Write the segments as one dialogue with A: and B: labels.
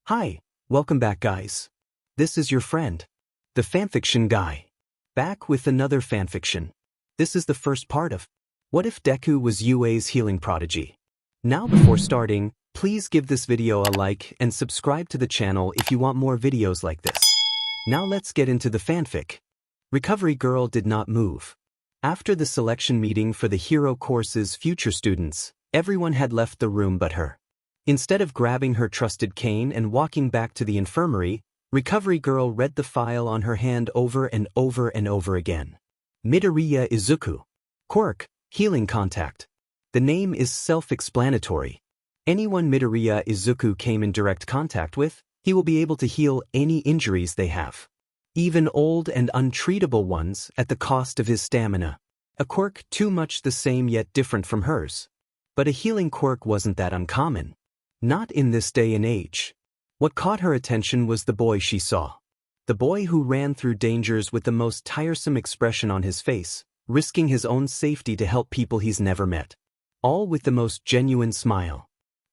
A: Hi, welcome back guys. This is your friend, the fanfiction guy. Back with another fanfiction. This is the first part of What If Deku Was Yui's Healing Prodigy. Now before starting, please give this video a like and subscribe to the channel if you want more videos like this. Now let's get into the fanfic. Recovery Girl did not move. After the selection meeting for the hero course's future students, everyone had left the room but her. Instead of grabbing her trusted cane and walking back to the infirmary, Recovery Girl read the file on her hand over and over and over again. Midoriya Izuku. Quirk, healing contact. The name is self-explanatory. Anyone Midoriya Izuku came in direct contact with, he will be able to heal any injuries they have. Even old and untreatable ones at the cost of his stamina. A quirk too much the same yet different from hers. But a healing quirk wasn't that uncommon. Not in this day and age. What caught her attention was the boy she saw. The boy who ran through dangers with the most tiresome expression on his face, risking his own safety to help people he's never met. All with the most genuine smile.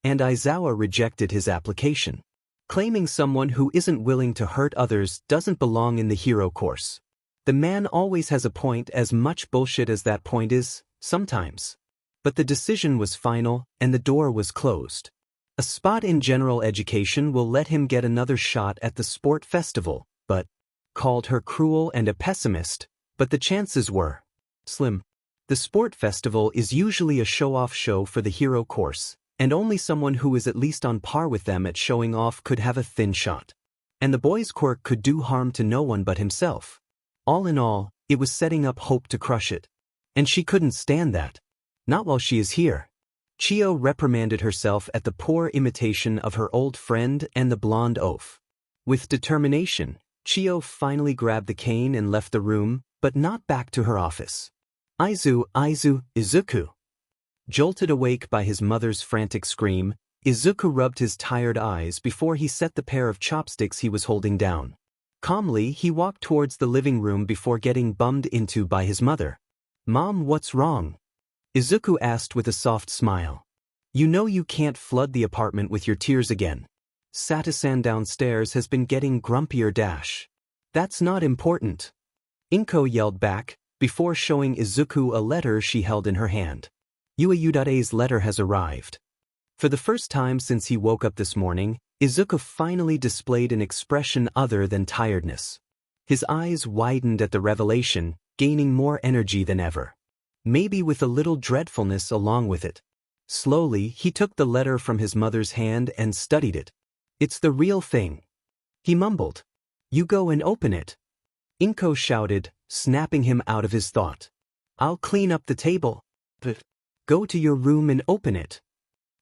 A: And Aizawa rejected his application. Claiming someone who isn't willing to hurt others doesn't belong in the hero course. The man always has a point, as much bullshit as that point is, sometimes. But the decision was final, and the door was closed. A spot in general education will let him get another shot at the sport festival, but called her cruel and a pessimist, but the chances were slim. The sport festival is usually a show-off show for the hero course, and only someone who is at least on par with them at showing off could have a thin shot. And the boy's quirk could do harm to no one but himself. All in all, it was setting up hope to crush it. And she couldn't stand that. Not while she is here. Chio reprimanded herself at the poor imitation of her old friend and the blonde oaf. With determination, Chio finally grabbed the cane and left the room, but not back to her office. Izuku. Jolted awake by his mother's frantic scream, Izuku rubbed his tired eyes before he set the pair of chopsticks he was holding down. Calmly, he walked towards the living room before getting bummed into by his mother. "Mom, what's wrong?" Izuku asked with a soft smile. "You know you can't flood the apartment with your tears again. Sata-san downstairs has been getting grumpier dash. That's not important." Inko yelled back, before showing Izuku a letter she held in her hand. Yui-Udare's letter has arrived. For the first time since he woke up this morning, Izuku finally displayed an expression other than tiredness. His eyes widened at the revelation, gaining more energy than ever. Maybe with a little dreadfulness along with it. Slowly, he took the letter from his mother's hand and studied it. "It's the real thing," he mumbled. "You go and open it." Inko shouted, snapping him out of his thought. "I'll clean up the table. But go to your room and open it."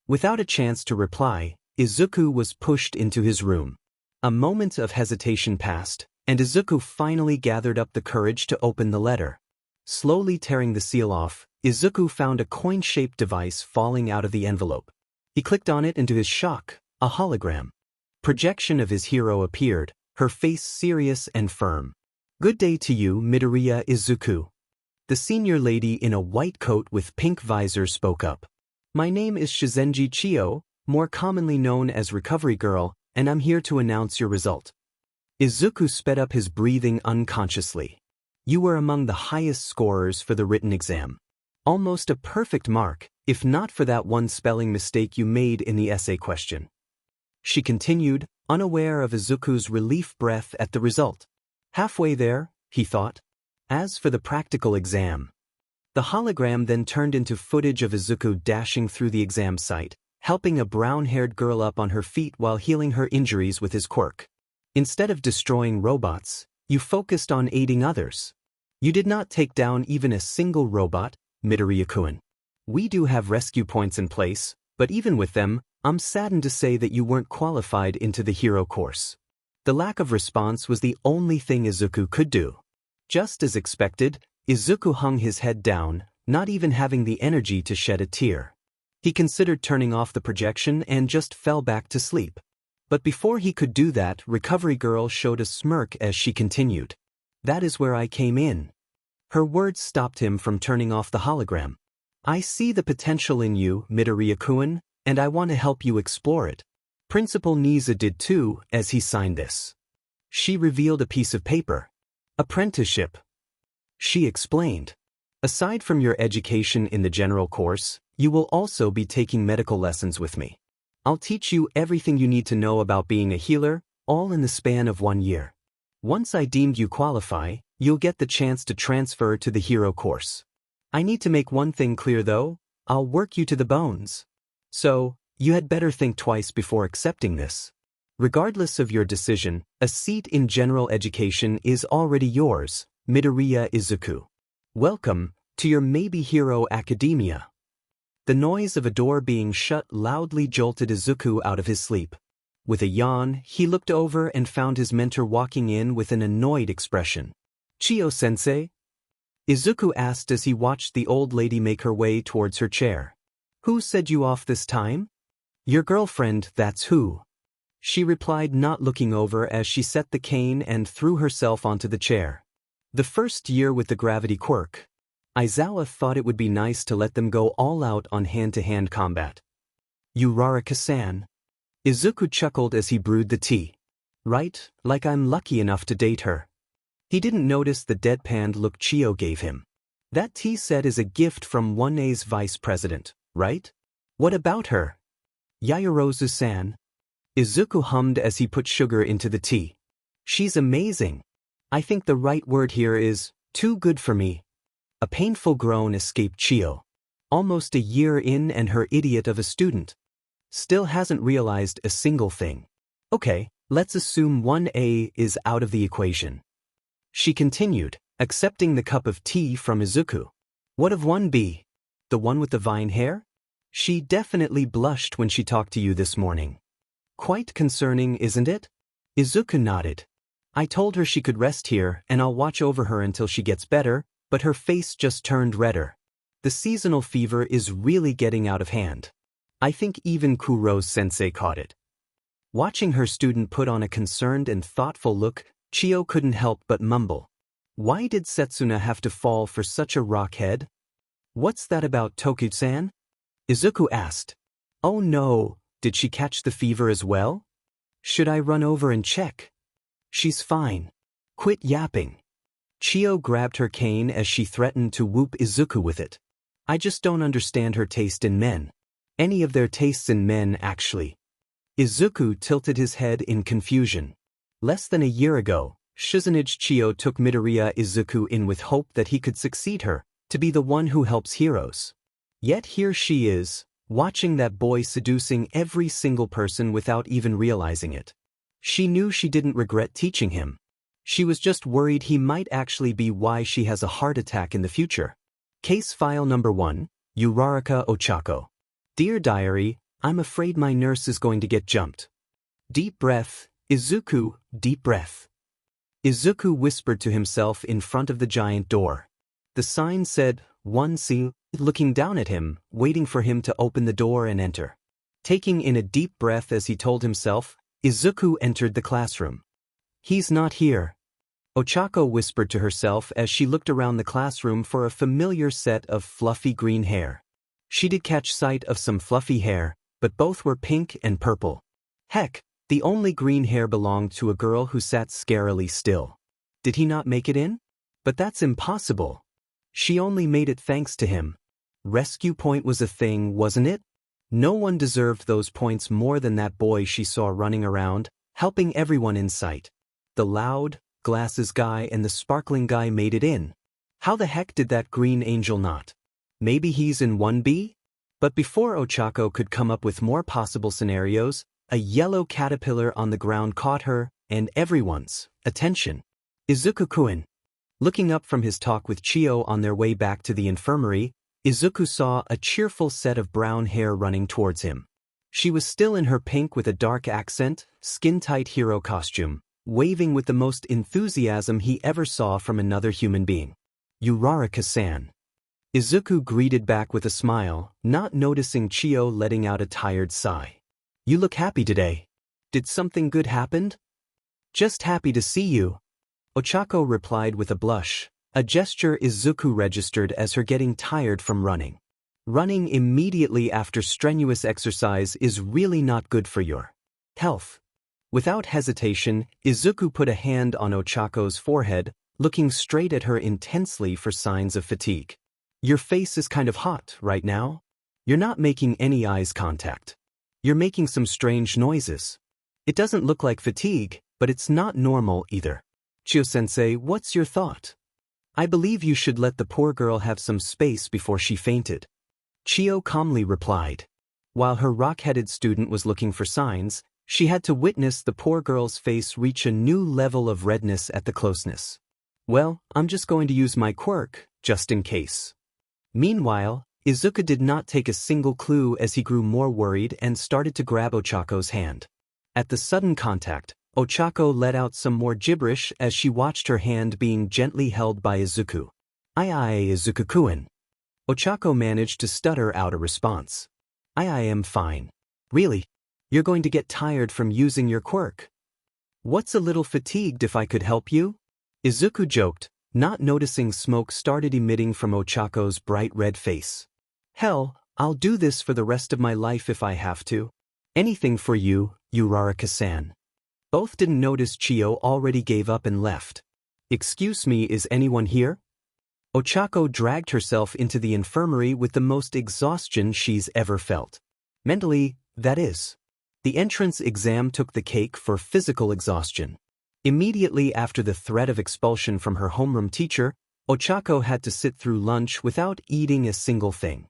A: Without a chance to reply, Izuku was pushed into his room. A moment of hesitation passed, and Izuku finally gathered up the courage to open the letter. Slowly tearing the seal off, Izuku found a coin-shaped device falling out of the envelope. He clicked on it, and to his shock, a hologram. Projection of his hero appeared, her face serious and firm. "Good day to you, Midoriya Izuku." The senior lady in a white coat with pink visor spoke up. "My name is Shizenji Chio, more commonly known as Recovery Girl, and I'm here to announce your result." Izuku sped up his breathing unconsciously. "You were among the highest scorers for the written exam. Almost a perfect mark, if not for that one spelling mistake you made in the essay question." She continued, unaware of Izuku's relief breath at the result. Halfway there, he thought. As for the practical exam. The hologram then turned into footage of Izuku dashing through the exam site, helping a brown-haired girl up on her feet while healing her injuries with his quirk. Instead of destroying robots, you focused on aiding others. You did not take down even a single robot, Midoriya-kun. We do have rescue points in place, but even with them, I'm saddened to say that you weren't qualified into the hero course. The lack of response was the only thing Izuku could do. Just as expected, Izuku hung his head down, not even having the energy to shed a tear. He considered turning off the projection and just fell back to sleep. But before he could do that, Recovery Girl showed a smirk as she continued. "That is where I came in." Her words stopped him from turning off the hologram. "I see the potential in you, Midoriya-kun, and I want to help you explore it. Principal Nizu did too, as he signed this. She revealed a piece of paper. Apprenticeship. She explained. Aside from your education in the general course, you will also be taking medical lessons with me. I'll teach you everything you need to know about being a healer, all in the span of 1 year. Once I deemed you qualify, you'll get the chance to transfer to the hero course. I need to make one thing clear though, I'll work you to the bones. So, you had better think twice before accepting this. Regardless of your decision, a seat in general education is already yours, Midoriya Izuku. Welcome to your maybe hero academia. The noise of a door being shut loudly jolted Izuku out of his sleep. With a yawn, he looked over and found his mentor walking in with an annoyed expression. Chiyo-sensei? Izuku asked as he watched the old lady make her way towards her chair. Who said you off this time? Your girlfriend, that's who. She replied, not looking over as she set the cane and threw herself onto the chair. The first year with the gravity quirk. Aizawa thought it would be nice to let them go all out on hand-to-hand combat. Uraraka-san. Izuku chuckled as he brewed the tea. Right, like I'm lucky enough to date her. He didn't notice the deadpanned look Chiyo gave him. That tea set is a gift from 1A's vice president, right? What about her? Yaoyorozu-san. Izuku hummed as he put sugar into the tea. She's amazing. I think the right word here is, too good for me. A painful groan escaped Chiyo. Almost a year in and her idiot of a student. Still hasn't realized a single thing. Okay, let's assume 1A is out of the equation. She continued, accepting the cup of tea from Izuku. What of 1B? The one with the vine hair? She definitely blushed when she talked to you this morning. Quite concerning, isn't it? Izuku nodded. I told her she could rest here and I'll watch over her until she gets better, but her face just turned redder. The seasonal fever is really getting out of hand. I think even Kuro-sensei caught it. Watching her student put on a concerned and thoughtful look, Chiyo couldn't help but mumble. Why did Setsuna have to fall for such a rockhead? What's that about Toku-san? Izuku asked. Oh no, did she catch the fever as well? Should I run over and check? She's fine. Quit yapping. Chiyo grabbed her cane as she threatened to whoop Izuku with it. I just don't understand her taste in men. Any of their tastes in men, actually. Izuku tilted his head in confusion. Less than a year ago, Shizunage Chiyo took Midoriya Izuku in with hope that he could succeed her, to be the one who helps heroes. Yet here she is, watching that boy seducing every single person without even realizing it. She knew she didn't regret teaching him. She was just worried he might actually be why she has a heart attack in the future. Case file number 1, Uraraka Ochako. Dear Diary, I'm afraid my nurse is going to get jumped. Deep breath, Izuku, deep breath. Izuku whispered to himself in front of the giant door. The sign said, 1C, looking down at him, waiting for him to open the door and enter. Taking in a deep breath as he told himself, Izuku entered the classroom. He's not here. Ochako whispered to herself as she looked around the classroom for a familiar set of fluffy green hair. She did catch sight of some fluffy hair, but both were pink and purple. Heck, the only green hair belonged to a girl who sat scarily still. Did he not make it in? But that's impossible. She only made it thanks to him. Rescue point was a thing, wasn't it? No one deserved those points more than that boy she saw running around, helping everyone in sight. The loud, glasses guy and the sparkling guy made it in. How the heck did that green angel not? Maybe he's in 1B? But before Ochako could come up with more possible scenarios, a yellow caterpillar on the ground caught her and everyone's attention. Izuku-kun. Looking up from his talk with Chiyo on their way back to the infirmary, Izuku saw a cheerful set of brown hair running towards him. She was still in her pink with a dark accent, skin-tight hero costume, waving with the most enthusiasm he ever saw from another human being. Uraraka-san. Izuku greeted back with a smile, not noticing Chiyo letting out a tired sigh. You look happy today. Did something good happen? Just happy to see you. Ochako replied with a blush, a gesture Izuku registered as her getting tired from running. Running immediately after strenuous exercise is really not good for your Health. Without hesitation, Izuku put a hand on Ochako's forehead, looking straight at her intensely for signs of fatigue. Your face is kind of hot right now. You're not making any eyes contact. You're making some strange noises. It doesn't look like fatigue, but it's not normal either. Chio-sensei, what's your thought? I believe you should let the poor girl have some space before she fainted. Chio calmly replied. While her rock-headed student was looking for signs, she had to witness the poor girl's face reach a new level of redness at the closeness. Well, I'm just going to use my quirk, just in case. Meanwhile, Izuku did not take a single clue as he grew more worried and started to grab Ochako's hand. At the sudden contact, Ochako let out some more gibberish as she watched her hand being gently held by Izuku. Ai Izuku-kun. Ochako managed to stutter out a response. I am fine. Really? You're going to get tired from using your quirk? What's a little fatigued if I could help you? Izuku joked, not noticing smoke started emitting from Ochako's bright red face. Hell, I'll do this for the rest of my life if I have to. Anything for you, Uraraka-san. Both didn't notice Chio already gave up and left. Excuse me, is anyone here? Ochako dragged herself into the infirmary with the most exhaustion she's ever felt. Mentally, that is. The entrance exam took the cake for physical exhaustion. Immediately after the threat of expulsion from her homeroom teacher, Ochako had to sit through lunch without eating a single thing.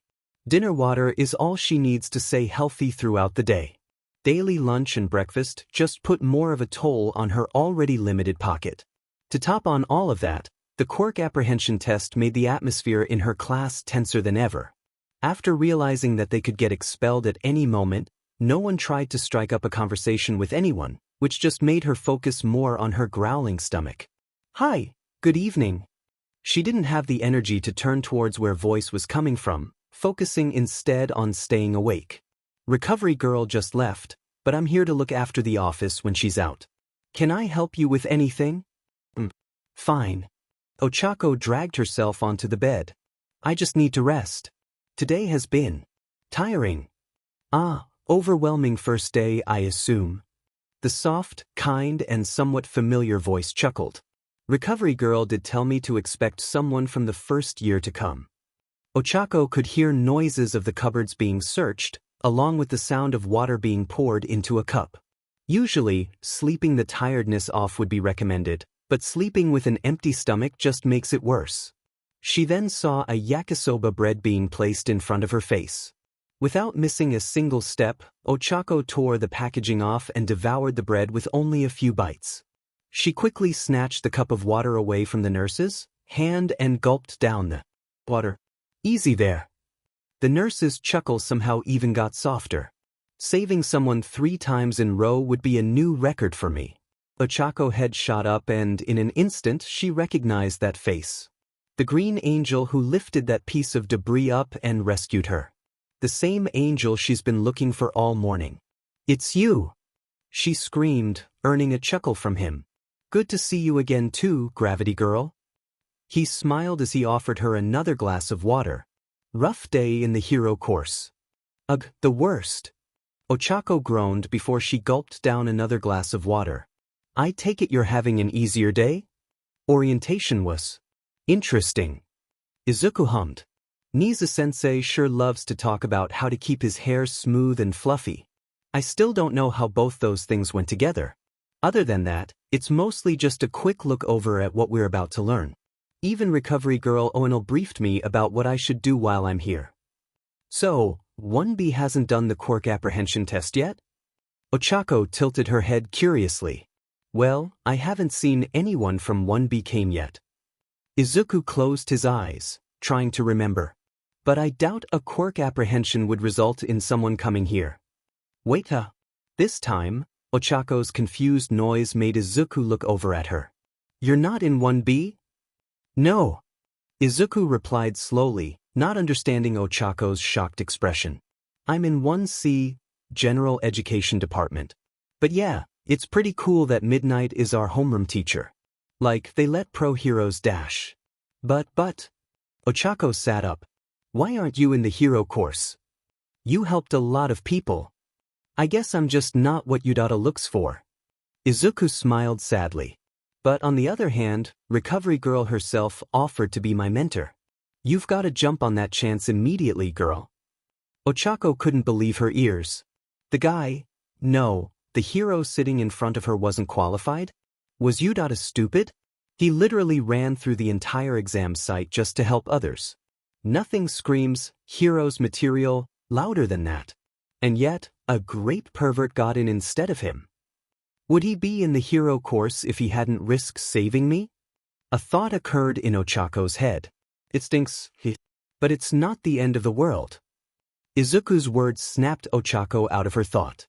A: Dinner water is all she needs to stay healthy throughout the day. Daily lunch and breakfast just put more of a toll on her already limited pocket. To top on all of that, the quirk apprehension test made the atmosphere in her class tenser than ever. After realizing that they could get expelled at any moment, no one tried to strike up a conversation with anyone, which just made her focus more on her growling stomach. Hi, good evening. She didn't have the energy to turn towards where voice was coming from, focusing instead on staying awake. Recovery girl just left, but I'm here to look after the office when she's out. Can I help you with anything? Fine. Ochako dragged herself onto the bed. I just need to rest. Today has been tiring. Overwhelming first day, I assume. The soft, kind, and somewhat familiar voice chuckled. Recovery girl did tell me to expect someone from the first year to come. Ochako could hear noises of the cupboards being searched, along with the sound of water being poured into a cup. Usually, sleeping the tiredness off would be recommended, but sleeping with an empty stomach just makes it worse. She then saw a yakisoba bread being placed in front of her face. Without missing a single step, Ochako tore the packaging off and devoured the bread with only a few bites. She quickly snatched the cup of water away from the nurse's hand and gulped down the water. Easy there. The nurse's chuckle somehow even got softer. Saving someone 3 times in a row would be a new record for me. Ochako's head shot up and in an instant she recognized that face. The green angel who lifted that piece of debris up and rescued her. The same angel she's been looking for all morning. It's you! She screamed, earning a chuckle from him. Good to see you again too, Gravity Girl. He smiled as he offered her another glass of water. Rough day in the hero course. Ugh, the worst. Ochako groaned before she gulped down another glass of water. I take it you're having an easier day? Orientation was interesting. Izuku hummed. Nizu-sensei sure loves to talk about how to keep his hair smooth and fluffy. I still don't know how both those things went together. Other than that, it's mostly just a quick look over at what we're about to learn. Even recovery girl Oenel briefed me about what I should do while I'm here. So, 1B hasn't done the quirk apprehension test yet? Ochako tilted her head curiously. Well, I haven't seen anyone from 1B came yet. Izuku closed his eyes, trying to remember. But I doubt a quirk apprehension would result in someone coming here. Wait This time, Ochako's confused noise made Izuku look over at her. You're not in 1B? No. Izuku replied slowly, not understanding Ochako's shocked expression. I'm in 1C, General Education Department. But yeah, it's pretty cool that Midnight is our homeroom teacher. Like, they let pro heroes dash. But, Ochako sat up. Why aren't you in the hero course? You helped a lot of people. I guess I'm just not what Udata looks for. Izuku smiled sadly. But on the other hand, Recovery Girl herself offered to be my mentor. You've got to jump on that chance immediately, girl. Ochako couldn't believe her ears. The guy, no, the hero sitting in front of her wasn't qualified? Was Udata stupid? He literally ran through the entire exam site just to help others. Nothing screams, hero's material, louder than that. And yet, a great pervert got in instead of him. Would he be in the hero course if he hadn't risked saving me? A thought occurred in Ochako's head. It stinks, but it's not the end of the world. Izuku's words snapped Ochako out of her thought.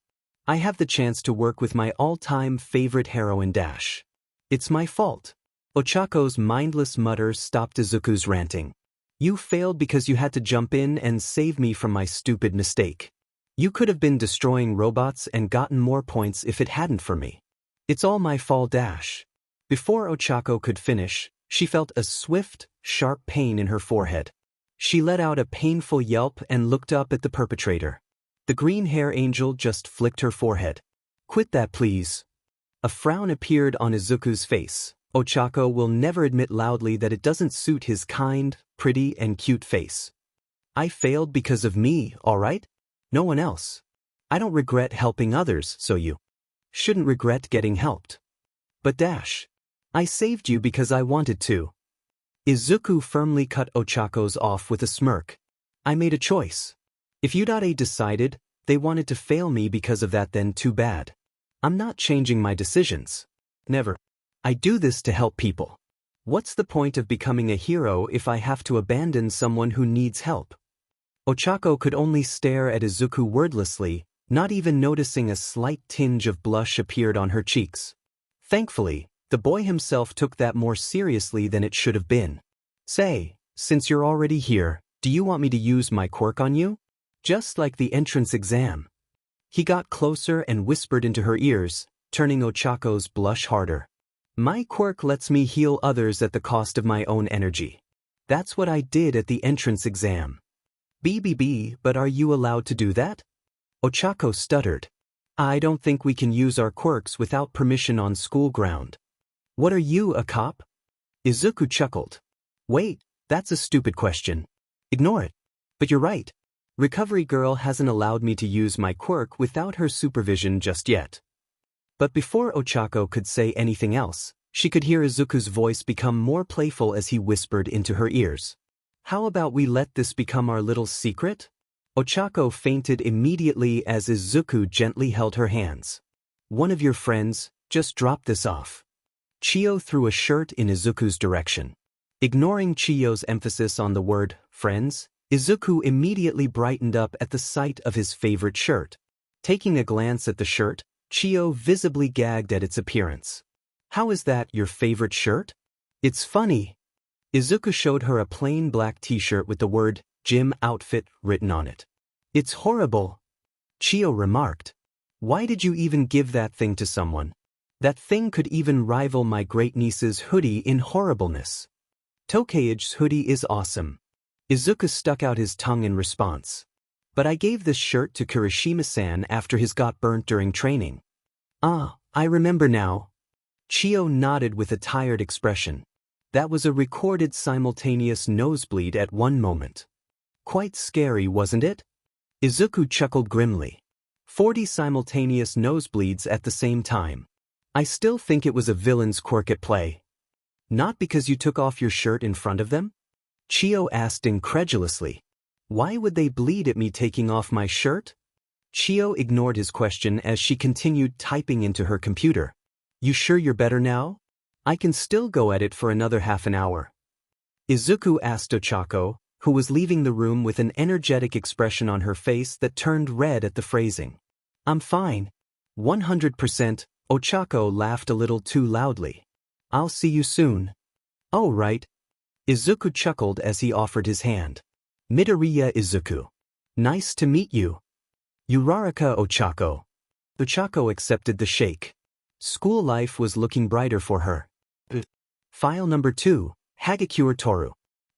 A: I have the chance to work with my all-time favorite heroine Dash. It's my fault. Ochako's mindless mutter stopped Izuku's ranting. You failed because you had to jump in and save me from my stupid mistake. You could have been destroying robots and gotten more points if it hadn't for me. It's all my fault, Dash. Before Ochako could finish, she felt a swift, sharp pain in her forehead. She let out a painful yelp and looked up at the perpetrator. The green hair angel just flicked her forehead. Quit that, please. A frown appeared on Izuku's face. Ochako will never admit loudly that it doesn't suit his kind, pretty, and cute face. I failed because of me, all right? No one else. I don't regret helping others, so you shouldn't regret getting helped. But Dash, I saved you because I wanted to. Izuku firmly cut Ochako's off with a smirk. I made a choice. If Udate decided they wanted to fail me because of that, then too bad. I'm not changing my decisions. Never. I do this to help people. What's the point of becoming a hero if I have to abandon someone who needs help? Ochako could only stare at Izuku wordlessly, not even noticing a slight tinge of blush appeared on her cheeks. Thankfully, the boy himself took that more seriously than it should have been. Say, since you're already here, do you want me to use my quirk on you? Just like the entrance exam. He got closer and whispered into her ears, turning Ochako's blush harder. My quirk lets me heal others at the cost of my own energy. That's what I did at the entrance exam. BBB, but are you allowed to do that? Ochako stuttered. I don't think we can use our quirks without permission on school ground. What are you, a cop? Izuku chuckled. Wait, that's a stupid question. Ignore it. But you're right. Recovery Girl hasn't allowed me to use my quirk without her supervision just yet. But before Ochako could say anything else, she could hear Izuku's voice become more playful as he whispered into her ears. How about we let this become our little secret? Ochako fainted immediately as Izuku gently held her hands. One of your friends, just drop this off. Chiyo threw a shirt in Izuku's direction. Ignoring Chiyo's emphasis on the word, friends, Izuku immediately brightened up at the sight of his favorite shirt. Taking a glance at the shirt, Chiyo visibly gagged at its appearance. How is that your favorite shirt? It's funny. Izuku showed her a plain black t-shirt with the word, gym outfit, written on it. It's horrible. Chiyo remarked. Why did you even give that thing to someone? That thing could even rival my great-niece's hoodie in horribleness. Tokage's hoodie is awesome. Izuku stuck out his tongue in response. But I gave this shirt to Kirishima-san after his got burnt during training. Ah, I remember now. Chiyo nodded with a tired expression. That was a recorded simultaneous nosebleed at one moment. Quite scary, wasn't it? Izuku chuckled grimly. 40 simultaneous nosebleeds at the same time. I still think it was a villain's quirk at play. Not because you took off your shirt in front of them? Chiyo asked incredulously. Why would they bleed at me taking off my shirt? Chiyo ignored his question as she continued typing into her computer. You sure you're better now? I can still go at it for another half an hour. Izuku asked Ochako, who was leaving the room with an energetic expression on her face that turned red at the phrasing. I'm fine. 100%, Ochako laughed a little too loudly. I'll see you soon. Oh right. Izuku chuckled as he offered his hand. Midoriya Izuku. Nice to meet you. Uraraka Ochako. Ochako accepted the shake. School life was looking brighter for her. File number 2, Hagakure Toru.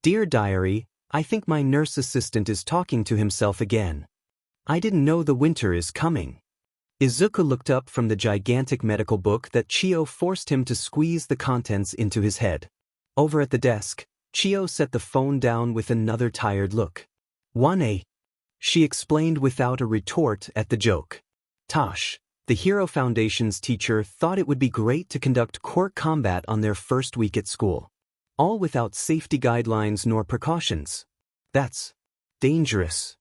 A: Dear Diary, I think my nurse assistant is talking to himself again. I didn't know the winter is coming. Izuku looked up from the gigantic medical book that Chiyo forced him to squeeze the contents into his head. Over at the desk, Chiyo set the phone down with another tired look. 1A. She explained without a retort at the joke. Tosh, the Hero Foundation's teacher, thought it would be great to conduct Quirk combat on their first week at school. All without safety guidelines nor precautions. That's dangerous.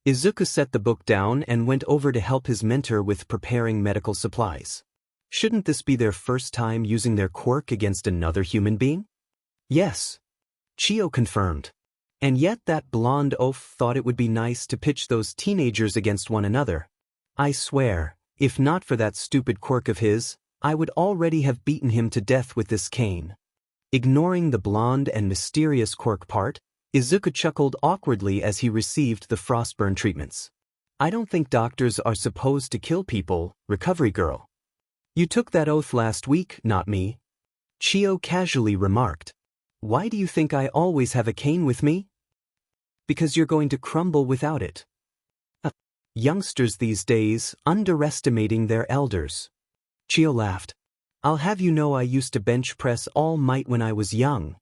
A: Izuku set the book down and went over to help his mentor with preparing medical supplies. Shouldn't this be their first time using their quirk against another human being? Yes. Chiyo confirmed. And yet that blonde oaf thought it would be nice to pitch those teenagers against one another. I swear, if not for that stupid quirk of his, I would already have beaten him to death with this cane. Ignoring the blonde and mysterious quirk part, Izuku chuckled awkwardly as he received the frostburn treatments. I don't think doctors are supposed to kill people, recovery girl. You took that oath last week, not me. Chiyo casually remarked. Why do you think I always have a cane with me? Because you're going to crumble without it. Youngsters these days underestimating their elders. Chiyo laughed. I'll have you know I used to bench press all might when I was young.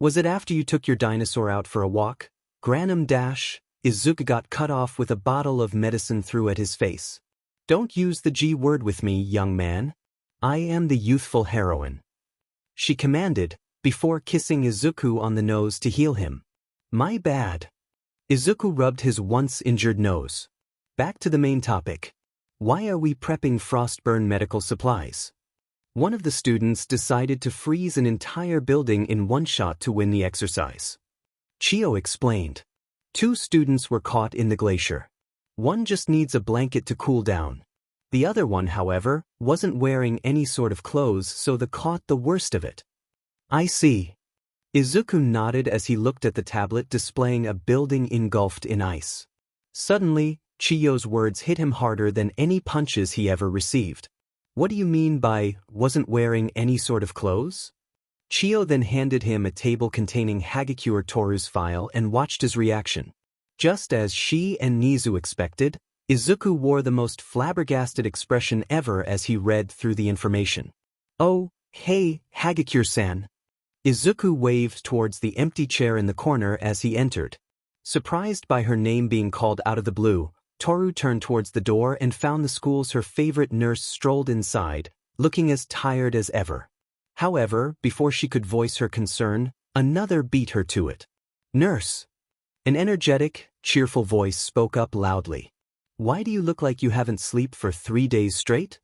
A: Was it after you took your dinosaur out for a walk? Granum dash, Izuku got cut off with a bottle of medicine threw at his face. Don't use the G word with me, young man. I am the youthful heroine. She commanded, before kissing Izuku on the nose to heal him. My bad. Izuku rubbed his once-injured nose. Back to the main topic. Why are we prepping frostburn medical supplies? One of the students decided to freeze an entire building in one shot to win the exercise. Chiyo explained. 2 students were caught in the glacier. One just needs a blanket to cool down. The other one, however, wasn't wearing any sort of clothes, so they caught the worst of it. I see. Izuku nodded as he looked at the tablet displaying a building engulfed in ice. Suddenly, Chiyo's words hit him harder than any punches he ever received. What do you mean by, wasn't wearing any sort of clothes? Chiyo then handed him a table containing Hagakure Toru's file and watched his reaction. Just as she and Nizu expected, Izuku wore the most flabbergasted expression ever as he read through the information. Oh, hey, Hagakure-san. Izuku waved towards the empty chair in the corner as he entered. Surprised by her name being called out of the blue, Toru turned towards the door and found the school's her favorite nurse strolled inside, looking as tired as ever. However, before she could voice her concern, another beat her to it. Nurse! An energetic, cheerful voice spoke up loudly. Why do you look like you haven't slept for 3 days straight?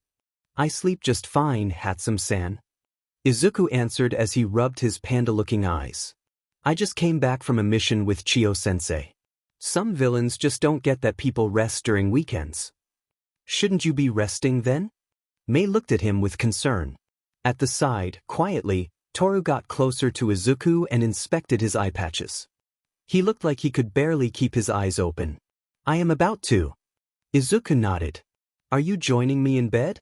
A: I sleep just fine, Hatsum-san. Izuku answered as he rubbed his panda-looking eyes. I just came back from a mission with Chiyo-sensei. Some villains just don't get that people rest during weekends. Shouldn't you be resting then? Mei looked at him with concern. At the side, quietly, Toru got closer to Izuku and inspected his eye patches. He looked like he could barely keep his eyes open. I am about to. Izuku nodded. Are you joining me in bed?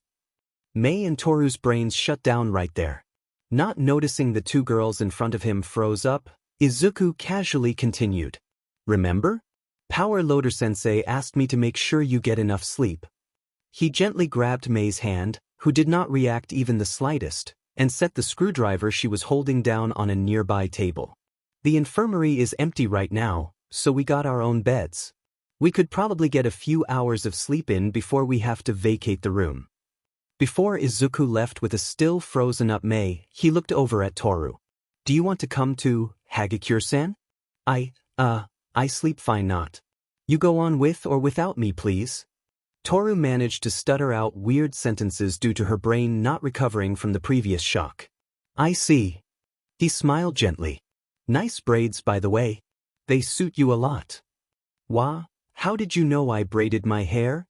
A: Mei and Toru's brains shut down right there. Not noticing the 2 girls in front of him froze up, Izuku casually continued. Remember? Power Loader Sensei asked me to make sure you get enough sleep. He gently grabbed Mei's hand, who did not react even the slightest, and set the screwdriver she was holding down on a nearby table. The infirmary is empty right now, so we got our own beds. We could probably get a few hours of sleep in before we have to vacate the room. Before Izuku left with a still frozen-up Mei, he looked over at Toru. Do you want to come to, Hagakure-san? I sleep fine not. You go on with or without me, please. Toru managed to stutter out weird sentences due to her brain not recovering from the previous shock. I see. He smiled gently. Nice braids, by the way. They suit you a lot. Wah, how did you know I braided my hair?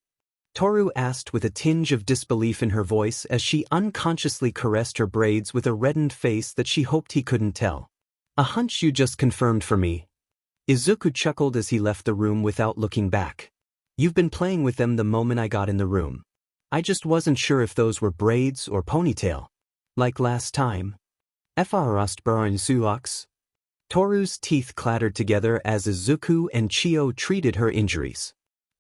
A: Toru asked with a tinge of disbelief in her voice as she unconsciously caressed her braids with a reddened face that she hoped he couldn't tell. A hunch you just confirmed for me. Izuku chuckled as he left the room without looking back. You've been playing with them the moment I got in the room. I just wasn't sure if those were braids or ponytail. Like last time. Suaks. Toru's teeth clattered together as Izuku and Chiyo treated her injuries.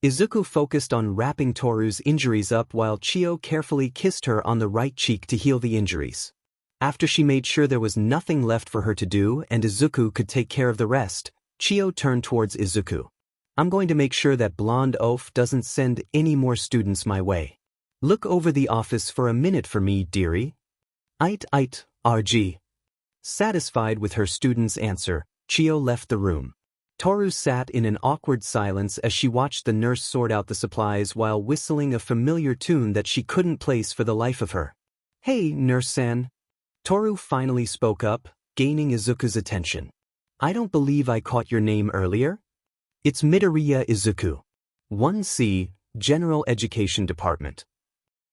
A: Izuku focused on wrapping Toru's injuries up while Chiyo carefully kissed her on the right cheek to heal the injuries. After she made sure there was nothing left for her to do and Izuku could take care of the rest, Chiyo turned towards Izuku. I'm going to make sure that blonde oaf doesn't send any more students my way. Look over the office for a minute for me, dearie. Ait, RG. Satisfied with her student's answer, Chiyo left the room. Toru sat in an awkward silence as she watched the nurse sort out the supplies while whistling a familiar tune that she couldn't place for the life of her. Hey, Nurse-san. Toru finally spoke up, gaining Izuku's attention. I don't believe I caught your name earlier. It's Midoriya Izuku. 1C, General Education Department.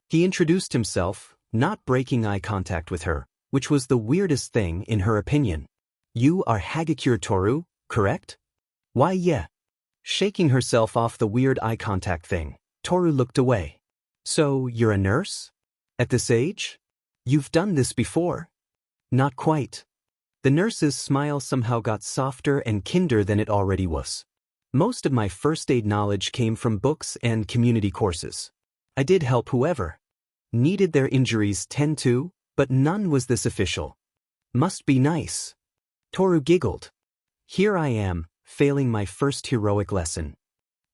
A: He introduced himself, not breaking eye contact with her, which was the weirdest thing in her opinion. You are Hagakure Toru, correct? Why yeah. Shaking herself off the weird eye contact thing, Toru looked away. So, you're a nurse? At this age? You've done this before? Not quite. The nurse's smile somehow got softer and kinder than it already was. Most of my first aid knowledge came from books and community courses. I did help whoever needed their injuries tend to, but none was this official. Must be nice. Toru giggled. Here I am, failing my first heroic lesson.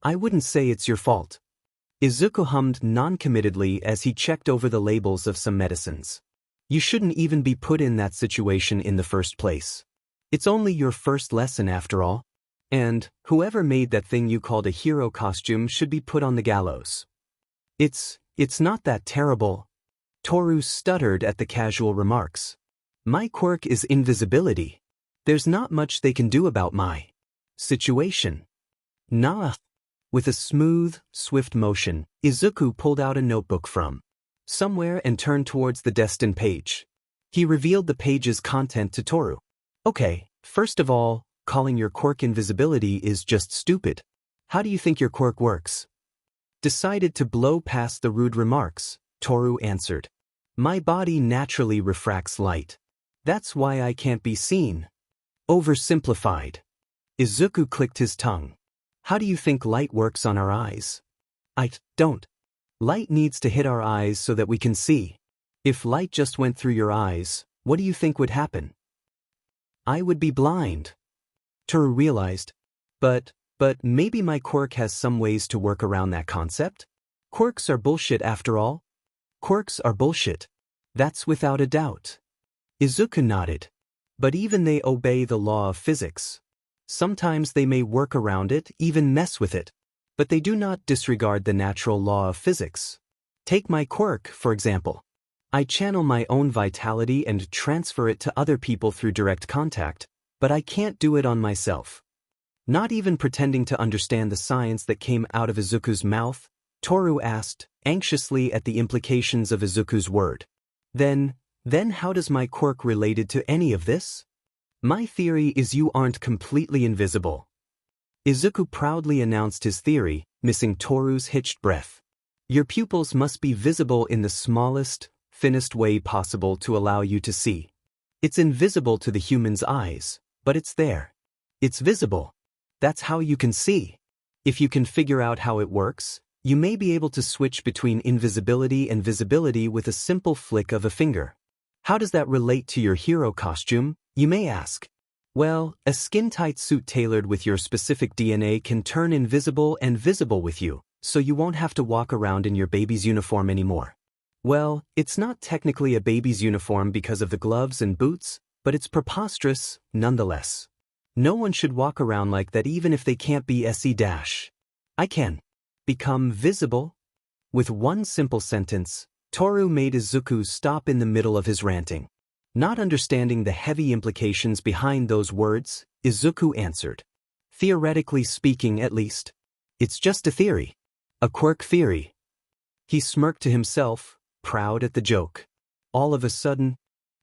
A: I wouldn't say it's your fault. Izuku hummed non-committedly as he checked over the labels of some medicines. You shouldn't even be put in that situation in the first place. It's only your first lesson after all. And whoever made that thing you called a hero costume should be put on the gallows. It's not that terrible. Toru stuttered at the casual remarks. My quirk is invisibility. There's not much they can do about my situation. Nah. With a smooth, swift motion, Izuku pulled out a notebook from somewhere and turned towards the destined page. He revealed the page's content to Toru. Okay, first of all, calling your quirk invisibility is just stupid. How do you think your quirk works? Decided to blow past the rude remarks, Toru answered. My body naturally refracts light. That's why I can't be seen. Oversimplified. Izuku clicked his tongue. How do you think light works on our eyes? I don't. Light needs to hit our eyes so that we can see. If light just went through your eyes, what do you think would happen? I would be blind. Toru realized. But maybe my quirk has some ways to work around that concept? Quirks are bullshit after all. Quirks are bullshit. That's without a doubt. Izuku nodded. But even they obey the law of physics. Sometimes they may work around it, even mess with it. But they do not disregard the natural law of physics. Take my quirk, for example. I channel my own vitality and transfer it to other people through direct contact, but I can't do it on myself. Not even pretending to understand the science that came out of Izuku's mouth, Toru asked, anxiously at the implications of Izuku's word. Then how does my quirk related to any of this? My theory is you aren't completely invisible. Izuku proudly announced his theory, missing Toru's hitched breath. Your pupils must be visible in the smallest, thinnest way possible to allow you to see. It's invisible to the human's eyes, but it's there. It's visible. That's how you can see. If you can figure out how it works, you may be able to switch between invisibility and visibility with a simple flick of a finger. How does that relate to your hero costume, you may ask? Well, a skin-tight suit tailored with your specific DNA can turn invisible and visible with you, so you won't have to walk around in your baby's uniform anymore. Well, it's not technically a baby's uniform because of the gloves and boots, but it's preposterous, nonetheless. No one should walk around like that even if they can't be SE-. I can become visible. With one simple sentence, Toru made Izuku stop in the middle of his ranting. Not understanding the heavy implications behind those words, Izuku answered. Theoretically speaking, at least. It's just a theory. A quirk theory. He smirked to himself, proud at the joke. All of a sudden,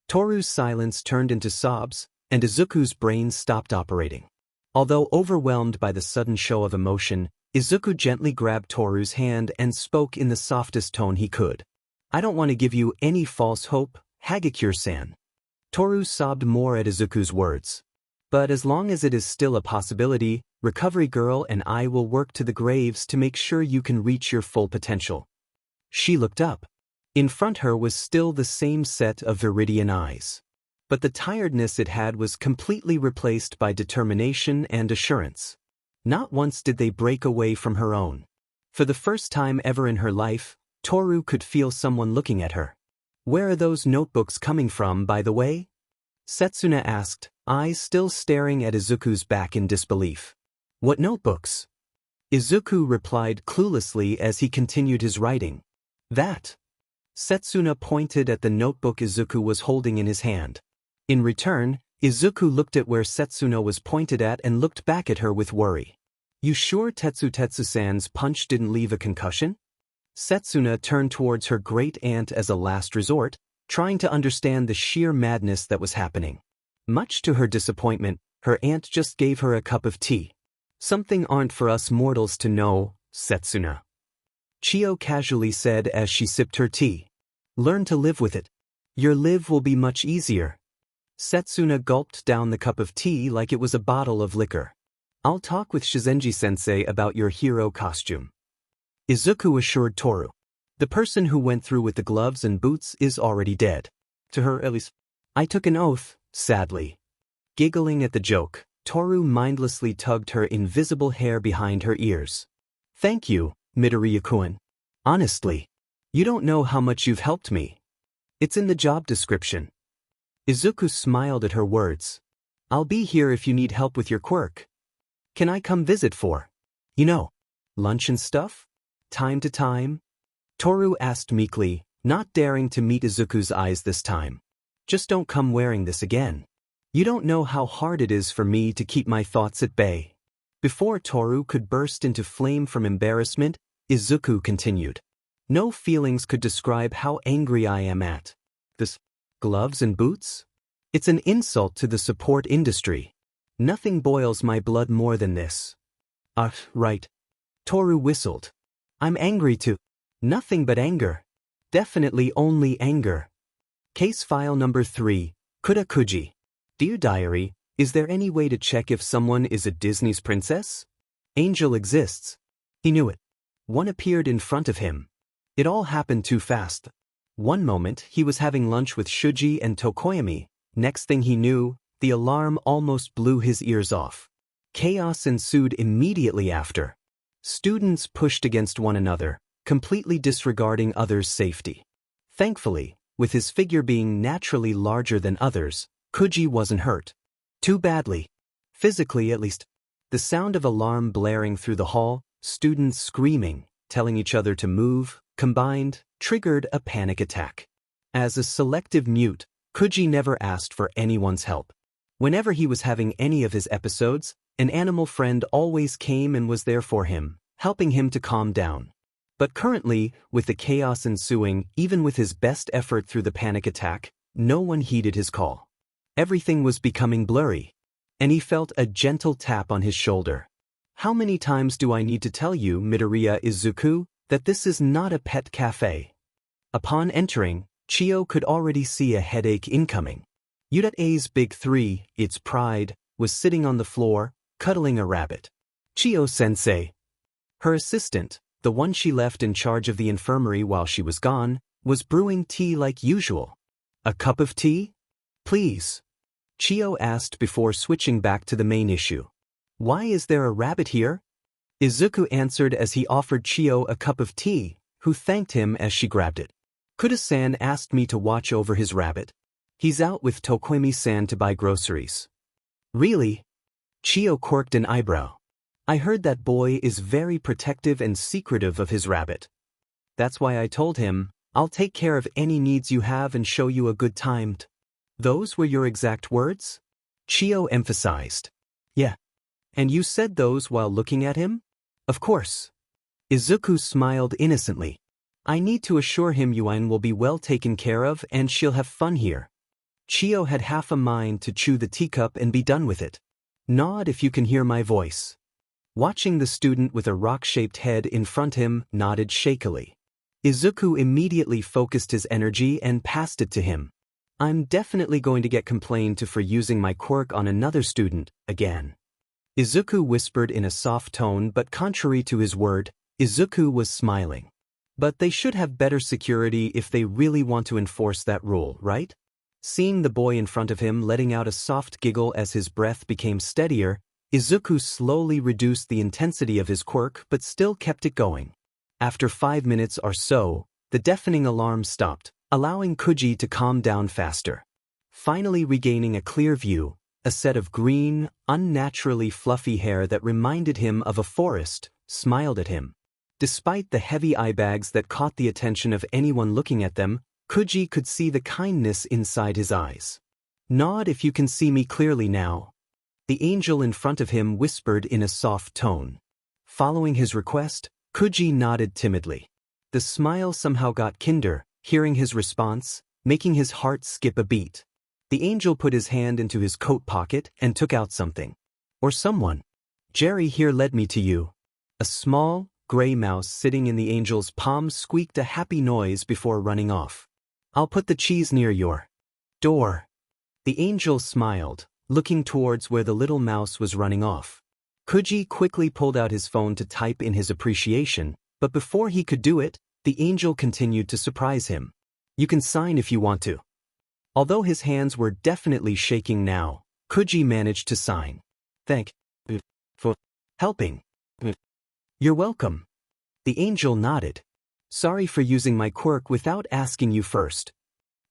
A: Toru's silence turned into sobs, and Izuku's brain stopped operating. Although overwhelmed by the sudden show of emotion, Izuku gently grabbed Toru's hand and spoke in the softest tone he could. I don't want to give you any false hope, Hagakure-san. Toru sobbed more at Izuku's words. But as long as it is still a possibility, Recovery Girl and I will work to the graves to make sure you can reach your full potential. She looked up. In front her was still the same set of viridian eyes. But the tiredness it had was completely replaced by determination and assurance. Not once did they break away from her own. For the first time ever in her life, Toru could feel someone looking at her. "Where are those notebooks coming from, by the way?" Setsuna asked, eyes still staring at Izuku's back in disbelief. "What notebooks?" Izuku replied cluelessly as he continued his writing. "That." Setsuna pointed at the notebook Izuku was holding in his hand. In return, Izuku looked at where Setsuna was pointed at and looked back at her with worry. "You sure Tetsu-san's punch didn't leave a concussion?" Setsuna turned towards her great-aunt as a last resort, trying to understand the sheer madness that was happening. Much to her disappointment, her aunt just gave her a cup of tea. "Something aren't for us mortals to know, Setsuna," Chio casually said as she sipped her tea. "Learn to live with it. Your live will be much easier." Setsuna gulped down the cup of tea like it was a bottle of liquor. "I'll talk with Shizenji-sensei about your hero costume," Izuku assured Toru. "The person who went through with the gloves and boots is already dead. To her, at least." I took an oath, sadly. Giggling at the joke, Toru mindlessly tugged her invisible hair behind her ears. "Thank you, Midoriya-kun. Honestly, you don't know how much you've helped me. It's in the job description." Izuku smiled at her words. "I'll be here if you need help with your quirk. Can I come visit for, lunch and stuff? Time to time?" Toru asked meekly, not daring to meet Izuku's eyes this time. "Just don't come wearing this again. You don't know how hard it is for me to keep my thoughts at bay." Before Toru could burst into flame from embarrassment, Izuku continued. "No feelings could describe how angry I am at this. Gloves and boots? It's an insult to the support industry. Nothing boils my blood more than this." Right." Toru whistled. "I'm angry too. Nothing but anger. Definitely only anger." Case file number 3, Kuda-kuji. Dear Diary, is there any way to check if someone is a Disney's princess? Angel exists. He knew it. One appeared in front of him. It all happened too fast. One moment, he was having lunch with Shuji and Tokoyami. Next thing he knew, the alarm almost blew his ears off. Chaos ensued immediately after. Students pushed against one another, completely disregarding others' safety. Thankfully, with his figure being naturally larger than others, Kuji wasn't hurt. Too badly. Physically, at least. The sound of alarm blaring through the hall, students screaming, telling each other to move, combined, triggered a panic attack. As a selective mute, Kuji never asked for anyone's help. Whenever he was having any of his episodes, an animal friend always came and was there for him, helping him to calm down. But currently, with the chaos ensuing, even with his best effort through the panic attack, no one heeded his call. Everything was becoming blurry. And he felt a gentle tap on his shoulder. "How many times do I need to tell you, Midoriya Izuku, that this is not a pet cafe?" Upon entering, Chio could already see a headache incoming. Yuda's big 3, its pride, was sitting on the floor, cuddling a rabbit. Chio-sensei. Her assistant, the one she left in charge of the infirmary while she was gone, was brewing tea like usual. "A cup of tea? Please," Chio asked before switching back to the main issue. "Why is there a rabbit here?" Izuku answered as he offered Chio a cup of tea, who thanked him as she grabbed it. "Kuda-san asked me to watch over his rabbit. He's out with Tokoyami-san to buy groceries." "Really?" Chio quirked an eyebrow. "I heard that boy is very protective and secretive of his rabbit. That's why I told him, I'll take care of any needs you have and show you a good time." "Those were your exact words?" Chio emphasized. "Yeah. And you said those while looking at him?" "Of course." Izuku smiled innocently. "I need to assure him Yuan will be well taken care of and she'll have fun here." Chio had half a mind to chew the teacup and be done with it. "Nod if you can hear my voice." Watching the student with a rock-shaped head in front him nodded shakily. Izuku immediately focused his energy and passed it to him. I'm definitely going to get complained to for using my quirk on another student, again. Izuku whispered in a soft tone, but contrary to his word, Izuku was smiling. But they should have better security if they really want to enforce that rule, right? Seeing the boy in front of him letting out a soft giggle as his breath became steadier, Izuku slowly reduced the intensity of his quirk but still kept it going. After 5 minutes or so, the deafening alarm stopped, allowing Kuji to calm down faster. Finally regaining a clear view, a set of green, unnaturally fluffy hair that reminded him of a forest, smiled at him. Despite the heavy eye bags that caught the attention of anyone looking at them, Kuji could see the kindness inside his eyes. "Nod if you can see me clearly now," the angel in front of him whispered in a soft tone. Following his request, Kuji nodded timidly. The smile somehow got kinder, hearing his response, making his heart skip a beat. The angel put his hand into his coat pocket and took out something. Or someone. "Jerry here led me to you." A small, gray mouse sitting in the angel's palm squeaked a happy noise before running off. "I'll put the cheese near your door." The angel smiled, looking towards where the little mouse was running off. Kuji quickly pulled out his phone to type in his appreciation, but before he could do it, the angel continued to surprise him. "You can sign if you want to." Although his hands were definitely shaking now, Kuji managed to sign. "Thank you for helping." "You're welcome." The angel nodded. "Sorry for using my quirk without asking you first."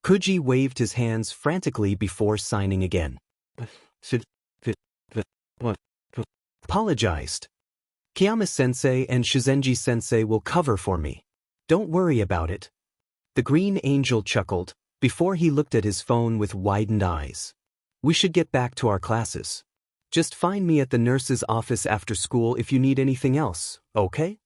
A: Kuji waved his hands frantically before signing again. Apologized. "Kiyama-sensei and Shizenji-sensei will cover for me. Don't worry about it." The green angel chuckled, before he looked at his phone with widened eyes. "We should get back to our classes. Just find me at the nurse's office after school if you need anything else, okay?"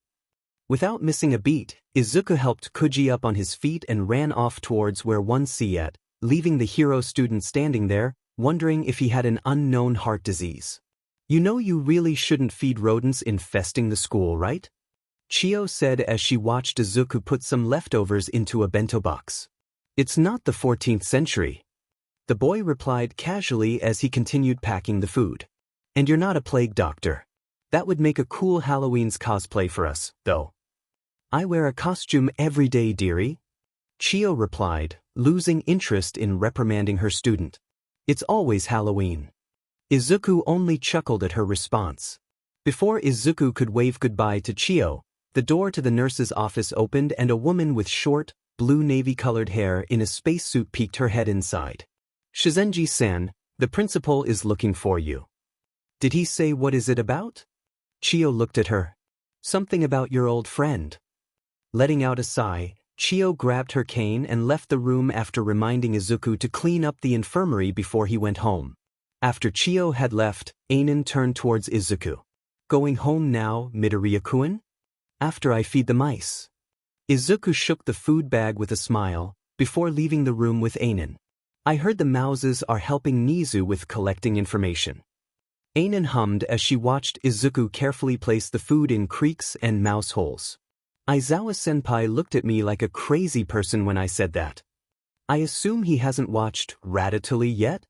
A: Without missing a beat, Izuku helped Kuji up on his feet and ran off towards where one see at, leaving the hero student standing there, wondering if he had an unknown heart disease. "You know you really shouldn't feed rodents infesting the school, right?" Chio said as she watched Izuku put some leftovers into a bento box. "It's not the 14th century." The boy replied casually as he continued packing the food. "And you're not a plague doctor. That would make a cool Halloween's cosplay for us, though." "I wear a costume every day, dearie," Chio replied, losing interest in reprimanding her student. "It's always Halloween." Izuku only chuckled at her response. Before Izuku could wave goodbye to Chio, the door to the nurse's office opened and a woman with short, blue navy-colored hair in a spacesuit peeked her head inside. "Shizenji-san, the principal is looking for you." "Did he say what is it about?" Chio looked at her. "Something about your old friend." Letting out a sigh, Chio grabbed her cane and left the room after reminding Izuku to clean up the infirmary before he went home. After Chio had left, Anan turned towards Izuku. "Going home now, Midoriya-kun?" "After I feed the mice." Izuku shook the food bag with a smile, before leaving the room with Anan. "I heard the mouses are helping Nizu with collecting information." Anan hummed as she watched Izuku carefully place the food in creaks and mouse holes. "Aizawa-senpai looked at me like a crazy person when I said that. I assume he hasn't watched Ratatouille yet?"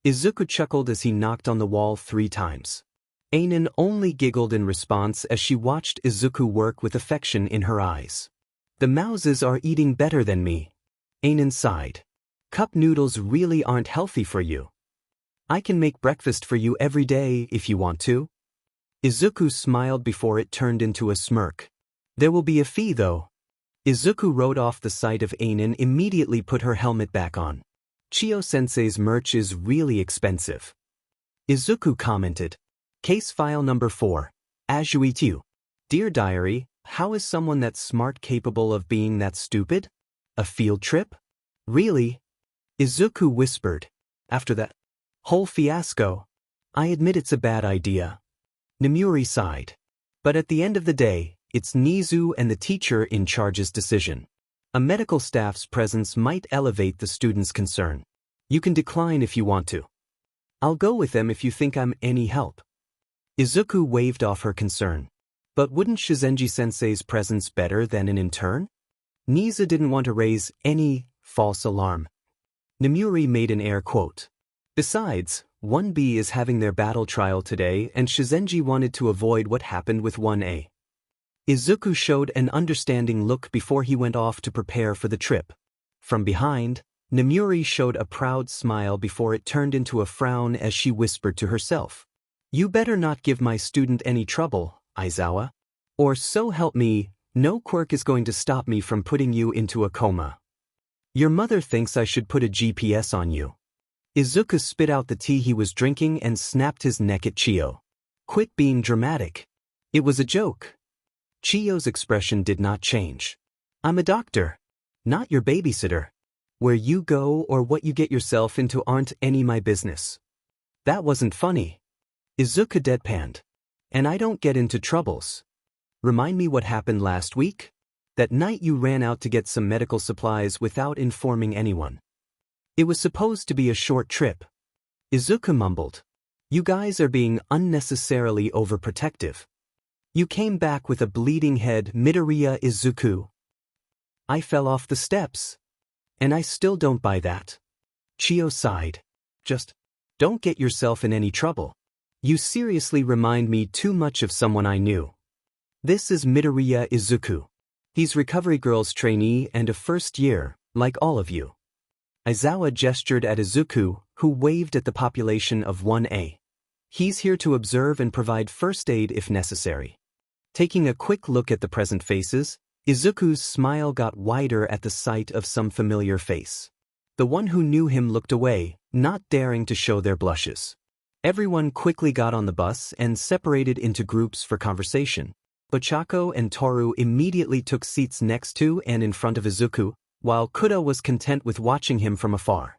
A: Izuku chuckled as he knocked on the wall 3 times. Anan only giggled in response as she watched Izuku work with affection in her eyes. "The mouses are eating better than me." Anan sighed. "Cup noodles really aren't healthy for you. I can make breakfast for you every day if you want to." Izuku smiled before it turned into a smirk. "There will be a fee though." Izuku rode off the sight of Anan immediately put her helmet back on. "Chio-sensei's merch is really expensive." Izuku commented. Case file number 4. Azuitu. Dear Diary, how is someone that smart capable of being that stupid? A field trip? Really? Izuku whispered. "After that whole fiasco, I admit it's a bad idea." Nemuri sighed. "But at the end of the day, it's Nizu and the teacher in charge's decision. A medical staff's presence might elevate the student's concern. You can decline if you want to. I'll go with them if you think I'm any help." Izuku waved off her concern. But wouldn't Shizenji-sensei's presence better than an intern? Nizu didn't want to raise any false alarm. Nemuri made an air quote. Besides, 1B is having their battle trial today and Shizenji wanted to avoid what happened with 1A. Izuku showed an understanding look before he went off to prepare for the trip. From behind, Nemuri showed a proud smile before it turned into a frown as she whispered to herself. You better not give my student any trouble, Aizawa. Or so help me, no quirk is going to stop me from putting you into a coma. Your mother thinks I should put a GPS on you. Izuku spit out the tea he was drinking and snapped his neck at Chiyo. Quit being dramatic. It was a joke. Chiyo's expression did not change. I'm a doctor, not your babysitter. Where you go or what you get yourself into aren't any my business. That wasn't funny. Izuku deadpanned. And I don't get into troubles. Remind me what happened last week? That night you ran out to get some medical supplies without informing anyone. It was supposed to be a short trip. Izuku mumbled. You guys are being unnecessarily overprotective. You came back with a bleeding head, Midoriya Izuku. I fell off the steps. And I still don't buy that. Chiyo sighed. Just don't get yourself in any trouble. You seriously remind me too much of someone I knew. This is Midoriya Izuku. He's Recovery Girl's trainee and a first year, like all of you. Aizawa gestured at Izuku, who waved at the population of 1A. He's here to observe and provide first aid if necessary. Taking a quick look at the present faces, Izuku's smile got wider at the sight of some familiar face. The one who knew him looked away, not daring to show their blushes. Everyone quickly got on the bus and separated into groups for conversation. Ochako and Toru immediately took seats next to and in front of Izuku, while Koda was content with watching him from afar.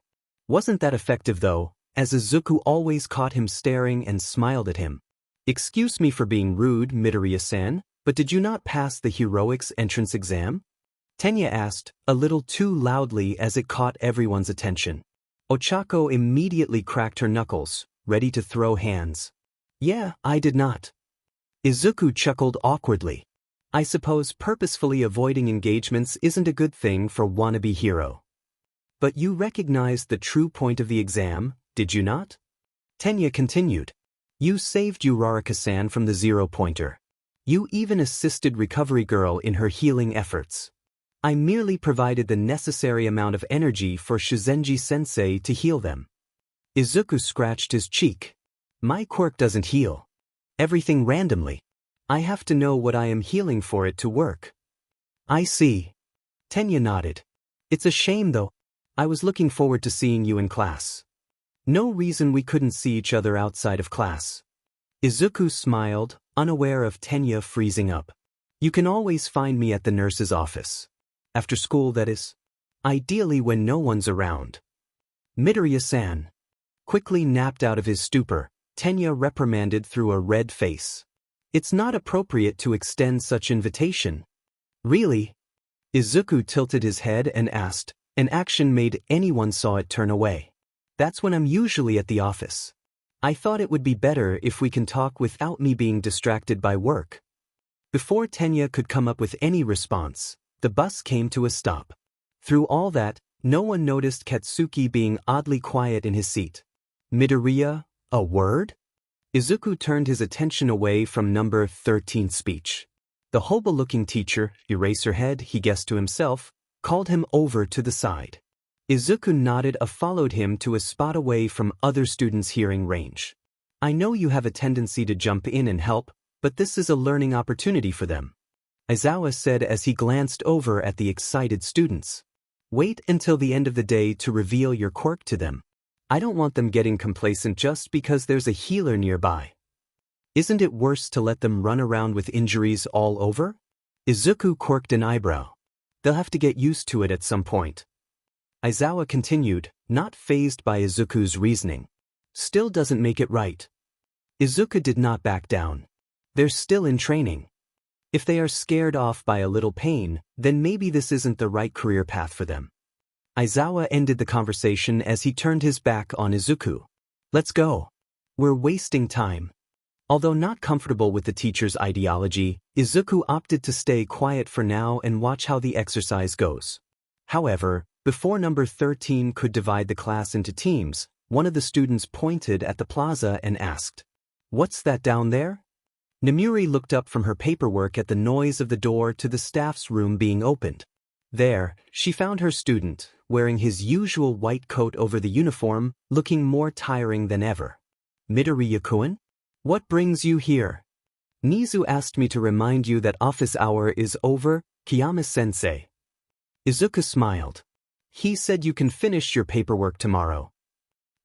A: Wasn't that effective though, as Izuku always caught him staring and smiled at him. Excuse me for being rude, Midoriya-san, but did you not pass the heroics entrance exam? Tenya asked, a little too loudly as it caught everyone's attention. Ochako immediately cracked her knuckles, ready to throw hands. Yeah, I did not. Izuku chuckled awkwardly. I suppose purposefully avoiding engagements isn't a good thing for wannabe hero. But you recognized the true point of the exam, did you not? Tenya continued. You saved Uraraka-san from the zero-pointer. You even assisted Recovery Girl in her healing efforts. I merely provided the necessary amount of energy for Shizenji-sensei to heal them. Izuku scratched his cheek. My quirk doesn't heal. Everything randomly. I have to know what I am healing for it to work. I see. Tenya nodded. It's a shame though. I was looking forward to seeing you in class. No reason we couldn't see each other outside of class. Izuku smiled, unaware of Tenya freezing up. You can always find me at the nurse's office. After school, that is. Ideally when no one's around. Midoriya-san. Quickly napped out of his stupor, Tenya reprimanded through a red face. It's not appropriate to extend such invitation. Really? Izuku tilted his head and asked, an action made anyone saw it turn away. That's when I'm usually at the office. I thought it would be better if we can talk without me being distracted by work. Before Tenya could come up with any response, the bus came to a stop. Through all that, no one noticed Katsuki being oddly quiet in his seat. Midoriya, a word? Izuku turned his attention away from number 13's speech. The hobo-looking teacher, Eraserhead, he guessed to himself, called him over to the side. Izuku nodded and followed him to a spot away from other students' hearing range. I know you have a tendency to jump in and help, but this is a learning opportunity for them. Aizawa said as he glanced over at the excited students. Wait until the end of the day to reveal your quirk to them. I don't want them getting complacent just because there's a healer nearby. Isn't it worse to let them run around with injuries all over? Izuku quirked an eyebrow. They'll have to get used to it at some point. Aizawa continued, not fazed by Izuku's reasoning. Still doesn't make it right. Izuku did not back down. They're still in training. If they are scared off by a little pain, then maybe this isn't the right career path for them. Aizawa ended the conversation as he turned his back on Izuku. Let's go. We're wasting time. Although not comfortable with the teacher's ideology, Izuku opted to stay quiet for now and watch how the exercise goes. However, Before number 13 could divide the class into teams, one of the students pointed at the plaza and asked, "What's that down there?" Namuri looked up from her paperwork at the noise of the door to the staff's room being opened. There, she found her student, wearing his usual white coat over the uniform, looking more tiring than ever. "Midoriya-kun? What brings you here?" "Nizu asked me to remind you that office hour is over, Kiyama-sensei." Izuku smiled. "He said you can finish your paperwork tomorrow."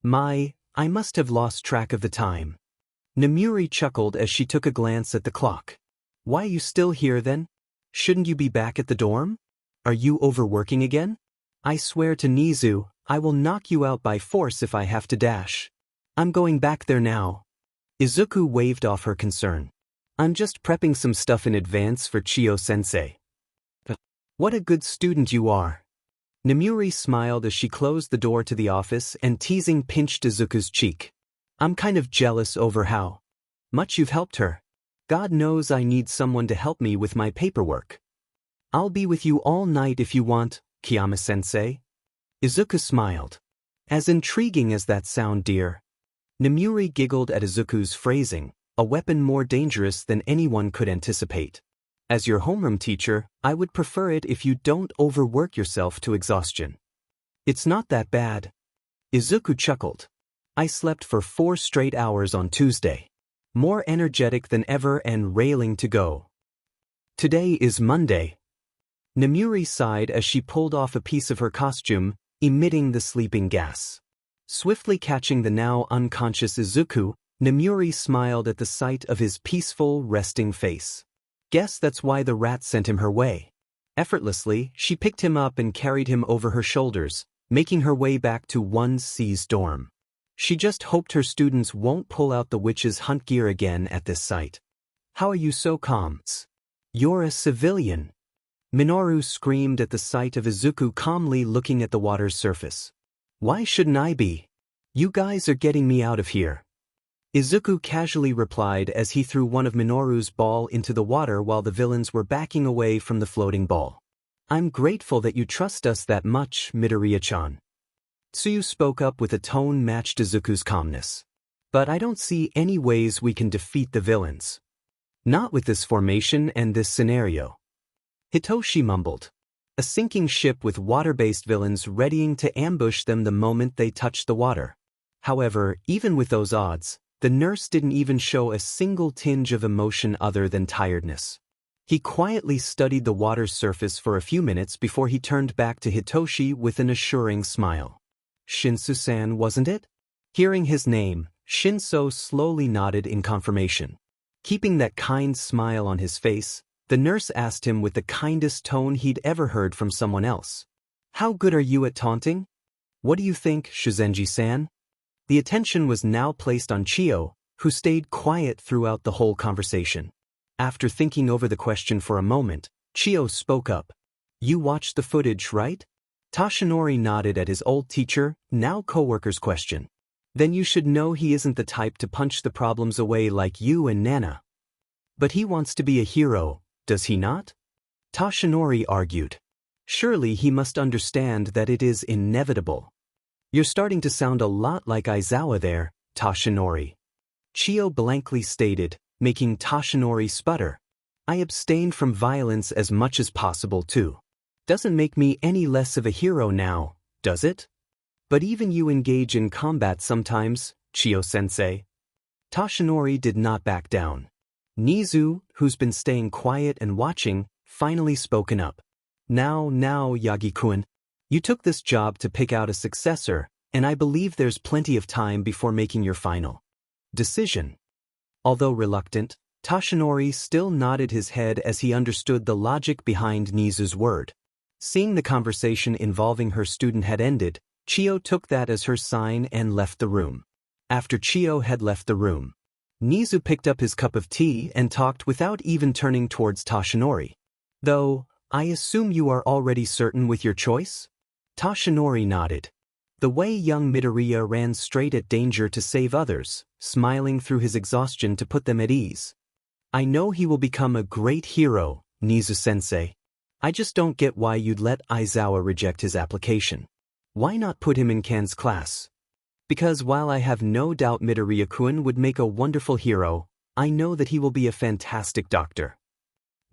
A: I must have lost track of the time." Namuri chuckled as she took a glance at the clock. "Why are you still here then? Shouldn't you be back at the dorm? Are you overworking again? I swear to Nizu, I will knock you out by force if I have to dash. I'm going back there now." Izuku waved off her concern. "I'm just prepping some stuff in advance for Chiyo-sensei." "What a good student you are." Namuri smiled as she closed the door to the office and teasing pinched Izuku's cheek. "I'm kind of jealous over how much you've helped her. God knows I need someone to help me with my paperwork." "I'll be with you all night if you want, Kiyama-sensei." Izuku smiled. "As intriguing as that sound, dear." Namuri giggled at Izuku's phrasing, a weapon more dangerous than anyone could anticipate. "As your homeroom teacher, I would prefer it if you don't overwork yourself to exhaustion." "It's not that bad." Izuku chuckled. "I slept for 4 straight hours on Tuesday. More energetic than ever and railing to go. Today is Monday." Namuri sighed as she pulled off a piece of her costume, emitting the sleeping gas. Swiftly catching the now unconscious Izuku, Namuri smiled at the sight of his peaceful, resting face. "Guess that's why the rat sent him her way." Effortlessly, she picked him up and carried him over her shoulders, making her way back to 1C's dorm. She just hoped her students won't pull out the witch's hunt gear again at this sight. "How are you so calm? You're a civilian." Minoru screamed at the sight of Izuku calmly looking at the water's surface. "Why shouldn't I be? You guys are getting me out of here." Izuku casually replied as he threw one of Minoru's ball into the water while the villains were backing away from the floating ball. "I'm grateful that you trust us that much, Midoriya-chan." Tsuyu spoke up with a tone matched Izuku's calmness. "But I don't see any ways we can defeat the villains. Not with this formation and this scenario." Hitoshi mumbled. "A sinking ship with water-based villains readying to ambush them the moment they touch the water." However, even with those odds, the nurse didn't even show a single tinge of emotion other than tiredness. He quietly studied the water's surface for a few minutes before he turned back to Hitoshi with an assuring smile. "Shinso-san, wasn't it?" Hearing his name, Shinso slowly nodded in confirmation. Keeping that kind smile on his face, the nurse asked him with the kindest tone he'd ever heard from someone else. "How good are you at taunting? What do you think, Shuzenji-san?" The attention was now placed on Chiyo, who stayed quiet throughout the whole conversation. After thinking over the question for a moment, Chiyo spoke up. "You watched the footage, right?" Toshinori nodded at his old teacher, now co-worker's question. "Then you should know he isn't the type to punch the problems away like you and Nana." "But he wants to be a hero, does he not?" Toshinori argued. "Surely he must understand that it is inevitable." "You're starting to sound a lot like Aizawa there, Toshinori." Chiyo blankly stated, making Toshinori sputter. "I abstained from violence as much as possible too. Doesn't make me any less of a hero now, does it? But even you engage in combat sometimes, Chiyo-sensei." Toshinori did not back down. Nizu, who's been staying quiet and watching, finally spoken up. Now, Yagi-kun. You took this job to pick out a successor, and I believe there's plenty of time before making your final decision." Although reluctant, Toshinori still nodded his head as he understood the logic behind Nizu's word. Seeing the conversation involving her student had ended, Chiyo took that as her sign and left the room. After Chiyo had left the room, Nizu picked up his cup of tea and talked without even turning towards Toshinori. "Though, I assume you are already certain with your choice?" Toshinori nodded. The way young Midoriya ran straight at danger to save others, smiling through his exhaustion to put them at ease. "I know he will become a great hero, Nizu-sensei." I just don't get why you'd let Aizawa reject his application. Why not put him in Kan's class? Because while I have no doubt Midoriya-kun would make a wonderful hero, I know that he will be a fantastic doctor.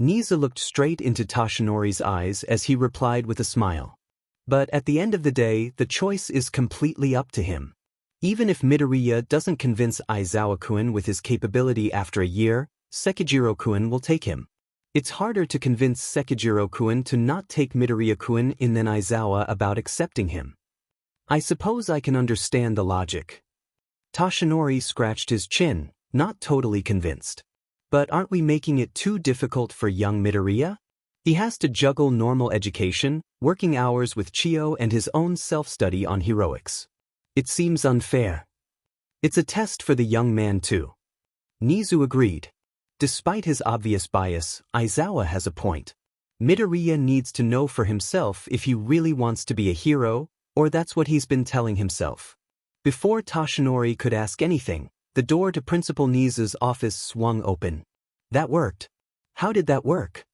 A: Nizu looked straight into Toshinori's eyes as he replied with a smile. But at the end of the day, the choice is completely up to him. Even if Midoriya doesn't convince Aizawa-kun with his capability after a year, Sekijiro-kun will take him. It's harder to convince Sekijiro-kun to not take Midoriya-kun in than Aizawa about accepting him. I suppose I can understand the logic. Toshinori scratched his chin, not totally convinced. But aren't we making it too difficult for young Midoriya? He has to juggle normal education, working hours with Chiyo and his own self-study on heroics. It seems unfair. It's a test for the young man too. Nizu agreed. Despite his obvious bias, Aizawa has a point. Midoriya needs to know for himself if he really wants to be a hero, or that's what he's been telling himself. Before Toshinori could ask anything, the door to Principal Nizu's office swung open. That worked. How did that work?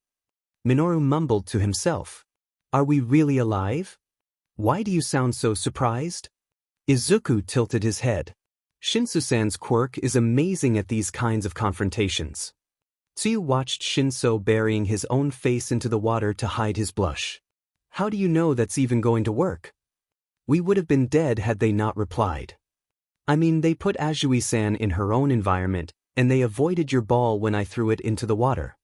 A: Minoru mumbled to himself. Are we really alive? Why do you sound so surprised? Izuku tilted his head. Shinso-san's quirk is amazing at these kinds of confrontations. Tsuyu watched Shinso burying his own face into the water to hide his blush. How do you know that's even going to work? We would have been dead had they not replied. I mean, they put Azui-san in her own environment, and they avoided your ball when I threw it into the water.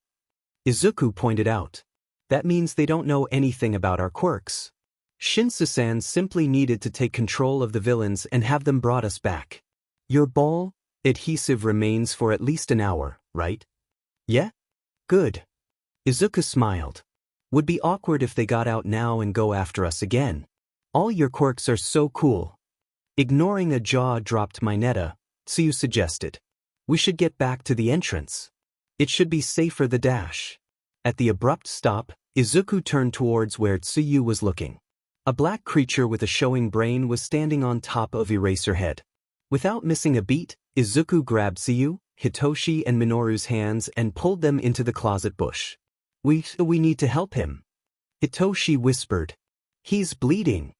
A: Izuku pointed out. That means they don't know anything about our quirks. Shinso-san simply needed to take control of the villains and have them brought us back. Your ball adhesive remains for at least an hour, right? Yeah? Good. Izuku smiled. Would be awkward if they got out now and go after us again. All your quirks are so cool. Ignoring a jaw-dropped Mineta, Tsuyu suggested. We should get back to the entrance. It should be safer the dash. At the abrupt stop, Izuku turned towards where Tsuyu was looking. A black creature with a showing brain was standing on top of Eraserhead. Without missing a beat, Izuku grabbed Tsuyu, Hitoshi and Minoru's hands and pulled them into the closet bush. We need to help him. Hitoshi whispered. He's bleeding.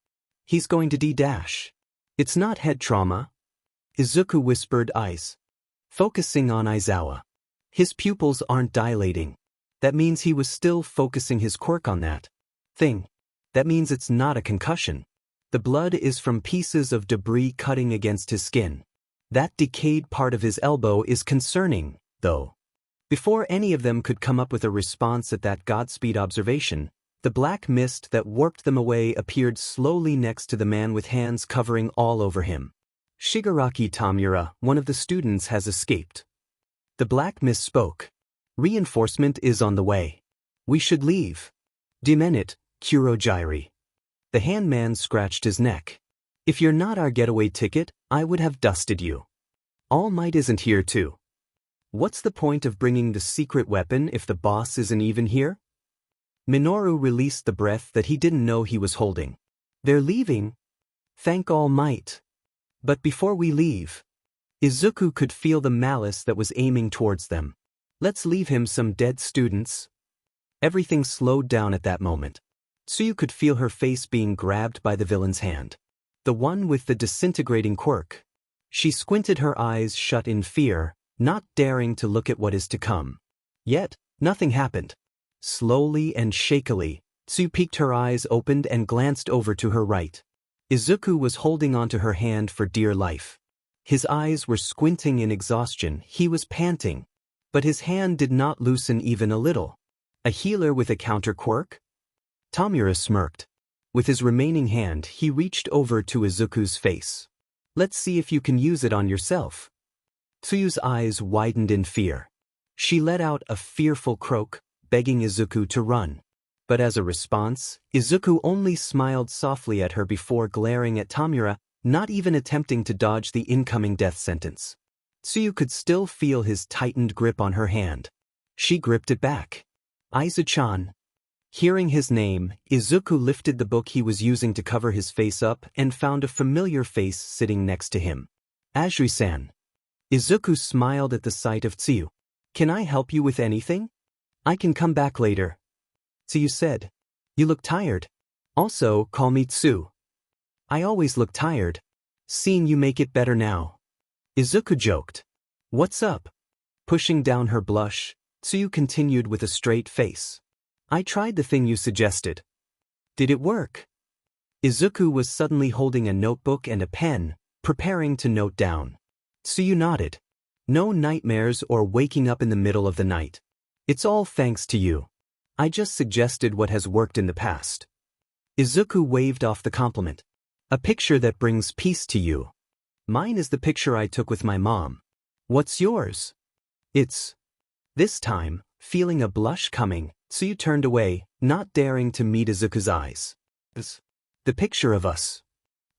A: He's going to D-dash. It's not head trauma. Izuku whispered eyes. Focusing on Aizawa. His pupils aren't dilating. That means he was still focusing his quirk on that thing. That means it's not a concussion. The blood is from pieces of debris cutting against his skin. That decayed part of his elbow is concerning, though. Before any of them could come up with a response at that Godspeed observation, the black mist that warped them away appeared slowly next to the man with hands covering all over him. Shigaraki Tamura, one of the students, has escaped. The black mist spoke. Reinforcement is on the way. We should leave. Demenit, Kurojairi. The handman scratched his neck. If you're not our getaway ticket, I would have dusted you. All Might isn't here too. What's the point of bringing the secret weapon if the boss isn't even here? Minoru released the breath that he didn't know he was holding. They're leaving? Thank All Might. But before we leave, Izuku could feel the malice that was aiming towards them. Let's leave him some dead students. Everything slowed down at that moment. Tsuyu could feel her face being grabbed by the villain's hand. The one with the disintegrating quirk. She squinted her eyes shut in fear, not daring to look at what is to come. Yet, nothing happened. Slowly and shakily, Tsuyu peeked her eyes opened and glanced over to her right. Izuku was holding onto her hand for dear life. His eyes were squinting in exhaustion, he was panting. But his hand did not loosen even a little. A healer with a counter quirk? Tamura smirked. With his remaining hand, he reached over to Izuku's face. Let's see if you can use it on yourself. Tsuyu's eyes widened in fear. She let out a fearful croak, begging Izuku to run. But as a response, Izuku only smiled softly at her before glaring at Tamura, not even attempting to dodge the incoming death sentence. Tsuyu could still feel his tightened grip on her hand. She gripped it back. Aizu-chan. Hearing his name, Izuku lifted the book he was using to cover his face up and found a familiar face sitting next to him. Azui-san. Izuku smiled at the sight of Tsuyu. Can I help you with anything? I can come back later. So you said. You look tired. Also, call me Tsu. I always look tired. Seeing you make it better now. Izuku joked. What's up? Pushing down her blush, Tsuyu continued with a straight face. I tried the thing you suggested. Did it work? Izuku was suddenly holding a notebook and a pen, preparing to note down. Tsuyu nodded. No nightmares or waking up in the middle of the night. It's all thanks to you. I just suggested what has worked in the past. Izuku waved off the compliment. A picture that brings peace to you. Mine is the picture I took with my mom. What's yours? It's. This time, feeling a blush coming, Tsuyu turned away, not daring to meet Izuku's eyes. The picture of us.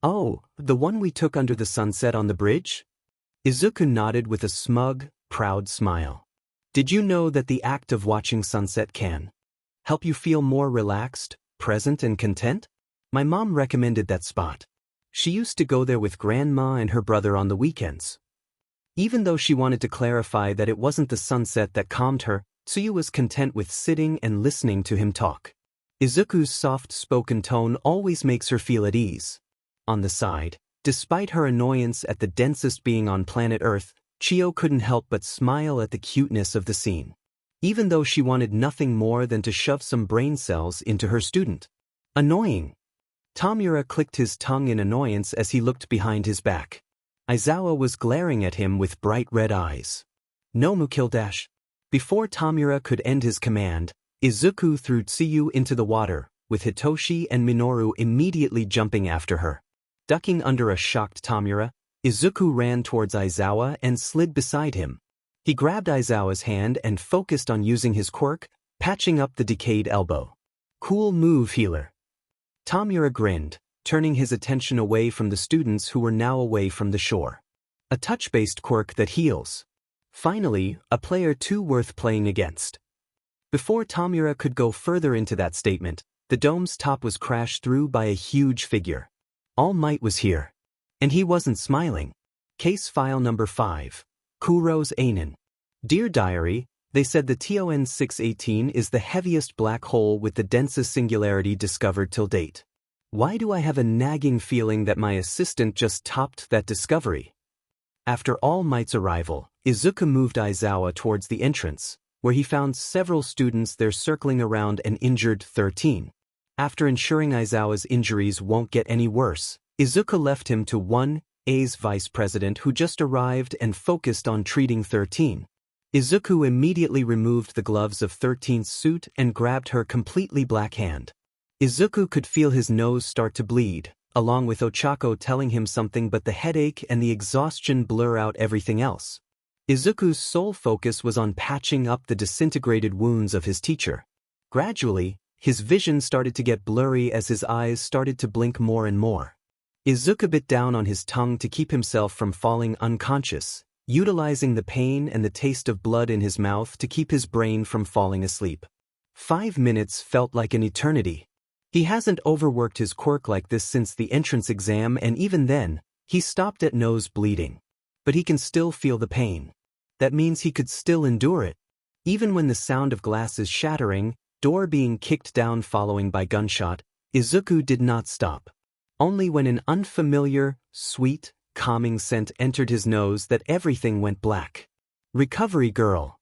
A: Oh, the one we took under the sunset on the bridge? Izuku nodded with a smug, proud smile. Did you know that the act of watching sunset can help you feel more relaxed, present and content? My mom recommended that spot. She used to go there with grandma and her brother on the weekends. Even though she wanted to clarify that it wasn't the sunset that calmed her, Tsuyu was content with sitting and listening to him talk. Izuku's soft-spoken tone always makes her feel at ease. On the side, despite her annoyance at the densest being on planet Earth, Chiyo couldn't help but smile at the cuteness of the scene. Even though she wanted nothing more than to shove some brain cells into her student. Annoying. Tamura clicked his tongue in annoyance as he looked behind his back. Aizawa was glaring at him with bright red eyes. No Mukildash. Before Tamura could end his command, Izuku threw Tsuyu into the water, with Hitoshi and Minoru immediately jumping after her. Ducking under a shocked Tamura, Izuku ran towards Aizawa and slid beside him. He grabbed Aizawa's hand and focused on using his quirk, patching up the decayed elbow. Cool move, healer. Tamura grinned, turning his attention away from the students who were now away from the shore. A touch-based quirk that heals. Finally, a player too worth playing against. Before Tamura could go further into that statement, the dome's top was crashed through by a huge figure. All Might was here. And he wasn't smiling. Case file number 5. Kuro's Anan. Dear Diary, they said the TON 618 is the heaviest black hole with the densest singularity discovered till date. Why do I have a nagging feeling that my assistant just topped that discovery? After All Might's arrival, Izuku moved Aizawa towards the entrance, where he found several students there circling around an injured 13. After ensuring Aizawa's injuries won't get any worse, Izuku left him to 1A's vice president who just arrived and focused on treating 13. Izuku immediately removed the gloves of 13's suit and grabbed her completely black hand. Izuku could feel his nose start to bleed, along with Ochako telling him something, but the headache and the exhaustion blur out everything else. Izuku's sole focus was on patching up the disintegrated wounds of his teacher. Gradually, his vision started to get blurry as his eyes started to blink more and more. Izuku bit down on his tongue to keep himself from falling unconscious, utilizing the pain and the taste of blood in his mouth to keep his brain from falling asleep. 5 minutes felt like an eternity. He hasn't overworked his quirk like this since the entrance exam, and even then, he stopped at nose bleeding. But he can still feel the pain. That means he could still endure it. Even when the sound of glasses shattering, door being kicked down following by gunshot, Izuku did not stop. Only when an unfamiliar, sweet, calming scent entered his nose that everything went black. Recovery girl.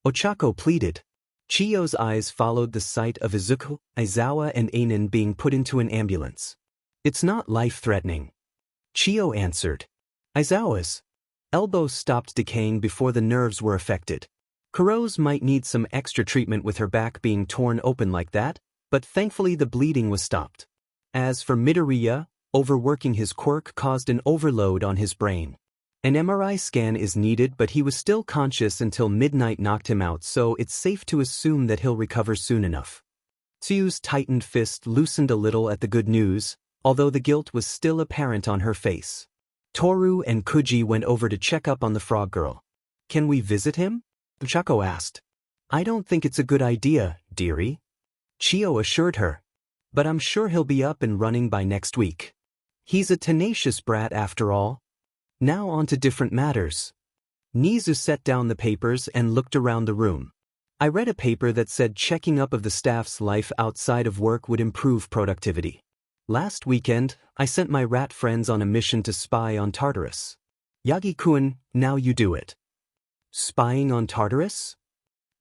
A: Ochako pleaded. Chiyo's eyes followed the sight of Izuku, Aizawa and Anan being put into an ambulance. It's not life-threatening. Chiyo answered. Aizawa's elbow stopped decaying before the nerves were affected. Kuro's might need some extra treatment with her back being torn open like that, but thankfully the bleeding was stopped. As for Midoriya, overworking his quirk caused an overload on his brain. An MRI scan is needed, but he was still conscious until midnight knocked him out, so it's safe to assume that he'll recover soon enough. Tsuyu's tightened fist loosened a little at the good news, although the guilt was still apparent on her face. Toru and Kuji went over to check up on the frog girl. Can we visit him? Ochako asked. I don't think it's a good idea, dearie. Chiyo assured her. But I'm sure he'll be up and running by next week. He's a tenacious brat after all. Now on to different matters. Nizu set down the papers and looked around the room. I read a paper that said checking up of the staff's life outside of work would improve productivity. Last weekend, I sent my rat friends on a mission to spy on Tartarus. Yagi-kun, now you do it. Spying on Tartarus?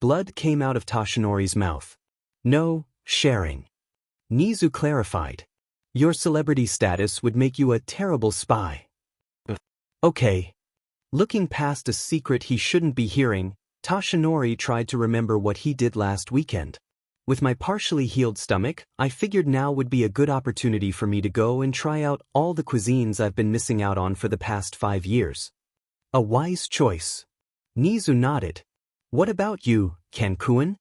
A: Blood came out of Toshinori's mouth. No, sharing. Nizu clarified. Your celebrity status would make you a terrible spy. Okay. Looking past a secret he shouldn't be hearing, Toshinori tried to remember what he did last weekend. With my partially healed stomach, I figured now would be a good opportunity for me to go and try out all the cuisines I've been missing out on for the past 5 years. A wise choice. Nizu nodded. What about you, Kankuen?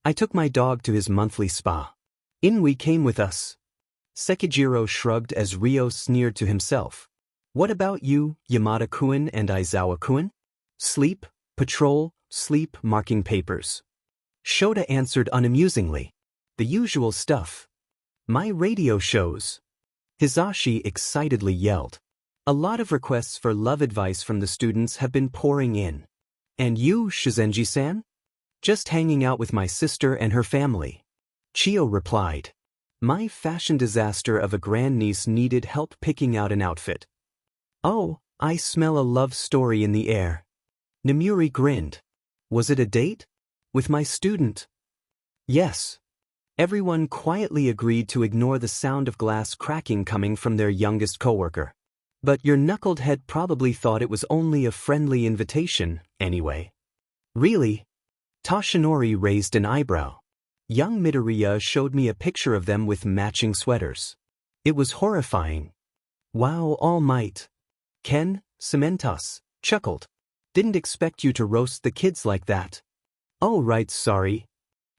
A: I took my dog to his monthly spa. Inui came with us. Sekijiro shrugged as Ryo sneered to himself. What about you, Yamada-kun and Aizawa-kun? Sleep, patrol, sleep, marking papers. Shota answered unamusingly. The usual stuff. My radio shows. Hizashi excitedly yelled. A lot of requests for love advice from the students have been pouring in. And you, Shizenji-san? Just hanging out with my sister and her family. Chiyo replied. My fashion disaster of a grandniece needed help picking out an outfit. Oh, I smell a love story in the air. Namuri grinned. Was it a date? With my student? Yes. Everyone quietly agreed to ignore the sound of glass cracking coming from their youngest coworker. But your knuckled head probably thought it was only a friendly invitation, anyway. Really? Toshinori raised an eyebrow. Young Midoriya showed me a picture of them with matching sweaters. It was horrifying. Wow, All Might. Ken, Cementos, chuckled. Didn't expect you to roast the kids like that. Oh right, sorry.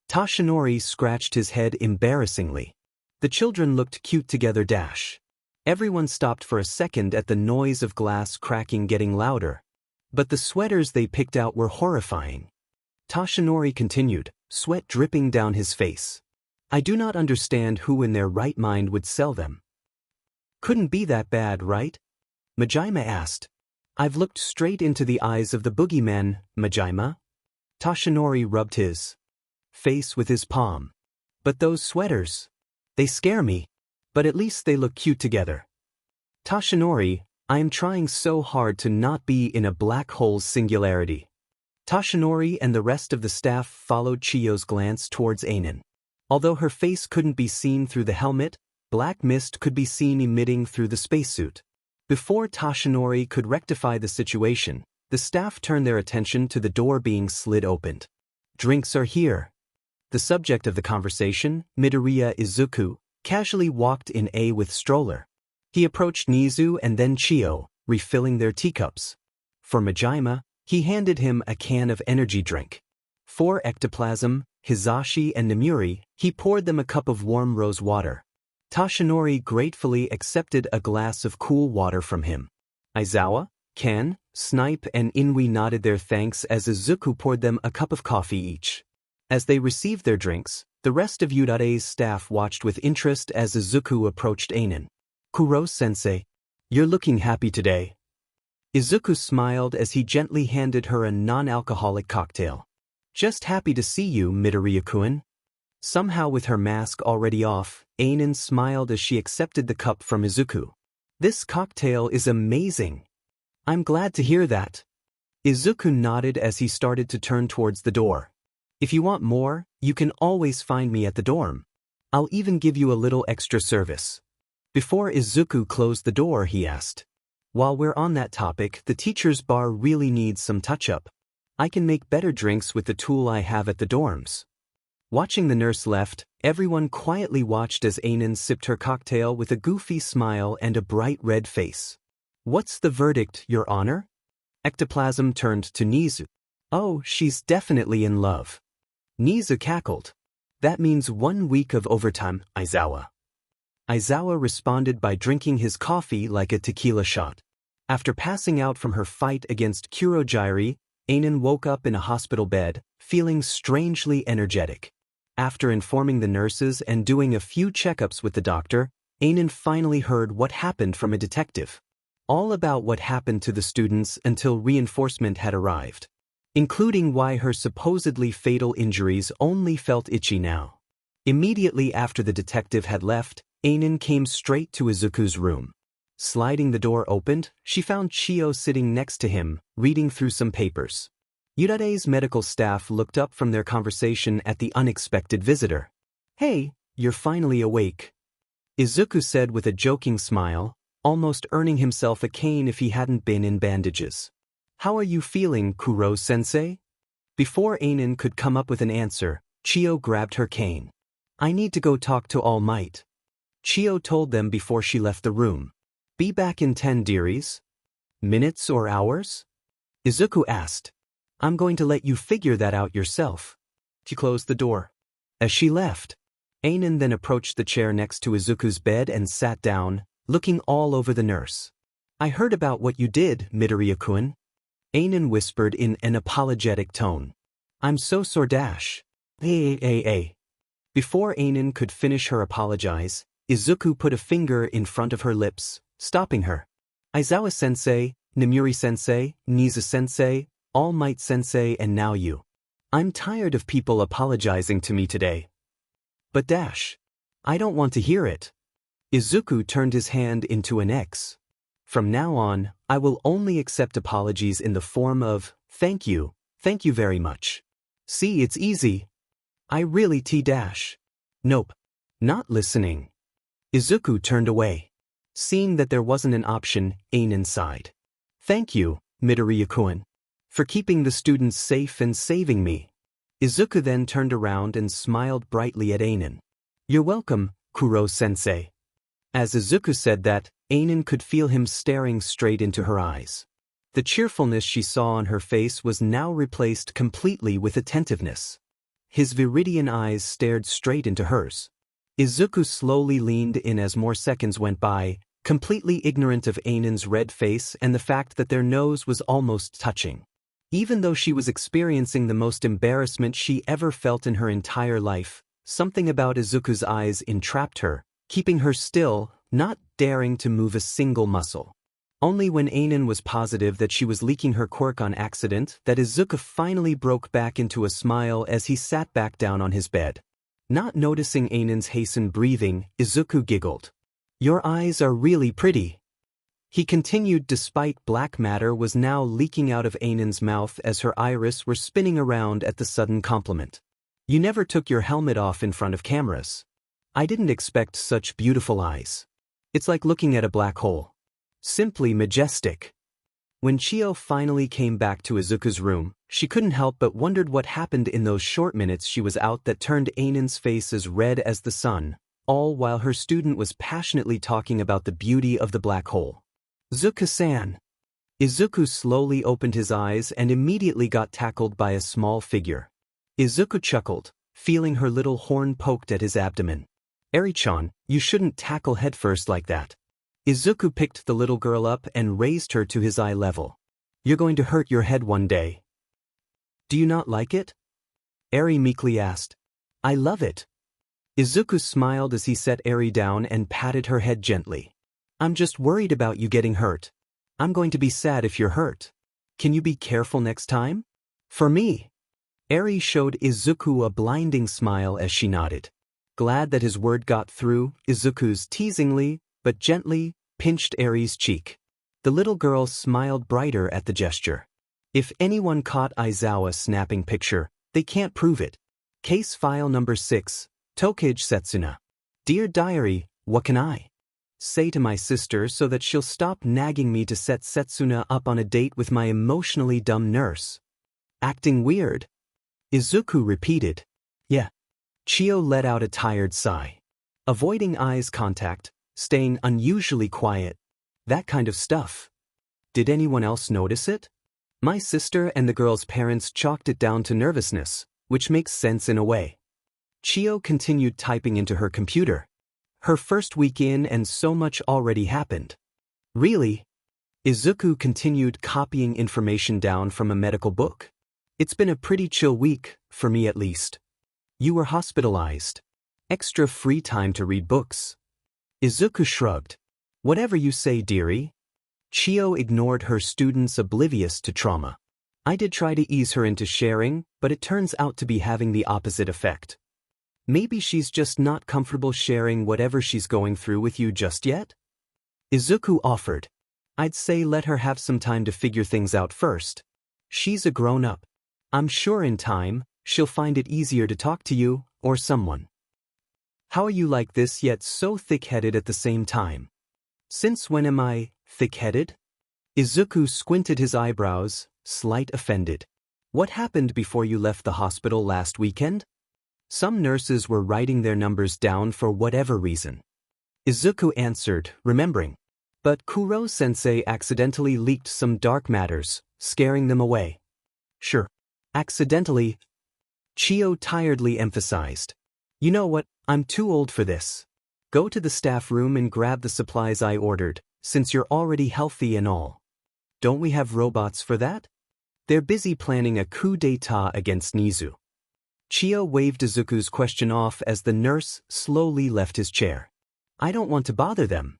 A: Toshinori scratched his head embarrassingly. The children looked cute together. Everyone stopped for a second at the noise of glass cracking getting louder. But the sweaters they picked out were horrifying. Toshinori continued, sweat dripping down his face. I do not understand who in their right mind would sell them. Couldn't be that bad, right? Majima asked. I've looked straight into the eyes of the boogeyman, Majima. Toshinori rubbed his face with his palm. But those sweaters, they scare me. But at least they look cute together. Toshinori, I am trying so hard to not be in a black hole's singularity. Toshinori and the rest of the staff followed Chiyo's glance towards Anan. Although her face couldn't be seen through the helmet, black mist could be seen emitting through the spacesuit. Before Toshinori could rectify the situation, the staff turned their attention to the door being slid open. Drinks are here. The subject of the conversation, Midoriya Izuku, casually walked in with stroller. He approached Nizu and then Chiyo, refilling their teacups. For Majima, he handed him a can of energy drink. For Ectoplasm, Hizashi and Namuri, he poured them a cup of warm rose water. Toshinori gratefully accepted a glass of cool water from him. Aizawa, Ken, Snipe and Inui nodded their thanks as Izuku poured them a cup of coffee each. As they received their drinks, the rest of Udare's staff watched with interest as Izuku approached Anan. Kuro-sensei, you're looking happy today. Izuku smiled as he gently handed her a non-alcoholic cocktail. Just happy to see you, Midoriya-kun. Somehow with her mask already off, Anan smiled as she accepted the cup from Izuku. This cocktail is amazing. I'm glad to hear that. Izuku nodded as he started to turn towards the door. If you want more, you can always find me at the dorm. I'll even give you a little extra service. Before Izuku closed the door, he asked. While we're on that topic, the teacher's bar really needs some touch-up. I can make better drinks with the tool I have at the dorms. Watching the nurse left, everyone quietly watched as Anan sipped her cocktail with a goofy smile and a bright red face. What's the verdict, Your Honor? Ectoplasm turned to Nizu. Oh, she's definitely in love. Nizu cackled. That means 1 week of overtime, Aizawa. Aizawa responded by drinking his coffee like a tequila shot. After passing out from her fight against Kurojiiri, Anan woke up in a hospital bed, feeling strangely energetic. After informing the nurses and doing a few checkups with the doctor, Anan finally heard what happened from a detective. All about what happened to the students until reinforcement had arrived. including why her supposedly fatal injuries only felt itchy now. Immediately after the detective had left, Anan came straight to Izuku's room. Sliding the door open, she found Chio sitting next to him, reading through some papers. Urare's medical staff looked up from their conversation at the unexpected visitor. "Hey, you're finally awake," Izuku said with a joking smile, almost earning himself a cane if he hadn't been in bandages. "How are you feeling, Kuro-sensei?" Before Anan could come up with an answer, Chio grabbed her cane. "I need to go talk to All Might," Chio told them before she left the room. "Be back in 10 dearies? Minutes or hours?" Izuku asked. "I'm going to let you figure that out yourself." She closed the door. As she left, Anan then approached the chair next to Izuku's bed and sat down, looking all over the nurse. "I heard about what you did, Midoriya-kun," Anan whispered in an apologetic tone. "I'm so sorry. Hey. Before Anan could finish her apologize, Izuku put a finger in front of her lips, stopping her. "Aizawa-sensei, Namuri-sensei, Nizu-sensei, All Might-sensei, and now you. I'm tired of people apologizing to me today." "But I don't want to hear it." Izuku turned his hand into an X. "From now on, I will only accept apologies in the form of, thank you very much. See, it's easy. I really Nope. Not listening." Izuku turned away. Seeing that there wasn't an option, Anan sighed. "Thank you, Midoriya-kun, for keeping the students safe and saving me." Izuku then turned around and smiled brightly at Anan. "You're welcome, Kuro-sensei." As Izuku said that, Anan could feel him staring straight into her eyes. The cheerfulness she saw on her face was now replaced completely with attentiveness. His viridian eyes stared straight into hers. Izuku slowly leaned in as more seconds went by, completely ignorant of Anan's red face and the fact that their nose was almost touching. Even though she was experiencing the most embarrassment she ever felt in her entire life, something about Izuku's eyes entrapped her, keeping her still, not daring to move a single muscle. Only when Anan was positive that she was leaking her quirk on accident that Izuku finally broke back into a smile as he sat back down on his bed. Not noticing Anan's hastened breathing, Izuku giggled. "Your eyes are really pretty," he continued despite black matter was now leaking out of Anan's mouth as her iris were spinning around at the sudden compliment. "You never took your helmet off in front of cameras. I didn't expect such beautiful eyes. It's like looking at a black hole. Simply majestic." When Chio finally came back to Izuku's room, she couldn't help but wondered what happened in those short minutes she was out that turned Anan's face as red as the sun, all while her student was passionately talking about the beauty of the black hole. "Izuku-san." Izuku slowly opened his eyes and immediately got tackled by a small figure. Izuku chuckled, feeling her little horn poked at his abdomen. "Eri-chan, you shouldn't tackle headfirst like that." Izuku picked the little girl up and raised her to his eye level. "You're going to hurt your head one day." "Do you not like it?" Eri meekly asked. "I love it." Izuku smiled as he set Eri down and patted her head gently. "I'm just worried about you getting hurt. I'm going to be sad if you're hurt. Can you be careful next time? For me." Eri showed Izuku a blinding smile as she nodded. Glad that his word got through, Izuku's teasingly, but gently, pinched Eri's cheek. The little girl smiled brighter at the gesture. If anyone caught Aizawa snapping picture, they can't prove it. Case file number 6, Tokage Setsuna. "Dear Diary, what can I say to my sister so that she'll stop nagging me to set Setsuna up on a date with my emotionally dumb nurse? Acting weird?" Izuku repeated. "Yeah." Chio let out a tired sigh. Avoiding eyes contact, staying unusually quiet. That kind of stuff. Did anyone else notice it? My sister and the girl's parents chalked it down to nervousness, which makes sense in a way. Chio continued typing into her computer. Her first week in and so much already happened. Really? Izuku continued copying information down from a medical book. It's been a pretty chill week, for me at least. You were hospitalized. Extra free time to read books. Izuku shrugged. Whatever you say, dearie. Chio ignored her students oblivious to trauma. I did try to ease her into sharing, but it turns out to be having the opposite effect. Maybe she's just not comfortable sharing whatever she's going through with you just yet? Izuku offered. I'd say let her have some time to figure things out first. She's a grown-up. I'm sure in time, she'll find it easier to talk to you, or someone. How are you like this yet so thick-headed at the same time? Since when am I thick-headed? Izuku squinted his eyebrows, slight offended. What happened before you left the hospital last weekend? Some nurses were writing their numbers down for whatever reason. Izuku answered, remembering. But Kuro-sensei accidentally leaked some dark matters, scaring them away. Sure. Accidentally. Chio tiredly emphasized. You know what, I'm too old for this. Go to the staff room and grab the supplies I ordered, since you're already healthy and all. Don't we have robots for that? They're busy planning a coup d'etat against Nizu. Chio waved Izuku's question off as the nurse slowly left his chair. I don't want to bother them.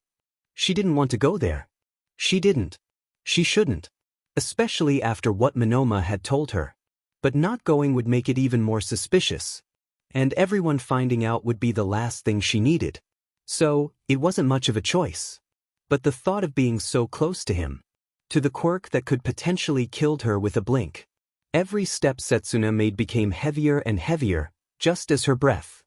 A: She didn't want to go there. She didn't. She shouldn't. Especially after what Monoma had told her. But not going would make it even more suspicious. And everyone finding out would be the last thing she needed. So, it wasn't much of a choice. But the thought of being so close to him. To the quirk that could potentially killed her with a blink. Every step Setsuna made became heavier and heavier, just as her breath.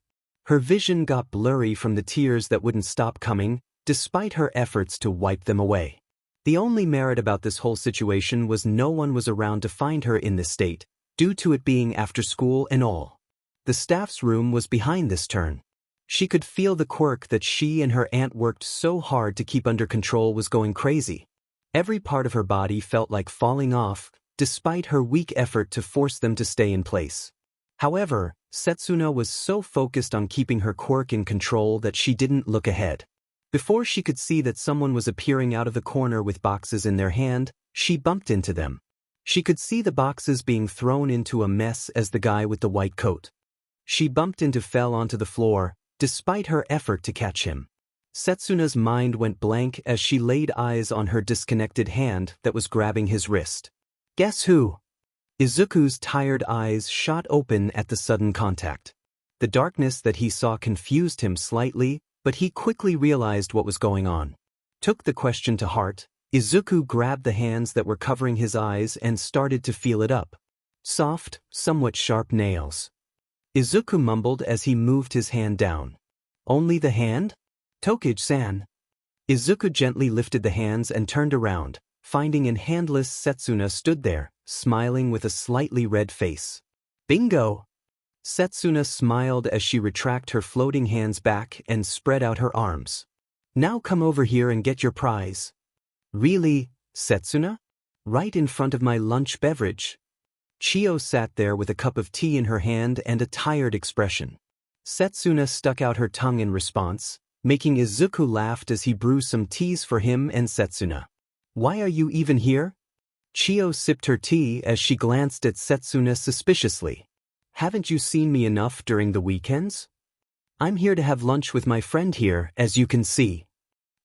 A: Her vision got blurry from the tears that wouldn't stop coming, despite her efforts to wipe them away. The only merit about this whole situation was no one was around to find her in this state, due to it being after school and all. The staff's room was behind this turn. She could feel the quirk that she and her aunt worked so hard to keep under control was going crazy. Every part of her body felt like falling off, despite her weak effort to force them to stay in place. However, Setsuna was so focused on keeping her quirk in control that she didn't look ahead. Before she could see that someone was appearing out of the corner with boxes in their hand, she bumped into them. She could see the boxes being thrown into a mess as the guy with the white coat. She bumped into fell onto the floor, despite her effort to catch him. Setsuna's mind went blank as she laid eyes on her disconnected hand that was grabbing his wrist. Guess who? Izuku's tired eyes shot open at the sudden contact. The darkness that he saw confused him slightly, but he quickly realized what was going on. Took the question to heart, Izuku grabbed the hands that were covering his eyes and started to feel it up. Soft, somewhat sharp nails. Izuku mumbled as he moved his hand down. Only the hand? Tokage-san. Izuku gently lifted the hands and turned around, finding an handless Setsuna stood there, smiling with a slightly red face. Bingo! Setsuna smiled as she retracted her floating hands back and spread out her arms. Now come over here and get your prize. Really, Setsuna? Right in front of my lunch beverage. Chio sat there with a cup of tea in her hand and a tired expression. Setsuna stuck out her tongue in response, making Izuku laugh as he brewed some teas for him and Setsuna. Why are you even here? Chio sipped her tea as she glanced at Setsuna suspiciously. Haven't you seen me enough during the weekends? I'm here to have lunch with my friend here, as you can see.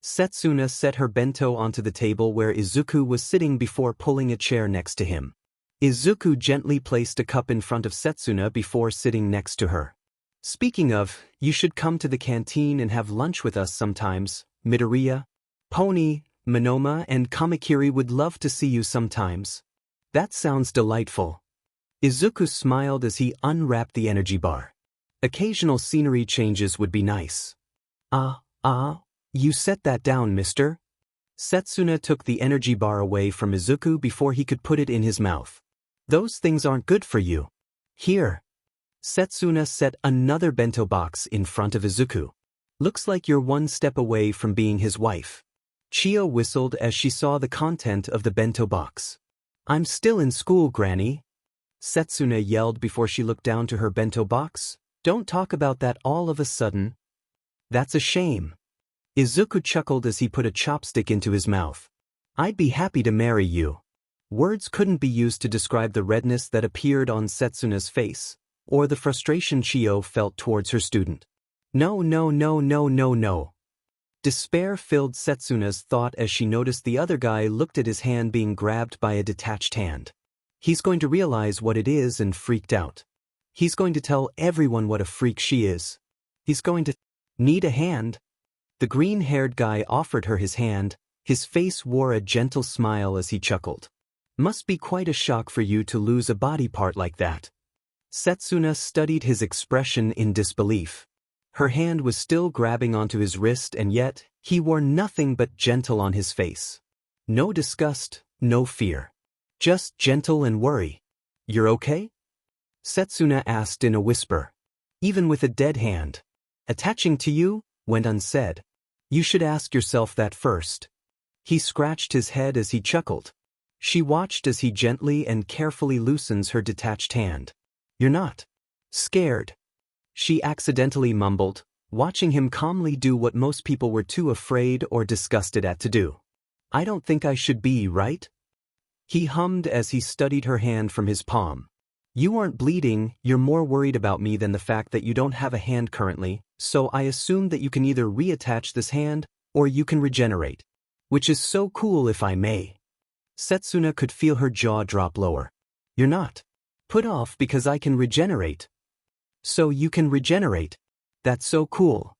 A: Setsuna set her bento onto the table where Izuku was sitting before pulling a chair next to him. Izuku gently placed a cup in front of Setsuna before sitting next to her. Speaking of, you should come to the canteen and have lunch with us sometimes, Midoriya. Pony, Monoma and Kamakiri would love to see you sometimes. That sounds delightful. Izuku smiled as he unwrapped the energy bar. Occasional scenery changes would be nice. You set that down, mister. Setsuna took the energy bar away from Izuku before he could put it in his mouth. Those things aren't good for you. Here. Setsuna set another bento box in front of Izuku. Looks like you're one step away from being his wife. Chio whistled as she saw the content of the bento box. I'm still in school, Granny. Setsuna yelled before she looked down to her bento box. Don't talk about that all of a sudden. That's a shame. Izuku chuckled as he put a chopstick into his mouth. I'd be happy to marry you. Words couldn't be used to describe the redness that appeared on Setsuna's face, or the frustration Chio felt towards her student. No. Despair filled Setsuna's thought as she noticed the other guy looked at his hand being grabbed by a detached hand. He's going to realize what it is and freaked out. He's going to tell everyone what a freak she is. He's going to need a hand. The green-haired guy offered her his hand. His face wore a gentle smile as he chuckled. Must be quite a shock for you to lose a body part like that. Setsuna studied his expression in disbelief. Her hand was still grabbing onto his wrist, and yet, he wore nothing but gentle on his face. No disgust, no fear. Just gentle and worry. You're okay? Setsuna asked in a whisper. Even with a dead hand attaching to you, went unsaid. You should ask yourself that first. He scratched his head as he chuckled. She watched as he gently and carefully loosens her detached hand. You're not scared? She accidentally mumbled, watching him calmly do what most people were too afraid or disgusted at to do. I don't think I should be, right? He hummed as he studied her hand from his palm. You aren't bleeding, you're more worried about me than the fact that you don't have a hand currently, so I assume that you can either reattach this hand, or you can regenerate. Which is so cool if I may. Setsuna could feel her jaw drop lower. You're not put off because I can regenerate. So you can regenerate. That's so cool.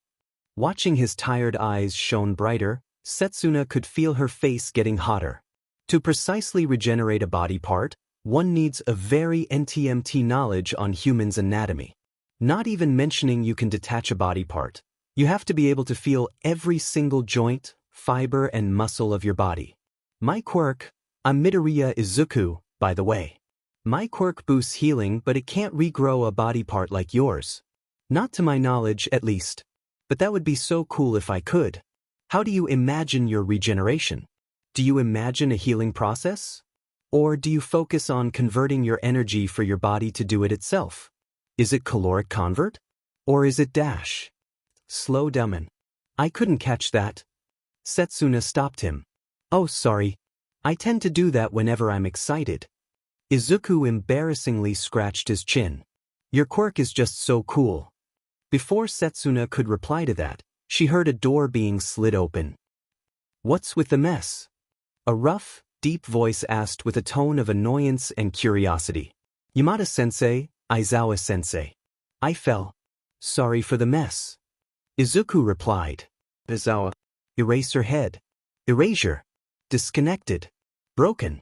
A: Watching his tired eyes shone brighter, Setsuna could feel her face getting hotter. To precisely regenerate a body part, one needs a very NTMT knowledge on humans' anatomy. Not even mentioning you can detach a body part. You have to be able to feel every single joint, fiber and muscle of your body. My quirk, I'm Midoriya Izuku, by the way. My quirk boosts healing, but it can't regrow a body part like yours. Not to my knowledge, at least. But that would be so cool if I could. How do you imagine your regeneration? Do you imagine a healing process? Or do you focus on converting your energy for your body to do it itself? Is it caloric convert? Or is it dash? Slow down. I couldn't catch that. Setsuna stopped him. Oh, sorry. I tend to do that whenever I'm excited. Izuku embarrassingly scratched his chin. Your quirk is just so cool. Before Setsuna could reply to that, she heard a door being slid open. What's with the mess? A rough, deep voice asked with a tone of annoyance and curiosity. Yamada-sensei, Aizawa-sensei. I fell. Sorry for the mess. Izuku replied. Aizawa. Erase her head. Erasure. Disconnected. Broken.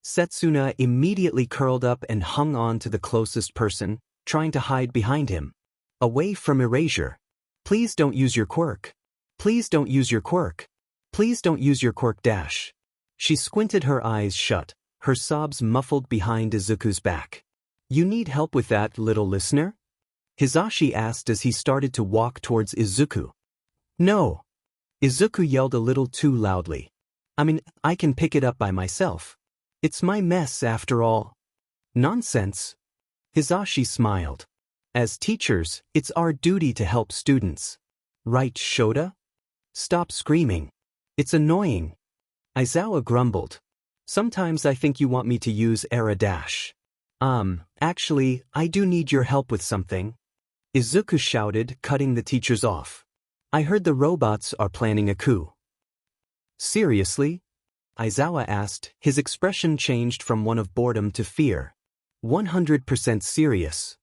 A: Setsuna immediately curled up and hung on to the closest person, trying to hide behind him. Away from erasure. Please don't use your quirk. Please don't use your quirk. Please don't use your quirk dash. She squinted her eyes shut, her sobs muffled behind Izuku's back. You need help with that, little listener? Hisashi asked as he started to walk towards Izuku. No. Izuku yelled a little too loudly. I can pick it up by myself. It's my mess after all. Nonsense. Hisashi smiled. As teachers, it's our duty to help students. Right, Shota? Stop screaming. It's annoying. Aizawa grumbled. Sometimes I think you want me to use Era Dash. Actually, I do need your help with something. Izuku shouted, cutting the teachers off. I heard the robots are planning a coup. Seriously? Aizawa asked, his expression changed from one of boredom to fear. 100% serious.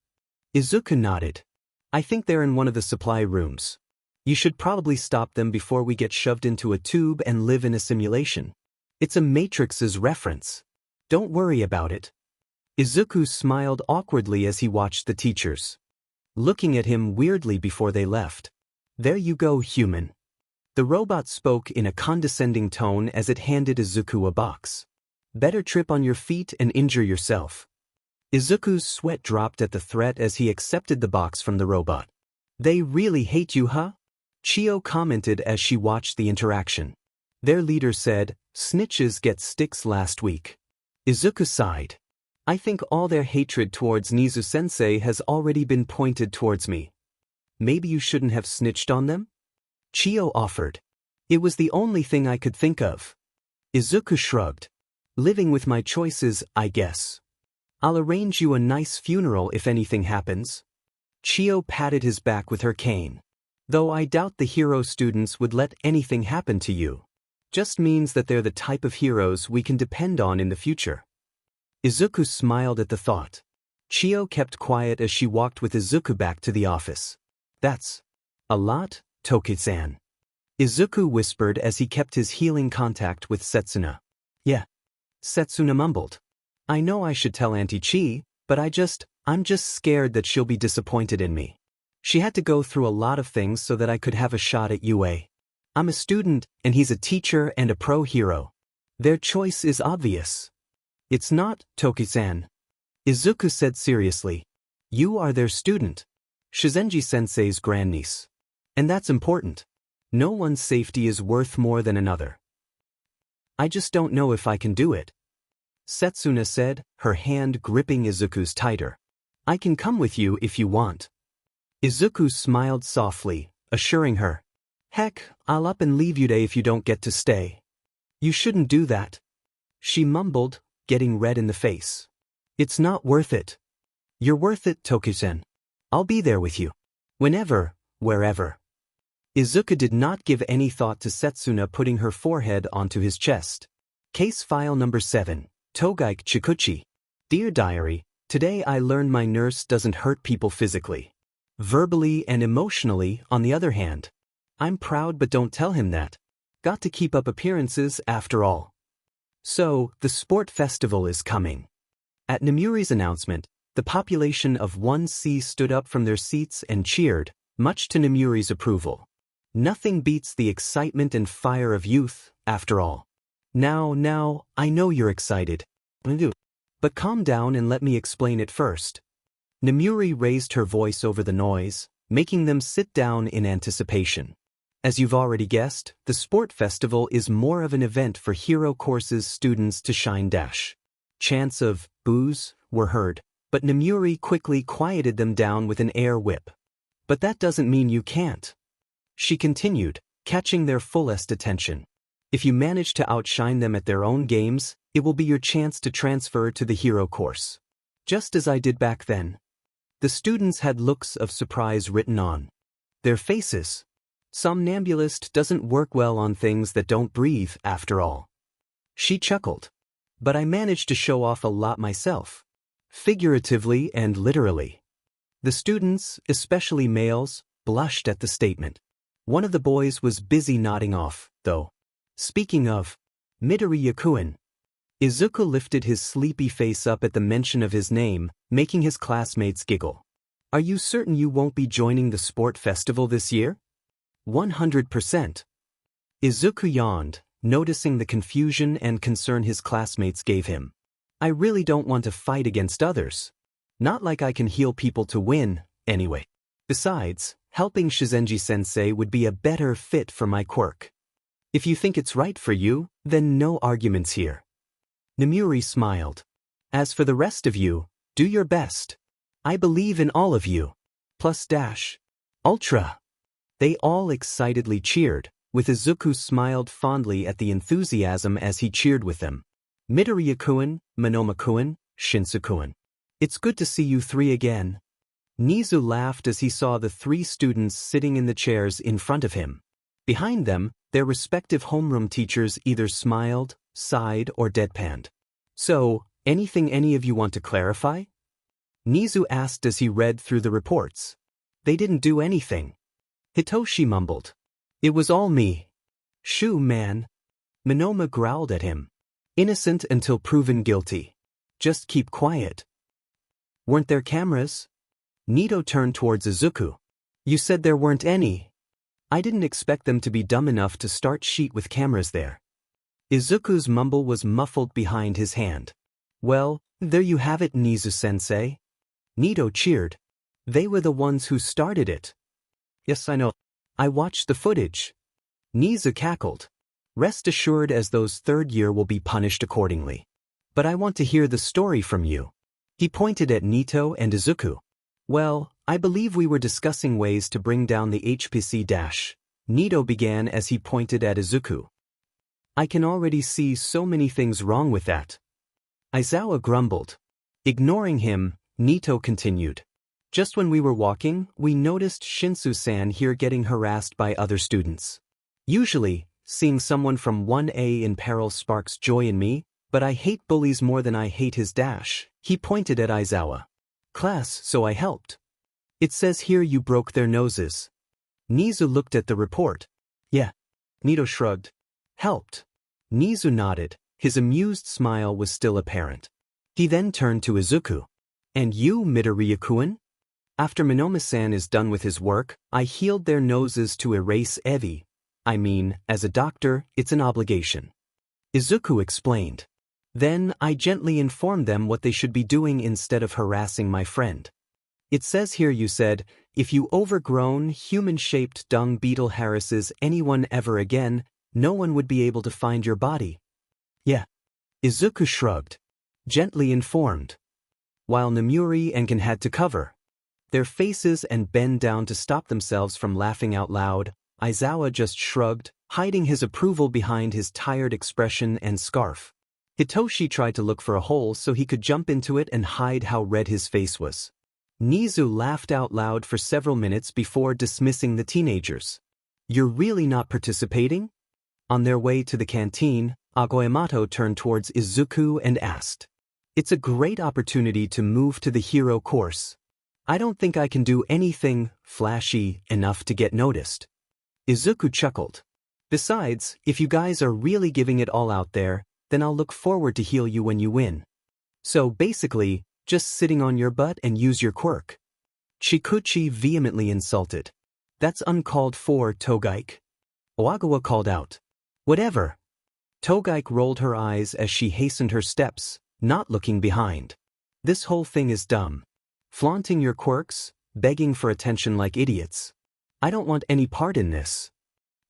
A: Izuku nodded. I think they're in one of the supply rooms. You should probably stop them before we get shoved into a tube and live in a simulation. It's a Matrix's reference. Don't worry about it. Izuku smiled awkwardly as he watched the teachers, looking at him weirdly before they left. There you go, human. The robot spoke in a condescending tone as it handed Izuku a box. Better trip on your feet and injure yourself. Izuku's sweat dropped at the threat as he accepted the box from the robot. They really hate you, huh? Chio commented as she watched the interaction. Their leader said, snitches get sticks last week. Izuku sighed. I think all their hatred towards Nizu-sensei has already been pointed towards me. Maybe you shouldn't have snitched on them? Chio offered. It was the only thing I could think of. Izuku shrugged. Living with my choices, I guess. I'll arrange you a nice funeral if anything happens. Chio patted his back with her cane. Though I doubt the hero students would let anything happen to you. Just means that they're the type of heroes we can depend on in the future. Izuku smiled at the thought. Chio kept quiet as she walked with Izuku back to the office. That's a lot, Toki-san. Izuku whispered as he kept his healing contact with Setsuna. Yeah. Setsuna mumbled. I know I should tell Auntie Chi, but I'm just scared that she'll be disappointed in me. She had to go through a lot of things so that I could have a shot at UA. I'm a student, and he's a teacher and a pro hero. Their choice is obvious. It's not, Toki-san. Izuku said seriously. You are their student. Shizenji-sensei's grandniece. And that's important. No one's safety is worth more than another. I just don't know if I can do it. Setsuna said, her hand gripping Izuku's tighter. I can come with you if you want. Izuku smiled softly, assuring her. Heck, I'll up and leave you today if you don't get to stay. You shouldn't do that. She mumbled, getting red in the face. It's not worth it. You're worth it, Toki-san. I'll be there with you. Whenever, wherever. Izuku did not give any thought to Setsuna putting her forehead onto his chest. Case file number 7, Togai Chikuchi. Dear Diary, today I learned my nurse doesn't hurt people physically. Verbally and emotionally, on the other hand. I'm proud but don't tell him that. Got to keep up appearances after all. So, the sport festival is coming. At Nemuri's announcement, the population of 1C stood up from their seats and cheered, much to Nemuri's approval. Nothing beats the excitement and fire of youth, after all. Now, I know you're excited. But calm down and let me explain it first. Nemuri raised her voice over the noise, making them sit down in anticipation. As you've already guessed, the sport festival is more of an event for hero courses students to shine. Chants of boos were heard, but Nemuri quickly quieted them down with an air whip. But that doesn't mean you can't. She continued, catching their fullest attention. If you manage to outshine them at their own games, it will be your chance to transfer to the hero course. Just as I did back then. The students had looks of surprise written on their faces. Somnambulist doesn't work well on things that don't breathe, after all. She chuckled. But I managed to show off a lot myself. Figuratively and literally. The students, especially males, blushed at the statement. One of the boys was busy nodding off, though. Speaking of Midoriya. Izuku lifted his sleepy face up at the mention of his name, making his classmates giggle. Are you certain you won't be joining the sport festival this year? 100%. Izuku yawned, noticing the confusion and concern his classmates gave him. I really don't want to fight against others. Not like I can heal people to win, anyway. Besides, helping Shizenji-sensei would be a better fit for my quirk. If you think it's right for you, then no arguments here. Nemuri smiled. As for the rest of you, do your best. I believe in all of you. Plus Ultra. They all excitedly cheered, with Izuku smiled fondly at the enthusiasm as he cheered with them. Midoriya-kun, Monoma-kun, Shinso-kun. It's good to see you three again. Nizu laughed as he saw the three students sitting in the chairs in front of him. Behind them, their respective homeroom teachers either smiled, sighed, or deadpanned. So, anything any of you want to clarify? Nizu asked as he read through the reports. They didn't do anything. Hitoshi mumbled. It was all me. Shoo, man. Monoma growled at him. Innocent until proven guilty. Just keep quiet. Weren't there cameras? Nito turned towards Izuku. You said there weren't any. I didn't expect them to be dumb enough to start sheet with cameras there. Izuku's mumble was muffled behind his hand. Well, there you have it, Nizu-sensei. Nito cheered. They were the ones who started it. Yes, I know. I watched the footage. Nizu cackled. Rest assured, as those third year will be punished accordingly. But I want to hear the story from you. He pointed at Nito and Izuku. Well, I believe we were discussing ways to bring down the HPC-. Nito began as he pointed at Izuku. I can already see so many things wrong with that. Aizawa grumbled. Ignoring him, Nito continued. Just when we were walking, we noticed Shinsu-san here getting harassed by other students. Usually, seeing someone from 1A in peril sparks joy in me, But I hate bullies more than I hate his dash. He pointed at Aizawa. Class, so I helped. It says here you broke their noses. Nizu looked at the report. Yeah. Nito shrugged. Helped. Nizu nodded. His amused smile was still apparent. He then turned to Izuku. And you, Midoriya-kun? After Monoma-san is done with his work, I healed their noses to erase Evi. I mean, as a doctor, it's an obligation. Izuku explained. Then I gently informed them what they should be doing instead of harassing my friend. It says here you said, if you overgrown, human-shaped dung beetle harasses anyone ever again, no one would be able to find your body. Yeah. Izuku shrugged. Gently informed. While Namuri and Ken had to cover their faces and bend down to stop themselves from laughing out loud, Aizawa just shrugged, hiding his approval behind his tired expression and scarf. Hitoshi tried to look for a hole so he could jump into it and hide how red his face was. Nizu laughed out loud for several minutes before dismissing the teenagers. You're really not participating? On their way to the canteen, Agoyamato turned towards Izuku and asked. It's a great opportunity to move to the hero course. I don't think I can do anything flashy enough to get noticed. Izuku chuckled. Besides, if you guys are really giving it all out there, then I'll look forward to heal you when you win. So basically, just sitting on your butt and use your quirk. Chikuchi vehemently insulted. That's uncalled for, Togage. Oagawa called out. Whatever. Togage rolled her eyes as she hastened her steps, not looking behind. This whole thing is dumb. Flaunting your quirks, begging for attention like idiots. I don't want any part in this.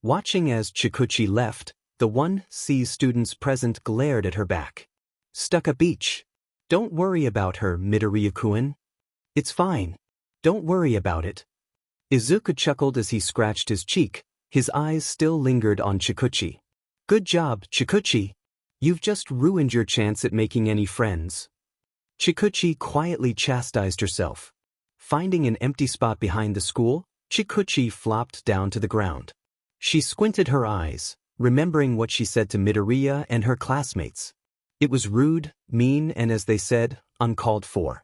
A: Watching as Chikuchi left, the 1C students present glared at her back. Stuck up each. Don't worry about her, Midoriya-kun. It's fine. Don't worry about it. Izuku chuckled as he scratched his cheek, his eyes still lingered on Chikuchi. Good job, Chikuchi. You've just ruined your chance at making any friends. Chikuchi quietly chastised herself. Finding an empty spot behind the school, Chikuchi flopped down to the ground. She squinted her eyes, remembering what she said to Midoriya and her classmates. It was rude, mean, and as they said, uncalled for.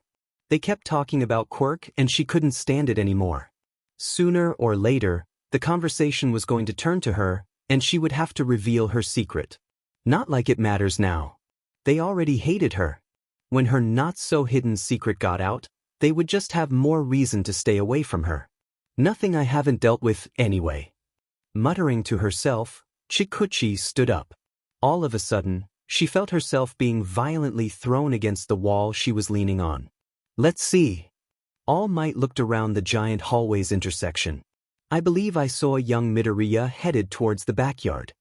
A: They kept talking about Quirk and she couldn't stand it anymore. Sooner or later, the conversation was going to turn to her, and she would have to reveal her secret. Not like it matters now. They already hated her. When her not-so-hidden secret got out, they would just have more reason to stay away from her. Nothing I haven't dealt with anyway. Muttering to herself, Chikuchi stood up. All of a sudden, she felt herself being violently thrown against the wall she was leaning on. Let's see. All Might looked around the giant hallway's intersection. I believe I saw young Midoriya headed towards the backyard.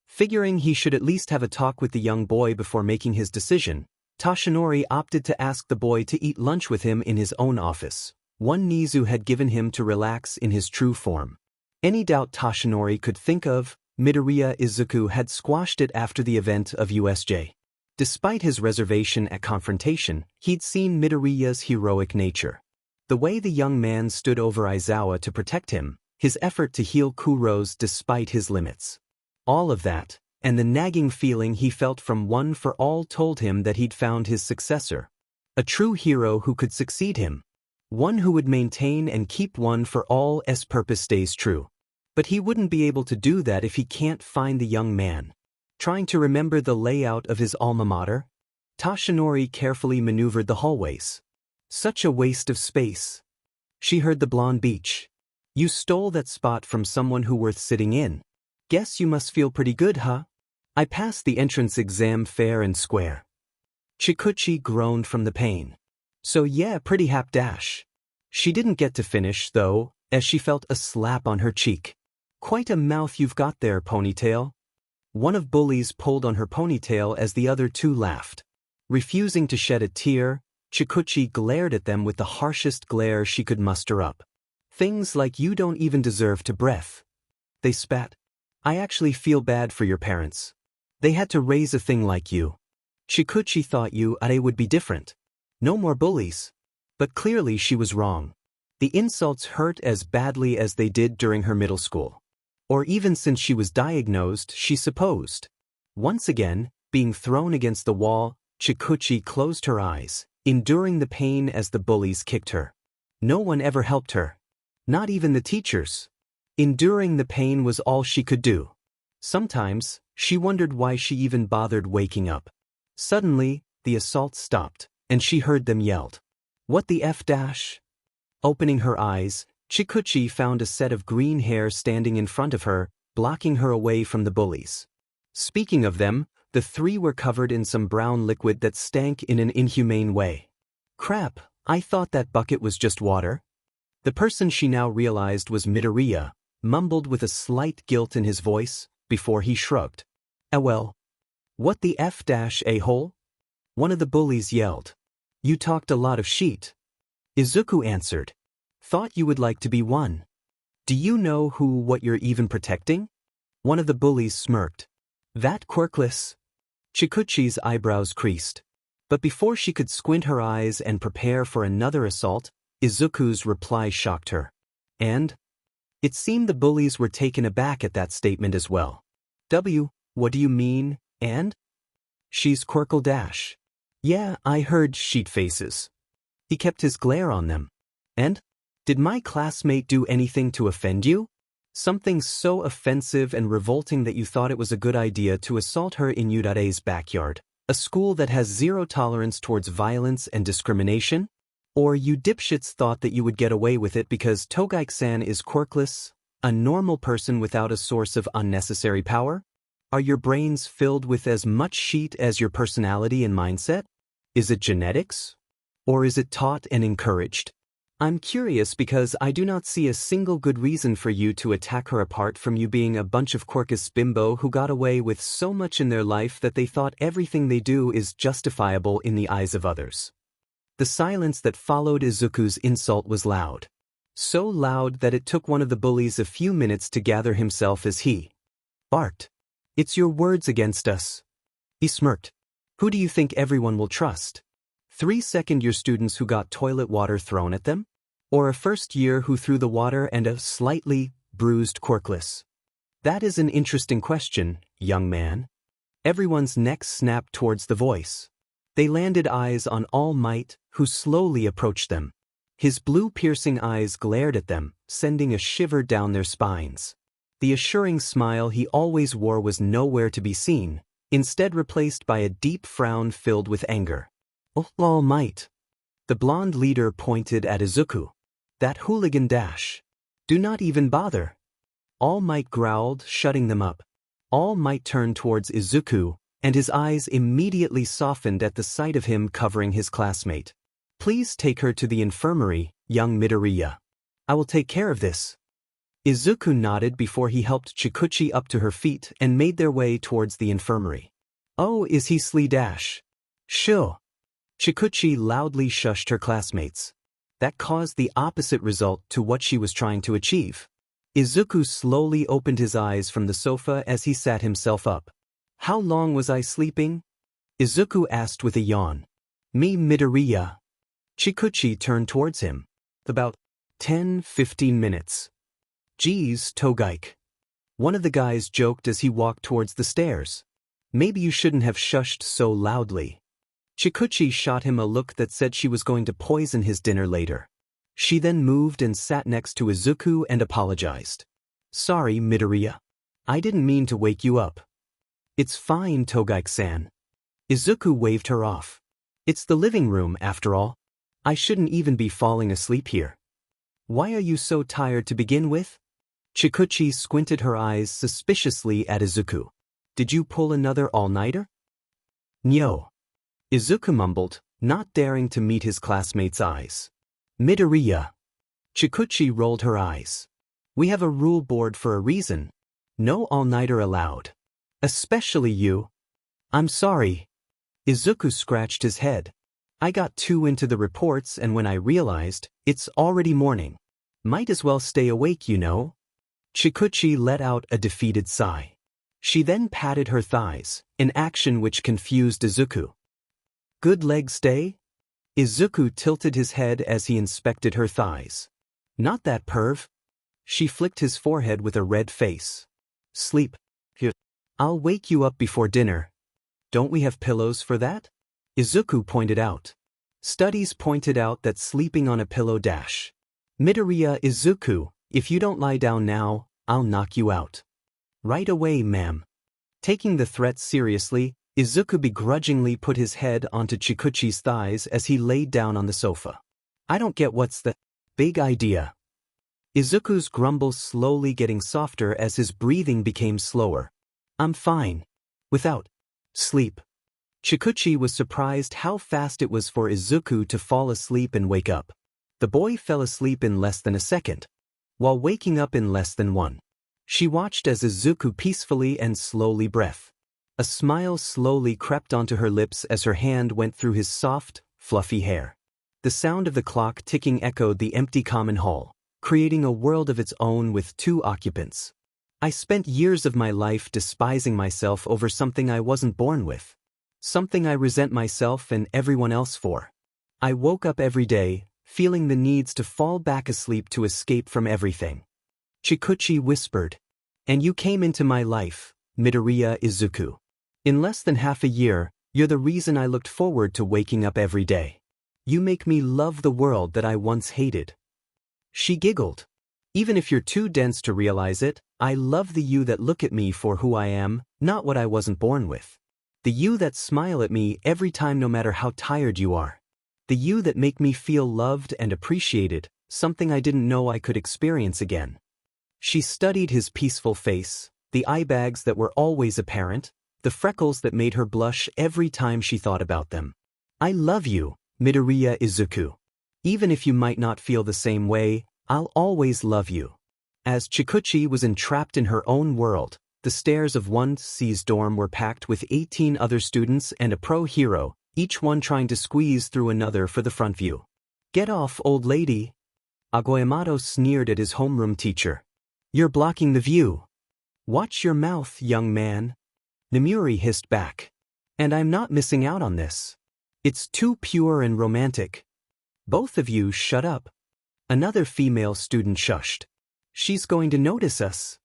A: Figuring he should at least have a talk with the young boy before making his decision, Toshinori opted to ask the boy to eat lunch with him in his own office, one Nizu had given him to relax in his true form. Any doubt Toshinori could think of, Midoriya Izuku had squashed it after the event of USJ. Despite his reservation at confrontation, he'd seen Midoriya's heroic nature. The way the young man stood over Aizawa to protect him, his effort to heal Kuro's despite his limits. All of that, and the nagging feeling he felt from One for All told him that he'd found his successor. A true hero who could succeed him. One who would maintain and keep One for All's purpose stays true. But he wouldn't be able to do that if he can't find the young man. Trying to remember the layout of his alma mater, Toshinori carefully maneuvered the hallways. Such a waste of space. She heard the blonde beach. You stole that spot from someone who worth sitting in. Guess you must feel pretty good, huh? I passed the entrance exam fair and square. Chikuchi groaned from the pain. So yeah, pretty hapdash. She didn't get to finish, though, as she felt a slap on her cheek. Quite a mouth you've got there, ponytail. One of bullies pulled on her ponytail as the other two laughed. Refusing to shed a tear, Chikuchi glared at them with the harshest glare she could muster up. Things like you don't even deserve to breath. They spat. I actually feel bad for your parents. They had to raise a thing like you. Chikuchi thought you and I would be different. No more bullies. But clearly she was wrong. The insults hurt as badly as they did during her middle school. Or even since she was diagnosed, she supposed. Once again, being thrown against the wall, Chikuchi closed her eyes, enduring the pain as the bullies kicked her. No one ever helped her. Not even the teachers. Enduring the pain was all she could do. Sometimes, she wondered why she even bothered waking up. Suddenly, the assault stopped, and she heard them yelled. "What the F dash?" Opening her eyes, Chikuchi found a set of green hair standing in front of her, blocking her away from the bullies. Speaking of them, the three were covered in some brown liquid that stank in an inhumane way. Crap, I thought that bucket was just water. The person she now realized was Midoriya, mumbled with a slight guilt in his voice, before he shrugged. Well. What the F dash, a-hole? One of the bullies yelled. You talked a lot of shit. Izuku answered. Thought you would like to be one. Do you know what you're even protecting? One of the bullies smirked. That quirkless. Chikuchi's eyebrows creased. But before she could squint her eyes and prepare for another assault, Izuku's reply shocked her. And? It seemed the bullies were taken aback at that statement as well. What do you mean, and? She's Quirkle dash. Yeah, I heard sheet faces. He kept his glare on them. And? Did my classmate do anything to offend you? Something so offensive and revolting that you thought it was a good idea to assault her in Urare's backyard, a school that has zero tolerance towards violence and discrimination? Or you dipshits thought that you would get away with it because Togaisan is quirkless, a normal person without a source of unnecessary power? Are your brains filled with as much shit as your personality and mindset? Is it genetics? Or is it taught and encouraged? I'm curious because I do not see a single good reason for you to attack her apart from you being a bunch of quirkus bimbo who got away with so much in their life that they thought everything they do is justifiable in the eyes of others. The silence that followed Izuku's insult was loud. So loud that it took one of the bullies a few minutes to gather himself as he barked. It's your words against us. He smirked. Who do you think everyone will trust? 3 second-year students who got toilet water thrown at them? Or a first year who threw the water and a slightly bruised quirkless? That is an interesting question, young man. Everyone's necks snapped towards the voice. They landed eyes on All Might, who slowly approached them. His blue piercing eyes glared at them, sending a shiver down their spines. The assuring smile he always wore was nowhere to be seen, instead replaced by a deep frown filled with anger. Oh, All Might. The blonde leader pointed at Izuku. That hooligan dash. Do not even bother. All Might growled, shutting them up. All Might turned towards Izuku, and his eyes immediately softened at the sight of him covering his classmate. Please take her to the infirmary, young Midoriya. I will take care of this. Izuku nodded before he helped Chikuchi up to her feet and made their way towards the infirmary. Oh, is he Slee dash? Shoo. Chikuchi loudly shushed her classmates. That caused the opposite result to what she was trying to achieve. Izuku slowly opened his eyes from the sofa as he sat himself up. How long was I sleeping? Izuku asked with a yawn. Me Midoriya. Chikuchi turned towards him. About 10-15 minutes. Geez, Togaike. One of the guys joked as he walked towards the stairs. Maybe you shouldn't have shushed so loudly. Chikuchi shot him a look that said she was going to poison his dinner later. She then moved and sat next to Izuku and apologized. Sorry, Midoriya. I didn't mean to wake you up. It's fine, Togaike-san. Izuku waved her off. It's the living room, after all. I shouldn't even be falling asleep here. Why are you so tired to begin with? Chikuchi squinted her eyes suspiciously at Izuku. Did you pull another all-nighter? Nyo. Izuku mumbled, not daring to meet his classmate's eyes. Midoriya. Chikuchi rolled her eyes. We have a rule board for a reason. No all-nighter allowed. Especially you. I'm sorry. Izuku scratched his head. I got too into the reports and when I realized, it's already morning. Might as well stay awake, you know. Chikuchi let out a defeated sigh. She then patted her thighs, an action which confused Izuku. Good leg stay? Izuku tilted his head as he inspected her thighs. Not that perv. She flicked his forehead with a red face. Sleep. Here. I'll wake you up before dinner. don't we have pillows for that? Izuku pointed out. Studies pointed out that sleeping on a pillow dash. Midoriya Izuku, if you don't lie down now, I'll knock you out. Right away, ma'am. Taking the threat seriously, Izuku begrudgingly put his head onto Chikuchi's thighs as he laid down on the sofa. I don't get what's the big idea. Izuku's grumble slowly getting softer as his breathing became slower. I'm fine. Without sleep. Chikuchi was surprised how fast it was for Izuku to fall asleep and wake up. The boy fell asleep in less than a second, while waking up in less than one. She watched as Izuku peacefully and slowly breathed. A smile slowly crept onto her lips as her hand went through his soft, fluffy hair. The sound of the clock ticking echoed the empty common hall, creating a world of its own with 2 occupants. I spent years of my life despising myself over something I wasn't born with. Something I resent myself and everyone else for. I woke up every day, feeling the needs to fall back asleep to escape from everything. Chikuchi whispered. And you came into my life, Midoriya Izuku. In less than half a year, you're the reason I looked forward to waking up every day. You make me love the world that I once hated. She giggled. Even if you're too dense to realize it, I love the you that look at me for who I am, not what I wasn't born with. The you that smile at me every time no matter how tired you are. The you that make me feel loved and appreciated, something I didn't know I could experience again. She studied his peaceful face, the eye bags that were always apparent, the freckles that made her blush every time she thought about them. I love you, Midoriya Izuku. Even if you might not feel the same way, I'll always love you. As Chikuchi was entrapped in her own world, the stairs of 1C's dorm were packed with 18 other students and a pro hero, each one trying to squeeze through another for the front view. Get off, old lady. Agoyamato sneered at his homeroom teacher. You're blocking the view. Watch your mouth, young man. Nemuri hissed back. And I'm not missing out on this. It's too pure and romantic. Both of you shut up. Another female student shushed. She's going to notice us.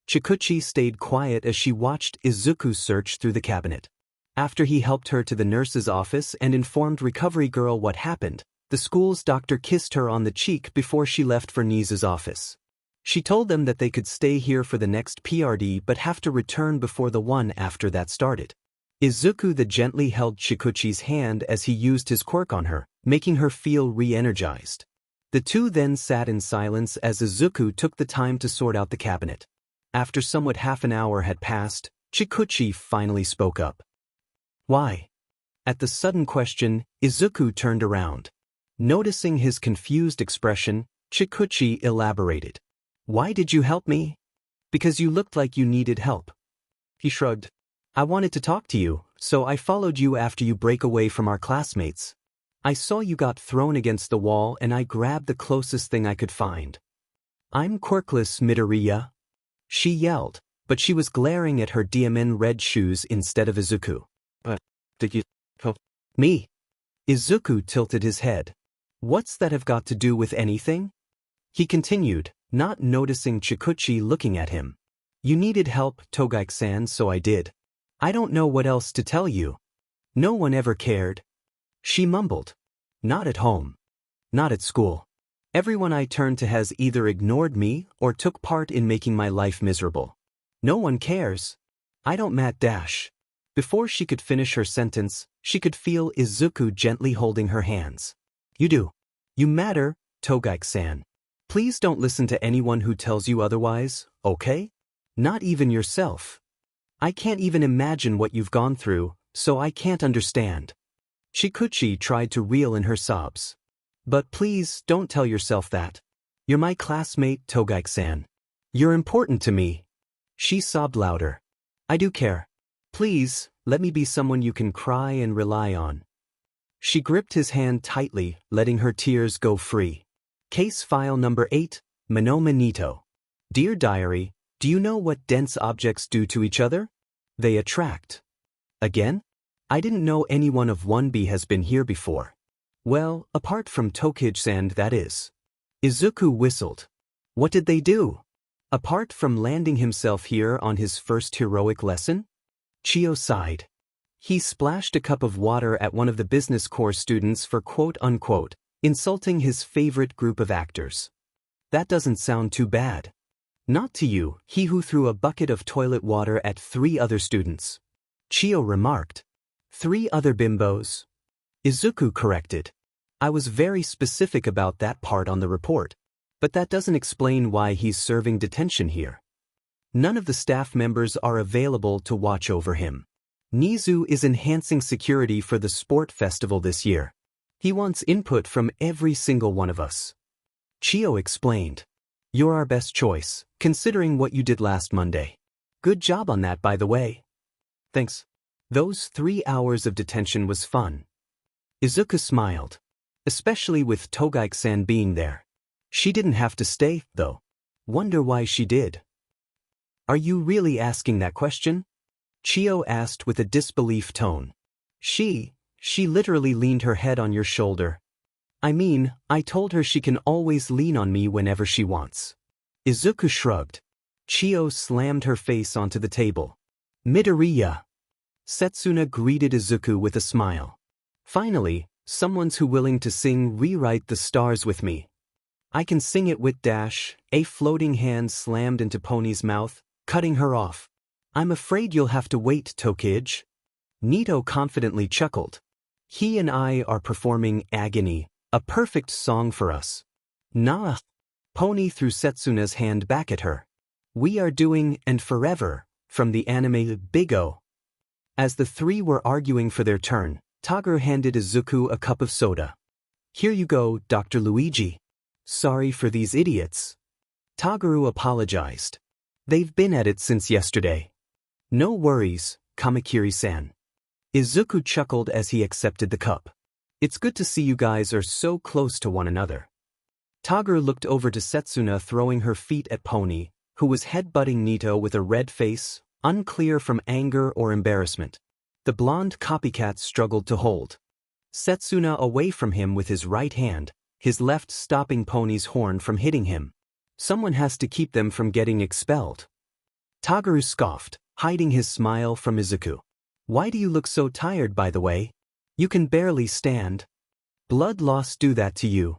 A: Chikuchi stayed quiet as she watched Izuku search through the cabinet. After he helped her to the nurse's office and informed recovery girl what happened, the school's doctor kissed her on the cheek before she left for Nizu's office. She told them that they could stay here for the next PRD but have to return before the one after that started. Izuku gently held Chikuchi's hand as he used his quirk on her, making her feel re-energized. The two then sat in silence as Izuku took the time to sort out the cabinet. After somewhat half an hour had passed, Chikuchi finally spoke up. Why? At the sudden question, Izuku turned around. Noticing his confused expression, Chikuchi elaborated. Why did you help me? Because you looked like you needed help. He shrugged. I wanted to talk to you, so I followed you after you break away from our classmates. I saw you got thrown against the wall and I grabbed the closest thing I could find. I'm quirkless, Midoriya. She yelled, but she was glaring at her diamond red shoes instead of Izuku. But did you help me? Izuku tilted his head. What's that have got to do with anything? He continued, not noticing Chikuchi looking at him. You needed help, Togake-san, so I did. I don't know what else to tell you. No one ever cared. She mumbled. Not at home. Not at school. Everyone I turned to has either ignored me or took part in making my life miserable. No one cares. I don't dash. Before she could finish her sentence, she could feel Izuku gently holding her hands. You do. You matter, Togake-san. Please don't listen to anyone who tells you otherwise, okay? Not even yourself. I can't even imagine what you've gone through, so I can't understand. Chikuchi tried to reel in her sobs. But please don't tell yourself that. You're my classmate, Togake-san. You're important to me. She sobbed louder. I do care. Please, let me be someone you can cry and rely on. She gripped his hand tightly, letting her tears go free. Case file number 8, Monoma Nito. Dear Diary, do you know what dense objects do to each other? They attract. Again? I didn't know anyone of 1B has been here before. Well, apart from Tokage-san, that is. Izuku whistled. What did they do? Apart from landing himself here on his first heroic lesson? Chio sighed. He splashed a cup of water at one of the business course students for quote-unquote, insulting his favorite group of actors. That doesn't sound too bad. Not to you, he who threw a bucket of toilet water at 3 other students. Chio remarked. 3 other bimbos? Izuku corrected. I was very specific about that part on the report. But that doesn't explain why he's serving detention here. None of the staff members are available to watch over him. Nizu is enhancing security for the sport festival this year. He wants input from every single one of us. Chio explained. You're our best choice, considering what you did last Monday. Good job on that, by the way. Thanks. Those 3 hours of detention was fun. Izuku smiled. Especially with Togage-san being there. She didn't have to stay, though. Wonder why she did. Are you really asking that question? Chio asked with a disbelief tone. She literally leaned her head on your shoulder. I mean, I told her she can always lean on me whenever she wants. Izuku shrugged. Chio slammed her face onto the table. Midoriya. Setsuna greeted Izuku with a smile. Finally, someone's who willing to sing Rewrite the Stars with me. I can sing it with dash. A floating hand slammed into Pony's mouth, cutting her off. I'm afraid you'll have to wait, Tokage. Nito confidently chuckled. He and I are performing Agony, a perfect song for us. Nah. Pony threw Setsuna's hand back at her. We are doing And Forever, from the anime Bigo. As the 3 were arguing for their turn, Toguro handed Izuku a cup of soda. Here you go, Dr. Luigi. Sorry for these idiots. Toguro apologized. They've been at it since yesterday. No worries, Kamakiri-san. Izuku chuckled as he accepted the cup. It's good to see you guys are so close to one another. Toguro looked over to Setsuna throwing her feet at Pony, who was headbutting Nito with a red face, unclear from anger or embarrassment. The blonde copycat struggled to hold Setsuna away from him with his right hand, his left stopping Pony's horn from hitting him. Someone has to keep them from getting expelled. Toguro scoffed, hiding his smile from Izuku. Why do you look so tired, by the way? You can barely stand. Blood loss do that to you.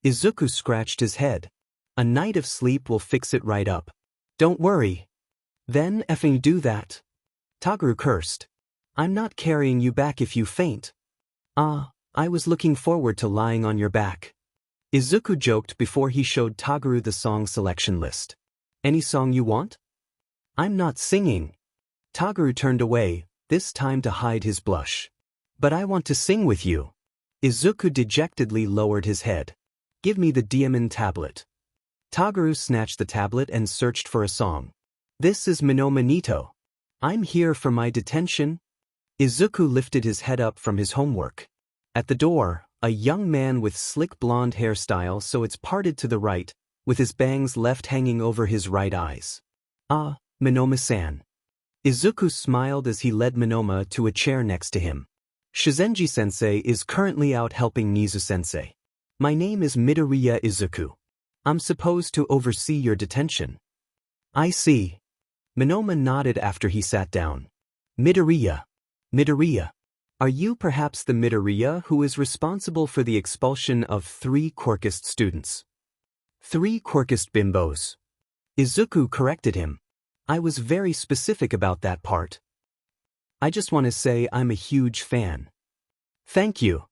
A: Izuku scratched his head. A night of sleep will fix it right up. Don't worry. Then effing do that. Toguro cursed. I'm not carrying you back if you faint. I was looking forward to lying on your back. Izuku joked before he showed Toguro the song selection list. Any song you want? I'm not singing. Toguro turned away, this time to hide his blush. But I want to sing with you. Izuku dejectedly lowered his head. Give me the diamond tablet. Toguro snatched the tablet and searched for a song. This is Monoma Nito. I'm here for my detention. Izuku lifted his head up from his homework. At the door, a young man with slick blonde hairstyle so it's parted to the right, with his bangs left hanging over his right eyes. Ah, Monoma-san. Izuku smiled as he led Monoma to a chair next to him. Shizenji-sensei is currently out helping Nizu-sensei. My name is Midoriya Izuku. I'm supposed to oversee your detention. I see. Monoma nodded after he sat down. Midoriya. Midoriya. Are you perhaps the Midoriya who is responsible for the expulsion of 3 Quirkist students? 3 Quirkist bimbos. Izuku corrected him. I was very specific about that part. I just want to say I'm a huge fan. Thank you.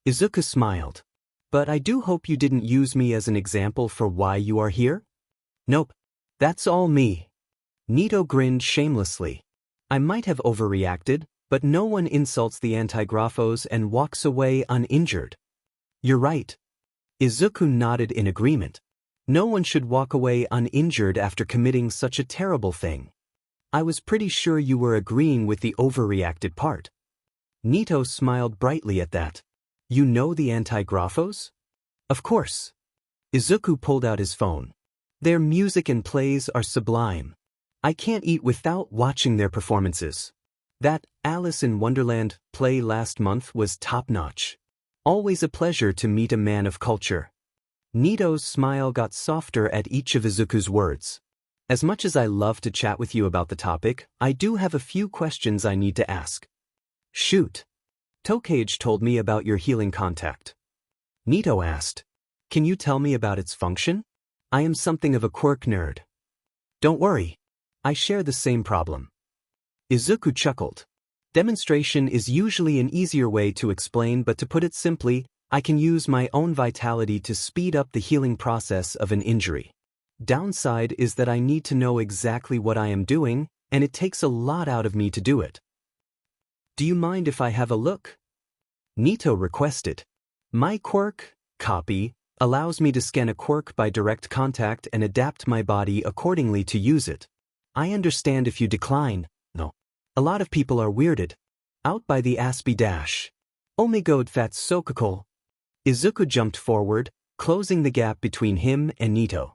A: Izuku smiled. But I do hope you didn't use me as an example for why you are here? Nope. That's all me. Nito grinned shamelessly. I might have overreacted, but no one insults the anti-graphos and walks away uninjured. You're right. Izuku nodded in agreement. No one should walk away uninjured after committing such a terrible thing. I was pretty sure you were agreeing with the overreacted part. Nito smiled brightly at that. You know the anti-graphos? Of course. Izuku pulled out his phone. Their music and plays are sublime. I can't eat without watching their performances. That Alice in Wonderland play last month was top-notch. Always a pleasure to meet a man of culture. Nito's smile got softer at each of Izuku's words. As much as I love to chat with you about the topic, I do have a few questions I need to ask. Shoot. Tokage told me about your healing contact. Nito asked. Can you tell me about its function? I am something of a quirk nerd. Don't worry. I share the same problem. Izuku chuckled. Demonstration is usually an easier way to explain, but to put it simply, I can use my own vitality to speed up the healing process of an injury. Downside is that I need to know exactly what I am doing, and it takes a lot out of me to do it. Do you mind if I have a look? Nito requested. My quirk, copy, allows me to scan a quirk by direct contact and adapt my body accordingly to use it. I understand if you decline. No. A lot of people are weirded out by the Aspie dash. Omigode fat sokakol. Izuku jumped forward, closing the gap between him and Nito.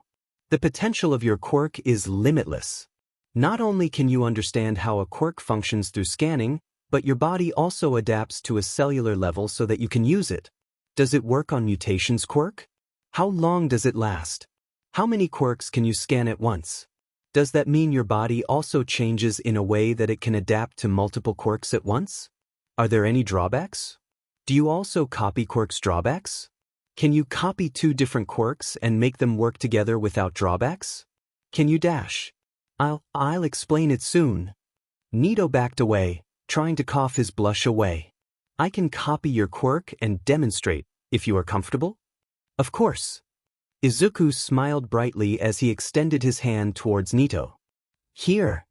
A: The potential of your quirk is limitless. Not only can you understand how a quirk functions through scanning, but your body also adapts to a cellular level so that you can use it. Does it work on mutations quirk? How long does it last? How many quirks can you scan at once? Does that mean your body also changes in a way that it can adapt to multiple quirks at once? Are there any drawbacks? Do you also copy quirks' drawbacks? Can you copy two different quirks and make them work together without drawbacks? Can you dash? I'll explain it soon. Nito backed away, trying to cough his blush away. I can copy your quirk and demonstrate, if you are comfortable? Of course. Izuku smiled brightly as he extended his hand towards Nito. Here.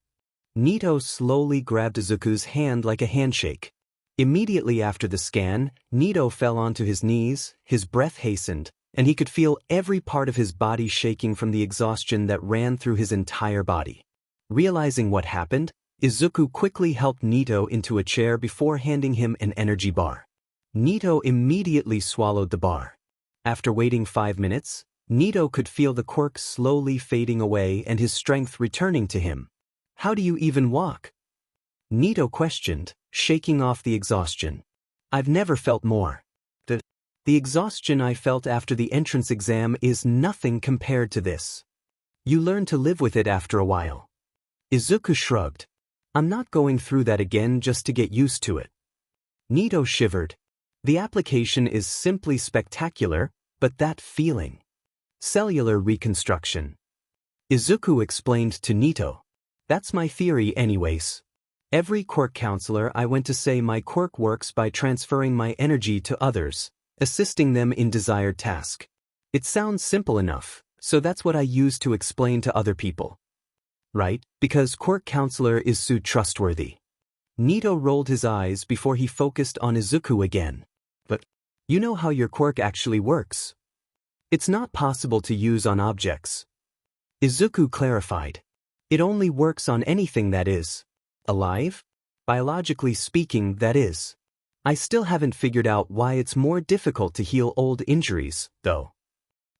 A: Nito slowly grabbed Izuku's hand like a handshake. Immediately after the scan, Nito fell onto his knees, his breath hastened, and he could feel every part of his body shaking from the exhaustion that ran through his entire body. Realizing what happened, Izuku quickly helped Nito into a chair before handing him an energy bar. Nito immediately swallowed the bar. After waiting 5 minutes, Nito could feel the quirk slowly fading away and his strength returning to him. How do you even walk? Nito questioned, shaking off the exhaustion. I've never felt more. The exhaustion I felt after the entrance exam is nothing compared to this. You learn to live with it after a while. Izuku shrugged. I'm not going through that again just to get used to it. Nito shivered. The application is simply spectacular, but that feeling. Cellular reconstruction. Izuku explained to Nito. That's my theory anyways. Every quirk counselor I went to say my quirk works by transferring my energy to others, assisting them in desired task. It sounds simple enough, so that's what I use to explain to other people. Right, because quirk counselor is so trustworthy. Nito rolled his eyes before he focused on Izuku again. But, you know how your quirk actually works. It's not possible to use on objects. Izuku clarified. It only works on anything that is alive? Biologically speaking, that is. I still haven't figured out why it's more difficult to heal old injuries, though.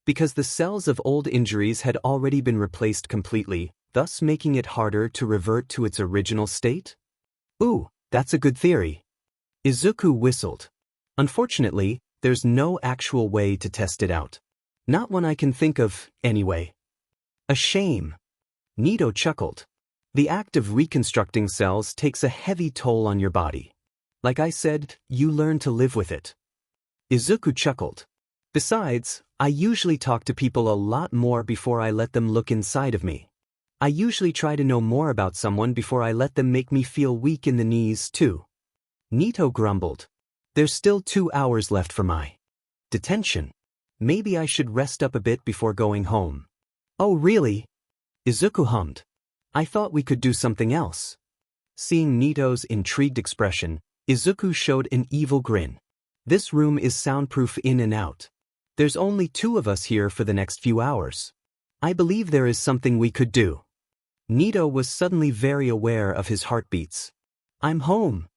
A: Because the cells of old injuries had already been replaced completely, thus making it harder to revert to its original state? Ooh, that's a good theory. Izuku whistled. Unfortunately, there's no actual way to test it out. Not one I can think of, anyway. A shame. Nito chuckled. The act of reconstructing cells takes a heavy toll on your body. Like I said, you learn to live with it. Izuku chuckled. Besides, I usually talk to people a lot more before I let them look inside of me. I usually try to know more about someone before I let them make me feel weak in the knees, too. Nito grumbled. There's still 2 hours left for my detention. Maybe I should rest up a bit before going home. Oh really? Izuku hummed. I thought we could do something else. Seeing Nito's intrigued expression, Izuku showed an evil grin. This room is soundproof in and out. There's only 2 of us here for the next few hours. I believe there is something we could do. Nito was suddenly very aware of his heartbeats. I'm home.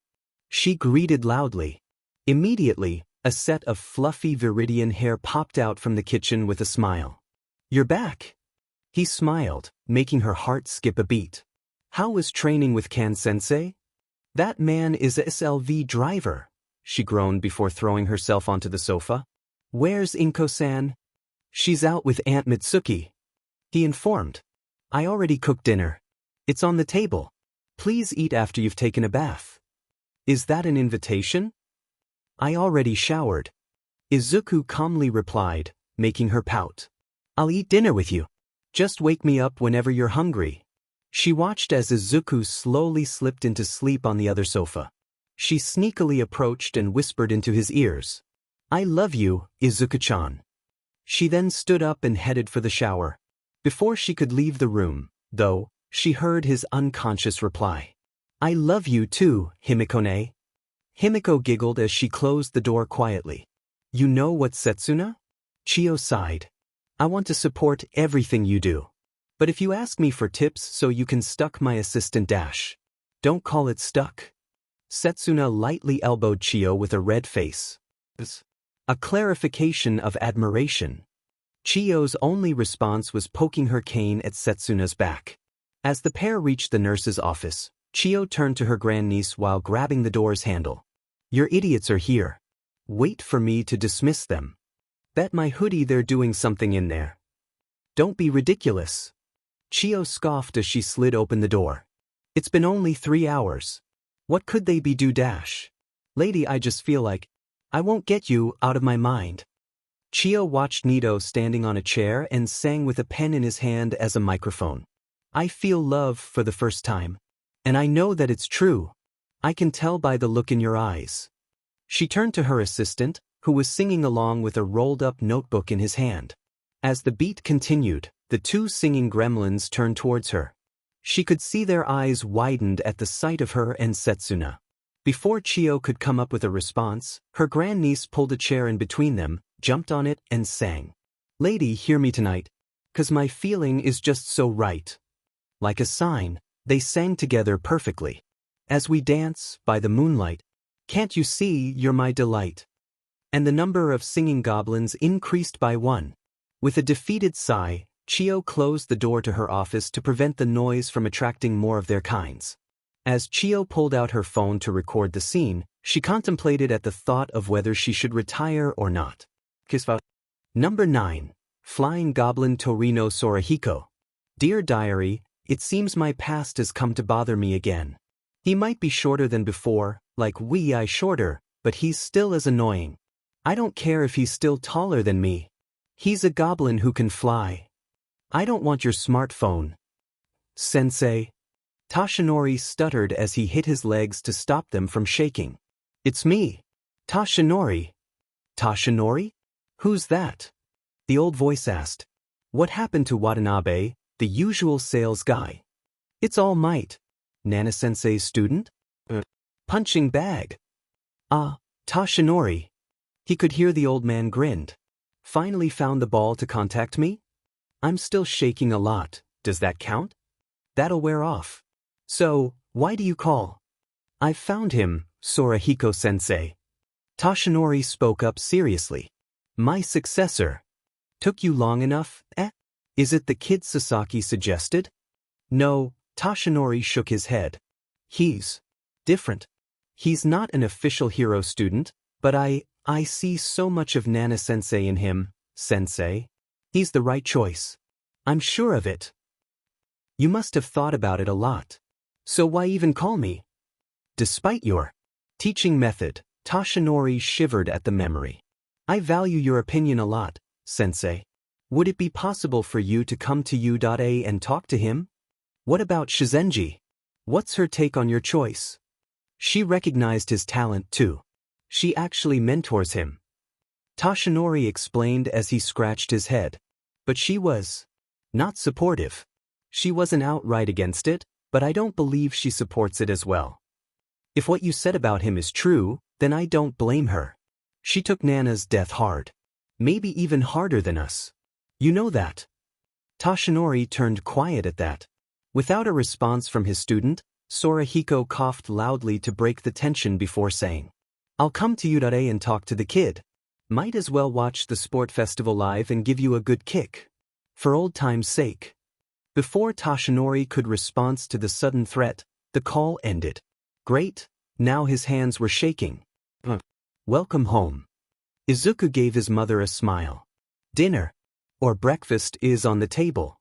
A: She greeted loudly. Immediately, a set of fluffy viridian hair popped out from the kitchen with a smile. You're back. He smiled, making her heart skip a beat. How was training with Kan-sensei? That man is a SLV driver, she groaned before throwing herself onto the sofa. Where's Inko-san? She's out with Aunt Mitsuki. He informed. I already cooked dinner. It's on the table. Please eat after you've taken a bath. Is that an invitation? I already showered. Izuku calmly replied, making her pout. I'll eat dinner with you. Just wake me up whenever you're hungry. She watched as Izuku slowly slipped into sleep on the other sofa. She sneakily approached and whispered into his ears. I love you, Izuku-chan. She then stood up and headed for the shower. Before she could leave the room, though, she heard his unconscious reply. I love you too, Himiko-ne. Himiko giggled as she closed the door quietly. You know what, Setsuna? Chiyo sighed. I want to support everything you do. But if you ask me for tips so you can stuck my assistant dash. Don't call it stuck. Setsuna lightly elbowed Chiyo with a red face. A clarification of admiration. Chiyo's only response was poking her cane at Setsuna's back. As the pair reached the nurse's office, Chiyo turned to her grandniece while grabbing the door's handle. Your idiots are here. Wait for me to dismiss them. Bet my hoodie they're doing something in there. Don't be ridiculous. Chiyo scoffed as she slid open the door. It's been only 3 hours. What could they be do dash? Lady, I just feel like I won't get you out of my mind. Chiyo watched Nito standing on a chair and sang with a pen in his hand as a microphone. I feel love for the first time. And I know that it's true. I can tell by the look in your eyes. She turned to her assistant, who was singing along with a rolled-up notebook in his hand. As the beat continued, the two singing gremlins turned towards her. She could see their eyes widened at the sight of her and Setsuna. Before Chiyo could come up with a response, her grandniece pulled a chair in between them, jumped on it, and sang. Lady, hear me tonight. 'Cause my feeling is just so right. Like a sign, they sang together perfectly. As we dance, by the moonlight. Can't you see you're my delight? And the number of singing goblins increased by 1. With a defeated sigh, Chiyo closed the door to her office to prevent the noise from attracting more of their kinds. As Chiyo pulled out her phone to record the scene, she contemplated at the thought of whether she should retire or not. Number 9. Flying Goblin Torino Sorahiko. Dear Diary, it seems my past has come to bother me again. He might be shorter than before, like I shorter, but he's still as annoying. I don't care if he's still taller than me. He's a goblin who can fly. I don't want your smartphone. Sensei. Toshinori stuttered as he hit his legs to stop them from shaking. It's me. Toshinori. Toshinori? Who's that? The old voice asked. What happened to Watanabe, the usual sales guy? It's All Might. Nana-sensei's student? Punching bag. Ah, Toshinori. He could hear the old man grinned. Finally found the ball to contact me? I'm still shaking a lot, does that count? That'll wear off. So, why do you call? I've found him, Sorahiko-sensei. Toshinori spoke up seriously. My successor. Took you long enough, eh? Is it the kid Sasaki suggested? No, Toshinori shook his head. He's different. He's not an official hero student, but I see so much of Nana-sensei in him, sensei. He's the right choice. I'm sure of it. You must have thought about it a lot. So why even call me? Despite your teaching method, Toshinori shivered at the memory. I value your opinion a lot, sensei. Would it be possible for you to come to U.A and talk to him? What about Shizenji? What's her take on your choice? She recognized his talent too. She actually mentors him. Toshinori explained as he scratched his head. But she was not supportive. She wasn't outright against it, but I don't believe she supports it as well. If what you said about him is true, then I don't blame her. She took Nana's death hard. Maybe even harder than us. You know that. Toshinori turned quiet at that. Without a response from his student, Sorahiko coughed loudly to break the tension before saying, I'll come to U.A and talk to the kid. Might as well watch the sport festival live and give you a good kick. For old time's sake. Before Toshinori could respond to the sudden threat, the call ended. Great, now his hands were shaking. Welcome home. Izuku gave his mother a smile. Dinner, or breakfast, is on the table.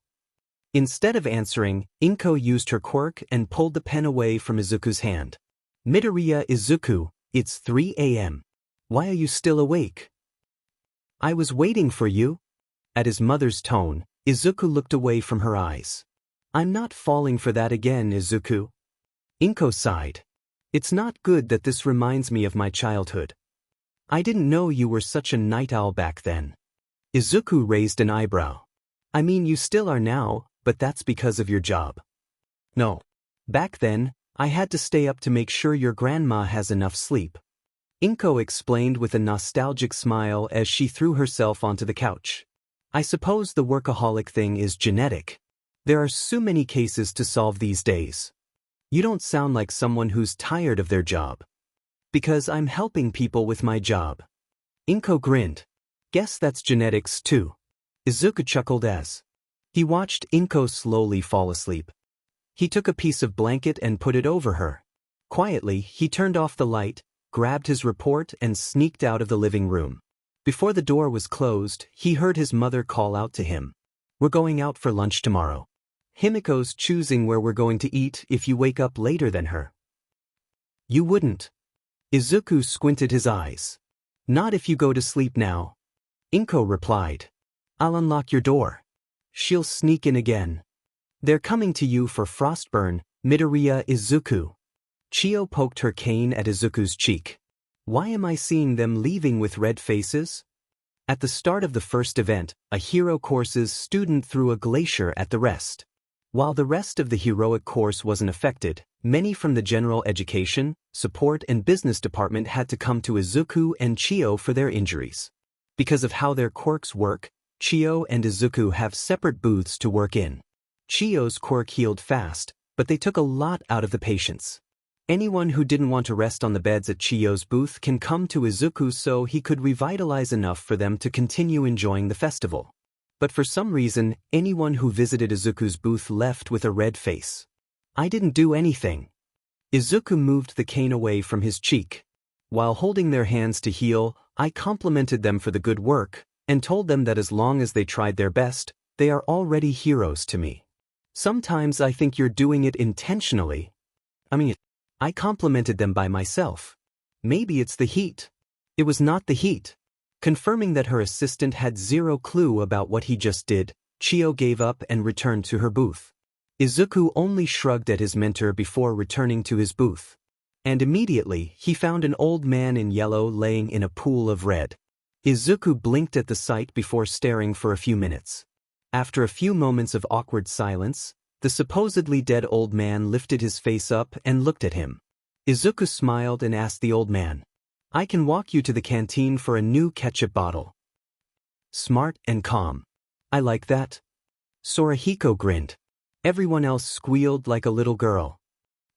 A: Instead of answering, Inko used her quirk and pulled the pen away from Izuku's hand. Midoriya Izuku, it's 3 a.m. Why are you still awake? I was waiting for you. At his mother's tone, Izuku looked away from her eyes. I'm not falling for that again, Izuku. Inko sighed. It's not good that this reminds me of my childhood. I didn't know you were such a night owl back then. Izuku raised an eyebrow. I mean, you still are now, but that's because of your job. No. Back then, I had to stay up to make sure your grandma has enough sleep. Inko explained with a nostalgic smile as she threw herself onto the couch. I suppose the workaholic thing is genetic. There are so many cases to solve these days. You don't sound like someone who's tired of their job. Because I'm helping people with my job. Inko grinned. Guess that's genetics too. Izuku chuckled as he watched Inko slowly fall asleep. He took a piece of blanket and put it over her. Quietly, he turned off the light, grabbed his report and sneaked out of the living room. Before the door was closed, he heard his mother call out to him. We're going out for lunch tomorrow. Himiko's choosing where we're going to eat if you wake up later than her. You wouldn't. Izuku squinted his eyes. Not if you go to sleep now. Inko replied. I'll unlock your door. She'll sneak in again. They're coming to you for frostburn, Midoriya Izuku. Chio poked her cane at Izuku's cheek. Why am I seeing them leaving with red faces? At the start of the first event, a hero course's student threw a glacier at the rest. While the rest of the heroic course wasn't affected, many from the general education, support and business department had to come to Izuku and Chio for their injuries. Because of how their quirks work, Chio and Izuku have separate booths to work in. Chio's quirk healed fast, but they took a lot out of the patients. Anyone who didn't want to rest on the beds at Chio's booth can come to Izuku so he could revitalize enough for them to continue enjoying the festival. But for some reason, anyone who visited Izuku's booth left with a red face. I didn't do anything. Izuku moved the cane away from his cheek. While holding their hands to heal, I complimented them for the good work, and told them that as long as they tried their best, they are already heroes to me. Sometimes I think you're doing it intentionally. I complimented them by myself. Maybe it's the heat. It was not the heat. Confirming that her assistant had zero clue about what he just did, Chio gave up and returned to her booth. Izuku only shrugged at his mentor before returning to his booth. And immediately, he found an old man in yellow laying in a pool of red. Izuku blinked at the sight before staring for a few minutes. After a few moments of awkward silence, the supposedly dead old man lifted his face up and looked at him. Izuku smiled and asked the old man, I can walk you to the canteen for a new ketchup bottle. Smart and calm. I like that. Sorahiko grinned. Everyone else squealed like a little girl.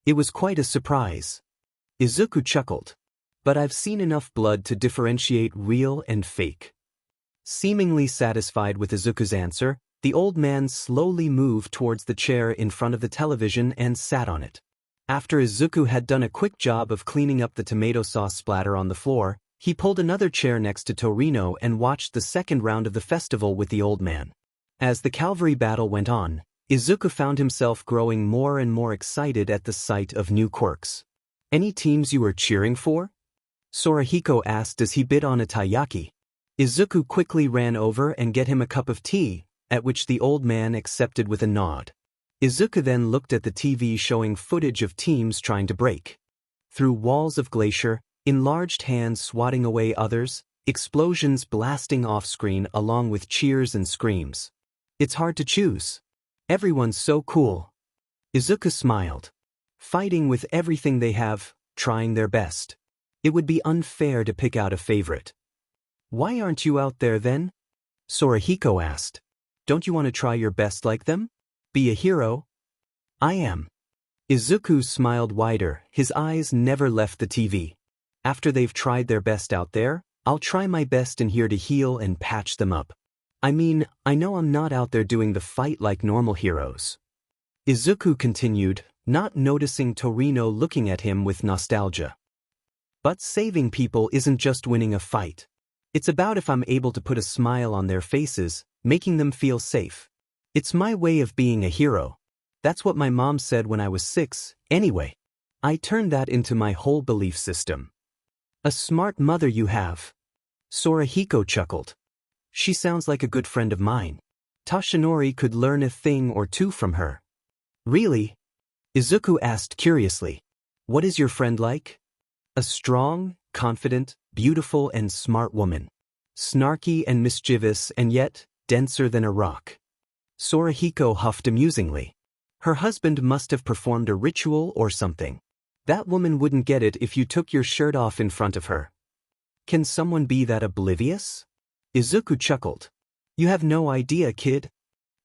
A: It was quite a surprise. Izuku chuckled. But I've seen enough blood to differentiate real and fake. Seemingly satisfied with Izuku's answer, the old man slowly moved towards the chair in front of the television and sat on it. After Izuku had done a quick job of cleaning up the tomato sauce splatter on the floor, he pulled another chair next to Torino and watched the second round of the festival with the old man. As the cavalry battle went on, Izuku found himself growing more and more excited at the sight of new quirks. Any teams you were cheering for? Sorahiko asked as he bit on a taiyaki. Izuku quickly ran over and get him a cup of tea, at which the old man accepted with a nod. Izuku then looked at the TV showing footage of teams trying to break through walls of glacier, enlarged hands swatting away others, explosions blasting off-screen along with cheers and screams. It's hard to choose. Everyone's so cool. Izuku smiled. Fighting with everything they have, trying their best. It would be unfair to pick out a favorite. Why aren't you out there then? Sorahiko asked. Don't you want to try your best like them? Be a hero? I am. Izuku smiled wider, his eyes never left the TV. After they've tried their best out there, I'll try my best in here to heal and patch them up. I mean, I know I'm not out there doing the fight like normal heroes. Izuku continued, not noticing Torino looking at him with nostalgia. But saving people isn't just winning a fight. It's about if I'm able to put a smile on their faces, making them feel safe. It's my way of being a hero. That's what my mom said when I was 6, anyway. I turned that into my whole belief system. A smart mother you have. Sorahiko chuckled. She sounds like a good friend of mine. Toshinori could learn a thing or two from her. Really? Izuku asked curiously. What is your friend like? A strong, confident, beautiful and smart woman. Snarky and mischievous and yet denser than a rock. Sorahiko huffed amusingly. Her husband must have performed a ritual or something. That woman wouldn't get it if you took your shirt off in front of her. Can someone be that oblivious? Izuku chuckled. You have no idea, kid.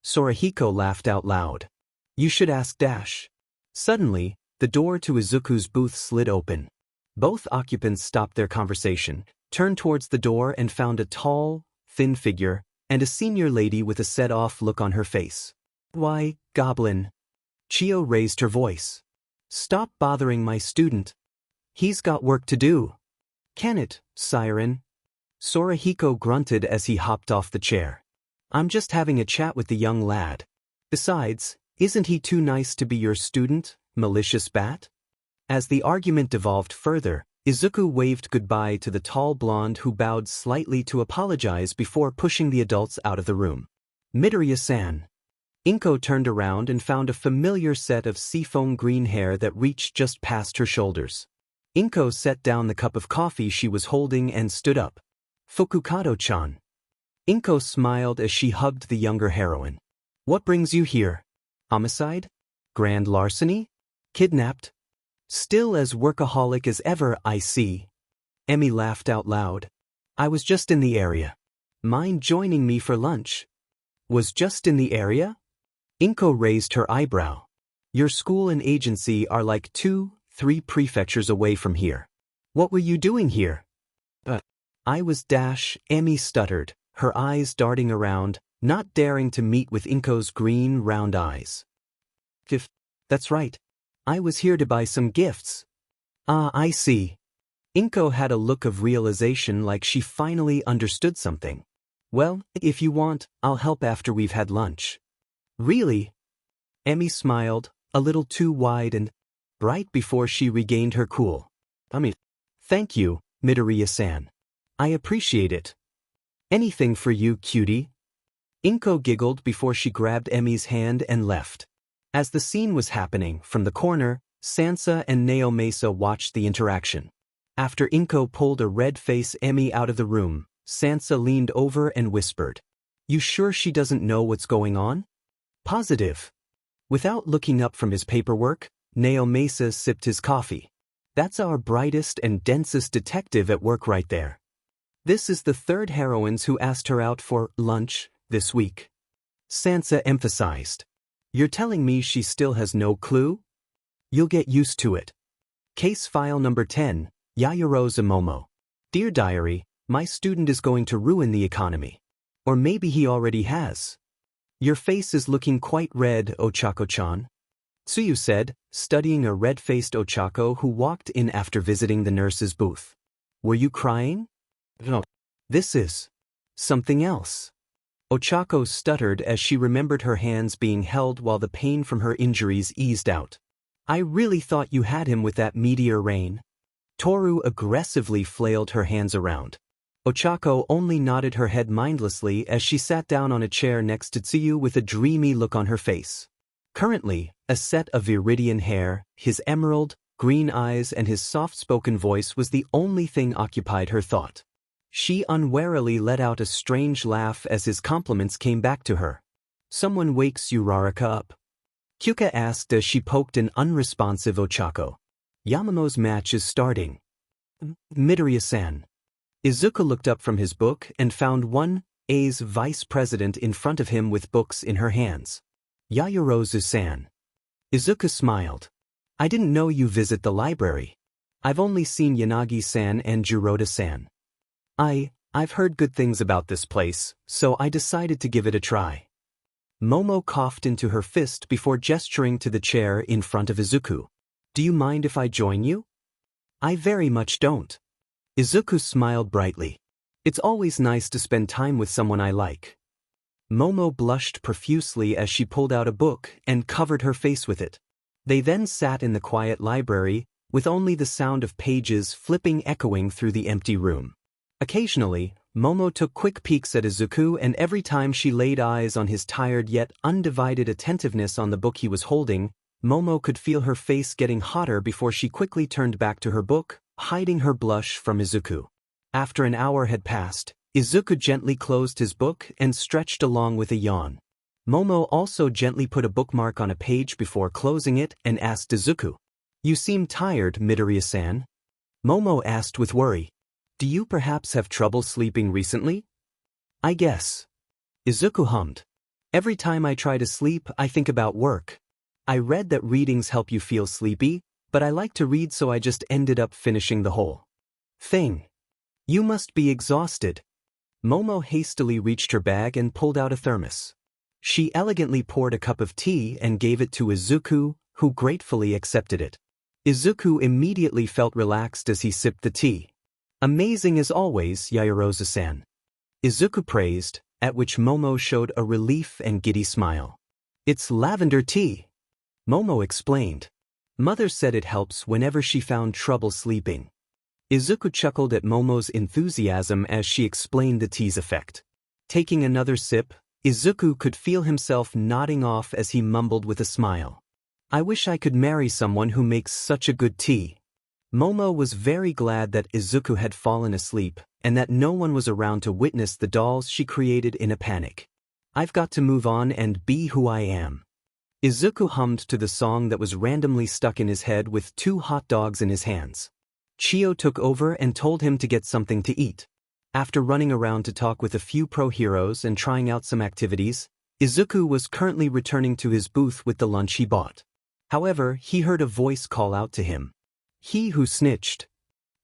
A: Sorahiko laughed out loud. You should ask Dash. Suddenly, the door to Izuku's booth slid open. Both occupants stopped their conversation, turned towards the door and found a tall, thin figure, and a senior lady with a set-off look on her face. Why, Goblin. Chio raised her voice. Stop bothering my student. He's got work to do. Can it, Siren? Sorahiko grunted as he hopped off the chair. I'm just having a chat with the young lad. Besides, isn't he too nice to be your student, malicious bat? As the argument devolved further, Izuku waved goodbye to the tall blonde who bowed slightly to apologize before pushing the adults out of the room. Midoriya-san. Inko turned around and found a familiar set of seafoam green hair that reached just past her shoulders. Inko set down the cup of coffee she was holding and stood up. Fukukado-chan. Inko smiled as she hugged the younger heroine. What brings you here? Homicide? Grand larceny? Kidnapped? Still as workaholic as ever, I see. Emmy laughed out loud. I was just in the area. Mind joining me for lunch? Was just in the area? Inko raised her eyebrow. Your school and agency are like 2-3 prefectures away from here. What were you doing here? I was Dash, Emmy stuttered, her eyes darting around, not daring to meet with Inko's green, round eyes. That's right. I was here to buy some gifts. Ah, I see. Inko had a look of realization like she finally understood something. Well, if you want, I'll help after we've had lunch. Really? Emmy smiled, a little too wide and bright before she regained her cool. Thank you, Midoriya-san. I appreciate it. Anything for you, cutie. Inko giggled before she grabbed Emmy's hand and left. As the scene was happening, from the corner, Sansa and Naomasa watched the interaction. After Inko pulled a red-faced Emmy out of the room, Sansa leaned over and whispered, You sure she doesn't know what's going on? Positive. Without looking up from his paperwork, Naomasa sipped his coffee. That's our brightest and densest detective at work right there. This is the third heroines who asked her out for lunch this week. Sansa emphasized. You're telling me she still has no clue? You'll get used to it. Case file number 10, Yayoro Momo. Dear Diary, my student is going to ruin the economy. Or maybe he already has. Your face is looking quite red, Ochako-chan. Tsuyu said, studying a red-faced Ochako who walked in after visiting the nurse's booth. Were you crying? No. This is something else. Ochako stuttered as she remembered her hands being held while the pain from her injuries eased out. I really thought you had him with that meteor rain. Toru aggressively flailed her hands around. Ochako only nodded her head mindlessly as she sat down on a chair next to Tsuyu with a dreamy look on her face. Currently, a set of viridian hair, his emerald, green eyes and his soft-spoken voice was the only thing occupied her thought. She unwarily let out a strange laugh as his compliments came back to her. Someone wakes Uraraka up? Kyuka asked as she poked an unresponsive Ochako. Yamamo's match is starting. Midoriya-san. Izuku looked up from his book and found 1A's vice president in front of him with books in her hands. Yayorozu-san. Izuku smiled. I didn't know you visit the library. I've only seen Yanagi-san and Jiroda-san. I've heard good things about this place, so I decided to give it a try. Momo coughed into her fist before gesturing to the chair in front of Izuku. Do you mind if I join you? I very much don't. Izuku smiled brightly. It's always nice to spend time with someone I like. Momo blushed profusely as she pulled out a book and covered her face with it. They then sat in the quiet library, with only the sound of pages flipping echoing through the empty room. Occasionally, Momo took quick peeks at Izuku, and every time she laid eyes on his tired yet undivided attentiveness on the book he was holding, Momo could feel her face getting hotter before she quickly turned back to her book, hiding her blush from Izuku. After an hour had passed, Izuku gently closed his book and stretched along with a yawn. Momo also gently put a bookmark on a page before closing it and asked Izuku, "You seem tired, Midoriya-san." Momo asked with worry, "Do you perhaps have trouble sleeping recently?" "I guess." Izuku hummed. "Every time I try to sleep, I think about work. I read that readings help you feel sleepy, but I like to read, so I just ended up finishing the whole thing." "You must be exhausted." Momo hastily reached her bag and pulled out a thermos. She elegantly poured a cup of tea and gave it to Izuku, who gratefully accepted it. Izuku immediately felt relaxed as he sipped the tea. "Amazing as always, Yaoyorozu-san." Izuku praised, at which Momo showed a relief and giddy smile. "It's lavender tea," Momo explained. "Mother said it helps whenever she found trouble sleeping." Izuku chuckled at Momo's enthusiasm as she explained the tea's effect. Taking another sip, Izuku could feel himself nodding off as he mumbled with a smile, "I wish I could marry someone who makes such a good tea." Momo was very glad that Izuku had fallen asleep, and that no one was around to witness the dolls she created in a panic. "I've got to move on and be who I am." Izuku hummed to the song that was randomly stuck in his head with 2 hot dogs in his hands. Chio took over and told him to get something to eat. After running around to talk with a few pro heroes and trying out some activities, Izuku was currently returning to his booth with the lunch he bought. However, he heard a voice call out to him. "He who snitched."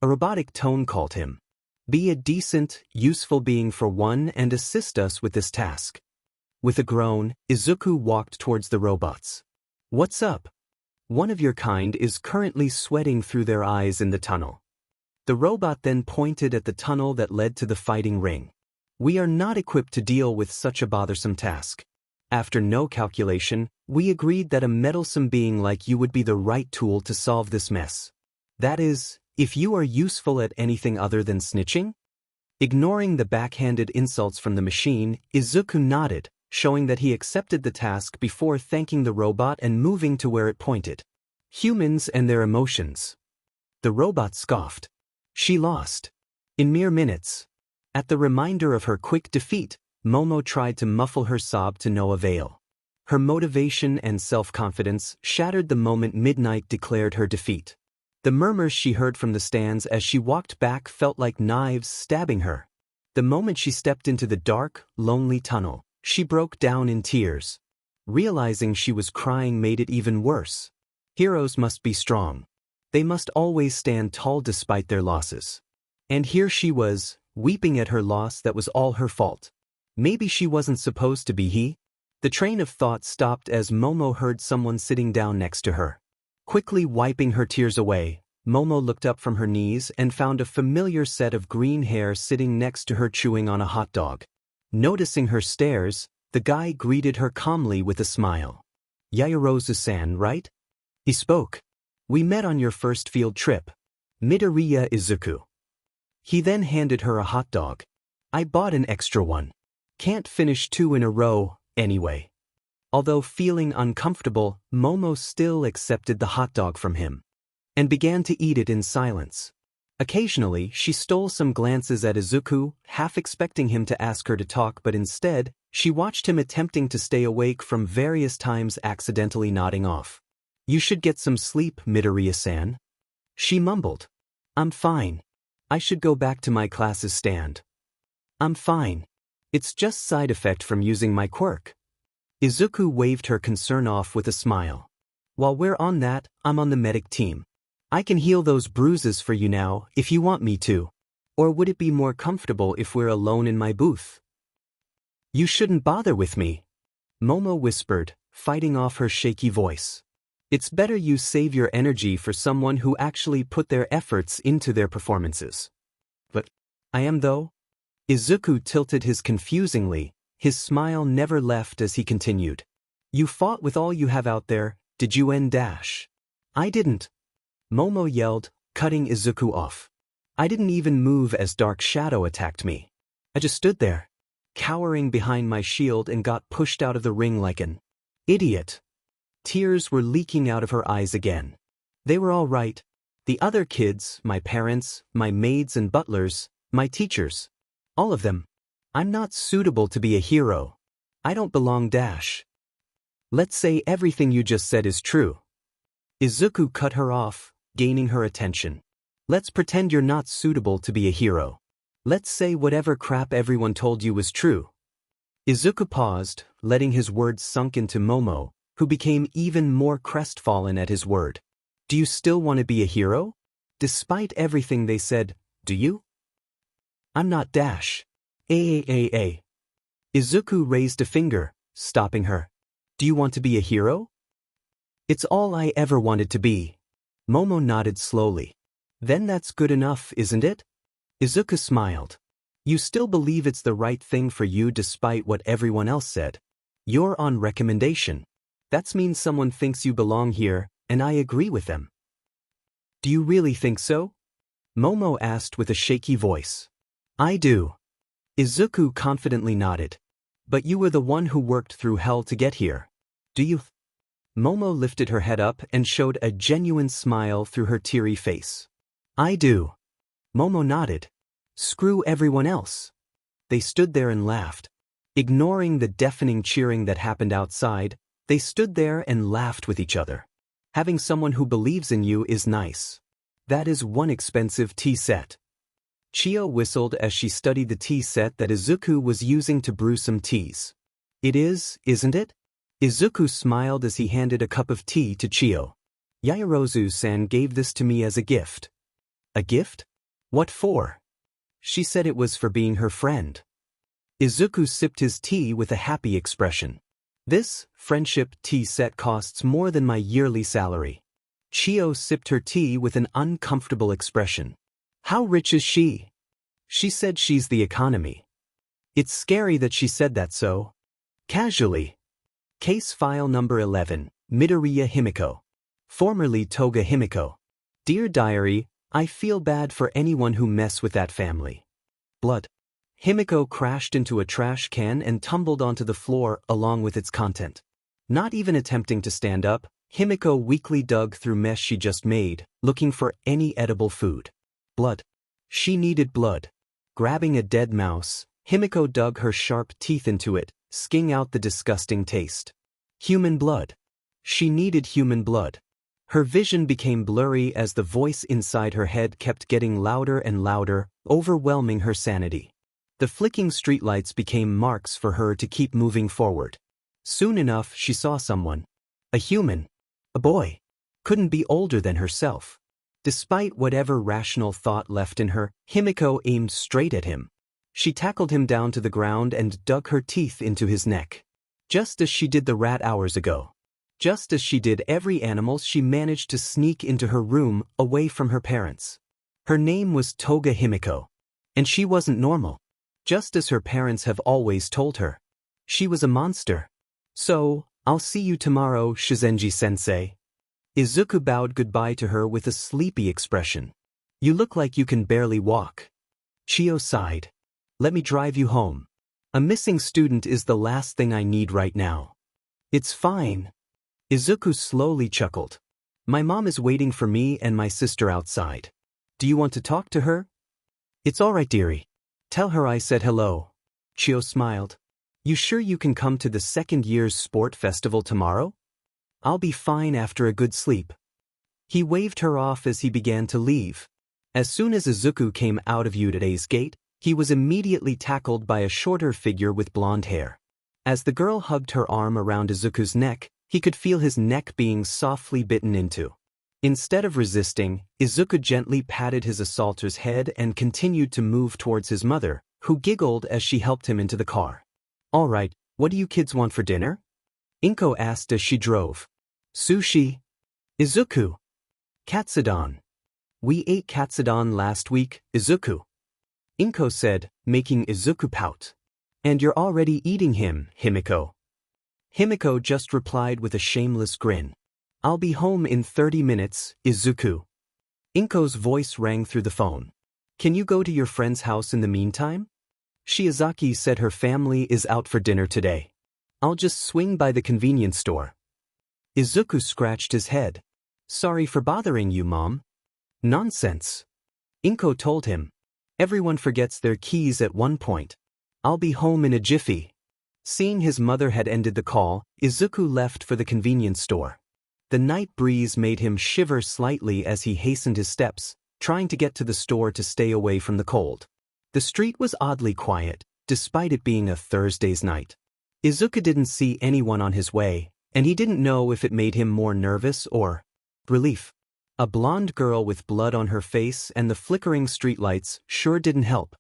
A: A robotic tone called him. "Be a decent, useful being for one and assist us with this task." With a groan, Izuku walked towards the robots. "What's up?" "One of your kind is currently sweating through their eyes in the tunnel." The robot then pointed at the tunnel that led to the fighting ring. "We are not equipped to deal with such a bothersome task. After no calculation, we agreed that a meddlesome being like you would be the right tool to solve this mess. That is, if you are useful at anything other than snitching?" Ignoring the backhanded insults from the machine, Izuku nodded, showing that he accepted the task before thanking the robot and moving to where it pointed. "Humans and their emotions." The robot scoffed. "She lost. In mere minutes." At the reminder of her quick defeat, Momo tried to muffle her sob to no avail. Her motivation and self-confidence shattered the moment Midnight declared her defeat. The murmurs she heard from the stands as she walked back felt like knives stabbing her. The moment she stepped into the dark, lonely tunnel, she broke down in tears. Realizing she was crying made it even worse. Heroes must be strong. They must always stand tall despite their losses. And here she was, weeping at her loss that was all her fault. Maybe she wasn't supposed to be he? The train of thought stopped as Momo heard someone sitting down next to her. Quickly wiping her tears away, Momo looked up from her knees and found a familiar set of green hair sitting next to her chewing on a hot dog. Noticing her stares, the guy greeted her calmly with a smile. "Yaoyorozu-san, right?" He spoke. "We met on your first field trip. Midoriya Izuku." He then handed her a hot dog. "I bought an extra one. Can't finish 2 in a row, anyway." Although feeling uncomfortable, Momo still accepted the hot dog from him and began to eat it in silence. Occasionally, she stole some glances at Izuku, half expecting him to ask her to talk, but instead, she watched him attempting to stay awake from various times, accidentally nodding off. "You should get some sleep, Midoriya-san." She mumbled. "I'm fine. I should go back to my classes stand." "I'm fine. It's just side effect from using my quirk." Izuku waved her concern off with a smile. "While we're on that, I'm on the medic team. I can heal those bruises for you now, if you want me to. Or would it be more comfortable if we're alone in my booth?" "You shouldn't bother with me," Momo whispered, fighting off her shaky voice. "It's better you save your energy for someone who actually put their efforts into their performances." "But I am though?" Izuku tilted his confusingly, his smile never left as he continued. "You fought with all you have out there, Did you end dash? I didn't. Momo yelled, cutting Izuku off. I didn't even move as Dark Shadow attacked me. I just stood there, cowering behind my shield and got pushed out of the ring like an idiot. Tears were leaking out of her eyes again. They were all right. The other kids, my parents, my maids and butlers, my teachers. All of them. I'm not suitable to be a hero. I don't belong dash. Let's say everything you just said is true. Izuku cut her off, gaining her attention. Let's pretend you're not suitable to be a hero. Let's say whatever crap everyone told you was true. Izuku paused, letting his words sunk into Momo, who became even more crestfallen at his word. Do you still want to be a hero? Despite everything they said, do you? I'm not dash. Izuku raised a finger, stopping her. Do you want to be a hero? It's all I ever wanted to be. Momo nodded slowly. Then that's good enough, isn't it? Izuku smiled. You still believe it's the right thing for you despite what everyone else said. You're on recommendation. That means someone thinks you belong here, and I agree with them. Do you really think so? Momo asked with a shaky voice. I do. Izuku confidently nodded. But you were the one who worked through hell to get here. Do you? Momo lifted her head up and showed a genuine smile through her teary face. I do. Momo nodded. Screw everyone else. They stood there and laughed. Ignoring the deafening cheering that happened outside, they stood there and laughed with each other. Having someone who believes in you is nice. That is one expensive tea set. Chiyo whistled as she studied the tea set that Izuku was using to brew some teas. It is, isn't it? Izuku smiled as he handed a cup of tea to Chiyo. Yaoyorozu-san gave this to me as a gift. A gift? What for? She said it was for being her friend. Izuku sipped his tea with a happy expression. This friendship tea set costs more than my yearly salary. Chiyo sipped her tea with an uncomfortable expression. How rich is she? She said she's the economy. It's scary that she said that so casually. Case file number 11, Midoriya Himiko. Formerly Toga Himiko. Dear Diary, I feel bad for anyone who mess with that family. Blood. Himiko crashed into a trash can and tumbled onto the floor along with its content. Not even attempting to stand up, Himiko weakly dug through mess she just made, looking for any edible food. Blood. She needed blood. Grabbing a dead mouse, Himiko dug her sharp teeth into it, sking out the disgusting taste. Human blood. She needed human blood. Her vision became blurry as the voice inside her head kept getting louder and louder, overwhelming her sanity. The flicking streetlights became marks for her to keep moving forward. Soon enough she saw someone. A human. A boy. Couldn't be older than herself. Despite whatever rational thought left in her, Himiko aimed straight at him. She tackled him down to the ground and dug her teeth into his neck. Just as she did the rat hours ago. Just as she did every animal she managed to sneak into her room away from her parents. Her name was Toga Himiko. And she wasn't normal. Just as her parents have always told her. She was a monster. So, I'll see you tomorrow, Shizenji-sensei. Izuku bowed goodbye to her with a sleepy expression. You look like you can barely walk. Chiyo sighed. Let me drive you home. A missing student is the last thing I need right now. It's fine. Izuku slowly chuckled. My mom is waiting for me and my sister outside. Do you want to talk to her? It's all right, dearie. Tell her I said hello. Chiyo smiled. You sure you can come to the second year's sport festival tomorrow? I'll be fine after a good sleep. He waved her off as he began to leave. As soon as Izuku came out of Udade's gate, he was immediately tackled by a shorter figure with blonde hair. As the girl hugged her arm around Izuku's neck, he could feel his neck being softly bitten into. Instead of resisting, Izuku gently patted his assaulter's head and continued to move towards his mother, who giggled as she helped him into the car. All right, what do you kids want for dinner? Inko asked as she drove. Sushi. Izuku. Katsudon. We ate katsudon last week, Izuku. Inko said, making Izuku pout. And you're already eating him, Himiko. Himiko just replied with a shameless grin. I'll be home in 30 minutes, Izuku. Inko's voice rang through the phone. Can you go to your friend's house in the meantime? Shiozaki said her family is out for dinner today. I'll just swing by the convenience store. Izuku scratched his head. Sorry for bothering you, Mom. Nonsense. Inko told him. Everyone forgets their keys at one point. I'll be home in a jiffy. Seeing his mother had ended the call, Izuku left for the convenience store. The night breeze made him shiver slightly as he hastened his steps, trying to get to the store to stay away from the cold. The street was oddly quiet, despite it being a Thursday's night. Izuku didn't see anyone on his way, and he didn't know if it made him more nervous or relief. A blonde girl with blood on her face and the flickering streetlights sure didn't help.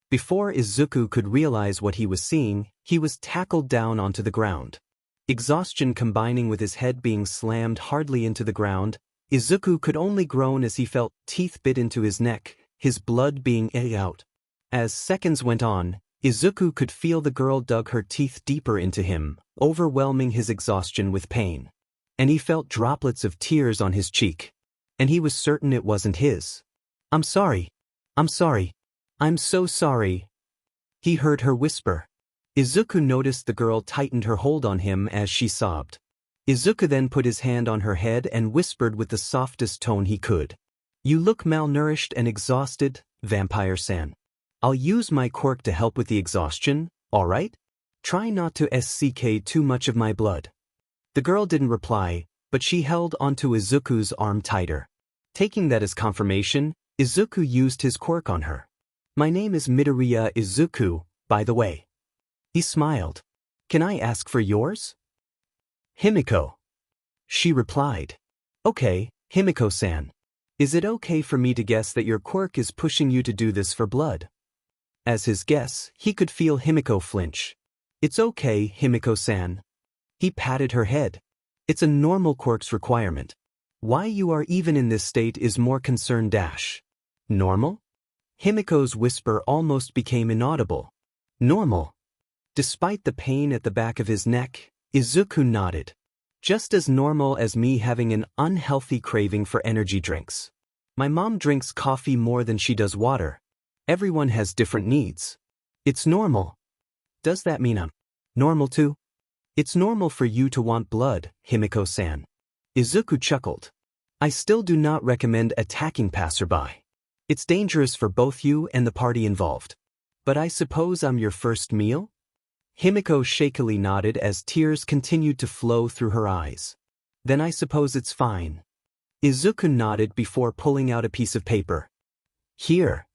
A: Before Izuku could realize what he was seeing, he was tackled down onto the ground. Exhaustion combining with his head being slammed hardly into the ground, Izuku could only groan as he felt teeth bit into his neck, his blood being out. As seconds went on, Izuku could feel the girl dug her teeth deeper into him, overwhelming his exhaustion with pain. And he felt droplets of tears on his cheek. And he was certain it wasn't his. I'm sorry. I'm sorry. I'm so sorry. He heard her whisper. Izuku noticed the girl tightened her hold on him as she sobbed. Izuku then put his hand on her head and whispered with the softest tone he could. You look malnourished and exhausted, Vampire-san. I'll use my quirk to help with the exhaustion, alright? Try not to SCK too much of my blood. The girl didn't reply, but she held onto Izuku's arm tighter. Taking that as confirmation, Izuku used his quirk on her. My name is Midoriya Izuku, by the way. He smiled. Can I ask for yours? Himiko. She replied. Okay, Himiko-san. Is it okay for me to guess that your quirk is pushing you to do this for blood? As his guess, he could feel Himiko flinch. It's okay, Himiko-san. He patted her head. It's a normal quirk's requirement. Why you are even in this state is more concern dash. Normal? Himiko's whisper almost became inaudible. Normal. Despite the pain at the back of his neck, Izuku nodded. Just as normal as me having an unhealthy craving for energy drinks. My mom drinks coffee more than she does water. Everyone has different needs. It's normal. Does that mean I'm normal too? It's normal for you to want blood, Himiko-san. Izuku chuckled. I still do not recommend attacking passerby. It's dangerous for both you and the party involved. But I suppose I'm your first meal? Himiko shakily nodded as tears continued to flow through her eyes. Then I suppose it's fine. Izuku nodded before pulling out a piece of paper. Here.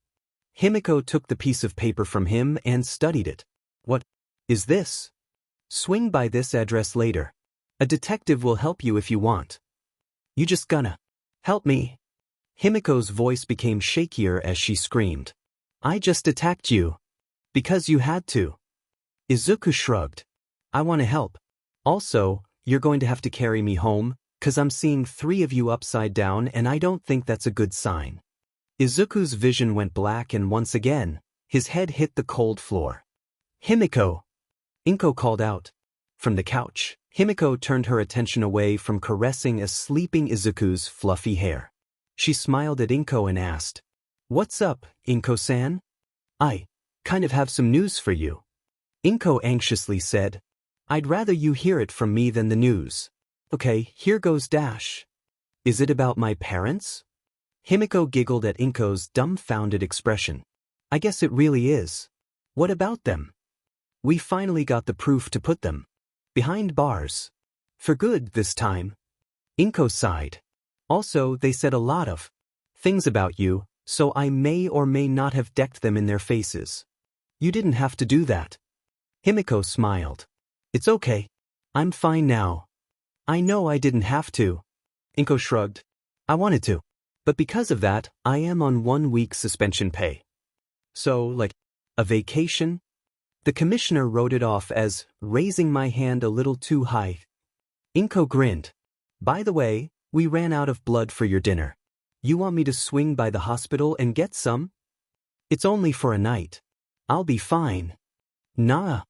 A: Himiko took the piece of paper from him and studied it. What is this? Swing by this address later. A detective will help you if you want. You just gonna help me? Himiko's voice became shakier as she screamed. I just attacked you. Because you had to. Izuku shrugged. I want to help. Also, you're going to have to carry me home, 'cause I'm seeing 3 of you upside down and I don't think that's a good sign. Izuku's vision went black and once again, his head hit the cold floor. Himiko! Inko called out. From the couch, Himiko turned her attention away from caressing a sleeping Izuku's fluffy hair. She smiled at Inko and asked, What's up, Inko-san? I kind of have some news for you. Inko anxiously said, I'd rather you hear it from me than the news. Okay, here goes dash. Is it about my parents? Himiko giggled at Inko's dumbfounded expression. I guess it really is. What about them? We finally got the proof to put them behind bars. For good this time. Inko sighed. Also, they said a lot of things about you, so I may or may not have decked them in their faces. You didn't have to do that. Himiko smiled. It's okay. I'm fine now. I know I didn't have to. Inko shrugged. I wanted to. But because of that, I am on 1 week suspension pay. So, like, a vacation? The commissioner wrote it off as raising my hand a little too high. Inko grinned. By the way, we ran out of blood for your dinner. You want me to swing by the hospital and get some? It's only for a night. I'll be fine. Nah.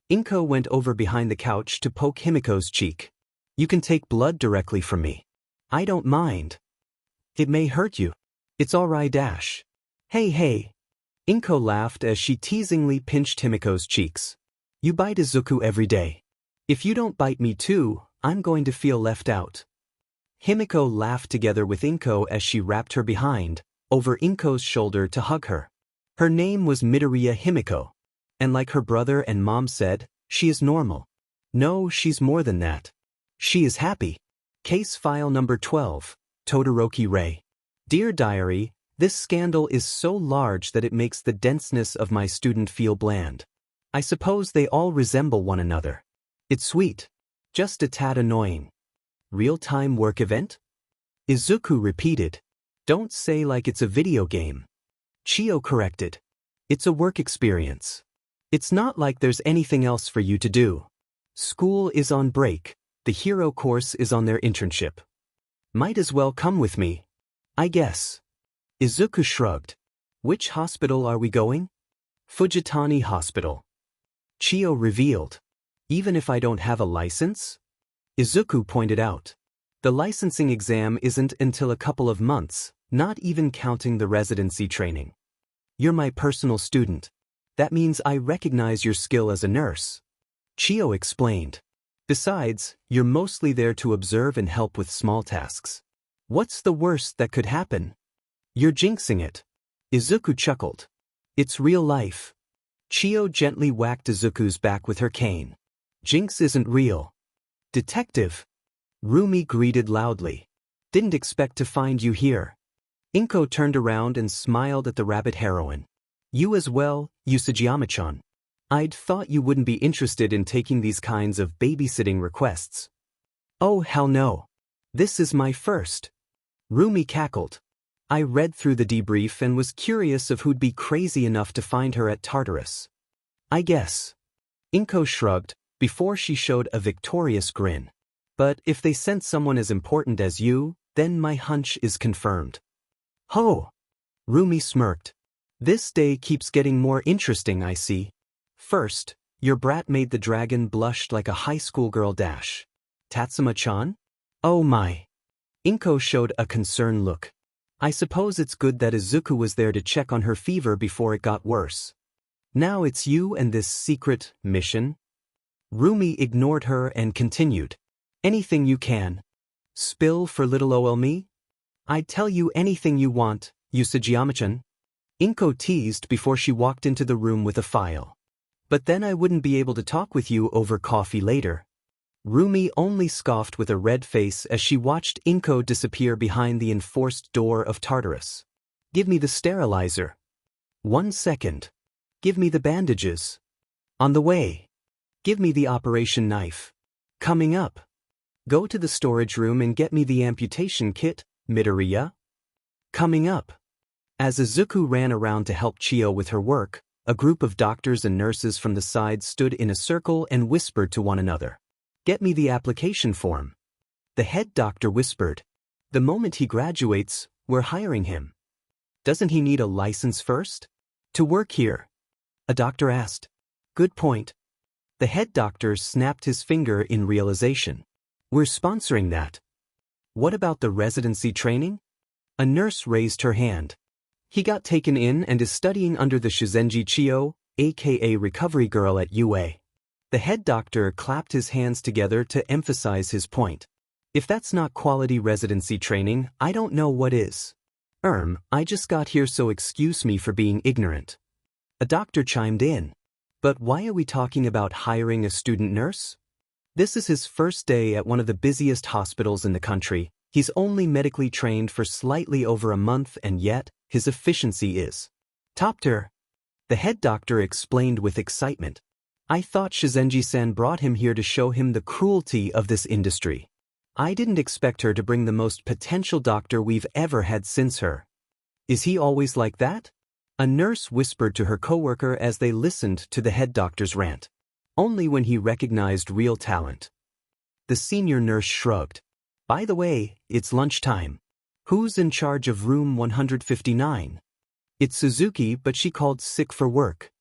A: Inko went over behind the couch to poke Himiko's cheek. You can take blood directly from me. I don't mind. It may hurt you. It's alright. Hey. Inko laughed as she teasingly pinched Himiko's cheeks. You bite Izuku every day. If you don't bite me too, I'm going to feel left out. Himiko laughed together with Inko as she wrapped her behind, over Inko's shoulder to hug her. Her name was Midoriya Himiko. And like her brother and mom said, she is normal. No, she's more than that. She is happy. Case file number 12, Todoroki Ray. Dear Diary, this scandal is so large that it makes the denseness of my student feel bland. I suppose they all resemble one another. It's sweet. Just a tad annoying. Real-time work event? Izuku repeated. Don't say like it's a video game. Chio corrected. It's a work experience. It's not like there's anything else for you to do. School is on break. The hero course is on their internship. Might as well come with me. I guess. Izuku shrugged. Which hospital are we going? Fujitani Hospital. Chio revealed. Even if I don't have a license? Izuku pointed out. The licensing exam isn't until a couple of months, not even counting the residency training. You're my personal student. That means I recognize your skill as a nurse. Chio explained. Besides, you're mostly there to observe and help with small tasks. What's the worst that could happen? You're jinxing it. Izuku chuckled. It's real life. Chio gently whacked Izuku's back with her cane. Jinx isn't real. Detective. Rumi greeted loudly. Didn't expect to find you here. Inko turned around and smiled at the rabbit heroine. You as well, Usajiyama-chan. I'd thought you wouldn't be interested in taking these kinds of babysitting requests. Oh hell no. This is my first. Rumi cackled. I read through the debrief and was curious of who'd be crazy enough to find her at Tartarus. I guess. Inko shrugged, before she showed a victorious grin. But if they sent someone as important as you, then my hunch is confirmed. Ho! Rumi smirked. This day keeps getting more interesting, I see. First, your brat made the dragon blush like a high school girl. Tatsuma-chan? Oh my. Inko showed a concerned look. I suppose it's good that Izuku was there to check on her fever before it got worse. Now it's you and this secret mission? Rumi ignored her and continued. Anything you can. Spill for little ol' me? I'd tell you anything you want, Usajiyama-chan. Inko teased before she walked into the room with a file. But then I wouldn't be able to talk with you over coffee later. Rumi only scoffed with a red face as she watched Inko disappear behind the enforced door of Tartarus. Give me the sterilizer. 1 second. Give me the bandages. On the way. Give me the operation knife. Coming up. Go to the storage room and get me the amputation kit, Midoriya. Coming up. As Izuku ran around to help Chio with her work, a group of doctors and nurses from the side stood in a circle and whispered to one another. Get me the application form. The head doctor whispered. The moment he graduates, we're hiring him. Doesn't he need a license first? To work here? A doctor asked. Good point. The head doctor snapped his finger in realization. We're sponsoring that. What about the residency training? A nurse raised her hand. He got taken in and is studying under the Shizenji Chio, aka recovery girl at UA. The head doctor clapped his hands together to emphasize his point. If that's not quality residency training, I don't know what is. I just got here, so excuse me for being ignorant. A doctor chimed in. But why are we talking about hiring a student nurse? This is his first day at one of the busiest hospitals in the country. He's only medically trained for slightly over a month, and yet, his efficiency is top tier. The head doctor explained with excitement. I thought Shizenji-san brought him here to show him the cruelty of this industry. I didn't expect her to bring the most potential doctor we've ever had since her. Is he always like that? A nurse whispered to her coworker as they listened to the head doctor's rant. Only when he recognized real talent. The senior nurse shrugged. By the way, it's lunchtime. Who's in charge of room 159? It's Suzuki, but she called sick for work.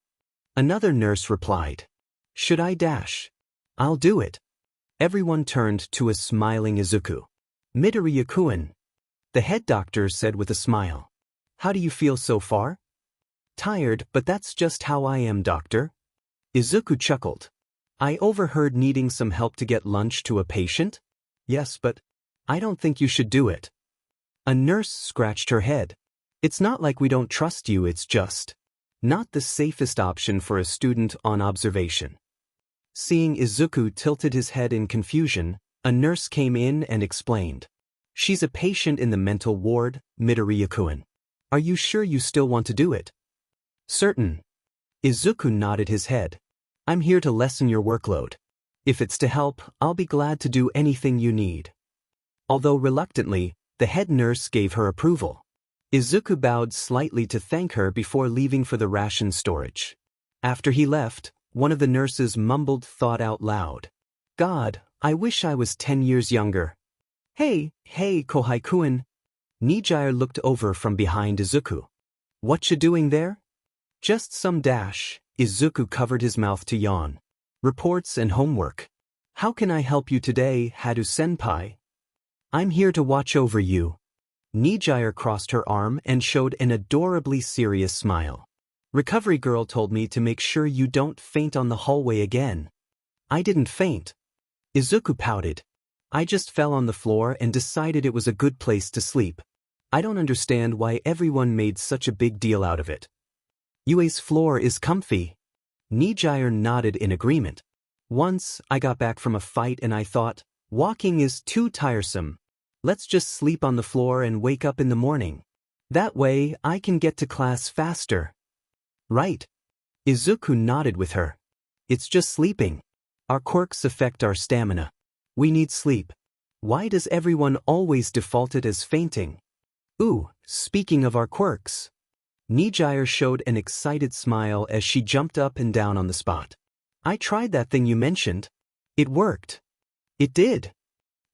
A: Another nurse replied. Should I dash? I'll do it. Everyone turned to a smiling Izuku. Midoriya-kun, the head doctor said with a smile. How do you feel so far? Tired, but that's just how I am, doctor. Izuku chuckled. I overheard needing some help to get lunch to a patient? Yes, but I don't think you should do it. A nurse scratched her head. It's not like we don't trust you, it's just not the safest option for a student on observation. Seeing Izuku tilted his head in confusion, a nurse came in and explained. She's a patient in the mental ward, Midoriya-kun. Are you sure you still want to do it? Certain. Izuku nodded his head. I'm here to lessen your workload. If it's to help, I'll be glad to do anything you need. Although reluctantly, the head nurse gave her approval. Izuku bowed slightly to thank her before leaving for the ration storage. After he left, one of the nurses mumbled thought out loud. God, I wish I was 10 years younger. Hey, Kohai-kun. Nijire looked over from behind Izuku. What you doing there? Just some dash. Izuku covered his mouth to yawn. Reports and homework. How can I help you today, Hadu-senpai? I'm here to watch over you. Nijire crossed her arm and showed an adorably serious smile. Recovery girl told me to make sure you don't faint on the hallway again. I didn't faint. Izuku pouted. I just fell on the floor and decided it was a good place to sleep. I don't understand why everyone made such a big deal out of it. UA's floor is comfy. Nijire nodded in agreement. Once, I got back from a fight and I thought, walking is too tiresome. Let's just sleep on the floor and wake up in the morning. That way, I can get to class faster. Right. Izuku nodded with her. It's just sleeping. Our quirks affect our stamina. We need sleep. Why does everyone always default it as fainting? Ooh, speaking of our quirks. Nijire showed an excited smile as she jumped up and down on the spot. I tried that thing you mentioned. It worked. It did.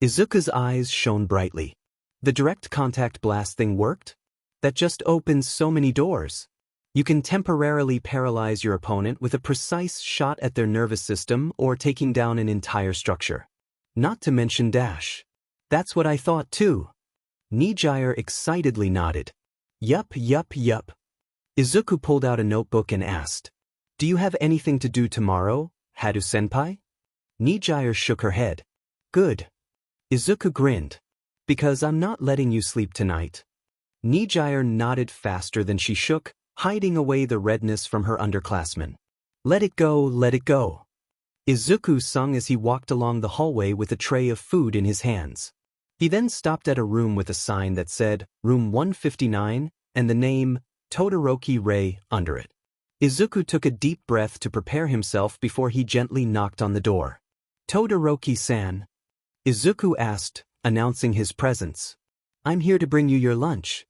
A: Izuku's eyes shone brightly. The direct contact blast thing worked? That just opens so many doors. You can temporarily paralyze your opponent with a precise shot at their nervous system or taking down an entire structure. Not to mention dash. That's what I thought too. Nijire excitedly nodded. Yup. Izuku pulled out a notebook and asked, Do you have anything to do tomorrow, Hadu-senpai? Nijire shook her head. Good. Izuku grinned. Because I'm not letting you sleep tonight. Nijire nodded faster than she shook, hiding away the redness from her underclassmen. Let it go, let it go. Izuku sung as he walked along the hallway with a tray of food in his hands. He then stopped at a room with a sign that said, Room 159, and the name, Todoroki Ray, under it. Izuku took a deep breath to prepare himself before he gently knocked on the door. Todoroki-san. Izuku asked, announcing his presence. I'm here to bring you your lunch.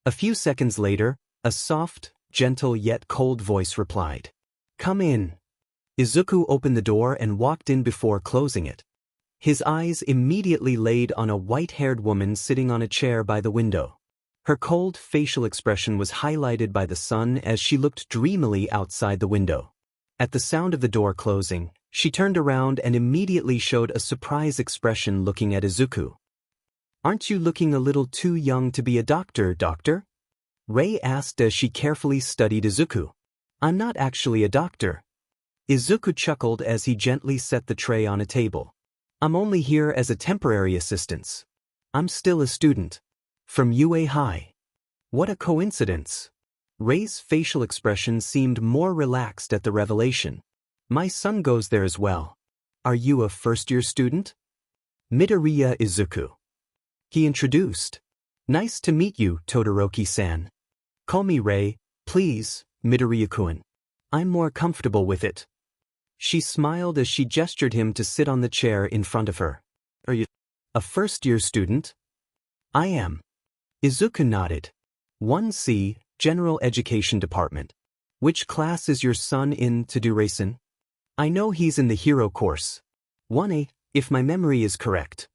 A: A few seconds later, a soft, gentle yet cold voice replied. Come in. Izuku opened the door and walked in before closing it. His eyes immediately laid on a white-haired woman sitting on a chair by the window. Her cold facial expression was highlighted by the sun as she looked dreamily outside the window. At the sound of the door closing, she turned around and immediately showed a surprised expression looking at Izuku. Aren't you looking a little too young to be a doctor, doctor? Ray asked as she carefully studied Izuku. I'm not actually a doctor. Izuku chuckled as he gently set the tray on a table. I'm only here as a temporary assistant. I'm still a student. From UA High. What a coincidence. Ray's facial expression seemed more relaxed at the revelation. My son goes there as well. Are you a first-year student? Midoriya Izuku. He introduced. Nice to meet you, Todoroki-san. Call me Ray, please, Midoriya-kun. I'm more comfortable with it. She smiled as she gestured him to sit on the chair in front of her. Are you a first-year student? I am. Izuku nodded. 1C, General Education Department. Which class is your son in, Todoroki-san? I know he's in the hero course. 1A, if my memory is correct.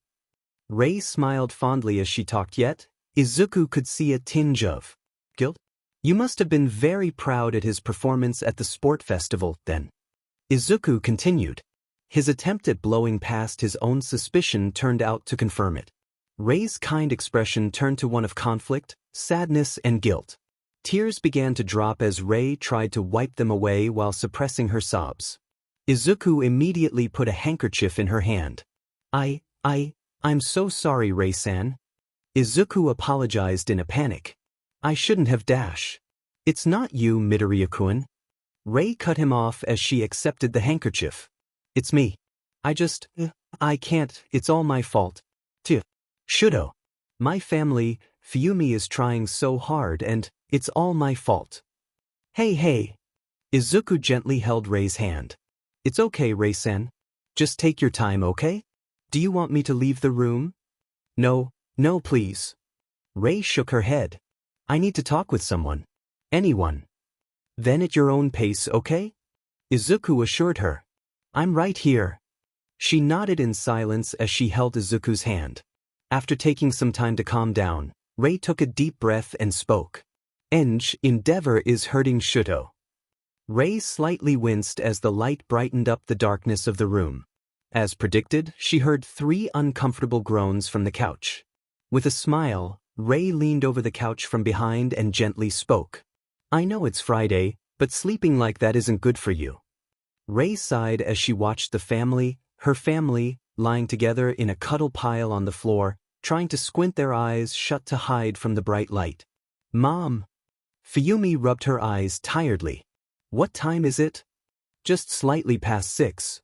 A: Ray smiled fondly as she talked, yet Izuku could see a tinge of guilt. You must have been very proud at his performance at the sport festival, then. Izuku continued. His attempt at blowing past his own suspicion turned out to confirm it. Ray's kind expression turned to one of conflict, sadness, and guilt. Tears began to drop as Ray tried to wipe them away while suppressing her sobs. Izuku immediately put a handkerchief in her hand. I'm so sorry, Ray-san. Izuku apologized in a panic. I shouldn't have dash. It's not you, Midoriya-kun. Ray cut him off as she accepted the handkerchief. It's me. I can't, it's all my fault. Shudo. My family, Fuyumi is trying so hard and it's all my fault. Hey. Izuku gently held Ray's hand. It's okay, Ray-san. Just take your time, okay? Do you want me to leave the room? No, please. Ray shook her head. I need to talk with someone. Anyone. Then at your own pace, okay? Izuku assured her. I'm right here. She nodded in silence as she held Izuku's hand. After taking some time to calm down, Ray took a deep breath and spoke. Endeavor is hurting Shudo. Ray slightly winced as the light brightened up the darkness of the room. As predicted, she heard 3 uncomfortable groans from the couch. With a smile, Ray leaned over the couch from behind and gently spoke. I know it's Friday, but sleeping like that isn't good for you. Ray sighed as she watched her family, lying together in a cuddle pile on the floor, trying to squint their eyes shut to hide from the bright light. Mom. Fuyumi rubbed her eyes tiredly. What time is it? Just slightly past 6.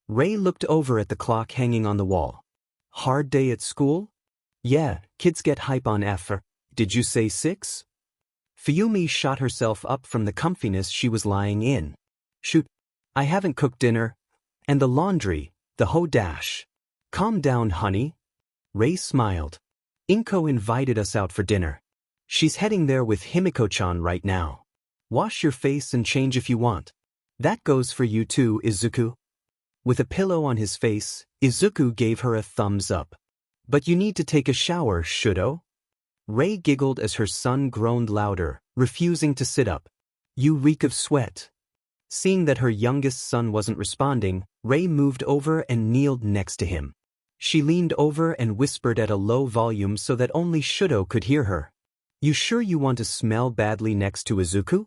A: Ray looked over at the clock hanging on the wall. Hard day at school? Yeah, kids get hype on F. Did you say 6? Fuyumi shot herself up from the comfiness she was lying in. Shoot. I haven't cooked dinner. And the laundry, the whole dash. Calm down, honey. Ray smiled. Inko invited us out for dinner. She's heading there with Himiko-chan right now. Wash your face and change if you want. That goes for you too, Izuku. With a pillow on his face, Izuku gave her a thumbs up. But you need to take a shower, Shudo. Ray giggled as her son groaned louder, refusing to sit up. You reek of sweat. Seeing that her youngest son wasn't responding, Ray moved over and kneeled next to him. She leaned over and whispered at a low volume so that only Shudo could hear her. You sure you want to smell badly next to Izuku?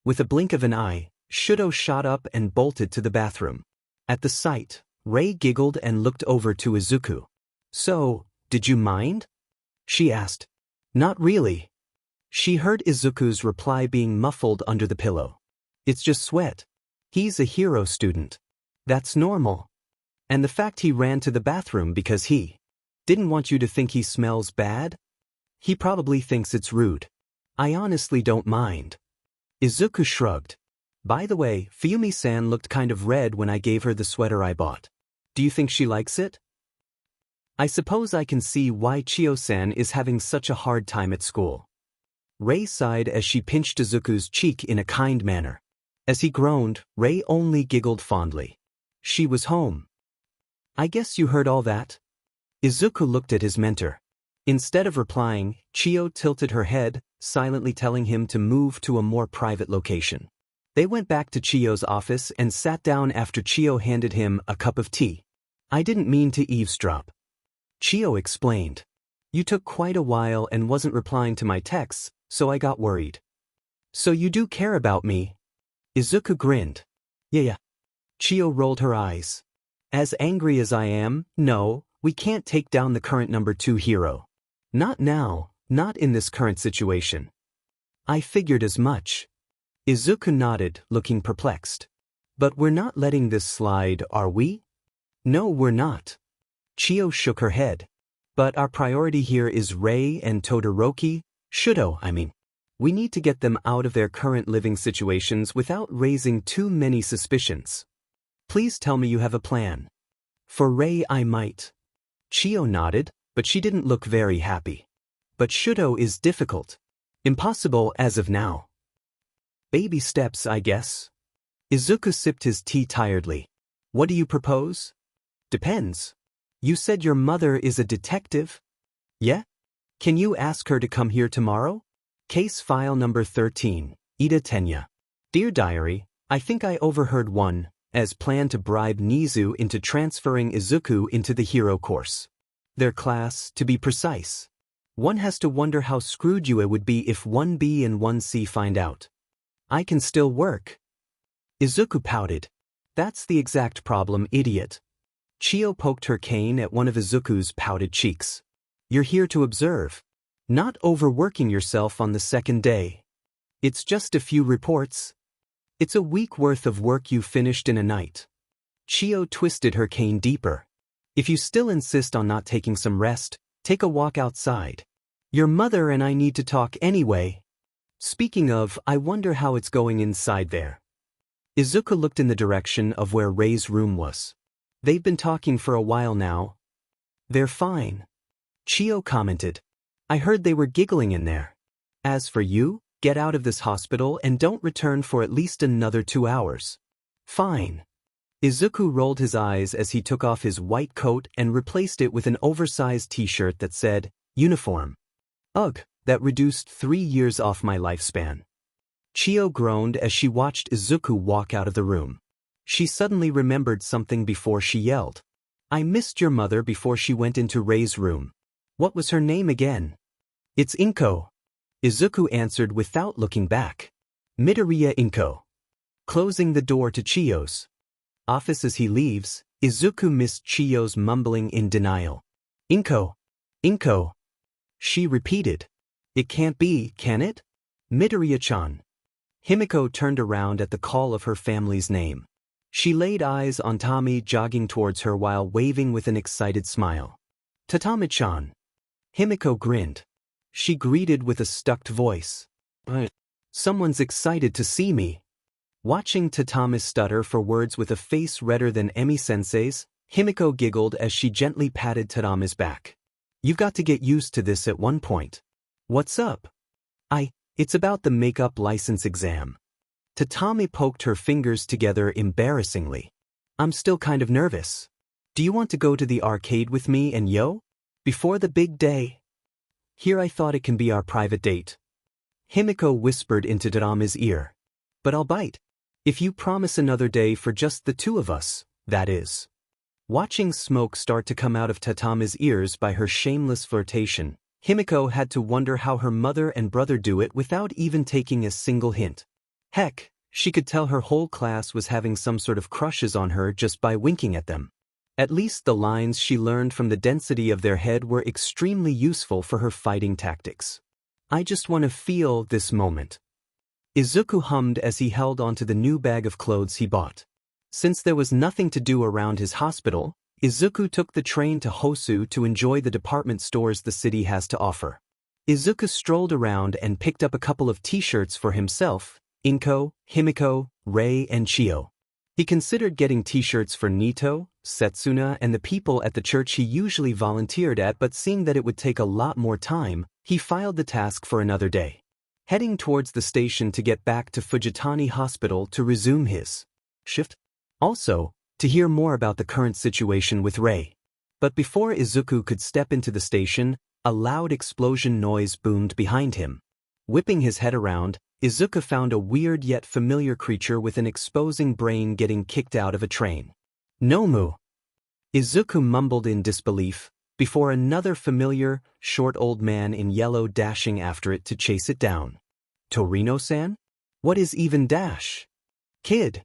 A: With a blink of an eye, Shudo shot up and bolted to the bathroom. At the sight, Ray giggled and looked over to Izuku. So, did you mind? She asked. Not really. She heard Izuku's reply being muffled under the pillow. It's just sweat. He's a hero student. That's normal. And the fact he ran to the bathroom because he didn't want you to think he smells bad? He probably thinks it's rude. I honestly don't mind. Izuku shrugged. By the way, Fuyumi-san looked kind of red when I gave her the sweater I bought. Do you think she likes it? I suppose I can see why Chiyo-san is having such a hard time at school. Ray sighed as she pinched Izuku's cheek in a kind manner. As he groaned, Ray only giggled fondly. She was home. I guess you heard all that? Izuku looked at his mentor. Instead of replying, Chiyo tilted her head, silently telling him to move to a more private location. They went back to Chiyo's office and sat down after Chiyo handed him a cup of tea. I didn't mean to eavesdrop. Chiyo explained. You took quite a while and wasn't replying to my texts, so I got worried. So you do care about me? Izuku grinned. Yeah. Chiyo rolled her eyes. As angry as I am, no, we can't take down the current number 2 hero. Not now, not in this current situation. I figured as much. Izuku nodded, looking perplexed. But we're not letting this slide, are we? No, we're not. Chiyo shook her head. But our priority here is Ray and Todoroki, Shudo, I mean. We need to get them out of their current living situations without raising too many suspicions. Please tell me you have a plan. For Ray I might. Chiyo nodded, but she didn't look very happy. But Shudo is difficult. Impossible as of now. Baby steps, I guess. Izuku sipped his tea tiredly. What do you propose? Depends. You said your mother is a detective? Yeah? Can you ask her to come here tomorrow? Case file number 13, Ida Tenya. Dear Diary, I think I overheard one, as planned to bribe Nizu into transferring Izuku into the hero course. Their class, to be precise. One has to wonder how screwed Yue would be if 1B and 1C find out. I can still work. Izuku pouted. That's the exact problem, idiot. Chiyo poked her cane at one of Izuku's pouted cheeks. You're here to observe. Not overworking yourself on the second day. It's just a few reports. It's a week worth of work you finished in a night. Chiyo twisted her cane deeper. If you still insist on not taking some rest, take a walk outside. Your mother and I need to talk anyway. Speaking of, I wonder how it's going inside there. Izuku looked in the direction of where Ray's room was. They've been talking for a while now. They're fine. Chiyo commented. I heard they were giggling in there. As for you, get out of this hospital and don't return for at least another 2 hours. Fine. Izuku rolled his eyes as he took off his white coat and replaced it with an oversized t-shirt that said, uniform. Ugh, that reduced 3 years off my lifespan. Chiyo groaned as she watched Izuku walk out of the room. She suddenly remembered something before she yelled. I missed your mother before she went into Ray's room. What was her name again? It's Inko. Izuku answered without looking back. Midoriya Inko. Closing the door to Chiyo's office as he leaves, Izuku missed Chiyo's mumbling in denial. Inko. Inko. She repeated. It can't be, can it? Midoriya-chan. Himiko turned around at the call of her family's name. She laid eyes on Tommy jogging towards her while waving with an excited smile. Tatami-chan. Himiko grinned. She greeted with a stuck voice. Someone's excited to see me. Watching Tatami stutter for words with a face redder than Emi-sensei's, Himiko giggled as she gently patted Tatami's back. You've got to get used to this at one point. What's up? It's about the makeup license exam. Tatami poked her fingers together embarrassingly. I'm still kind of nervous. Do you want to go to the arcade with me and Yo? Before the big day? Here I thought it can be our private date. Himiko whispered into Tatami's ear. But I'll bite. If you promise another day for just the two of us, that is. Watching smoke start to come out of Tatami's ears by her shameless flirtation, Himiko had to wonder how her mother and brother do it without even taking a single hint. Heck, she could tell her whole class was having some sort of crushes on her just by winking at them. At least the lines she learned from the density of their head were extremely useful for her fighting tactics. I just want to feel this moment. Izuku hummed as he held onto the new bag of clothes he bought. Since there was nothing to do around his hospital, Izuku took the train to Hosu to enjoy the department stores the city has to offer. Izuku strolled around and picked up a couple of t-shirts for himself, Inko, Himiko, Ray and Chiyo. He considered getting t-shirts for Nito, Setsuna and the people at the church he usually volunteered at, but seeing that it would take a lot more time, he filed the task for another day. Heading towards the station to get back to Fujitani Hospital to resume his shift. Also, to hear more about the current situation with Ray. But before Izuku could step into the station, a loud explosion noise boomed behind him. Whipping his head around, Izuku found a weird yet familiar creature with an exposing brain getting kicked out of a train. Nomu! Izuku mumbled in disbelief, before another familiar, short old man in yellow dashing after it to chase it down. Torino-san? What is even dash? Kid!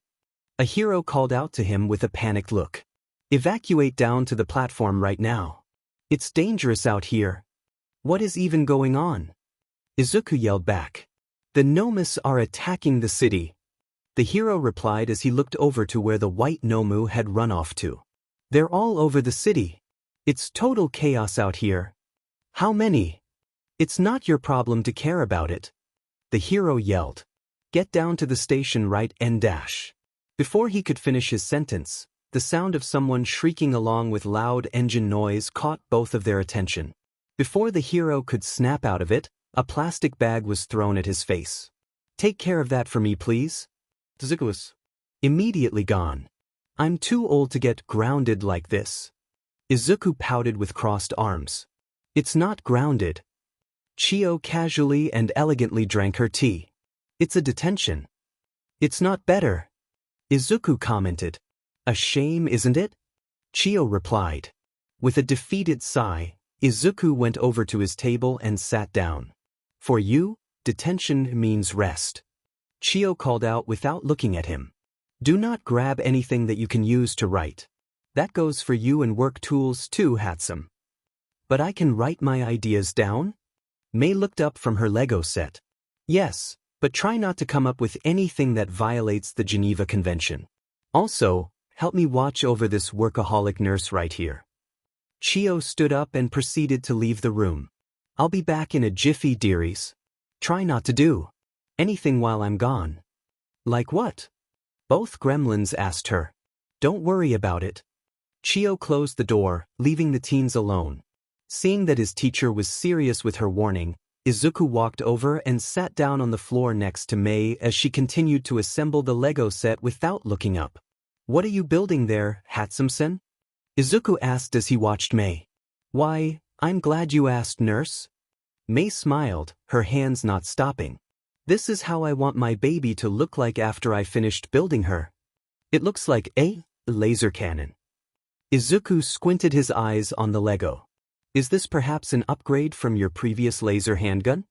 A: A hero called out to him with a panicked look. Evacuate down to the platform right now. It's dangerous out here. What is even going on? Izuku yelled back. The Nomus are attacking the city. The hero replied as he looked over to where the white Nomu had run off to. They're all over the city. It's total chaos out here. How many? It's not your problem to care about it. The hero yelled. Get down to the station right and dash. Before he could finish his sentence, the sound of someone shrieking along with loud engine noise caught both of their attention. Before the hero could snap out of it, a plastic bag was thrown at his face. Take care of that for me, please. Izuku was immediately gone. I'm too old to get grounded like this. Izuku pouted with crossed arms. It's not grounded. Chiyo casually and elegantly drank her tea. It's a detention. It's not better. Izuku commented. A shame, isn't it? Chio replied. With a defeated sigh, Izuku went over to his table and sat down. For you, detention means rest. Chio called out without looking at him. Do not grab anything that you can use to write. That goes for you and work tools too, Hatsum. But I can write my ideas down? Mei looked up from her Lego set. Yes, but try not to come up with anything that violates the Geneva Convention. Also, help me watch over this workaholic nurse right here. Chio stood up and proceeded to leave the room. I'll be back in a jiffy, dearies. Try not to do anything while I'm gone. Like what? Both gremlins asked her. Don't worry about it. Chio closed the door, leaving the teens alone. Seeing that his teacher was serious with her warning, Izuku walked over and sat down on the floor next to Mei as she continued to assemble the Lego set without looking up. What are you building there, Hatsum-sen? Izuku asked as he watched Mei. Why, I'm glad you asked, nurse. Mei smiled, her hands not stopping. This is how I want my baby to look like after I finished building her. It looks like a laser cannon. Izuku squinted his eyes on the Lego. Is this perhaps an upgrade from your previous laser handgun?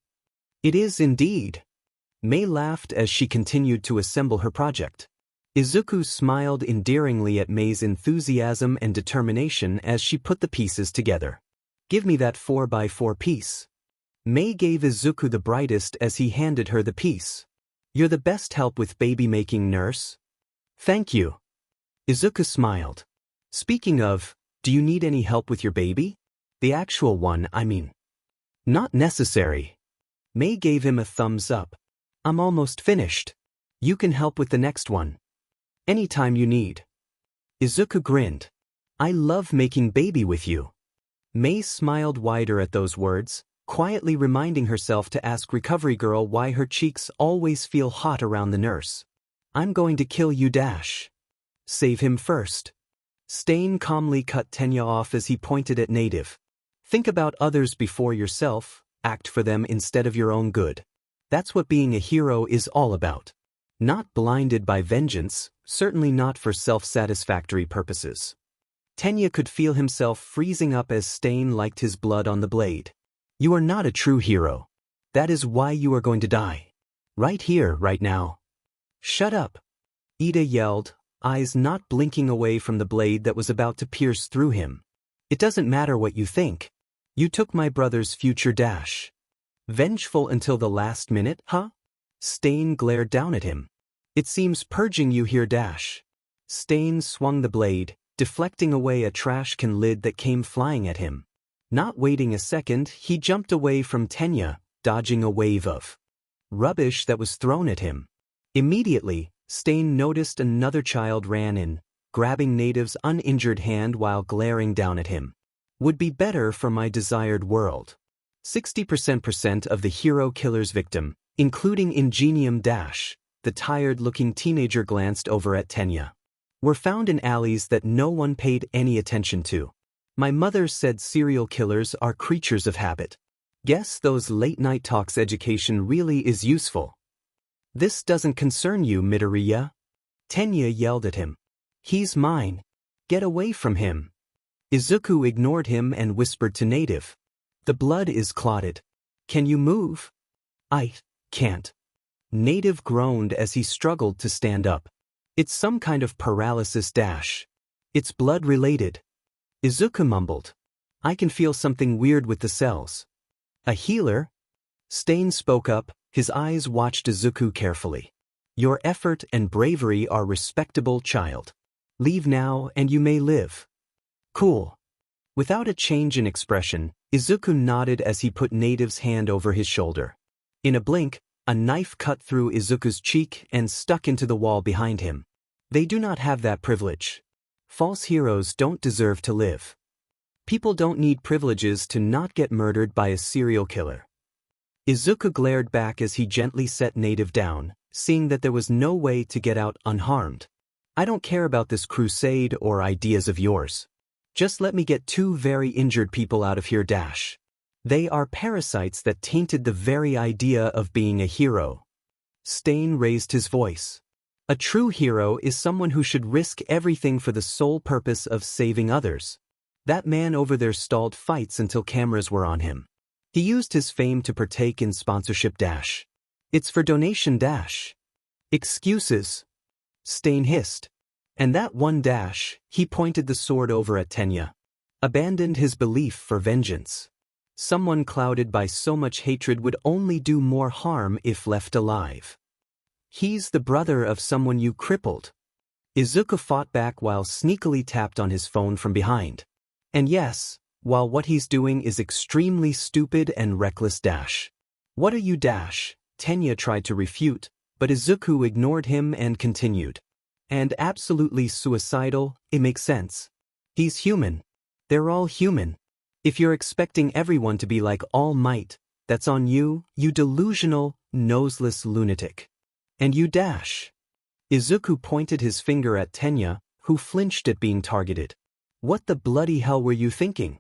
A: It is indeed. Mei laughed as she continued to assemble her project. Izuku smiled endearingly at Mei's enthusiasm and determination as she put the pieces together. Give me that 4x4 piece. Mei gave Izuku the brightest as he handed her the piece. You're the best help with baby making, nurse. Thank you. Izuku smiled. Speaking of, do you need any help with your baby? The actual one, I mean. Not necessary. Mei gave him a thumbs up. I'm almost finished. You can help with the next one. Anytime you need. Izuku grinned. I love making baby with you. Mei smiled wider at those words, quietly reminding herself to ask Recovery Girl why her cheeks always feel hot around the nurse. I'm going to kill you, dash. Save him first. Stain calmly cut Tenya off as he pointed at Native. Think about others before yourself, act for them instead of your own good. That's what being a hero is all about. Not blinded by vengeance, certainly not for self-satisfactory purposes. Tenya could feel himself freezing up as Stain liked his blood on the blade. You are not a true hero. That is why you are going to die. Right here, right now. Shut up. Ida yelled, eyes not blinking away from the blade that was about to pierce through him. It doesn't matter what you think. You took my brother's future, dash. Vengeful until the last minute, huh? Stain glared down at him. It seems purging you here, dash. Stain swung the blade, deflecting away a trash can lid that came flying at him. Not waiting a second, he jumped away from Tenya, dodging a wave of rubbish that was thrown at him. Immediately, Stain noticed another child ran in, grabbing Native's uninjured hand while glaring down at him. Would be better for my desired world. 60% of the hero killer's victim, including Ingenium Dash, the tired-looking teenager glanced over at Tenya, were found in alleys that no one paid any attention to. My mother said serial killers are creatures of habit. Guess those late-night talks education really is useful. This doesn't concern you, Midoriya. Tenya yelled at him. He's mine. Get away from him. Izuku ignored him and whispered to Native. The blood is clotted. Can you move? I can't. Native groaned as he struggled to stand up. It's some kind of paralysis, dash. It's blood-related. Izuku mumbled. I can feel something weird with the cells. A healer? Stain spoke up, his eyes watched Izuku carefully. Your effort and bravery are respectable, child. Leave now and you may live. Cool. Without a change in expression, Izuku nodded as he put Native's hand over his shoulder. In a blink, a knife cut through Izuku's cheek and stuck into the wall behind him. They do not have that privilege. False heroes don't deserve to live. People don't need privileges to not get murdered by a serial killer. Izuku glared back as he gently set Native down, seeing that there was no way to get out unharmed. I don't care about this crusade or ideas of yours. Just let me get two very injured people out of here, dash. They are parasites that tainted the very idea of being a hero. Stain raised his voice. A true hero is someone who should risk everything for the sole purpose of saving others. That man over there stalled fights until cameras were on him. He used his fame to partake in sponsorship dash. It's for donation dash. Excuses. Stain hissed. And that one dash, he pointed the sword over at Tenya. Abandoned his belief for vengeance. Someone clouded by so much hatred would only do more harm if left alive. He's the brother of someone you crippled. Izuku fought back while sneakily tapped on his phone from behind. And yes, while what he's doing is extremely stupid and reckless dash. What are you dash? Tenya tried to refute, but Izuku ignored him and continued. And absolutely suicidal, it makes sense. He's human. They're all human. If you're expecting everyone to be like All Might, that's on you, you delusional, noseless lunatic. And you dash. Izuku pointed his finger at Tenya, who flinched at being targeted. What the bloody hell were you thinking?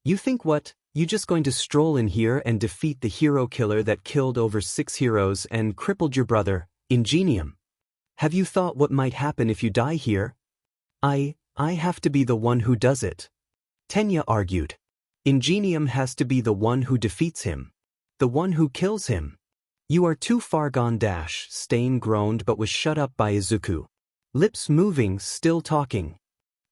A: You think what? You just going to stroll in here and defeat the hero killer that killed over 6 heroes and crippled your brother, Ingenium? Have you thought what might happen if you die here? I have to be the one who does it. Tenya argued. Ingenium has to be the one who defeats him. The one who kills him. You are too far gone dash, Stain groaned but was shut up by Izuku. Lips moving, still talking.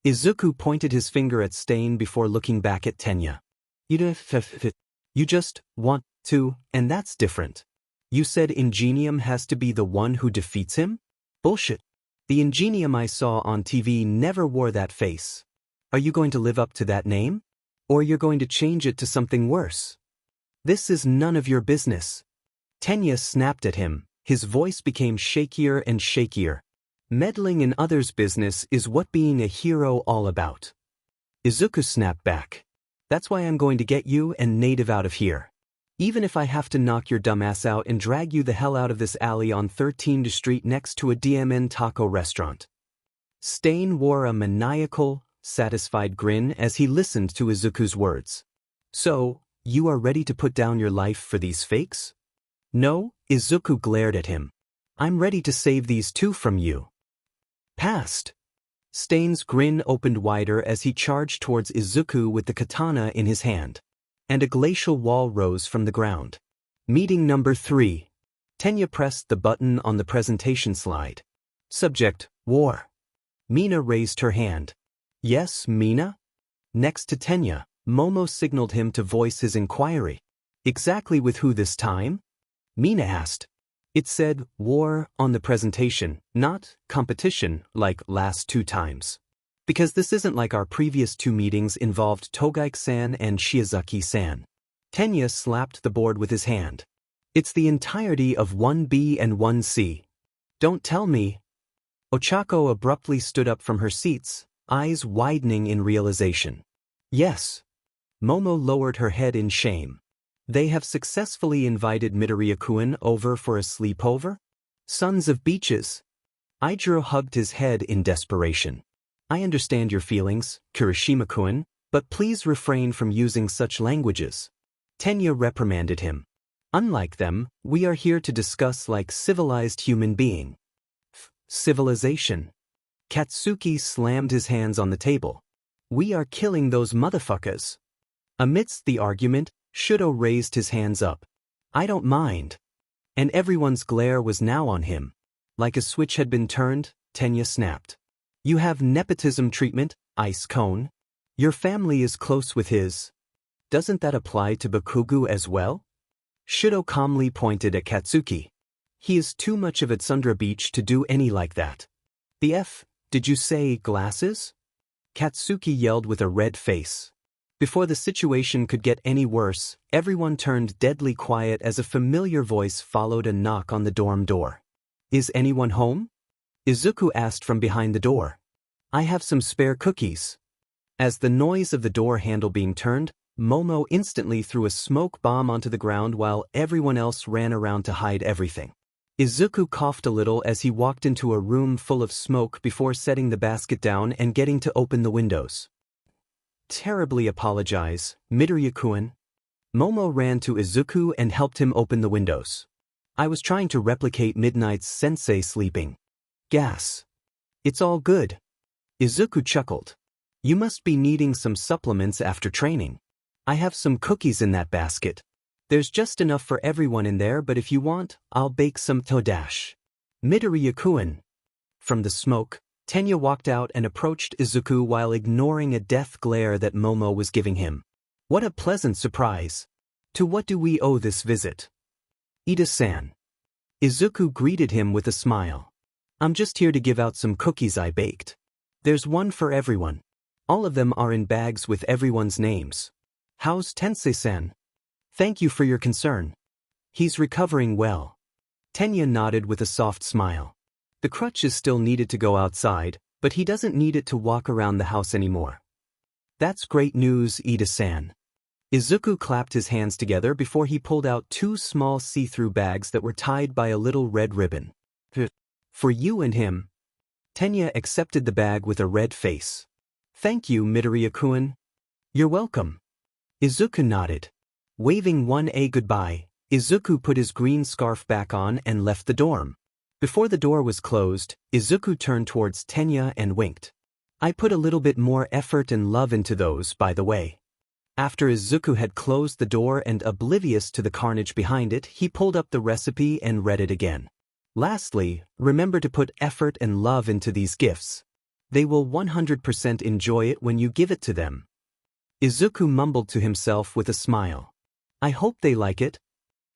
A: Izuku pointed his finger at Stain before looking back at Tenya. You just want to, and that's different. You said Ingenium has to be the one who defeats him? Bullshit. The Ingenium I saw on TV never wore that face. Are you going to live up to that name? Or you're going to change it to something worse? This is none of your business. Tenya snapped at him. His voice became shakier and shakier. Meddling in others' business is what being a hero all about. Izuku snapped back. That's why I'm going to get you and Native out of here. Even if I have to knock your dumb ass out and drag you the hell out of this alley on 13th Street next to a DMN taco restaurant. Stain wore a maniacal, satisfied grin as he listened to Izuku's words. So, you are ready to put down your life for these fakes? No, Izuku glared at him. I'm ready to save these two from you. Past. Stain's grin opened wider as he charged towards Izuku with the katana in his hand. And a glacial wall rose from the ground. Meeting number 3. Tenya pressed the button on the presentation slide. Subject, War. Mina raised her hand. Yes, Mina? Next to Tenya, Momo signaled him to voice his inquiry. Exactly with who this time? Mina asked. It said, war, on the presentation, not competition, like last 2 times. Because this isn't like our previous 2 meetings involved Togage-san and Shiozaki-san. Tenya slapped the board with his hand. It's the entirety of 1B and 1C. Don't tell me. Ochako abruptly stood up from her seats, eyes widening in realization. Yes. Momo lowered her head in shame. They have successfully invited Midoriya-kun over for a sleepover? Sons of beaches. Ijiro hugged his head in desperation. I understand your feelings, Kirishima-kun, but please refrain from using such languages. Tenya reprimanded him. Unlike them, we are here to discuss like civilized human being. Civilization. Katsuki slammed his hands on the table. We are killing those motherfuckers. Amidst the argument, Shudo raised his hands up. I don't mind. And everyone's glare was now on him. Like a switch had been turned, Tenya snapped. You have nepotism treatment, Ice Cone. Your family is close with his. Doesn't that apply to Bakugo as well? Shudo calmly pointed at Katsuki. He is too much of a Tsundra Beach to do any like that. The F, did you say glasses? Katsuki yelled with a red face. Before the situation could get any worse, everyone turned deadly quiet as a familiar voice followed a knock on the dorm door. Is anyone home? Izuku asked from behind the door. I have some spare cookies. As the noise of the door handle being turned, Momo instantly threw a smoke bomb onto the ground while everyone else ran around to hide everything. Izuku coughed a little as he walked into a room full of smoke before setting the basket down and getting to open the windows. Terribly apologize, Midoriya-kun. Momo ran to Izuku and helped him open the windows. I was trying to replicate Midnight's sensei sleeping. Gas. It's all good. Izuku chuckled. You must be needing some supplements after training. I have some cookies in that basket. There's just enough for everyone in there, but if you want, I'll bake some todash. Midoriya-kun. From the smoke, Tenya walked out and approached Izuku while ignoring a death glare that Momo was giving him. What a pleasant surprise. To what do we owe this visit? Ida-san. Izuku greeted him with a smile. I'm just here to give out some cookies I baked. There's one for everyone. All of them are in bags with everyone's names. How's Tensei-san? Thank you for your concern. He's recovering well. Tenya nodded with a soft smile. The crutch is still needed to go outside, but he doesn't need it to walk around the house anymore. That's great news, Ida-san. Izuku clapped his hands together before he pulled out 2 small see-through bags that were tied by a little red ribbon. For you and him. Tenya accepted the bag with a red face. Thank you, Midoriya-kun. You're welcome. Izuku nodded. Waving 1A goodbye, Izuku put his green scarf back on and left the dorm. Before the door was closed, Izuku turned towards Tenya and winked. I put a little bit more effort and love into those, by the way. After Izuku had closed the door and oblivious to the carnage behind it, he pulled up the recipe and read it again. Lastly, remember to put effort and love into these gifts. They will 100% enjoy it when you give it to them. Izuku mumbled to himself with a smile. I hope they like it.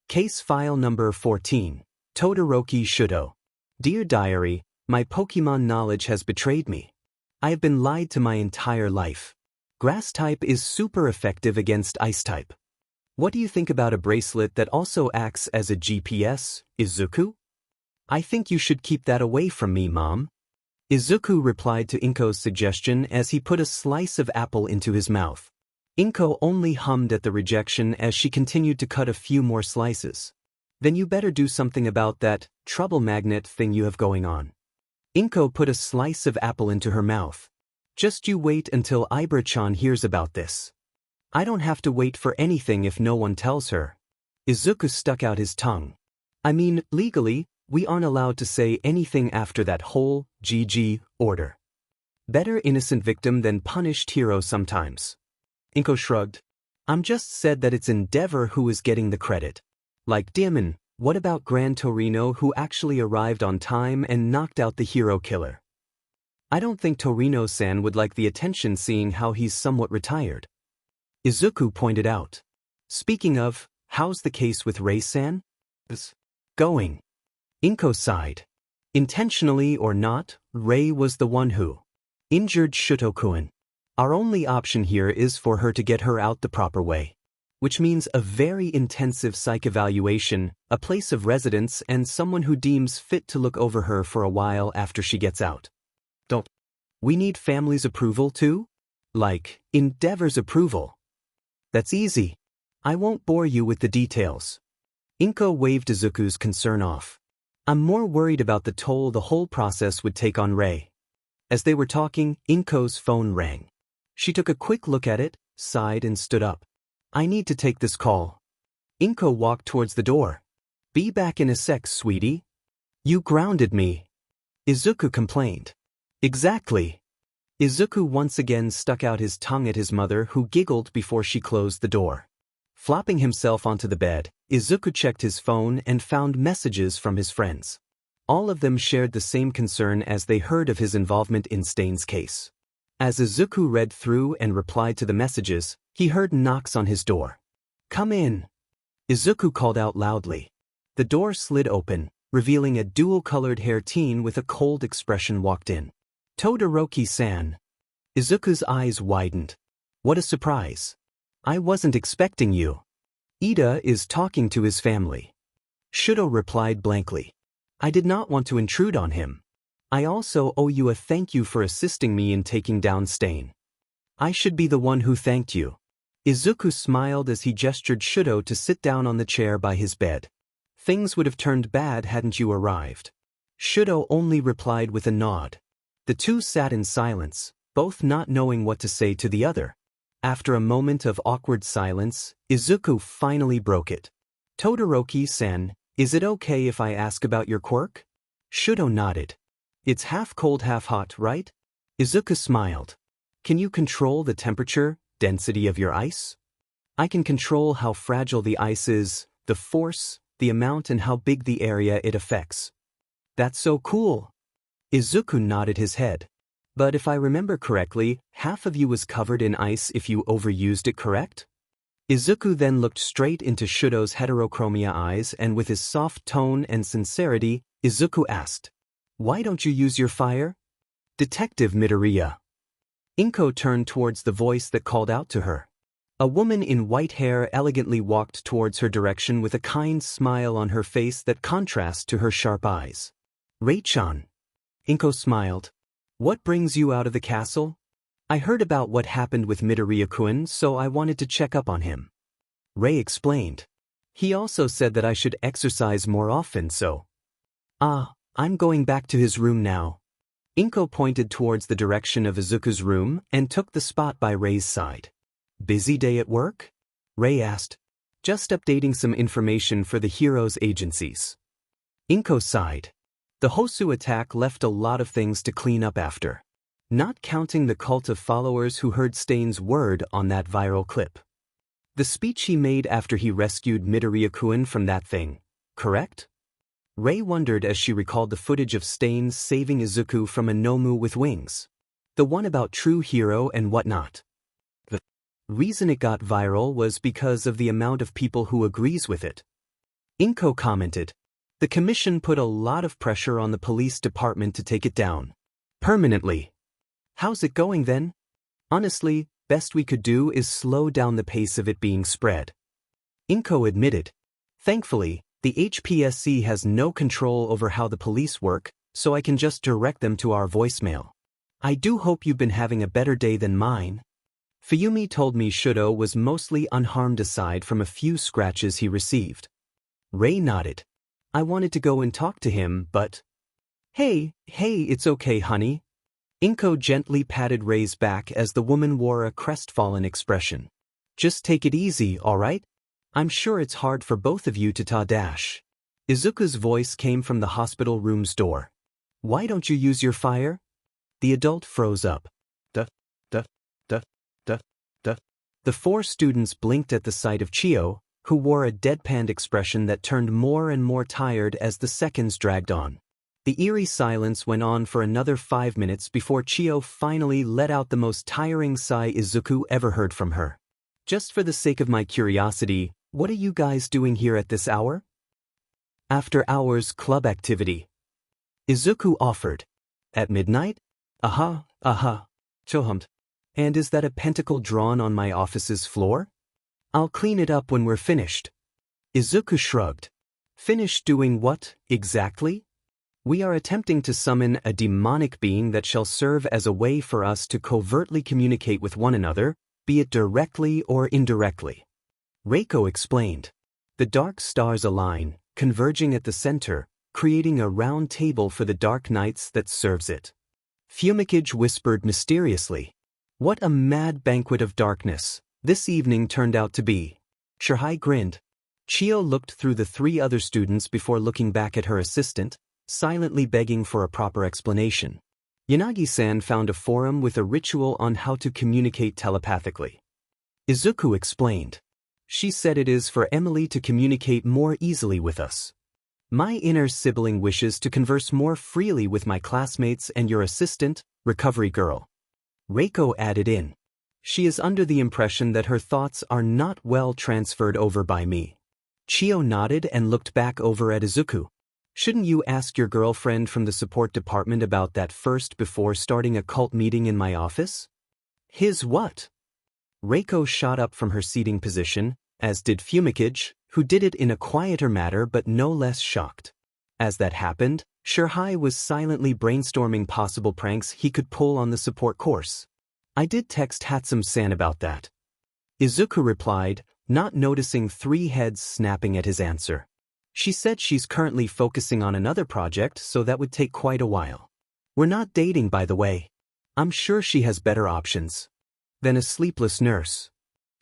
A: Case file number 14. Todoroki Shudo. Dear Diary, my Pokemon knowledge has betrayed me. I have been lied to my entire life. Grass type is super effective against ice type. What do you think about a bracelet that also acts as a GPS, Izuku? I think you should keep that away from me, Mom. Izuku replied to Inko's suggestion as he put a slice of apple into his mouth. Inko only hummed at the rejection as she continued to cut a few more slices. Then you better do something about that trouble magnet thing you have going on. Inko put a slice of apple into her mouth. Just you wait until Ibra-chan hears about this. I don't have to wait for anything if no one tells her. Izuku stuck out his tongue. I mean, legally, we aren't allowed to say anything after that whole GG order. Better innocent victim than punished hero sometimes. Inko shrugged. I'm just said that it's Endeavor who is getting the credit. Like Demon, what about Gran Torino who actually arrived on time and knocked out the hero killer? I don't think Torino-san would like the attention seeing how he's somewhat retired. Izuku pointed out. Speaking of, how's the case with Ray-san? It's going. Inko sighed. Intentionally or not, Ray was the one who injured Shuto-kun. Our only option here is for her to get her out the proper way. Which means a very intensive psych evaluation, a place of residence, and someone who deems fit to look over her for a while after she gets out. Don't we need family's approval too? Like, Endeavor's approval. That's easy. I won't bore you with the details. Inko waved Izuku's concern off. I'm more worried about the toll the whole process would take on Ray. As they were talking, Inko's phone rang. She took a quick look at it, sighed and stood up. I need to take this call. Inko walked towards the door. Be back in a sec, sweetie. You grounded me. Izuku complained. Exactly. Izuku once again stuck out his tongue at his mother, who giggled before she closed the door. Flopping himself onto the bed, Izuku checked his phone and found messages from his friends. All of them shared the same concern as they heard of his involvement in Stain's case. As Izuku read through and replied to the messages, he heard knocks on his door. Come in. Izuku called out loudly. The door slid open, revealing a dual-colored hair teen with a cold expression walked in. Todoroki-san. Izuku's eyes widened. What a surprise. I wasn't expecting you. Ida is talking to his family. Shudo replied blankly. I did not want to intrude on him. I also owe you a thank you for assisting me in taking down Stain. I should be the one who thanked you. Izuku smiled as he gestured Shudo to sit down on the chair by his bed. Things would have turned bad hadn't you arrived. Shudo only replied with a nod. The two sat in silence, both not knowing what to say to the other. After a moment of awkward silence, Izuku finally broke it. Todoroki-san, is it okay if I ask about your quirk? Shudo nodded. It's half cold, half hot, right? Izuku smiled. Can you control the temperature, density of your ice? I can control how fragile the ice is, the force, the amount and how big the area it affects. That's so cool. Izuku nodded his head. But if I remember correctly, half of you was covered in ice if you overused it, correct? Izuku then looked straight into Shudo's heterochromia eyes and with his soft tone and sincerity, Izuku asked, "Why don't you use your fire?" Detective Midoriya. Inko turned towards the voice that called out to her. A woman in white hair elegantly walked towards her direction with a kind smile on her face that contrasts to her sharp eyes. Ray-chan. Inko smiled. What brings you out of the castle? I heard about what happened with Midoriya-kun, so I wanted to check up on him. Ray explained. He also said that I should exercise more often, so. I'm going back to his room now. Inko pointed towards the direction of Izuku's room and took the spot by Ray's side. Busy day at work? Ray asked. Just updating some information for the heroes' agencies. Inko sighed. The Hosu attack left a lot of things to clean up after. Not counting the cult of followers who heard Stain's word on that viral clip. The speech he made after he rescued Midoriya-kun from that thing, correct? Ray wondered as she recalled the footage of Stain saving Izuku from a Nomu with wings. The one about true hero and whatnot. The reason it got viral was because of the amount of people who agrees with it. Inko commented. The commission put a lot of pressure on the police department to take it down. Permanently. How's it going then? Honestly, best we could do is slow down the pace of it being spread. Inko admitted. Thankfully, the HPSC has no control over how the police work, so I can just direct them to our voicemail. I do hope you've been having a better day than mine. Fuyumi told me Shudo was mostly unharmed aside from a few scratches he received. Ray nodded. I wanted to go and talk to him, but... Hey, it's okay, honey. Inko gently patted Ray's back as the woman wore a crestfallen expression. Just take it easy, alright? I'm sure it's hard for both of you to ta-dash. Izuku's voice came from the hospital room's door. Why don't you use your fire? The adult froze up. The four students blinked at the sight of Chio, who wore a deadpanned expression that turned more and more tired as the seconds dragged on. The eerie silence went on for another 5 minutes before Chio finally let out the most tiring sigh Izuku ever heard from her. Just for the sake of my curiosity, what are you guys doing here at this hour? After hours club activity. Izuku offered. At midnight? Aha. Chohumt. And is that a pentacle drawn on my office's floor? I'll clean it up when we're finished. Izuku shrugged. Finished doing what, exactly? We are attempting to summon a demonic being that shall serve as a way for us to covertly communicate with one another, be it directly or indirectly. Reiko explained. The dark stars align, converging at the center, creating a round table for the dark nights that serves it. Fumikage whispered mysteriously. What a mad banquet of darkness this evening turned out to be. Shirhai grinned. Chio looked through the 3 other students before looking back at her assistant, silently begging for a proper explanation. Yanagi-san found a forum with a ritual on how to communicate telepathically. Izuku explained. She said it is for Emily to communicate more easily with us. My inner sibling wishes to converse more freely with my classmates and your assistant, recovery girl. Reiko added in. She is under the impression that her thoughts are not well transferred over by me. Chio nodded and looked back over at Izuku. Shouldn't you ask your girlfriend from the support department about that first before starting a cult meeting in my office? His what? Reiko shot up from her seating position, as did Fumikage, who did it in a quieter manner but no less shocked. As that happened, Shirhai was silently brainstorming possible pranks he could pull on the support course. I did text Hatsum-san about that. Izuku replied, not noticing 3 heads snapping at his answer. She said she's currently focusing on another project, so that would take quite a while. We're not dating, by the way. I'm sure she has better options than a sleepless nurse.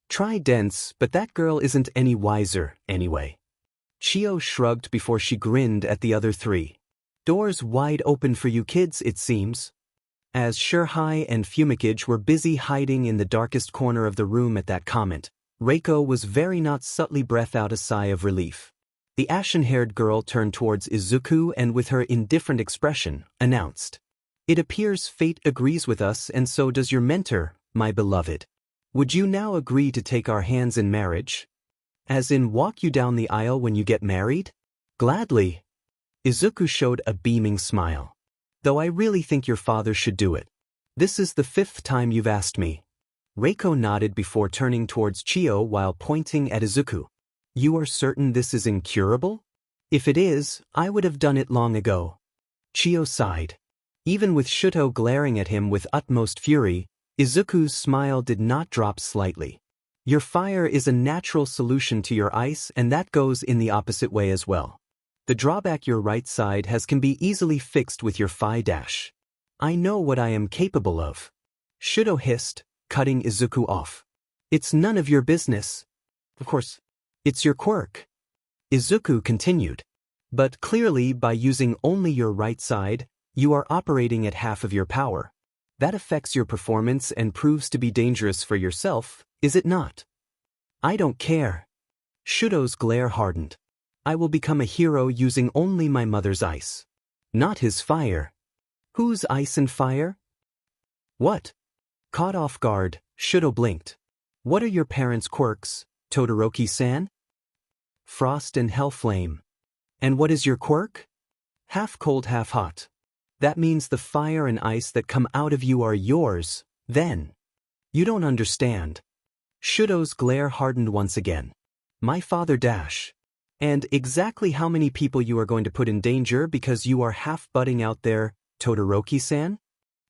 A: Try Dense, but that girl isn't any wiser, anyway. Chio shrugged before she grinned at the other 3. Doors wide open for you kids, it seems. As Shurhai and Fumikage were busy hiding in the darkest corner of the room at that comment, Reiko was very not subtly breath out a sigh of relief. The ashen-haired girl turned towards Izuku and with her indifferent expression, announced, "It appears fate agrees with us and so does your mentor, my beloved. Would you now agree to take our hands in marriage? As in walk you down the aisle when you get married?" "Gladly." Izuku showed a beaming smile. "Though I really think your father should do it. This is the 5th time you've asked me." Reiko nodded before turning towards Chiyo while pointing at Izuku. "You are certain this is incurable? If it is, I would have done it long ago." Chiyo sighed. Even with Shuto glaring at him with utmost fury, Izuku's smile did not drop slightly. "Your fire is a natural solution to your ice and that goes in the opposite way as well. The drawback your right side has can be easily fixed with your phi dash. I know what I am capable of." Shuto hissed, cutting Izuku off. "It's none of your business. Of course, it's your quirk." Izuku continued. "But clearly by using only your right side, you are operating at half of your power. That affects your performance and proves to be dangerous for yourself, is it not?" "I don't care." Shuto's glare hardened. "I will become a hero using only my mother's ice. Not his fire." "Whose ice and fire?" "What?" Caught off guard, Shuto blinked. "What are your parents' quirks, Todoroki-san?" "Frost and Hellflame." "And what is your quirk?" "Half cold, half hot." "That means the fire and ice that come out of you are yours, then." "You don't understand." Shuto's glare hardened once again. "My father dash. And exactly how many people you are going to put in danger because you are half-butting out there, Todoroki-san?"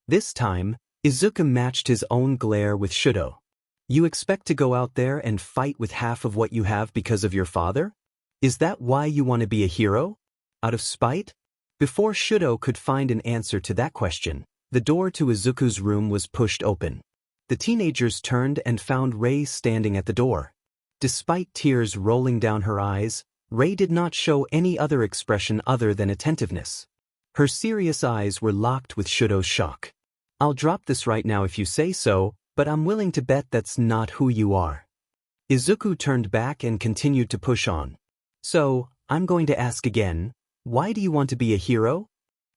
A: This time, Izuku matched his own glare with Shuto. "You expect to go out there and fight with half of what you have because of your father? Is that why you want to be a hero? Out of spite?" Before Shuto could find an answer to that question, the door to Izuku's room was pushed open. The teenagers turned and found Ray standing at the door. Despite tears rolling down her eyes, Ray did not show any other expression other than attentiveness. Her serious eyes were locked with Shuto's shock. "I'll drop this right now if you say so, but I'm willing to bet that's not who you are." Izuku turned back and continued to push on. "So, I'm going to ask again, why do you want to be a hero?"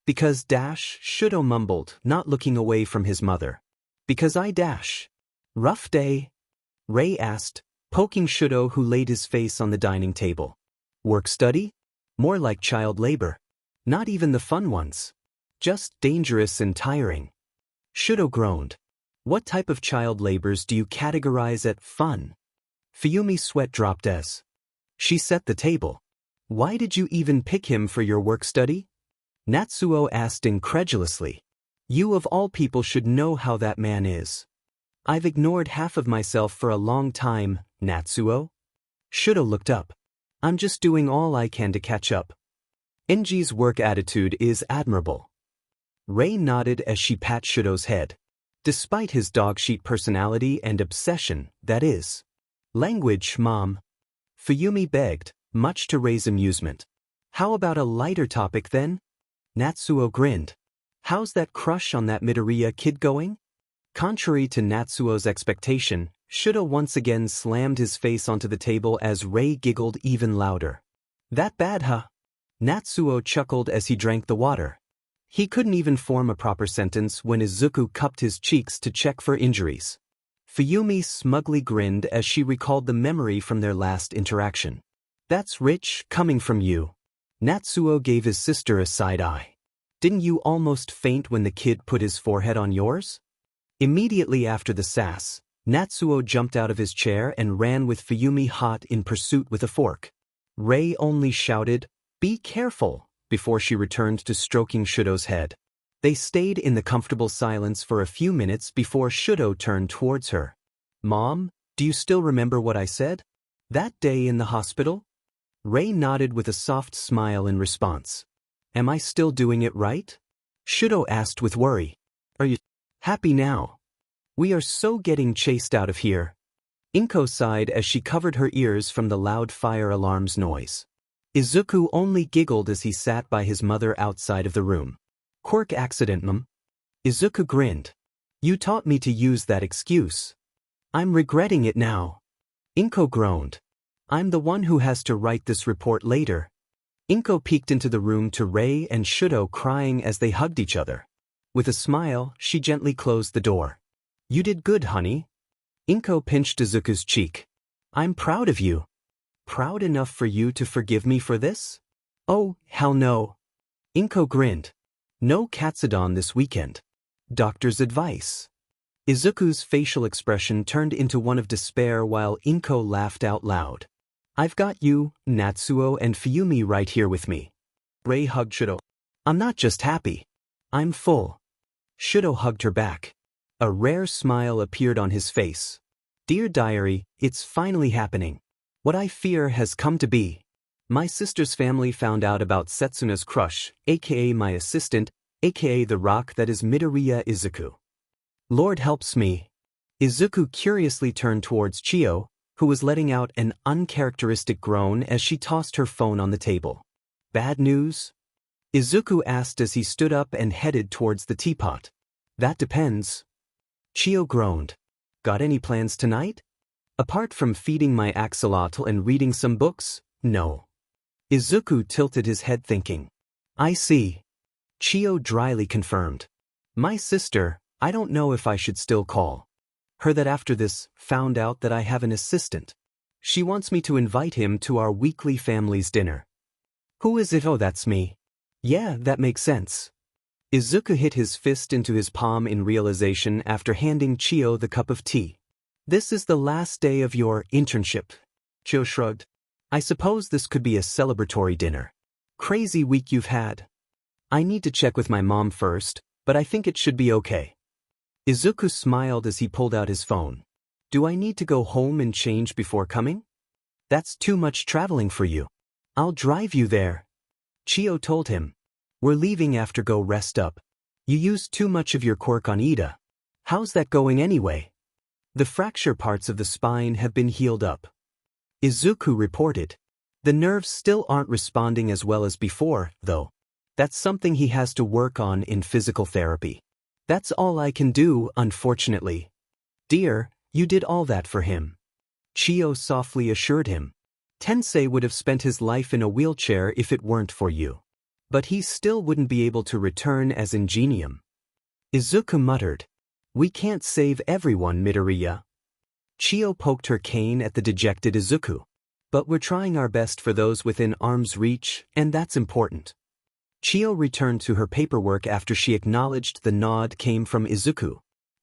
A: "Because dash," Shuto mumbled, not looking away from his mother. "Because I dash." "Rough day?" Ray asked, poking Shuto who laid his face on the dining table. "Work study? More like child labor. Not even the fun ones. Just dangerous and tiring." Shuto groaned. "What type of child labors do you categorize at fun?" Fuyumi's sweat dropped as she set the table. "Why did you even pick him for your work study?" Natsuo asked incredulously. "You of all people should know how that man is." "I've ignored half of myself for a long time, Natsuo." Shuto looked up. "I'm just doing all I can to catch up." "Enji's work attitude is admirable." Ray nodded as she pat Shuto's head. "Despite his dog-sheet personality and obsession, that is." "Language, Mom." Fuyumi begged, much to Ray's amusement. "How about a lighter topic then?" Natsuo grinned. "How's that crush on that Midoriya kid going?" Contrary to Natsuo's expectation, Shuto once again slammed his face onto the table as Ray giggled even louder. "That bad, huh?" Natsuo chuckled as he drank the water. He couldn't even form a proper sentence when Izuku cupped his cheeks to check for injuries. Fuyumi smugly grinned as she recalled the memory from their last interaction. "That's rich, coming from you." Natsuo gave his sister a side eye. "Didn't you almost faint when the kid put his forehead on yours?" Immediately after the sass, Natsuo jumped out of his chair and ran with Fuyumi hot in pursuit with a fork. Ray only shouted, "Be careful," before she returned to stroking Shuto's head. They stayed in the comfortable silence for a few minutes before Shuto turned towards her. "Mom, do you still remember what I said? That day in the hospital?" Ray nodded with a soft smile in response. "Am I still doing it right?" Shuto asked with worry. "Are you happy now? We are so getting chased out of here." Inko sighed as she covered her ears from the loud fire alarm's noise. Izuku only giggled as he sat by his mother outside of the room. Quirk accident, mum? Izuku grinned. You taught me to use that excuse. I'm regretting it now. Inko groaned. I'm the one who has to write this report later. Inko peeked into the room to Ray and Shudo crying as they hugged each other. With a smile, she gently closed the door. You did good, honey. Inko pinched Izuku's cheek. I'm proud of you. Proud enough for you to forgive me for this? Oh, hell no. Inko grinned. No katsudon this weekend. Doctor's advice. Izuku's facial expression turned into one of despair while Inko laughed out loud. I've got you, Natsuo and Fuyumi right here with me. Ray hugged Shudo. I'm not just happy. I'm full. Shudo hugged her back. A rare smile appeared on his face. Dear diary, it's finally happening. What I fear has come to be. My sister's family found out about Setsuna's crush, aka my assistant, aka the rock that is Midoriya Izuku. Lord helps me. Izuku curiously turned towards Chiyo, who was letting out an uncharacteristic groan as she tossed her phone on the table. Bad news? Izuku asked as he stood up and headed towards the teapot. That depends. Chiyo groaned. Got any plans tonight? Apart from feeding my axolotl and reading some books, no. Izuku tilted his head thinking. I see. Chiyo dryly confirmed. My sister, I don't know if I should still call her that after this, found out that I have an assistant. She wants me to invite him to our weekly family's dinner. Who is it? Oh, that's me. Yeah, that makes sense. Izuku hit his fist into his palm in realization after handing Chiyo the cup of tea. This is the last day of your internship. Chiyo shrugged. I suppose this could be a celebratory dinner. Crazy week you've had. I need to check with my mom first, but I think it should be okay. Izuku smiled as he pulled out his phone. Do I need to go home and change before coming? That's too much traveling for you. I'll drive you there. Chiyo told him. We're leaving after go rest up. You used too much of your quirk on Ida. How's that going anyway? The fracture parts of the spine have been healed up. Izuku reported. The nerves still aren't responding as well as before, though. That's something he has to work on in physical therapy. That's all I can do, unfortunately. Dear, you did all that for him. Chiyo softly assured him. Tensei would have spent his life in a wheelchair if it weren't for you. But he still wouldn't be able to return as Ingenium. Izuku muttered. We can't save everyone, Midoriya. Chiyo poked her cane at the dejected Izuku. But we're trying our best for those within arm's reach, and that's important. Chiyo returned to her paperwork after she acknowledged the nod came from Izuku.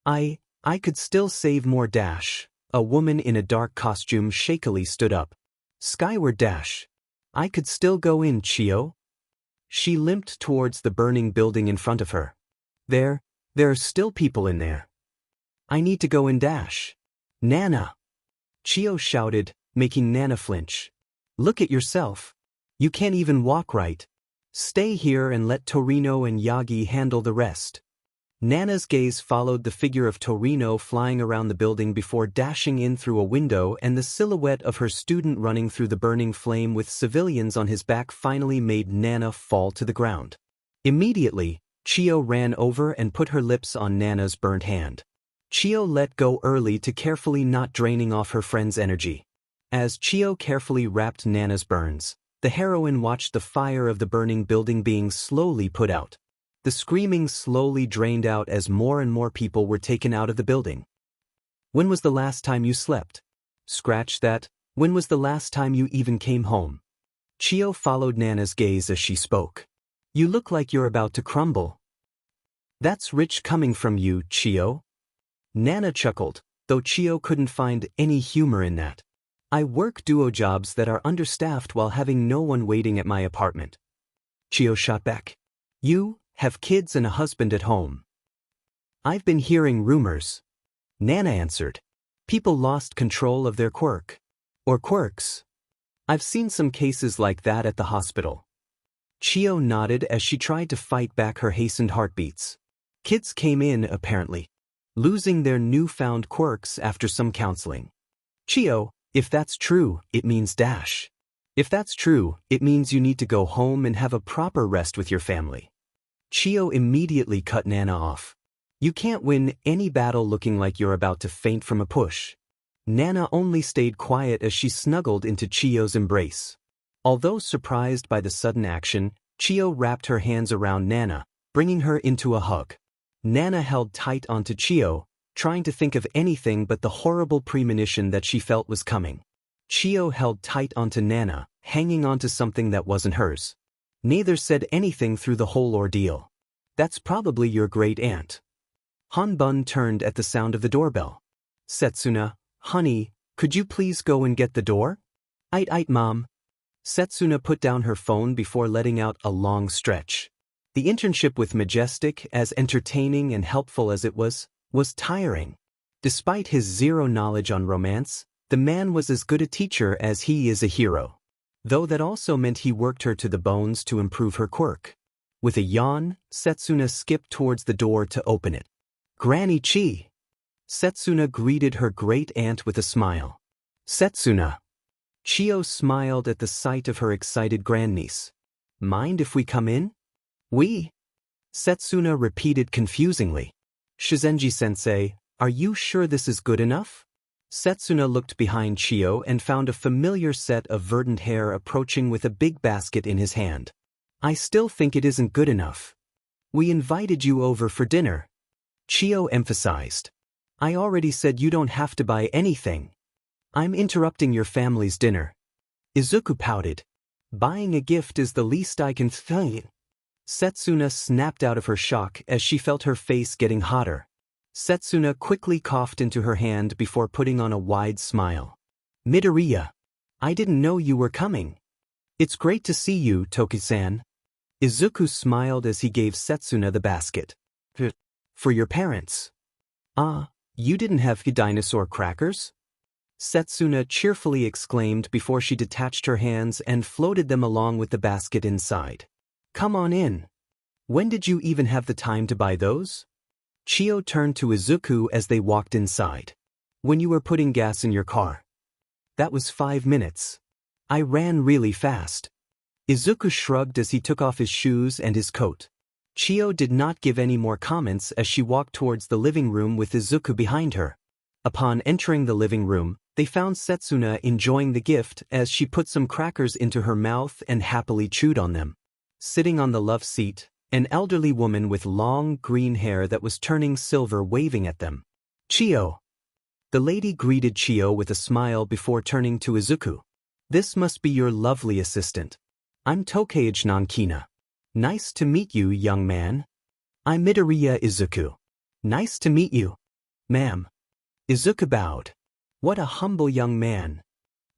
A: I could still save more dash. A woman in a dark costume shakily stood up. Skyward dash. I could still go in, Chiyo. She limped towards the burning building in front of her. There are still people in there. I need to go in dash. Nana. Chiyo shouted, making Nana flinch. Look at yourself. You can't even walk right. Stay here and let Torino and Yagi handle the rest. Nana's gaze followed the figure of Torino flying around the building before dashing in through a window, and the silhouette of her student running through the burning flame with civilians on his back finally made Nana fall to the ground. Immediately, Chiyo ran over and put her lips on Nana's burnt hand. Chiyo let go early to carefully not draining off her friend's energy. As Chiyo carefully wrapped Nana's burns, the heroine watched the fire of the burning building being slowly put out. The screaming slowly drained out as more and more people were taken out of the building. When was the last time you slept? Scratch that. When was the last time you even came home? Chiyo followed Nana's gaze as she spoke. You look like you're about to crumble. That's rich coming from you, Chiyo. Nana chuckled, though Chiyo couldn't find any humor in that. I work duo jobs that are understaffed while having no one waiting at my apartment. Chiyo shot back. You have kids and a husband at home. I've been hearing rumors. Nana answered. People lost control of their quirk. Or quirks. I've seen some cases like that at the hospital. Chiyo nodded as she tried to fight back her hastened heartbeats. Kids came in, apparently, losing their newfound quirks after some counseling. Chiyo, if that's true, it means dash. If that's true, it means you need to go home and have a proper rest with your family. Chio immediately cut Nana off. You can't win any battle looking like you're about to faint from a push. Nana only stayed quiet as she snuggled into Chio's embrace. Although surprised by the sudden action, Chio wrapped her hands around Nana, bringing her into a hug. Nana held tight onto Chio, trying to think of anything but the horrible premonition that she felt was coming. Chio held tight onto Nana, hanging onto something that wasn't hers. Neither said anything through the whole ordeal. That's probably your great aunt. Hanbun turned at the sound of the doorbell. Setsuna, honey, could you please go and get the door? Ait, mom. Setsuna put down her phone before letting out a long stretch. The internship with Majestic, as entertaining and helpful as it was tiring. Despite his zero knowledge on romance, the man was as good a teacher as he is a hero. Though that also meant he worked her to the bones to improve her quirk. With a yawn, Setsuna skipped towards the door to open it. Granny Chi. Setsuna greeted her great aunt with a smile. Setsuna. Chio smiled at the sight of her excited grandniece. Mind if we come in? We? Setsuna repeated confusingly. Shizenji-sensei, are you sure this is good enough? Setsuna looked behind Chio and found a familiar set of verdant hair approaching with a big basket in his hand. I still think it isn't good enough. We invited you over for dinner. Chio emphasized. I already said you don't have to buy anything. I'm interrupting your family's dinner. Izuku pouted. Buying a gift is the least I can think. Setsuna snapped out of her shock as she felt her face getting hotter. Setsuna quickly coughed into her hand before putting on a wide smile. Midoriya. I didn't know you were coming. It's great to see you, Toki-san. Izuku smiled as he gave Setsuna the basket. For your parents. Ah, you didn't have dinosaur crackers? Setsuna cheerfully exclaimed before she detached her hands and floated them along with the basket inside. Come on in. When did you even have the time to buy those? Chio turned to Izuku as they walked inside. When you were putting gas in your car. That was 5 minutes. I ran really fast. Izuku shrugged as he took off his shoes and his coat. Chio did not give any more comments as she walked towards the living room with Izuku behind her. Upon entering the living room, they found Setsuna enjoying the gift as she put some crackers into her mouth and happily chewed on them. Sitting on the love seat, an elderly woman with long green hair that was turning silver waving at them. Chio. The lady greeted Chio with a smile before turning to Izuku. This must be your lovely assistant. I'm Tokage Nankina. Nice to meet you, young man. I'm Midoriya Izuku. Nice to meet you. Ma'am. Izuku bowed. What a humble young man.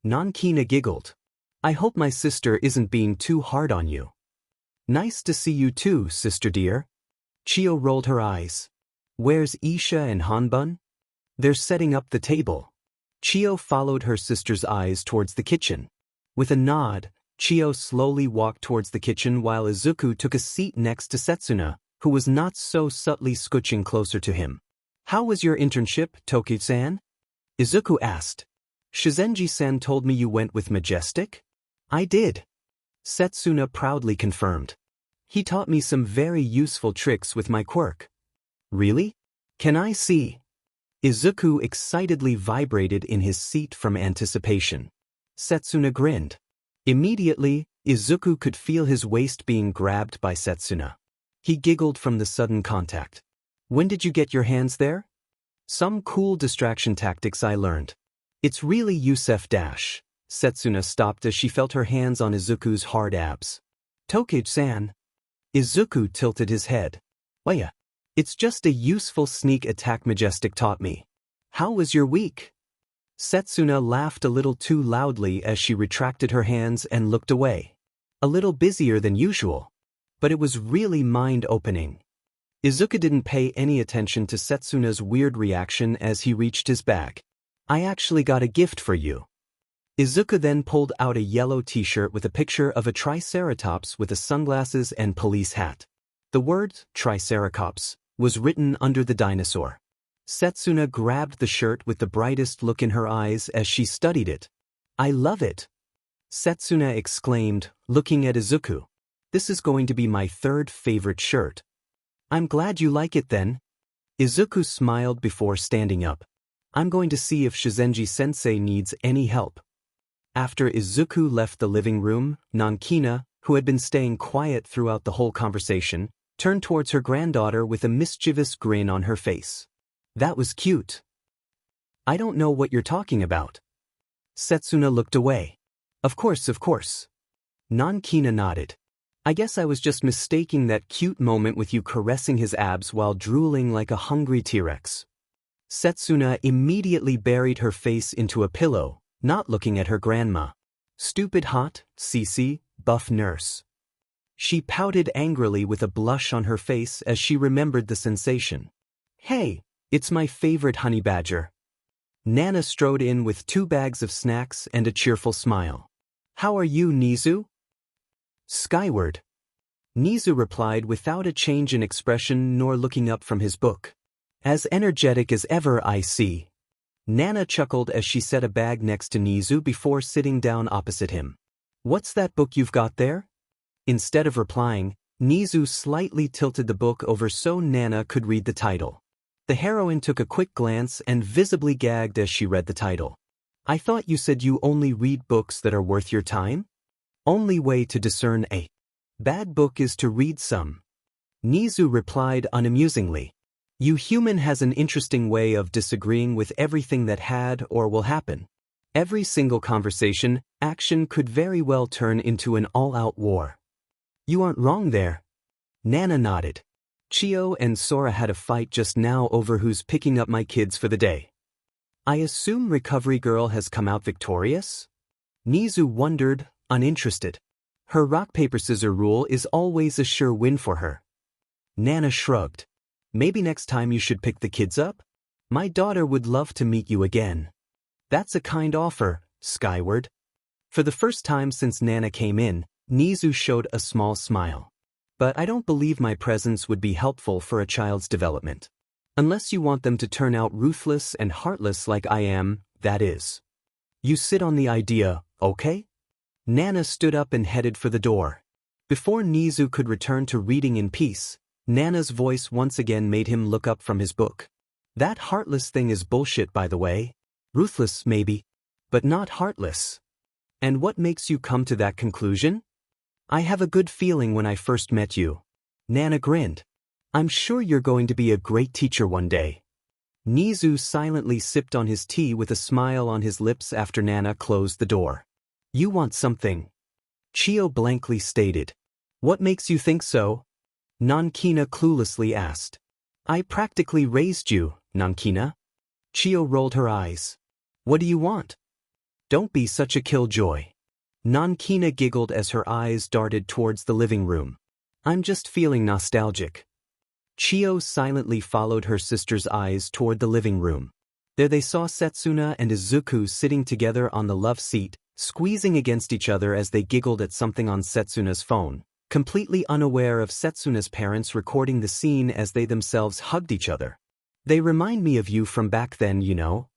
A: Nankina giggled. I hope my sister isn't being too hard on you. Nice to see you too, sister dear. Chio rolled her eyes. Where's Isha and Hanbun? They're setting up the table. Chio followed her sister's eyes towards the kitchen. With a nod, Chio slowly walked towards the kitchen while Izuku took a seat next to Setsuna, who was not so subtly scooching closer to him. How was your internship, Toki-san? Izuku asked. Shizenji-san told me you went with Majestic? I did. Setsuna proudly confirmed. He taught me some very useful tricks with my quirk. Really? Can I see? Izuku excitedly vibrated in his seat from anticipation. Setsuna grinned. Immediately, Izuku could feel his waist being grabbed by Setsuna. He giggled from the sudden contact. When did you get your hands there? Some cool distraction tactics I learned. It's really Yusef Dash. Setsuna stopped as she felt her hands on Izuku's hard abs. Tokage-san. Izuku tilted his head. Waya. It's just a useful sneak attack Majestic taught me. How was your week? Setsuna laughed a little too loudly as she retracted her hands and looked away. A little busier than usual. But it was really mind-opening. Izuku didn't pay any attention to Setsuna's weird reaction as he reached his bag. I actually got a gift for you. Izuku then pulled out a yellow t-shirt with a picture of a triceratops with a sunglasses and police hat. The word, triceratops, was written under the dinosaur. Setsuna grabbed the shirt with the brightest look in her eyes as she studied it. I love it. Setsuna exclaimed, looking at Izuku. This is going to be my third favorite shirt. I'm glad you like it then. Izuku smiled before standing up. I'm going to see if Shizenji-sensei needs any help. After Izuku left the living room, Nankina, who had been staying quiet throughout the whole conversation, turned towards her granddaughter with a mischievous grin on her face. That was cute. I don't know what you're talking about. Setsuna looked away. Of course. Nankina nodded. I guess I was just mistaking that cute moment with you caressing his abs while drooling like a hungry T-Rex. Setsuna immediately buried her face into a pillow, not looking at her grandma. Stupid hot, CC, buff nurse. She pouted angrily with a blush on her face as she remembered the sensation. Hey, it's my favorite honey badger. Nana strode in with 2 bags of snacks and a cheerful smile. How are you, Nizu? Skyward. Nizu replied without a change in expression nor looking up from his book. As energetic as ever, I see. Nana chuckled as she set a bag next to Nizu before sitting down opposite him. What's that book you've got there? Instead of replying, Nizu slightly tilted the book over so Nana could read the title. The heroine took a quick glance and visibly gagged as she read the title. I thought you said you only read books that are worth your time? Only way to discern a bad book is to read some. Nizu replied unamusingly. You human has an interesting way of disagreeing with everything that had or will happen. Every single conversation, action could very well turn into an all-out war. You aren't wrong there. Nana nodded. Chio and Sora had a fight just now over who's picking up my kids for the day. I assume Recovery Girl has come out victorious? Nizu wondered, uninterested. Her rock-paper-scissors rule is always a sure win for her. Nana shrugged. Maybe next time you should pick the kids up? My daughter would love to meet you again. That's a kind offer, Skyward. For the first time since Nana came in, Nizu showed a small smile. But I don't believe my presence would be helpful for a child's development. Unless you want them to turn out ruthless and heartless like I am, that is. You sit on the idea, okay? Nana stood up and headed for the door. Before Nizu could return to reading in peace, Nana's voice once again made him look up from his book. That heartless thing is bullshit, by the way. Ruthless, maybe, but not heartless. And what makes you come to that conclusion? I have a good feeling when I first met you. Nana grinned. I'm sure you're going to be a great teacher one day. Nizu silently sipped on his tea with a smile on his lips after Nana closed the door. You want something? Chio blankly stated. What makes you think so? Nankina cluelessly asked. I practically raised you, Nankina. Chio rolled her eyes. What do you want? Don't be such a killjoy. Nankina giggled as her eyes darted towards the living room. I'm just feeling nostalgic. Chio silently followed her sister's eyes toward the living room. There they saw Setsuna and Izuku sitting together on the love seat, squeezing against each other as they giggled at something on Setsuna's phone, completely unaware of Setsuna's parents recording the scene as they themselves hugged each other. They remind me of you from back then, you know.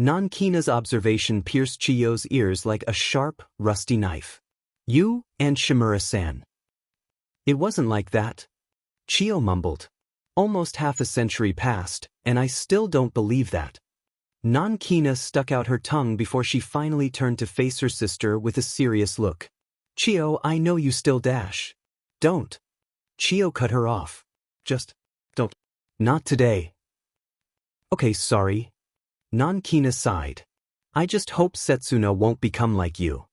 A: Nankina's observation pierced Chiyo's ears like a sharp, rusty knife. You and Shimura-san. It wasn't like that. Chiyo mumbled. Almost half a century passed, and I still don't believe that. Nankina stuck out her tongue before she finally turned to face her sister with a serious look. Chiyo, I know you still dash. Don't. Chiyo cut her off. Just don't. Not today. Okay, sorry. Nankina sighed. I just hope Setsuna won't become like you.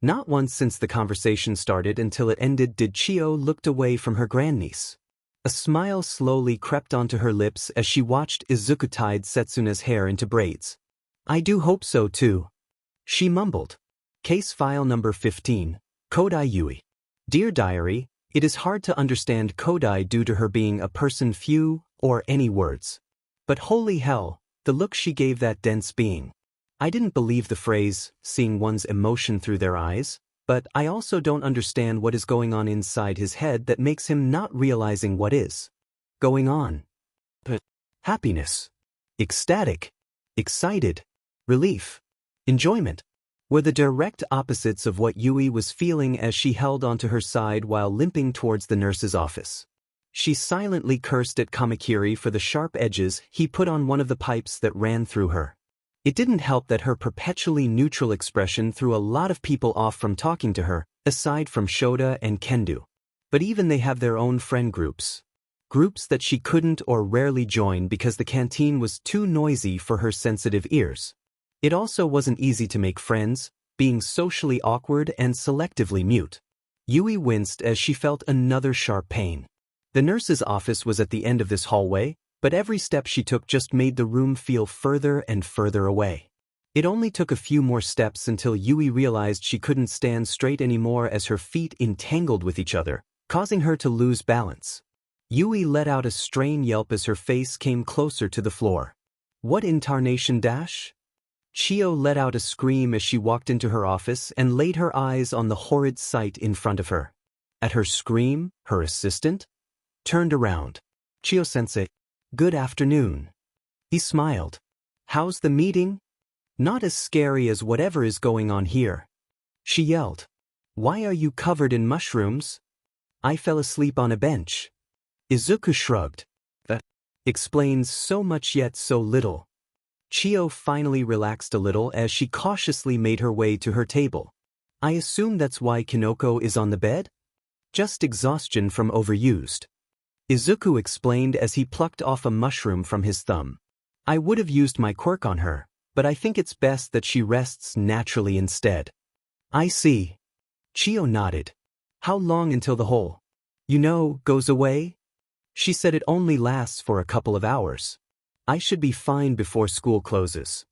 A: Not once since the conversation started until it ended did Chiyo looked away from her grandniece. A smile slowly crept onto her lips as she watched Izuku tied Setsuna's hair into braids. I do hope so too. She mumbled. Case file number 15, Kodai Yui. Dear Diary, it is hard to understand Kodai due to her being a person few or any words. But holy hell, the look she gave that dense being. I didn't believe the phrase, seeing one's emotion through their eyes, but I also don't understand what is going on inside his head that makes him not realizing what is going on. But happiness, ecstatic, excited, relief, enjoyment. were the direct opposites of what Yui was feeling as she held onto her side while limping towards the nurse's office. She silently cursed at Kamakiri for the sharp edges he put on one of the pipes that ran through her. It didn't help that her perpetually neutral expression threw a lot of people off from talking to her, aside from Shoda and Kendo. But even they have their own friend groups. Groups that she couldn't or rarely join because the canteen was too noisy for her sensitive ears. It also wasn't easy to make friends, being socially awkward and selectively mute. Yui winced as she felt another sharp pain. The nurse's office was at the end of this hallway, but every step she took just made the room feel further and further away. It only took a few more steps until Yui realized she couldn't stand straight anymore as her feet entangled with each other, causing her to lose balance. Yui let out a strained yelp as her face came closer to the floor. What in tarnation dash? Chio let out a scream as she walked into her office and laid her eyes on the horrid sight in front of her. At her scream, her assistant turned around. Chio-sensei, good afternoon. He smiled. How's the meeting? Not as scary as whatever is going on here. She yelled. Why are you covered in mushrooms? I fell asleep on a bench. Izuku shrugged. That explains so much yet so little. Chio finally relaxed a little as she cautiously made her way to her table. I assume that's why Kinoko is on the bed? Just exhaustion from overused. Izuku explained as he plucked off a mushroom from his thumb. I would have used my quirk on her, but I think it's best that she rests naturally instead. I see. Chio nodded. How long until the whole, goes away? She said it only lasts for a couple of hours. I should be fine before school closes.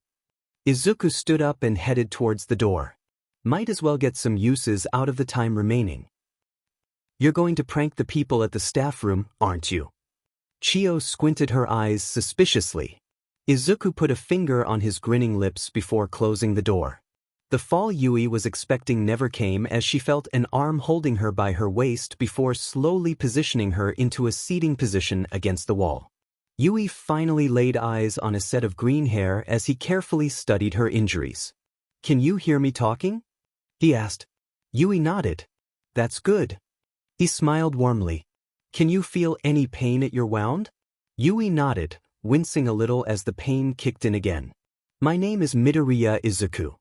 A: Izuku stood up and headed towards the door. Might as well get some uses out of the time remaining. You're going to prank the people at the staff room, aren't you? Chio squinted her eyes suspiciously. Izuku put a finger on his grinning lips before closing the door. The fall Yui was expecting never came as she felt an arm holding her by her waist before slowly positioning her into a seating position against the wall. Yui finally laid eyes on a set of green hair as he carefully studied her injuries. Can you hear me talking? He asked. Yui nodded. That's good. He smiled warmly. Can you feel any pain at your wound? Yui nodded, wincing a little as the pain kicked in again. My name is Midoriya Izuku.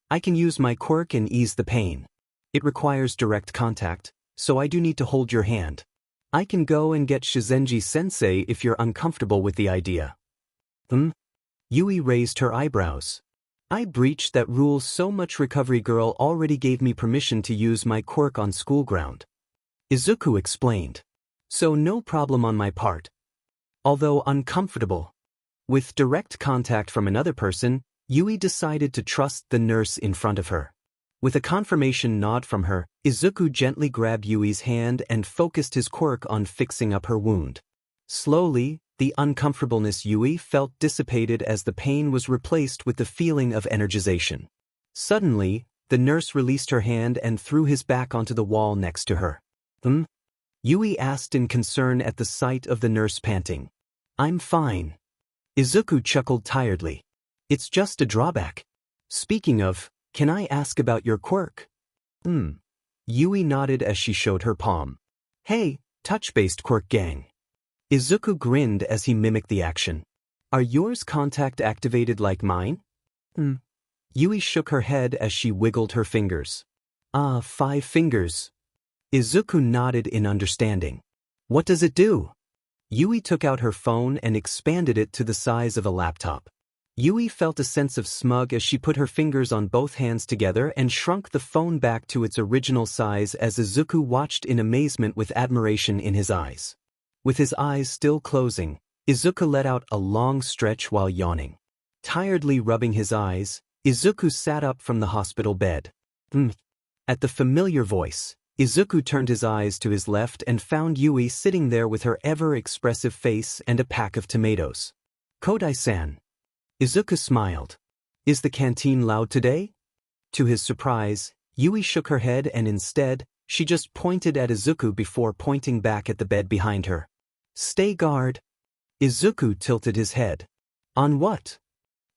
A: I can use my quirk and ease the pain. It requires direct contact, so I do need to hold your hand. I can go and get Shizenji-sensei if you're uncomfortable with the idea. Yui raised her eyebrows. I breached that rule so much recovery girl already gave me permission to use my quirk on school ground. Izuku explained. So no problem on my part. Although uncomfortable. With direct contact from another person, Yui decided to trust the nurse in front of her. With a confirmation nod from her, Izuku gently grabbed Yui's hand and focused his quirk on fixing up her wound. Slowly, the uncomfortableness Yui felt dissipated as the pain was replaced with the feeling of energization. Suddenly, the nurse released her hand and threw his back onto the wall next to her. Yui asked in concern at the sight of the nurse panting. I'm fine. Izuku chuckled tiredly. It's just a drawback. Speaking of, can I ask about your quirk? Yui nodded as she showed her palm. Hey, touch-based quirk gang. Izuku grinned as he mimicked the action. Are yours contact activated like mine? Yui shook her head as she wiggled her fingers. 5 fingers. Izuku nodded in understanding. What does it do? Yui took out her phone and expanded it to the size of a laptop. Yui felt a sense of smug as she put her fingers on both hands together and shrunk the phone back to its original size as Izuku watched in amazement with admiration in his eyes. With his eyes still closing, Izuku let out a long stretch while yawning. Tiredly rubbing his eyes, Izuku sat up from the hospital bed. At the familiar voice, Izuku turned his eyes to his left and found Yui sitting there with her ever-expressive face and a pack of tomatoes. Kodai-san. Izuku smiled. Is the canteen loud today? To his surprise, Yui shook her head and instead, she just pointed at Izuku before pointing back at the bed behind her. Stay guard. Izuku tilted his head. On what?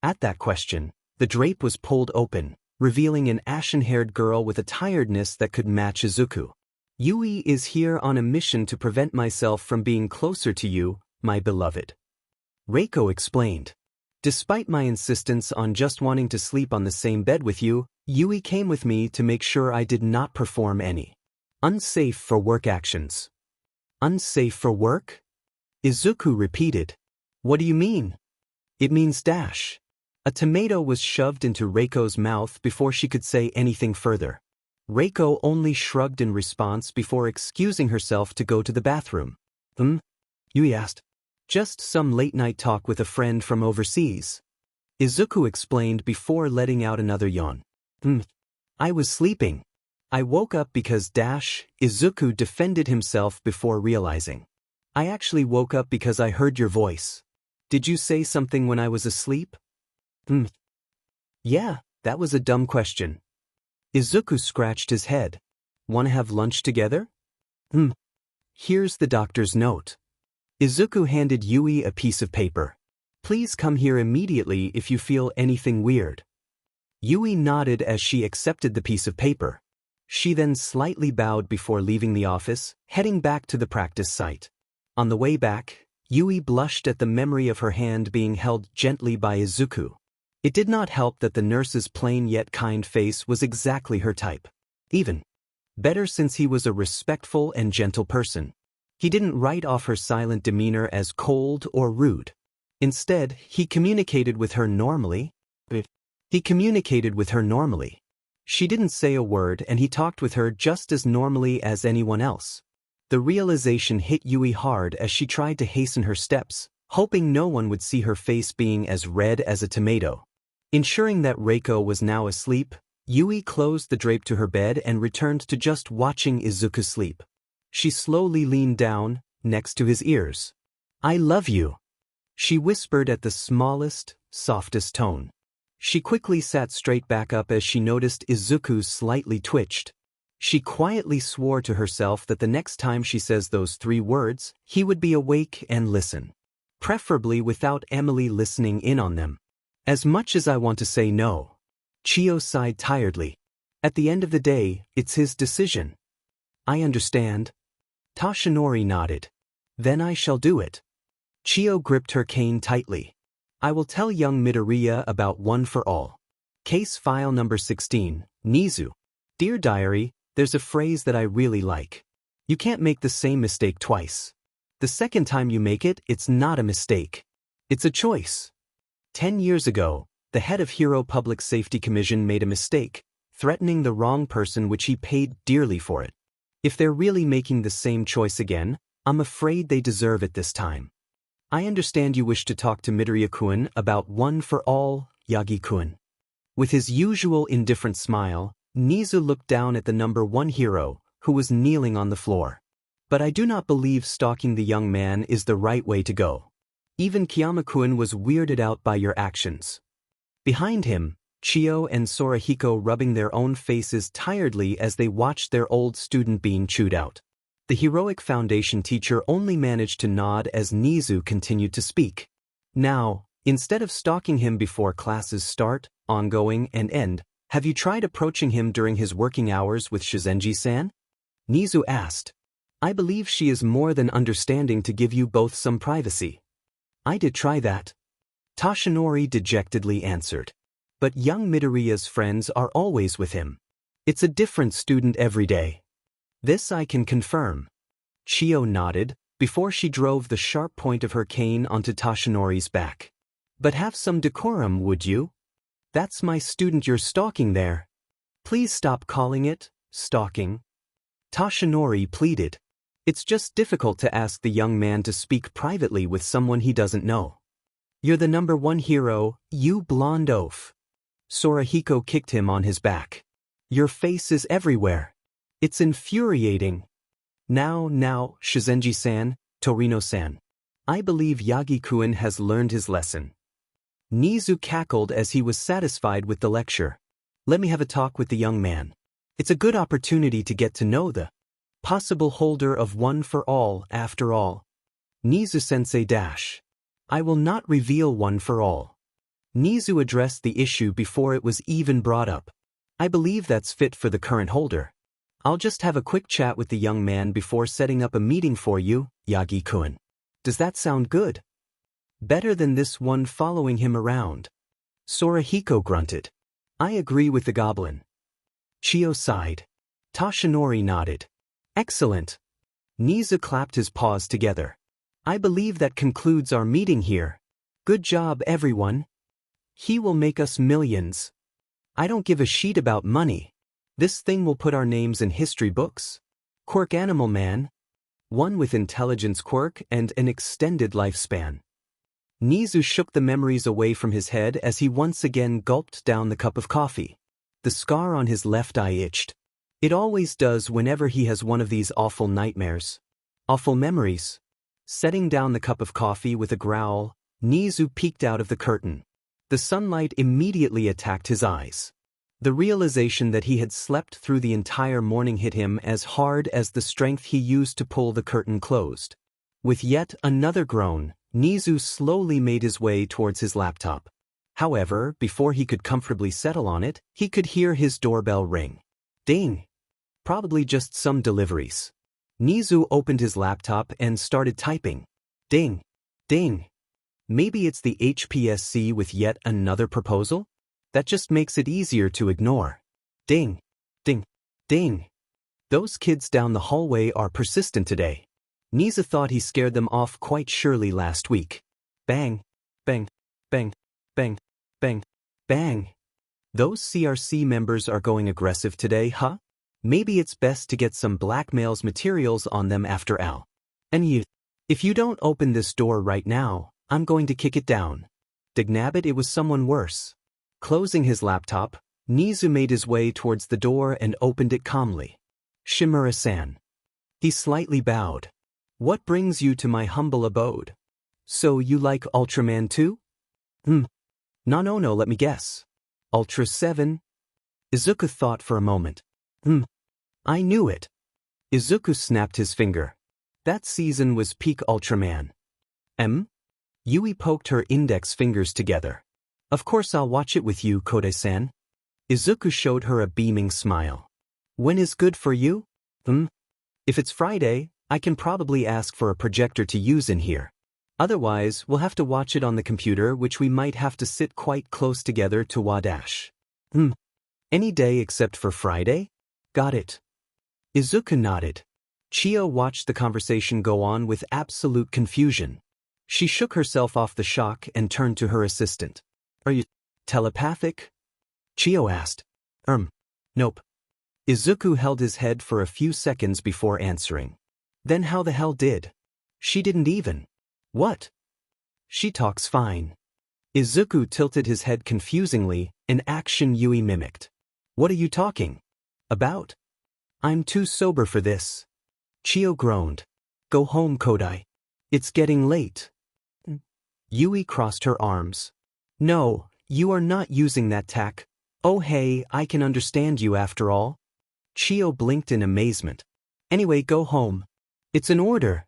A: At that question, the drape was pulled open, revealing an ashen-haired girl with a tiredness that could match Izuku. Yui is here on a mission to prevent myself from being closer to you, my beloved. Reiko explained. Despite my insistence on just wanting to sleep on the same bed with you, Yui came with me to make sure I did not perform any unsafe for work actions. Unsafe for work? Izuku repeated. What do you mean? It means dash. A tomato was shoved into Reiko's mouth before she could say anything further. Reiko only shrugged in response before excusing herself to go to the bathroom. Yui asked. Just some late-night talk with a friend from overseas. Izuku explained before letting out another yawn. I was sleeping. I woke up because Izuku defended himself before realizing. I actually woke up because I heard your voice. Did you say something when I was asleep? Yeah, that was a dumb question. Izuku scratched his head. Wanna have lunch together? Here's the doctor's note. Izuku handed Yui a piece of paper. Please come here immediately if you feel anything weird. Yui nodded as she accepted the piece of paper. She then slightly bowed before leaving the office, heading back to the practice site. On the way back, Yui blushed at the memory of her hand being held gently by Izuku. It did not help that the nurse's plain yet kind face was exactly her type. Even better since he was a respectful and gentle person. He didn't write off her silent demeanor as cold or rude. Instead, he communicated with her normally. She didn't say a word and he talked with her just as normally as anyone else. The realization hit Yui hard as she tried to hasten her steps, hoping no one would see her face being as red as a tomato. Ensuring that Reiko was now asleep, Yui closed the drape to her bed and returned to just watching Izuku sleep. She slowly leaned down, next to his ears. I love you, she whispered at the smallest, softest tone. She quickly sat straight back up as she noticed Izuku slightly twitched. She quietly swore to herself that the next time she says those 3 words, he would be awake and listen. Preferably without Emily listening in on them. As much as I want to say no. Chiyo sighed tiredly. At the end of the day, it's his decision. I understand. Toshinori nodded. Then I shall do it. Chiyo gripped her cane tightly. I will tell young Midoriya about One for All. Case file number 16, Nizu. Dear Diary, there's a phrase that I really like. You can't make the same mistake twice. The second time you make it, it's not a mistake. It's a choice. 10 years ago, the head of Hero Public Safety Commission made a mistake, threatening the wrong person which he paid dearly for it. If they're really making the same choice again, I'm afraid they deserve it this time. I understand you wish to talk to Midoriya-kun about One for All, Yagi-kun. With his usual indifferent smile, Nizu looked down at the number 1 hero, who was kneeling on the floor. But I do not believe stalking the young man is the right way to go. Even Kiyama-kun was weirded out by your actions. Behind him, Chiyo and Sorahiko rubbing their own faces tiredly as they watched their old student being chewed out. The heroic foundation teacher only managed to nod as Nizu continued to speak. Now, instead of stalking him before classes start, ongoing, and end, have you tried approaching him during his working hours with Shizenji-san? Nizu asked. I believe she is more than understanding to give you both some privacy. I did try that. Toshinori dejectedly answered. But young Midoriya's friends are always with him. It's a different student every day. This I can confirm. Chiyo nodded, before she drove the sharp point of her cane onto Toshinori's back. But have some decorum, would you? That's my student you're stalking there. Please stop calling it stalking. Toshinori pleaded. It's just difficult to ask the young man to speak privately with someone he doesn't know. You're the number 1 hero, you blonde oaf. Sorahiko kicked him on his back. Your face is everywhere. It's infuriating. Now, Shizenji-san, Torino-san. I believe Yagi-kun has learned his lesson. Nizu cackled as he was satisfied with the lecture. Let me have a talk with the young man. It's a good opportunity to get to know the possible holder of One for All after all. Nizu-sensei dash. I will not reveal One for All. Nizu addressed the issue before it was even brought up. I believe that's fit for the current holder. I'll just have a quick chat with the young man before setting up a meeting for you, Yagi-kun. Does that sound good? Better than this one following him around. Sorahiko grunted. I agree with the goblin. Chio sighed. Tashinori nodded. Excellent. Nizu clapped his paws together. I believe that concludes our meeting here. Good job, everyone. He will make us millions. I don't give a shit about money. This thing will put our names in history books. Quirk Animal Man. One with intelligence quirk and an extended lifespan. Nizu shook the memories away from his head as he once again gulped down the cup of coffee. The scar on his left eye itched. It always does whenever he has one of these awful nightmares. Awful memories. Setting down the cup of coffee with a growl, Nizu peeked out of the curtain. The sunlight immediately attacked his eyes. The realization that he had slept through the entire morning hit him as hard as the strength he used to pull the curtain closed. With yet another groan, Nizu slowly made his way towards his laptop. However, before he could comfortably settle on it, he could hear his doorbell ring. Ding! Probably just some deliveries. Nizu opened his laptop and started typing. Ding! Ding! Maybe it's the HPSC with yet another proposal? That just makes it easier to ignore. Ding! Ding! Ding! Those kids down the hallway are persistent today. Nizu thought he scared them off quite surely last week. Bang! Bang! Bang! Bang! Bang! Bang! Those CRC members are going aggressive today, huh? Maybe it's best to get some blackmail's materials on them after all. And if you don't open this door right now, I'm going to kick it down. Dagnabbit, it was someone worse. Closing his laptop, Nizu made his way towards the door and opened it calmly. Shimura-san. He slightly bowed. What brings you to my humble abode? So you like Ultraman too? No, let me guess. Ultra 7? Izuku thought for a moment. I knew it. Izuku snapped his finger. That season was peak Ultraman. Yui poked her index fingers together. Of course I'll watch it with you, Kodai-san. Izuku showed her a beaming smile. When is good for you? If it's Friday, I can probably ask for a projector to use in here. Otherwise, we'll have to watch it on the computer, which we might have to sit quite close together to wadash. Any day except for Friday? Got it. Izuku nodded. Chio watched the conversation go on with absolute confusion. She shook herself off the shock and turned to her assistant. Are you telepathic? Chio asked. Nope. Izuku held his head for a few seconds before answering. Then how the hell did? She didn't even. What? She talks fine. Izuku tilted his head confusingly, an action Yui mimicked. What are you talking about? I'm too sober for this. Chio groaned. Go home, Kodai. It's getting late. Yui crossed her arms. No, you are not using that tack. Oh hey, I can understand you after all. Chio blinked in amazement. Anyway, go home. It's an order.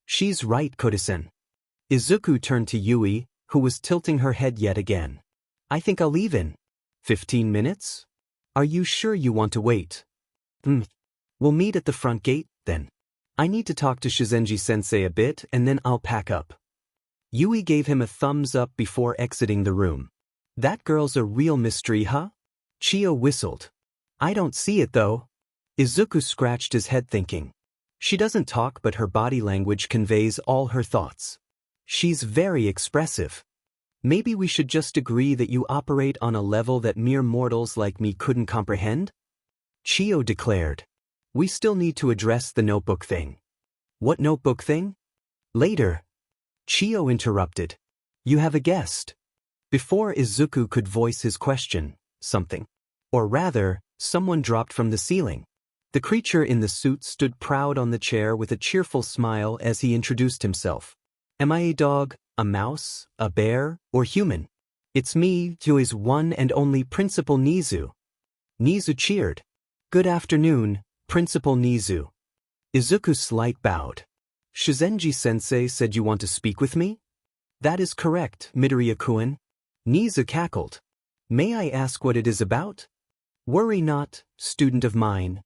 A: She's right, Kodai-san. Izuku turned to Yui, who was tilting her head yet again. I think I'll leave in 15 minutes? Are you sure you want to wait? We'll meet at the front gate, then. I need to talk to Shizenji-sensei a bit and then I'll pack up. Yui gave him a thumbs up before exiting the room. That girl's a real mystery, huh? Chio whistled. I don't see it though. Izuku scratched his head thinking. She doesn't talk, but her body language conveys all her thoughts. She's very expressive. Maybe we should just agree that you operate on a level that mere mortals like me couldn't comprehend? Chio declared. We still need to address the notebook thing. What notebook thing? Later. Chio interrupted. You have a guest. Before Izuku could voice his question, something. Or rather, someone dropped from the ceiling. The creature in the suit stood proud on the chair with a cheerful smile as he introduced himself. Am I a dog, a mouse, a bear, or human? It's me, Yui's one and only Principal Nizu. Nizu cheered. Good afternoon, Principal Nizu. Izuku slight bowed. Shizenji-sensei said you want to speak with me? That is correct, Midoriya-kun. Nizu cackled. May I ask what it is about? Worry not, student of mine.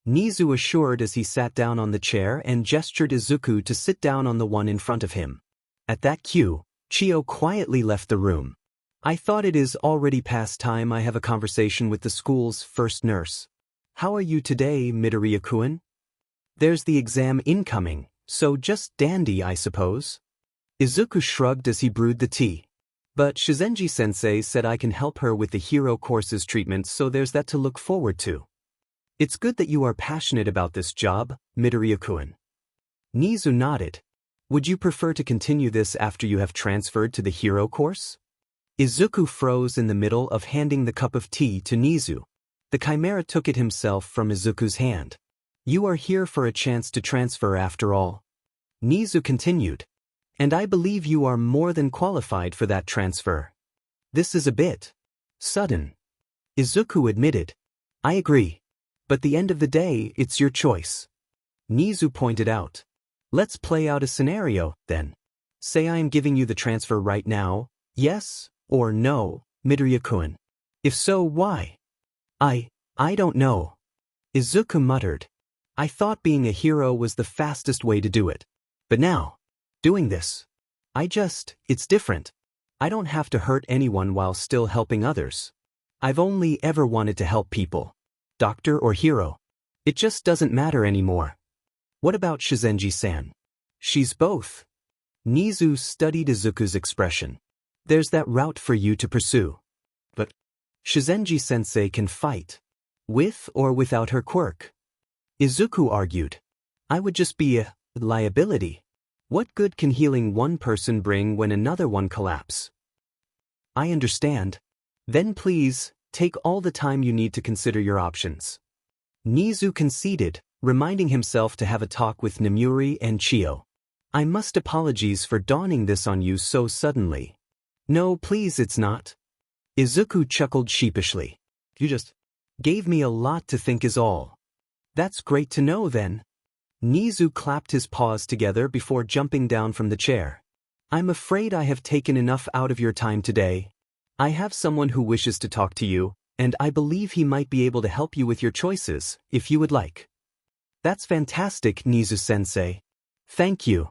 A: Nizu assured as he sat down on the chair and gestured Izuku to sit down on the one in front of him. At that cue, Chio quietly left the room. I thought it is already past time I have a conversation with the school's first nurse. How are you today, Midoriya-kun? There's the exam incoming, so just dandy, I suppose. Izuku shrugged as he brewed the tea. But Shizenji-sensei said I can help her with the hero course's treatment, so there's that to look forward to. It's good that you are passionate about this job, Midoriya-kun. Nizu nodded. Would you prefer to continue this after you have transferred to the hero course? Izuku froze in the middle of handing the cup of tea to Nizu. The chimera took it himself from Izuku's hand. You are here for a chance to transfer after all. Nizu continued. And I believe you are more than qualified for that transfer. This is a bit sudden. Izuku admitted. I agree. But the end of the day, it's your choice. Nizu pointed out. Let's play out a scenario, then. Say I am giving you the transfer right now, yes or no, Midoriya-kun. If so, why? I don't know. Izuku muttered. I thought being a hero was the fastest way to do it. But now, doing this, it's different. I don't have to hurt anyone while still helping others. I've only ever wanted to help people. Doctor or hero. It just doesn't matter anymore. What about Shizenji-san? She's both. Nizu studied Izuku's expression. There's that route for you to pursue. But Shizenji-sensei can fight. With or without her quirk. Izuku argued. I would just be a liability. What good can healing one person bring when another one collapse? I understand. Then please, take all the time you need to consider your options. Nizu conceded, reminding himself to have a talk with Nemuri and Chio. I must apologize for dawning this on you so suddenly. No, please, it's not. Izuku chuckled sheepishly. You just gave me a lot to think is all. That's great to know then. Nizu clapped his paws together before jumping down from the chair. I'm afraid I have taken enough out of your time today. I have someone who wishes to talk to you, and I believe he might be able to help you with your choices, if you would like. That's fantastic, Nizu-sensei. Thank you.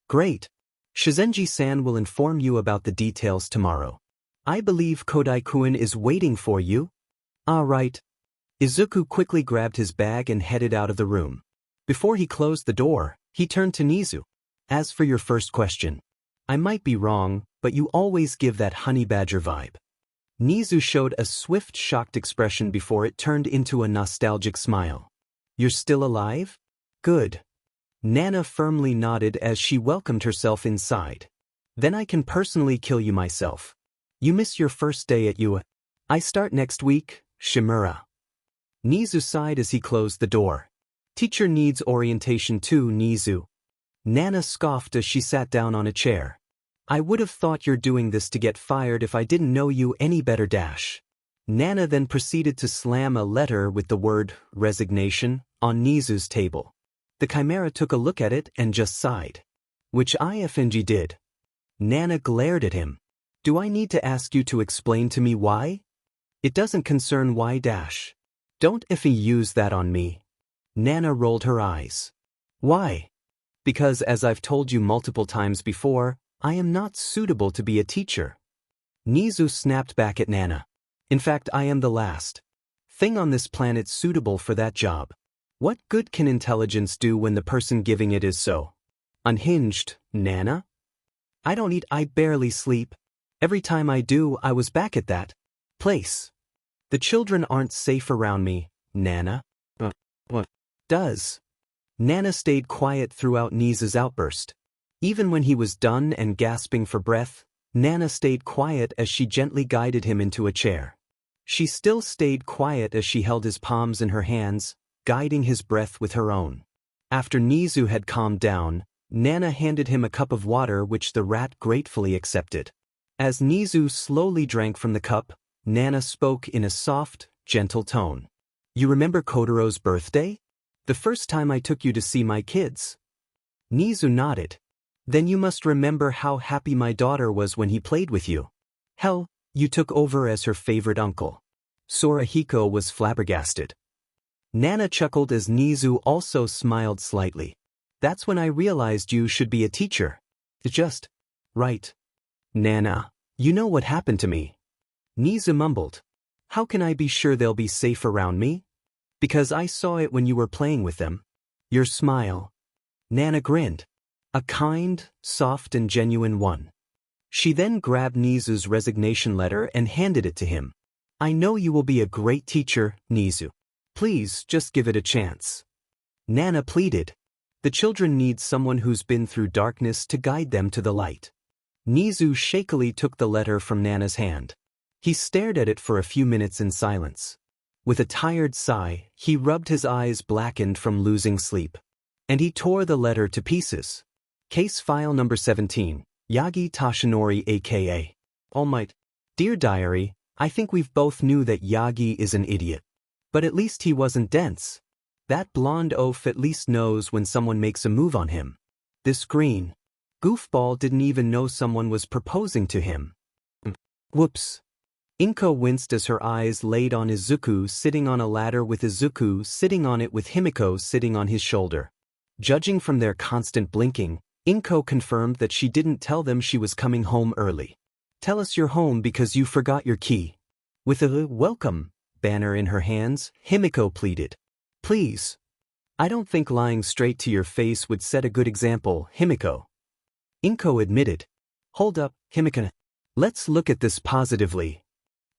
A: Great. Shizenji-san will inform you about the details tomorrow. I believe Kodai-kun is waiting for you. All right. Izuku quickly grabbed his bag and headed out of the room. Before he closed the door, he turned to Nizu. As for your first question, I might be wrong, but you always give that honey badger vibe. Nizu showed a swift, shocked expression before it turned into a nostalgic smile. You're still alive? Good. Nana firmly nodded as she welcomed herself inside. Then I can personally kill you myself. You miss your first day at UA. I start next week, Shimura. Nizu sighed as he closed the door. Teacher needs orientation too, Nizu. Nana scoffed as she sat down on a chair. I would have thought you're doing this to get fired if I didn't know you any better. Nana then proceeded to slam a letter with the word resignation on Nizu's table. The chimera took a look at it and just sighed. Which I FNG did. Nana glared at him. Do I need to ask you to explain to me why? It doesn't concern why. Don't use that on me. Nana rolled her eyes. Why? Because as I've told you multiple times before, I am not suitable to be a teacher. Nizu snapped back at Nana. In fact, I am the last thing on this planet suitable for that job. What good can intelligence do when the person giving it is so unhinged, Nana? I don't eat, I barely sleep. Every time I do, I was back at that place. The children aren't safe around me, Nana. What does? Nana stayed quiet throughout Nizu's outburst. Even when he was done and gasping for breath, Nana stayed quiet as she gently guided him into a chair. She still stayed quiet as she held his palms in her hands, guiding his breath with her own. After Nizu had calmed down, Nana handed him a cup of water which the rat gratefully accepted. As Nizu slowly drank from the cup, Nana spoke in a soft, gentle tone. You remember Kodaro's birthday? The first time I took you to see my kids. Nizu nodded. Then you must remember how happy my daughter was when he played with you. Hell, you took over as her favorite uncle. Hiko was flabbergasted. Nana chuckled as Nizu also smiled slightly. That's when I realized you should be a teacher. Just right. Nana, you know what happened to me? Nizu mumbled. How can I be sure they'll be safe around me? Because I saw it when you were playing with them. Your smile. Nana grinned. A kind, soft and genuine one. She then grabbed Nizu's resignation letter and handed it to him. I know you will be a great teacher, Nizu. Please, just give it a chance. Nana pleaded. The children need someone who's been through darkness to guide them to the light. Nizu shakily took the letter from Nana's hand. He stared at it for a few minutes in silence. With a tired sigh, he rubbed his eyes blackened from losing sleep. And he tore the letter to pieces. Case file number 17, Yagi Toshinori aka. All Might. Dear Diary, I think we've both knew that Yagi is an idiot. But at least he wasn't dense. That blonde oaf at least knows when someone makes a move on him. This green goofball didn't even know someone was proposing to him. Whoops. Inko winced as her eyes laid on Izuku sitting on a ladder with Izuku sitting on it with Himiko sitting on his shoulder. Judging from their constant blinking, Inko confirmed that she didn't tell them she was coming home early. Tell us you're home because you forgot your key. With a welcome banner in her hands, Himiko pleaded. Please. I don't think lying straight to your face would set a good example, Himiko. Inko admitted. Hold up, Himiko. Let's look at this positively.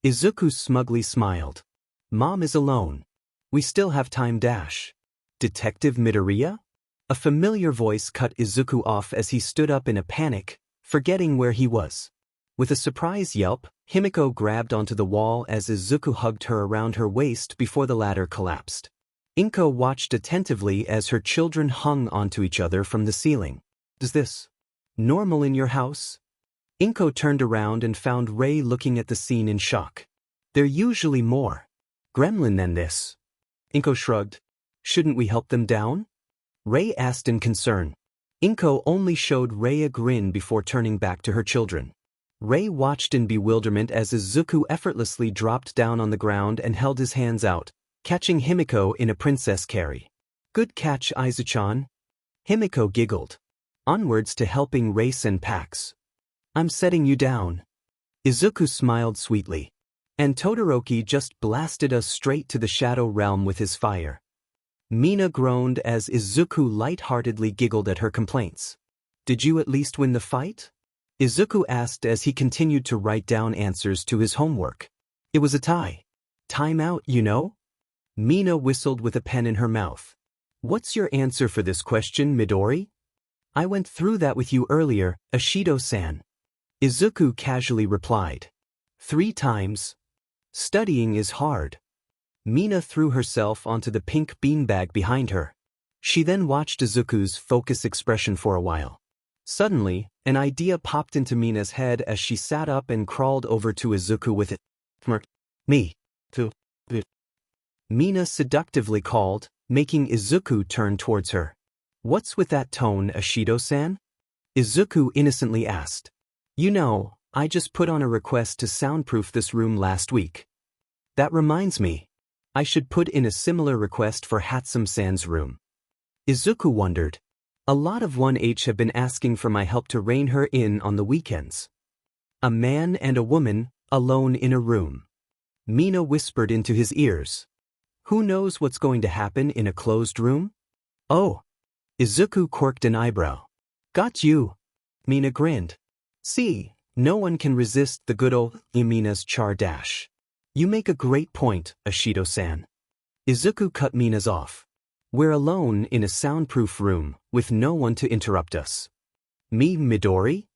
A: Izuku smugly smiled. Mom is alone. We still have time dash. Detective Midoriya? A familiar voice cut Izuku off as he stood up in a panic, forgetting where he was. With a surprise yelp, Himiko grabbed onto the wall as Izuku hugged her around her waist before the ladder collapsed. Inko watched attentively as her children hung onto each other from the ceiling. Is this normal in your house? Inko turned around and found Ray looking at the scene in shock. They're usually more gremlin than this. Inko shrugged. Shouldn't we help them down? Ray asked in concern. Inko only showed Ray a grin before turning back to her children. Ray watched in bewilderment as Izuku effortlessly dropped down on the ground and held his hands out, catching Himiko in a princess carry. Good catch, Izu-chan. Himiko giggled. Onwards to helping Ray send packs. I'm setting you down. Izuku smiled sweetly. And Todoroki just blasted us straight to the shadow realm with his fire. Mina groaned as Izuku lightheartedly giggled at her complaints. Did you at least win the fight? Izuku asked as he continued to write down answers to his homework. It was a tie. Time out, you know? Mina whistled with a pen in her mouth. What's your answer for this question, Midori? I went through that with you earlier, Ashido-san. Izuku casually replied. 3 times. Studying is hard. Mina threw herself onto the pink beanbag behind her. She then watched Izuku's focused expression for a while. Suddenly, an idea popped into Mina's head as she sat up and crawled over to Izuku with it. Me. Too. Mina seductively called, making Izuku turn towards her. What's with that tone, Ashido-san? Izuku innocently asked. You know, I just put on a request to soundproof this room last week. That reminds me. I should put in a similar request for Hatsum-san's room. Izuku wondered. A lot of 1H have been asking for my help to rein her in on the weekends. A man and a woman, alone in a room. Mina whispered into his ears. Who knows what's going to happen in a closed room? Oh. Izuku quirked an eyebrow. Got you. Mina grinned. See, no one can resist the good old Mina's char dash. You make a great point, Ashido-san. Izuku cut Mina's off. We're alone in a soundproof room, with no one to interrupt us. Me, Midori?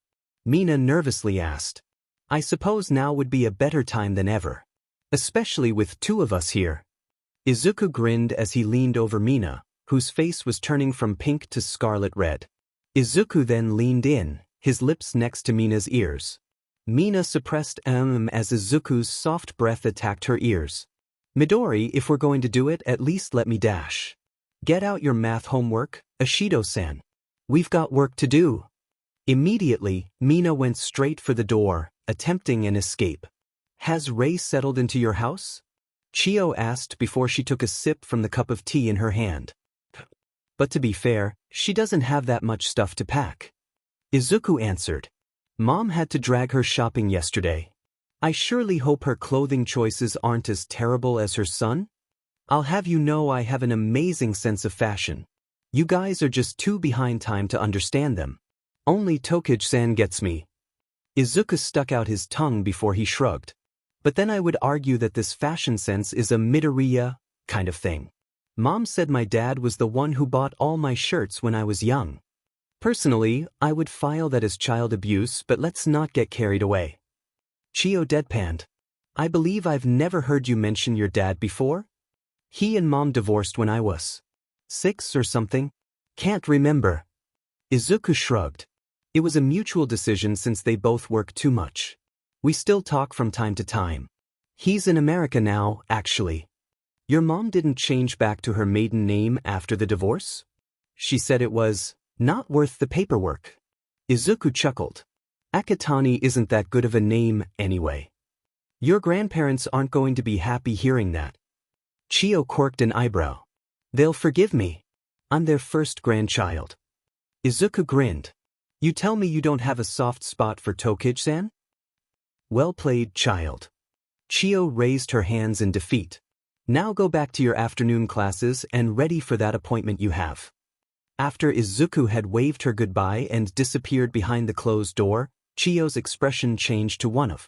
A: Mina nervously asked. I suppose now would be a better time than ever. Especially with 2 of us here. Izuku grinned as he leaned over Mina, whose face was turning from pink to scarlet red. Izuku then leaned in, his lips next to Mina's ears. Mina suppressed as Izuku's soft breath attacked her ears. Midori, if we're going to do it, at least let me dash. Get out your math homework, Ashido-san. We've got work to do. Immediately, Mina went straight for the door, attempting an escape. Has Ray settled into your house? Chiyo asked before she took a sip from the cup of tea in her hand. But to be fair, she doesn't have that much stuff to pack. Izuku answered. Mom had to drag her shopping yesterday. I surely hope her clothing choices aren't as terrible as her son? I'll have you know I have an amazing sense of fashion. You guys are just too behind time to understand them. Only Tokage-san gets me. Izuku stuck out his tongue before he shrugged. But then I would argue that this fashion sense is a Midoriya kind of thing. Mom said my dad was the one who bought all my shirts when I was young. Personally, I would file that as child abuse, but let's not get carried away. Chiyo deadpanned. I believe I've never heard you mention your dad before? He and Mom divorced when I was 6 or something? Can't remember. Izuku shrugged. It was a mutual decision since they both work too much. We still talk from time to time. He's in America now, actually. Your mom didn't change back to her maiden name after the divorce? She said it was not worth the paperwork. Izuku chuckled. Akatani isn't that good of a name anyway. Your grandparents aren't going to be happy hearing that. Chiyo quirked an eyebrow. They'll forgive me. I'm their first grandchild. Izuku grinned. You tell me you don't have a soft spot for Tokage-san? Well played, child. Chiyo raised her hands in defeat. Now go back to your afternoon classes and ready for that appointment you have. After Izuku had waved her goodbye and disappeared behind the closed door, Chiyo's expression changed to one of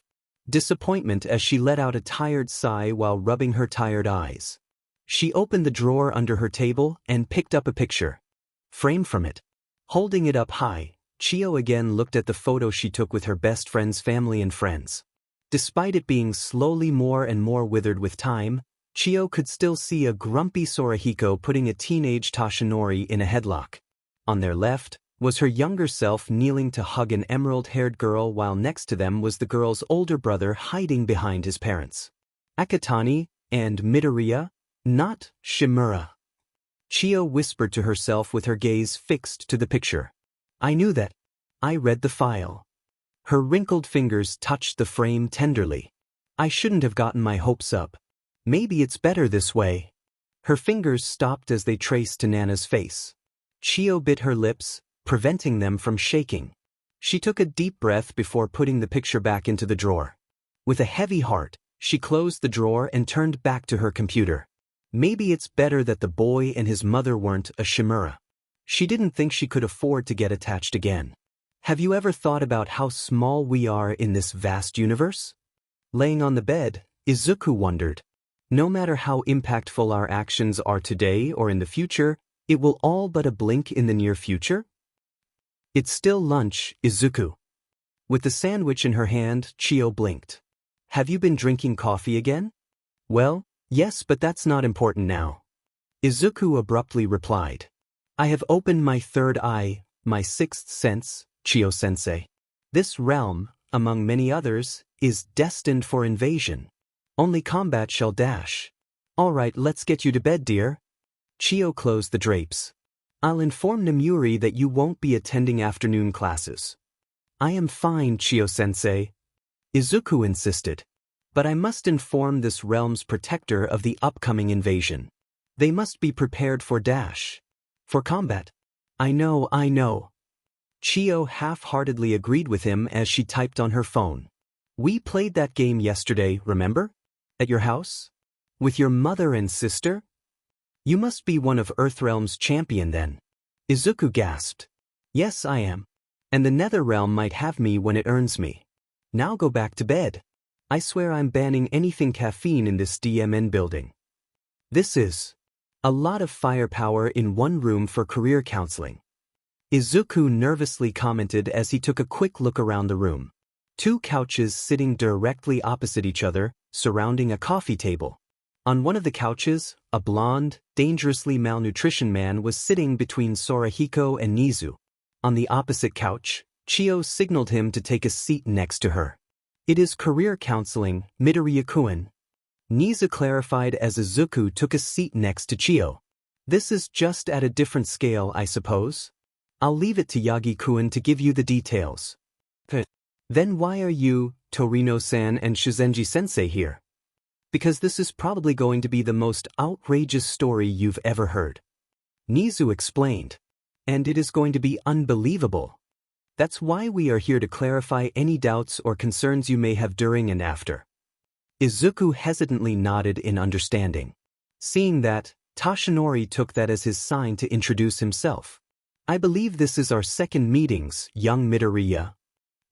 A: disappointment as she let out a tired sigh while rubbing her tired eyes. She opened the drawer under her table and picked up a picture. Frame from it. Holding it up high, Chiyo again looked at the photo she took with her best friend's family and friends. Despite it being slowly more and more withered with time, Chiyo could still see a grumpy Sorahiko putting a teenage Toshinori in a headlock. On their left was her younger self kneeling to hug an emerald-haired girl, while next to them was the girl's older brother hiding behind his parents. Akatani and Midoriya, not Shimura. Chiyo whispered to herself with her gaze fixed to the picture. I knew that. I read the file. Her wrinkled fingers touched the frame tenderly. I shouldn't have gotten my hopes up. Maybe it's better this way. Her fingers stopped as they traced to Nana's face. Chiyo bit her lips, preventing them from shaking. She took a deep breath before putting the picture back into the drawer. With a heavy heart, she closed the drawer and turned back to her computer. Maybe it's better that the boy and his mother weren't a Shimura. She didn't think she could afford to get attached again. Have you ever thought about how small we are in this vast universe? Laying on the bed, Izuku wondered. No matter how impactful our actions are today or in the future, it will all but a blink in the near future? It's still lunch, Izuku. With the sandwich in her hand, Chiyo blinked. Have you been drinking coffee again? Well, yes, but that's not important now. Izuku abruptly replied. I have opened my third eye, my sixth sense, Chiyo-sensei. This realm, among many others, is destined for invasion. Only combat shall dash. All right, let's get you to bed, dear. Chiyo closed the drapes. I'll inform Namuri that you won't be attending afternoon classes. I am fine, Chiyo-sensei. Izuku insisted. But I must inform this realm's protector of the upcoming invasion. They must be prepared for dash. For combat. I know. Chiyo half-heartedly agreed with him as she typed on her phone. We played that game yesterday, remember? At your house? With your mother and sister? You must be one of Earthrealm's champion then. Izuku gasped. Yes, I am. And the Netherrealm might have me when it earns me. Now go back to bed. I swear I'm banning anything caffeine in this DMN building. This is a lot of firepower in one room for career counseling. Izuku nervously commented as he took a quick look around the room. 2 couches sitting directly opposite each other, surrounding a coffee table. On one of the couches, a blonde, dangerously malnutritioned man was sitting between Sorahiko and Nizu. On the opposite couch, Chiyo signaled him to take a seat next to her. It is career counseling, Midoriya-kun. Nizu clarified as Izuku took a seat next to Chiyo. This is just at a different scale, I suppose. I'll leave it to Yagi-kun to give you the details. Then why are you, Torino-san and Shizenji-sensei here? because this is probably going to be the most outrageous story you've ever heard. Nizu explained. And it is going to be unbelievable. That's why we are here to clarify any doubts or concerns you may have during and after. Izuku hesitantly nodded in understanding. Seeing that, Toshinori took that as his sign to introduce himself. I believe this is our second meetings, young Midoriya.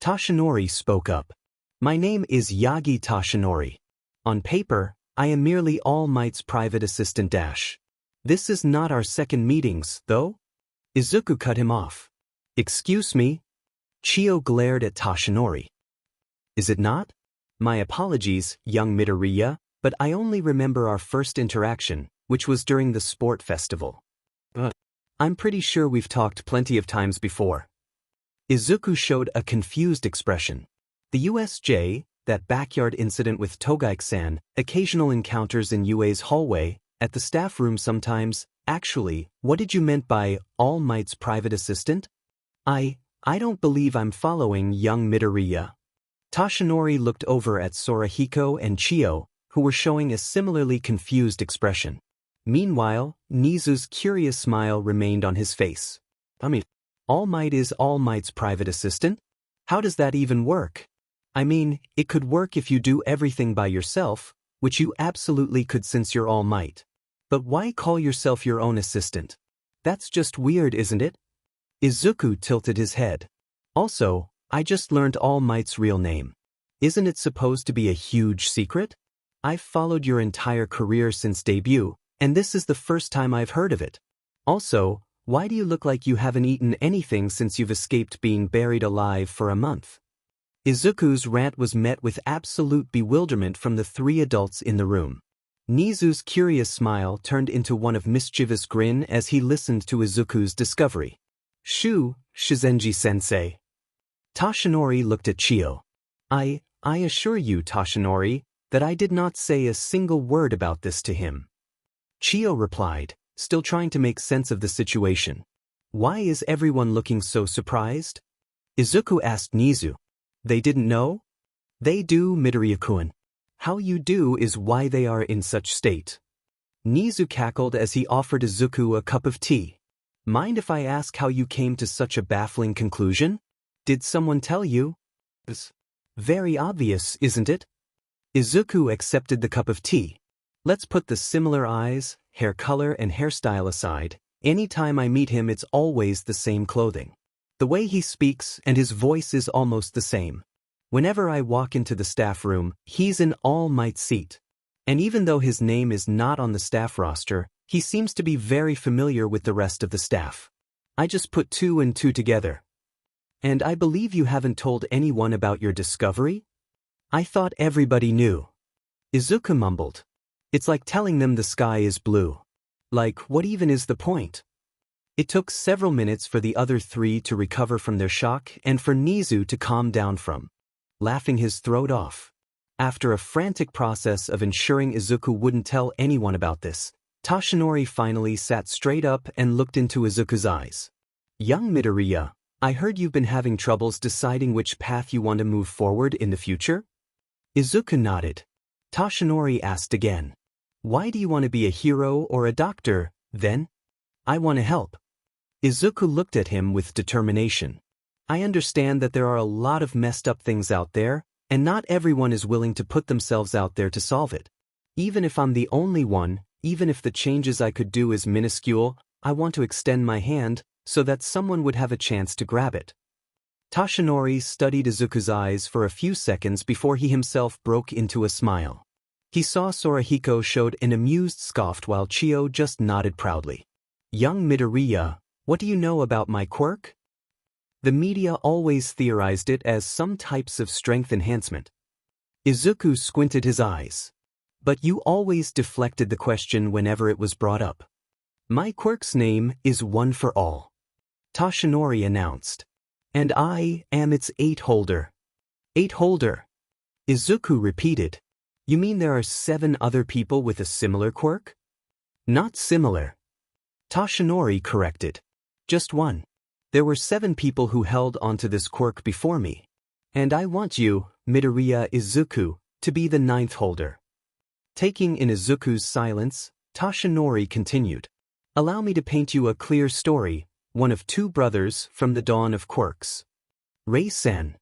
A: Toshinori spoke up. My name is Yagi Toshinori. On paper, I am merely All Might's private assistant. This is not our second meetings, though? Izuku cut him off. Excuse me? Chio glared at Toshinori. Is it not? My apologies, young Midoriya, but I only remember our first interaction, which was during the sport festival. I'm pretty sure we've talked plenty of times before. Izuku showed a confused expression. The USJ, that backyard incident with Togage-san, occasional encounters in UA's hallway, at the staff room sometimes. Actually, what did you meant by All Might's private assistant? I don't believe I'm following, young Midoriya. Toshinori looked over at Sorahiko and Chio, who were showing a similarly confused expression. Meanwhile, Nizu's curious smile remained on his face. All Might is All Might's private assistant? How does that even work? I mean, it could work if you do everything by yourself, which you absolutely could since you're All Might. But why call yourself your own assistant? That's just weird, isn't it? Izuku tilted his head. Also, I just learned All Might's real name. Isn't it supposed to be a huge secret? I've followed your entire career since debut, and this is the first time I've heard of it. Also, why do you look like you haven't eaten anything since you've escaped being buried alive for a month? Izuku's rant was met with absolute bewilderment from the three adults in the room. Nizu's curious smile turned into one of mischievous grin as he listened to Izuku's discovery. Shizenji-sensei. Toshinori looked at Chio. I assure you, Toshinori, that I did not say a single word about this to him. Chio replied, still trying to make sense of the situation. Why is everyone looking so surprised? Izuku asked Nizu. They didn't know? They do, Midoriya-kun. How you do is why they are in such state. Nizu cackled as he offered Izuku a cup of tea. Mind if I ask how you came to such a baffling conclusion? Did someone tell you? It's very obvious, isn't it? Izuku accepted the cup of tea. Let's put the similar eyes, hair color and hairstyle aside. Anytime I meet him it's always the same clothing. The way he speaks and his voice is almost the same. Whenever I walk into the staff room, he's in All Might seat. And even though his name is not on the staff roster, he seems to be very familiar with the rest of the staff. I just put two and two together. And I believe you haven't told anyone about your discovery? I thought everybody knew. Izuku mumbled. It's like telling them the sky is blue. Like, what even is the point? It took several minutes for the other three to recover from their shock and for Nizu to calm down from laughing his throat off. After a frantic process of ensuring Izuku wouldn't tell anyone about this, Toshinori finally sat straight up and looked into Izuku's eyes. Young Midoriya, I heard you've been having troubles deciding which path you want to move forward in the future? Izuku nodded. Toshinori asked again. Why do you want to be a hero or a doctor, then? I want to help. Izuku looked at him with determination. I understand that there are a lot of messed up things out there, and not everyone is willing to put themselves out there to solve it. Even if I'm the only one, even if the changes I could do is minuscule, I want to extend my hand so that someone would have a chance to grab it. Toshinori studied Izuku's eyes for a few seconds before he himself broke into a smile. He saw Sorahiko showed an amused scoff while Chio just nodded proudly. Young Midoriya, what do you know about my quirk? The media always theorized it as some types of strength enhancement. Izuku squinted his eyes. But you always deflected the question whenever it was brought up. My quirk's name is One for All. Toshinori announced. And I am its 8-holder. 8-holder. Izuku repeated. You mean there are 7 other people with a similar quirk? Not similar. Toshinori corrected. Just one. There were 7 people who held onto this quirk before me. And I want you, Midoriya Izuku, to be the 9th holder. Taking in Izuku's silence, Toshinori continued. Allow me to paint you a clear story, one of two brothers from the dawn of quirks. Ray-san.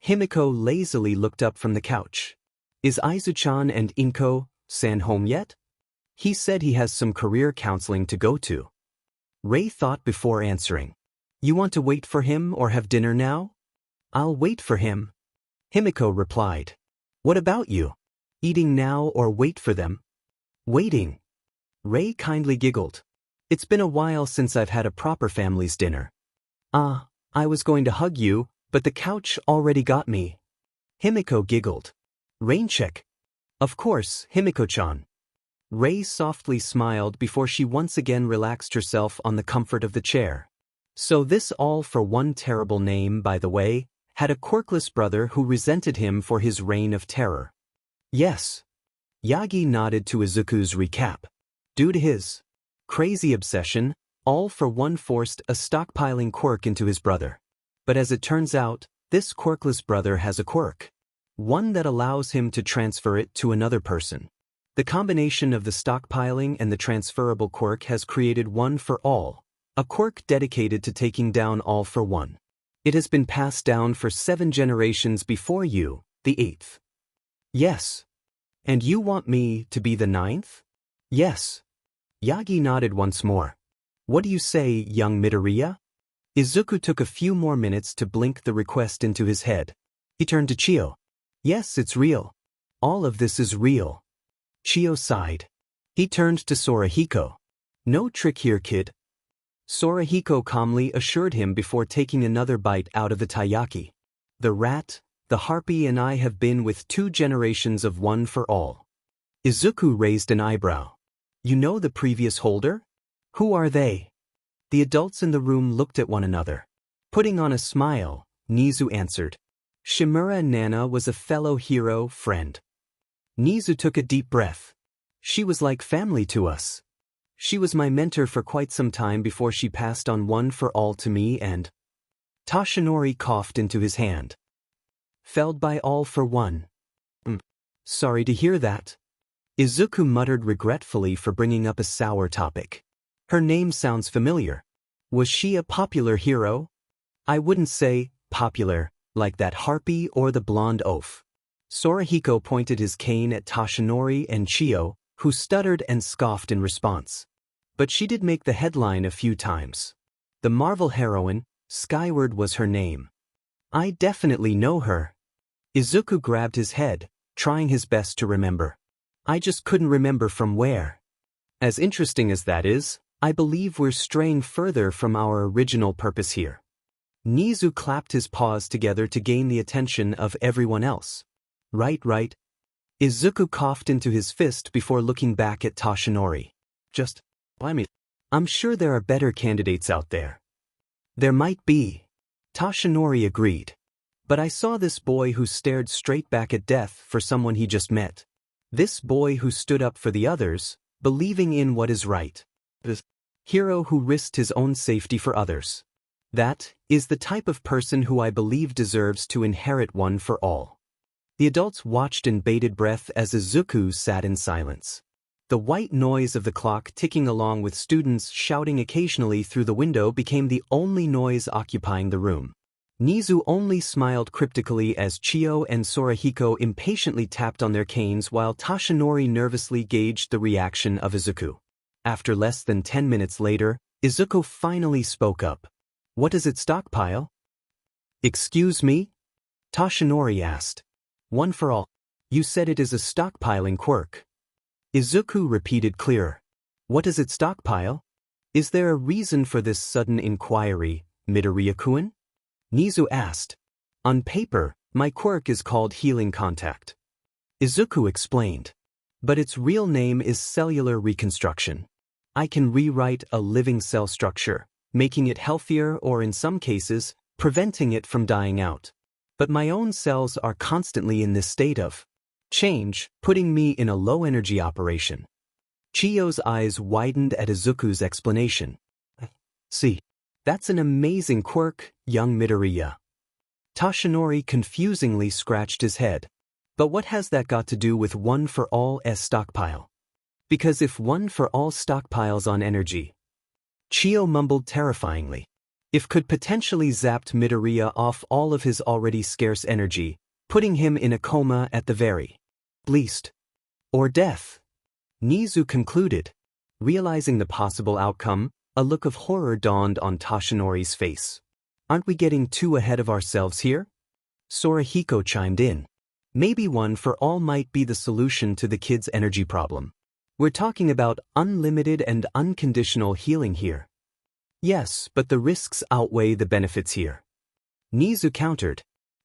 A: Himiko lazily looked up from the couch. Is Izu-chan and Inko-san home yet? He said he has some career counseling to go to. Ray thought before answering. You want to wait for him or have dinner now? I'll wait for him. Himiko replied. What about you? Eating now or wait for them? Waiting. Ray kindly giggled. It's been a while since I've had a proper family's dinner. I was going to hug you, but the couch already got me. Himiko giggled. Rain check. Of course, Himiko-chan. Ray softly smiled before she once again relaxed herself on the comfort of the chair. So this all for one terrible name, by the way, had a quirkless brother who resented him for his reign of terror. Yes. Yagi nodded to Izuku's recap. Due to his crazy obsession, all for one forced a stockpiling quirk into his brother. But as it turns out, this quirkless brother has a quirk. One that allows him to transfer it to another person. The combination of the stockpiling and the transferable quirk has created one for all, a quirk dedicated to taking down all for one. It has been passed down for 7 generations before you, the 8th. Yes. And you want me to be the 9th? Yes. Yagi nodded once more. What do you say, young Midoriya? Izuku took a few more minutes to blink the request into his head. He turned to Chiyo. Yes, it's real. All of this is real. Chiyo sighed. He turned to Sorahiko. No trick here, kid. Sorahiko calmly assured him before taking another bite out of the taiyaki. The rat, the harpy and I have been with 2 generations of one for all. Izuku raised an eyebrow. You know the previous holder? Who are they? The adults in the room looked at one another. Putting on a smile, Nizu answered. Shimura Nana was a fellow hero friend. Nizu took a deep breath. She was like family to us. She was my mentor for quite some time before she passed on one for all to me and... Toshinori coughed into his hand. Felled by all for one. Sorry to hear that. Izuku muttered regretfully for bringing up a sour topic. Her name sounds familiar. Was she a popular hero? I wouldn't say popular, like that harpy or the blonde oaf. Sorahiko pointed his cane at Toshinori and Chiyo, who stuttered and scoffed in response. But she did make the headline a few times. The Marvel heroine, Skyward was her name. I definitely know her. Izuku grabbed his head, trying his best to remember. I just couldn't remember from where. As interesting as that is, I believe we're straying further from our original purpose here. Nizu clapped his paws together to gain the attention of everyone else. Right. Izuku coughed into his fist before looking back at Toshinori. I'm sure there are better candidates out there. There might be. Toshinori agreed. But I saw this boy who stared straight back at death for someone he just met. This boy who stood up for the others, believing in what is right. This hero who risked his own safety for others. That is the type of person who I believe deserves to inherit one for all. The adults watched in bated breath as Izuku sat in silence. The white noise of the clock ticking along with students shouting occasionally through the window became the only noise occupying the room. Nizu only smiled cryptically as Chiyo and Sorahiko impatiently tapped on their canes while Toshinori nervously gauged the reaction of Izuku. After less than 10 minutes later, Izuku finally spoke up. What does it stockpile? Excuse me? Toshinori asked. One for all. You said it is a stockpiling quirk. Izuku repeated clearer. What does it stockpile? Is there a reason for this sudden inquiry, Midoriya-kun? Nizu asked. On paper, my quirk is called Healing Contact. Izuku explained. But its real name is Cellular Reconstruction. I can rewrite a living cell structure, making it healthier or in some cases, preventing it from dying out. But my own cells are constantly in this state of change, putting me in a low-energy operation. Chiyo's eyes widened at Izuku's explanation. See, that's an amazing quirk, young Midoriya. Toshinori confusingly scratched his head. But what has that got to do with One for All's stockpile? Because if One for All stockpiles on energy, Chio mumbled terrifyingly, if could potentially zapped Midoriya off all of his already scarce energy, putting him in a coma at the very least. Or death. Nizu concluded. Realizing the possible outcome, a look of horror dawned on Toshinori's face. Aren't we getting too ahead of ourselves here? Sorahiko chimed in. Maybe One for All might be the solution to the kid's energy problem. We're talking about unlimited and unconditional healing here. Yes, but the risks outweigh the benefits here. Nizu countered.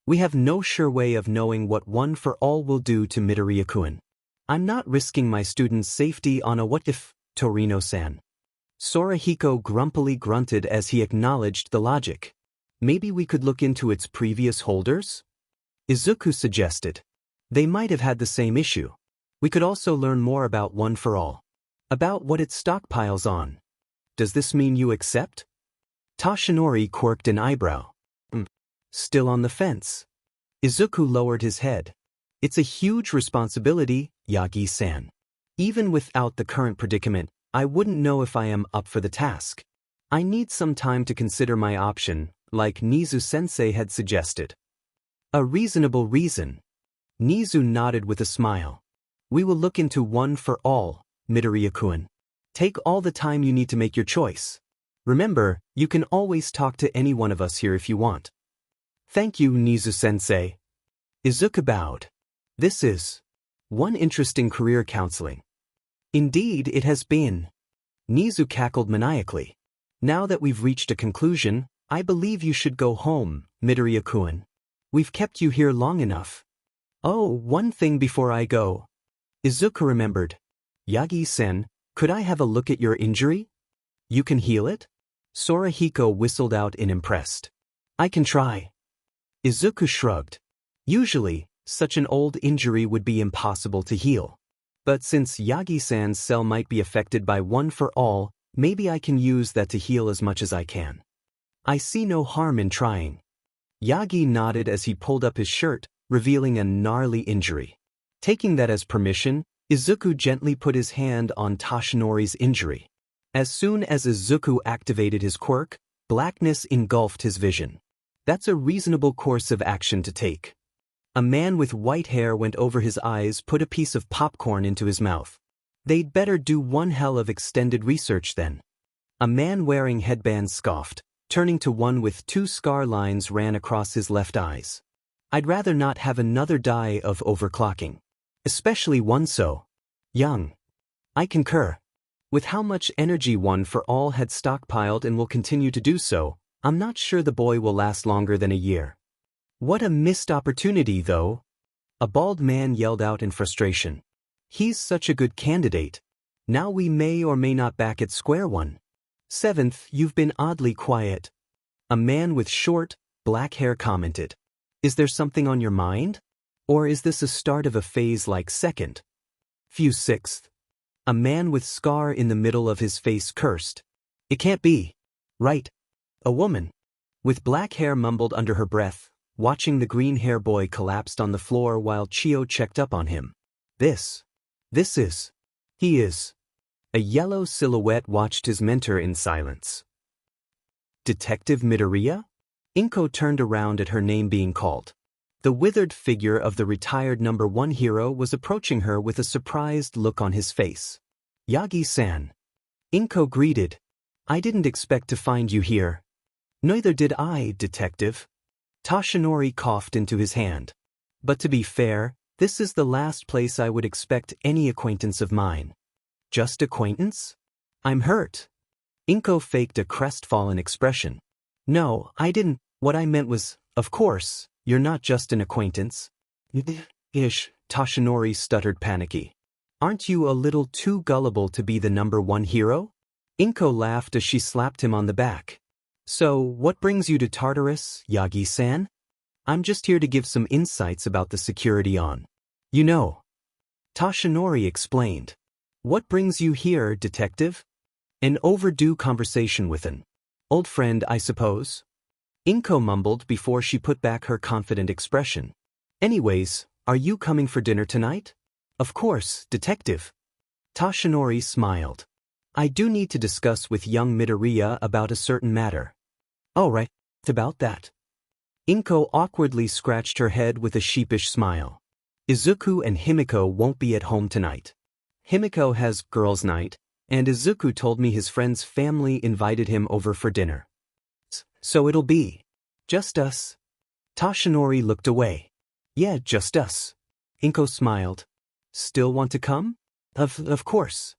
A: We have no sure way of knowing what One for All will do to Midoriya-kun. I'm not risking my students' safety on a what-if, Torino-san. Sorahiko grumpily grunted as he acknowledged the logic. Maybe we could look into its previous holders? Izuku suggested. They might have had the same issue. We could also learn more about One for All. About what it stockpiles on. Does this mean you accept? Toshinori quirked an eyebrow. Still on the fence. Izuku lowered his head. It's a huge responsibility, Yagi-san. Even without the current predicament, I wouldn't know if I am up for the task. I need some time to consider my option, like Nizu-sensei had suggested. A reasonable reason. Nizu nodded with a smile. We will look into One for All, Midoriya-kun. Take all the time you need to make your choice. Remember, you can always talk to any one of us here if you want. Thank you, Nizu-sensei. Izuku bowed. This is one interesting career counseling. Indeed, it has been. Nizu cackled maniacally. Now that we've reached a conclusion, I believe you should go home, Midoriya-kun. We've kept you here long enough. Oh, one thing before I go. Izuku remembered. Yagi-sen, could I have a look at your injury? You can heal it? Sorahiko whistled out unimpressed. I can try. Izuku shrugged. Usually, such an old injury would be impossible to heal. But since Yagi-san's cell might be affected by One for All, maybe I can use that to heal as much as I can. I see no harm in trying. Yagi nodded as he pulled up his shirt, revealing a gnarly injury. Taking that as permission, Izuku gently put his hand on Toshinori's injury. As soon as Izuku activated his quirk, blackness engulfed his vision. That's a reasonable course of action to take. A man with white hair went over his eyes, put a piece of popcorn into his mouth. They'd better do one hell of extended research then. A man wearing headbands scoffed, turning to one with 2 scar lines ran across his left eyes. I'd rather not have another die of overclocking. Especially one so young. I concur. With how much energy One for All had stockpiled and will continue to do so, I'm not sure the boy will last longer than a year. What a missed opportunity, though. A bald man yelled out in frustration. He's such a good candidate. Now we may or may not back at square one. 7th, you've been oddly quiet. A man with short, black hair commented. Is there something on your mind? Or is this a start of a phase like 2nd? Few 6th. A man with scar in the middle of his face cursed. It can't be. Right. A woman. With black hair mumbled under her breath, watching the green hair boy collapsed on the floor while Chio checked up on him. He is. A yellow silhouette watched his mentor in silence. Detective Midoriya? Inko turned around at her name being called. The withered figure of the retired number 1 hero was approaching her with a surprised look on his face. Yagi-san. Inko greeted. I didn't expect to find you here. Neither did I, detective. Toshinori coughed into his hand. But to be fair, this is the last place I would expect any acquaintance of mine. Just acquaintance? I'm hurt. Inko faked a crestfallen expression. No, I didn't. What I meant was, of course, you're not just an acquaintance. Ish, Toshinori stuttered panicky. Aren't you a little too gullible to be the number 1 hero? Inko laughed as she slapped him on the back. So, what brings you to Tartarus, Yagi-san? I'm just here to give some insights about the security on. You know. Toshinori explained. What brings you here, detective? An overdue conversation with an old friend, I suppose. Inko mumbled before she put back her confident expression. Anyways, Are you coming for dinner tonight? Of course, detective. Toshinori smiled. I do need to discuss with young Midoriya about a certain matter. Oh right, about that. Inko awkwardly scratched her head with a sheepish smile. Izuku and Himiko won't be at home tonight. Himiko has girls' night, and Izuku told me his friend's family invited him over for dinner. So it'll be just us. Toshinori looked away. Yeah, just us. Inko smiled. Still want to come? Of course.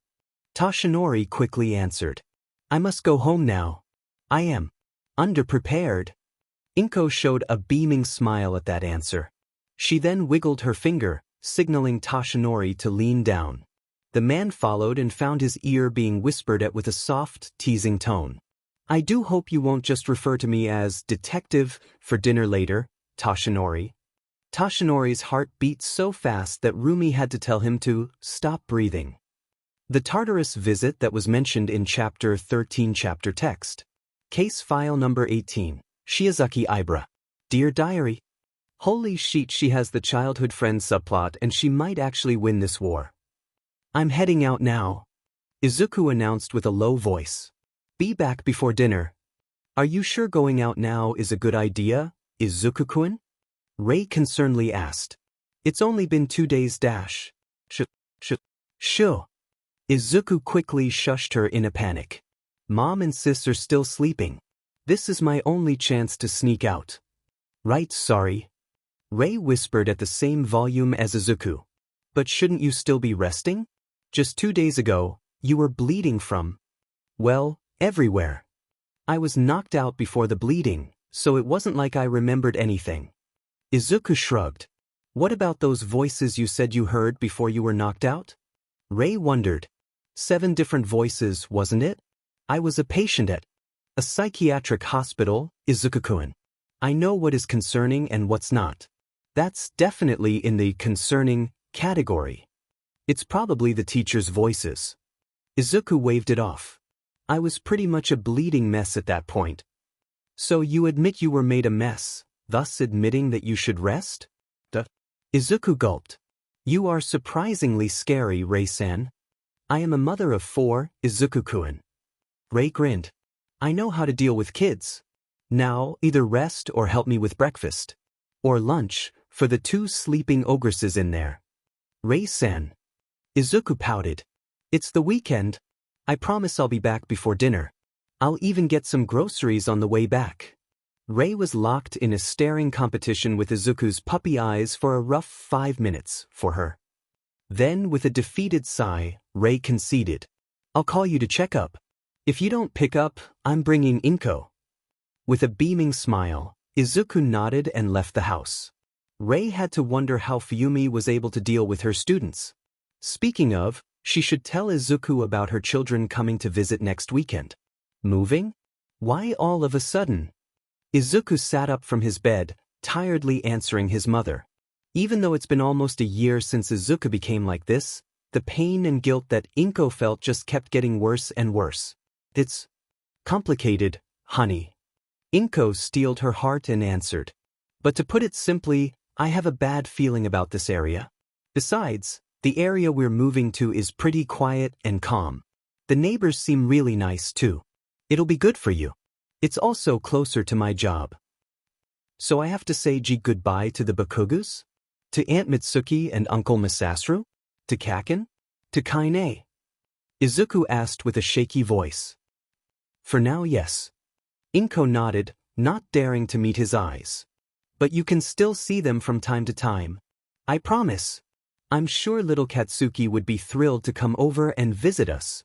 A: Toshinori quickly answered. I must go home now. I am underprepared. Inko showed a beaming smile at that answer. She then wiggled her finger, signaling Toshinori to lean down. The man followed and found his ear being whispered at with a soft, teasing tone. I do hope you won't just refer to me as detective for dinner later, Toshinori. Toshinori's heart beat so fast that Rumi had to tell him to stop breathing. The Tartarus visit that was mentioned in Chapter 13 chapter text. Case file number 18, Shiozaki Ibra. Dear Diary. Holy shit, she has the childhood friend subplot and she might actually win this war. I'm heading out now. Izuku announced with a low voice. Be back before dinner. Are you sure going out now is a good idea, Izuku-kun? Ray concernedly asked. It's only been 2 days dash. Shoo. Izuku quickly shushed her in a panic. Mom and sis are still sleeping. This is my only chance to sneak out. Right, sorry. Ray whispered at the same volume as Izuku. But shouldn't you still be resting? Just 2 days ago, you were bleeding from, well, everywhere. I was knocked out before the bleeding, so it wasn't like I remembered anything. Izuku shrugged. What about those voices you said you heard before you were knocked out? Ray wondered. 7 different voices, wasn't it? I was a patient at a psychiatric hospital, Izuku-kun. I know what is concerning and what's not. That's definitely in the concerning category. It's probably the teacher's voices. Izuku waved it off. I was pretty much a bleeding mess at that point. So you admit you were made a mess, thus admitting that you should rest? Izuku gulped. You are surprisingly scary, Ray-san. I am a mother of 4, Izuku-kun. Ray grinned. I know how to deal with kids. Now, either rest or help me with breakfast. Or lunch, for the 2 sleeping ogresses in there. Ray-san. Izuku pouted. It's the weekend. I promise I'll be back before dinner. I'll even get some groceries on the way back. Ray was locked in a staring competition with Izuku's puppy eyes for a rough 5 minutes for her. Then, with a defeated sigh, Ray conceded. I'll call you to check up. If you don't pick up, I'm bringing Inko. With a beaming smile, Izuku nodded and left the house. Ray had to wonder how Fuyumi was able to deal with her students. Speaking of, she should tell Izuku about her children coming to visit next weekend. Moving? Why all of a sudden? Izuku sat up from his bed, tiredly answering his mother. Even though it's been almost a year since Izuku became like this, the pain and guilt that Inko felt just kept getting worse and worse. It's complicated, honey. Inko steeled her heart and answered. But to put it simply, I have a bad feeling about this area. Besides, the area we're moving to is pretty quiet and calm. The neighbors seem really nice too. It'll be good for you. It's also closer to my job. So I have to say goodbye to the Bakugus? To Aunt Mitsuki and Uncle Masasru? To Kaken? To Kaine? Izuku asked with a shaky voice. For now, yes. Inko nodded, not daring to meet his eyes. But you can still see them from time to time. I promise. I'm sure little Katsuki would be thrilled to come over and visit us.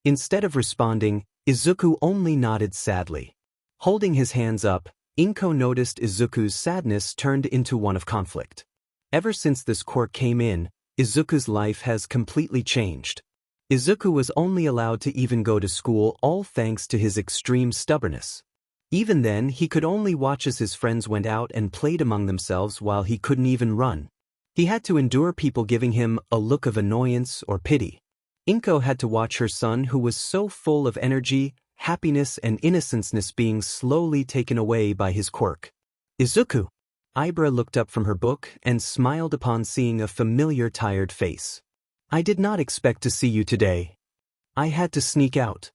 A: Instead of responding, Izuku only nodded sadly. Holding his hands up, Inko noticed Izuku's sadness turned into one of conflict. Ever since this quirk came in, Izuku's life has completely changed. Izuku was only allowed to even go to school all thanks to his extreme stubbornness. Even then, he could only watch as his friends went out and played among themselves while he couldn't even run. He had to endure people giving him a look of annoyance or pity. Inko had to watch her son, who was so full of energy, happiness and innocenceness, being slowly taken away by his quirk. Izuku! Ibra looked up from her book and smiled upon seeing a familiar tired face. I did not expect to see you today. I had to sneak out.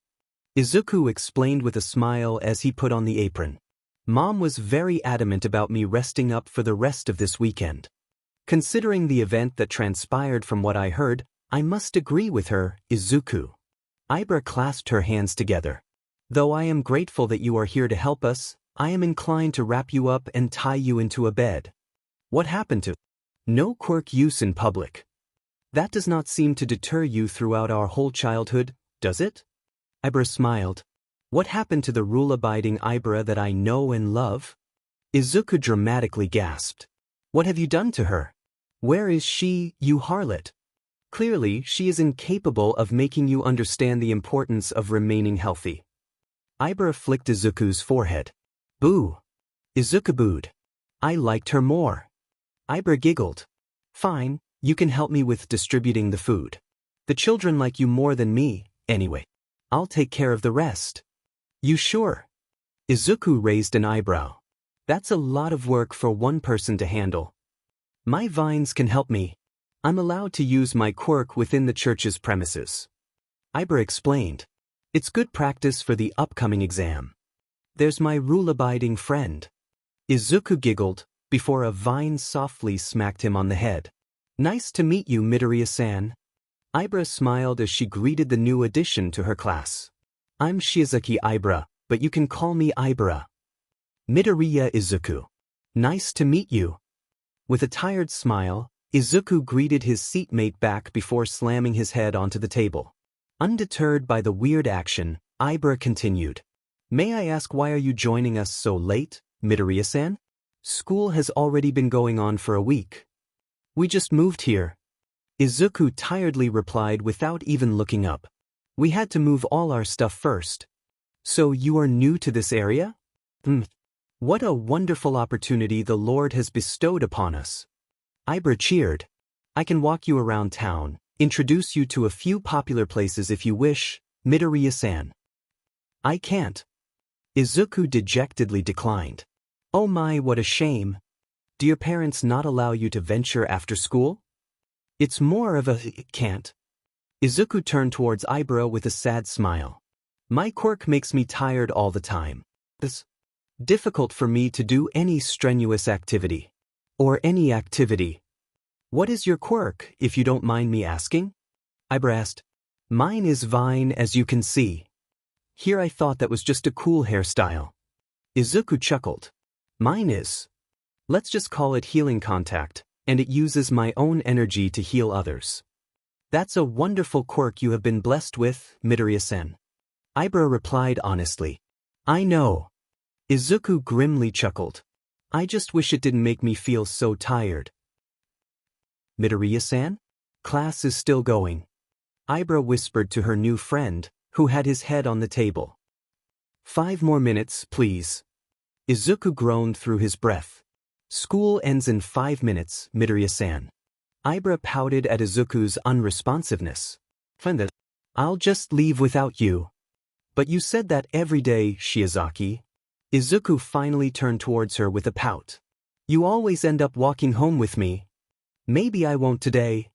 A: Izuku explained with a smile as he put on the apron. Mom was very adamant about me resting up for the rest of this weekend. Considering the event that transpired from what I heard, I must agree with her, Izuku. Ibra clasped her hands together. Though I am grateful that you are here to help us, I am inclined to wrap you up and tie you into a bed. What happened to no quirk use in public? That does not seem to deter you throughout our whole childhood, does it? Ibra smiled. What happened to the rule-abiding Ibra that I know and love? Izuku dramatically gasped. What have you done to her? Where is she, you harlot? Clearly, she is incapable of making you understand the importance of remaining healthy. Ibra flicked Izuku's forehead. Boo. Izuku booed. I liked her more. Ibra giggled. Fine, you can help me with distributing the food. The children like you more than me, anyway. I'll take care of the rest. You sure? Izuku raised an eyebrow. That's a lot of work for one person to handle. My vines can help me. I'm allowed to use my quirk within the church's premises. Ibra explained. It's good practice for the upcoming exam. There's my rule-abiding friend. Izuku giggled, before a vine softly smacked him on the head. Nice to meet you, Midoriya-san. Ibra smiled as she greeted the new addition to her class. I'm Shizuki Ibra, but you can call me Ibra. Midoriya Izuku. Nice to meet you. With a tired smile, Izuku greeted his seatmate back before slamming his head onto the table. Undeterred by the weird action, Ibra continued. May I ask why are you joining us so late, Midoriya-san? School has already been going on for a week. We just moved here. Izuku tiredly replied without even looking up. We had to move all our stuff first. So you are new to this area? What a wonderful opportunity the Lord has bestowed upon us. Ibra cheered. I can walk you around town, introduce you to a few popular places if you wish, Midoriya-san. I can't. Izuku dejectedly declined. Oh my, what a shame. Do your parents not allow you to venture after school? It's more of a can't. Izuku turned towards Ibra with a sad smile. My quirk makes me tired all the time. It's difficult for me to do any strenuous activity. Or any activity. What is your quirk, if you don't mind me asking? Ibra asked. Mine is vine, as you can see. Here I thought that was just a cool hairstyle. Izuku chuckled. Mine is. Let's just call it healing contact, and it uses my own energy to heal others. That's a wonderful quirk you have been blessed with, Midoriya-san. Ibra replied honestly. I know. Izuku grimly chuckled. I just wish it didn't make me feel so tired. Midoriya-san? Class is still going. Ibra whispered to her new friend, who had his head on the table. 5 more minutes, please. Izuku groaned through his breath. School ends in 5 minutes, Midoriya-san. Ibra pouted at Izuku's unresponsiveness. I'll just leave without you. But you said that every day, Shiozaki. Izuku finally turned towards her with a pout. You always end up walking home with me. Maybe I won't today.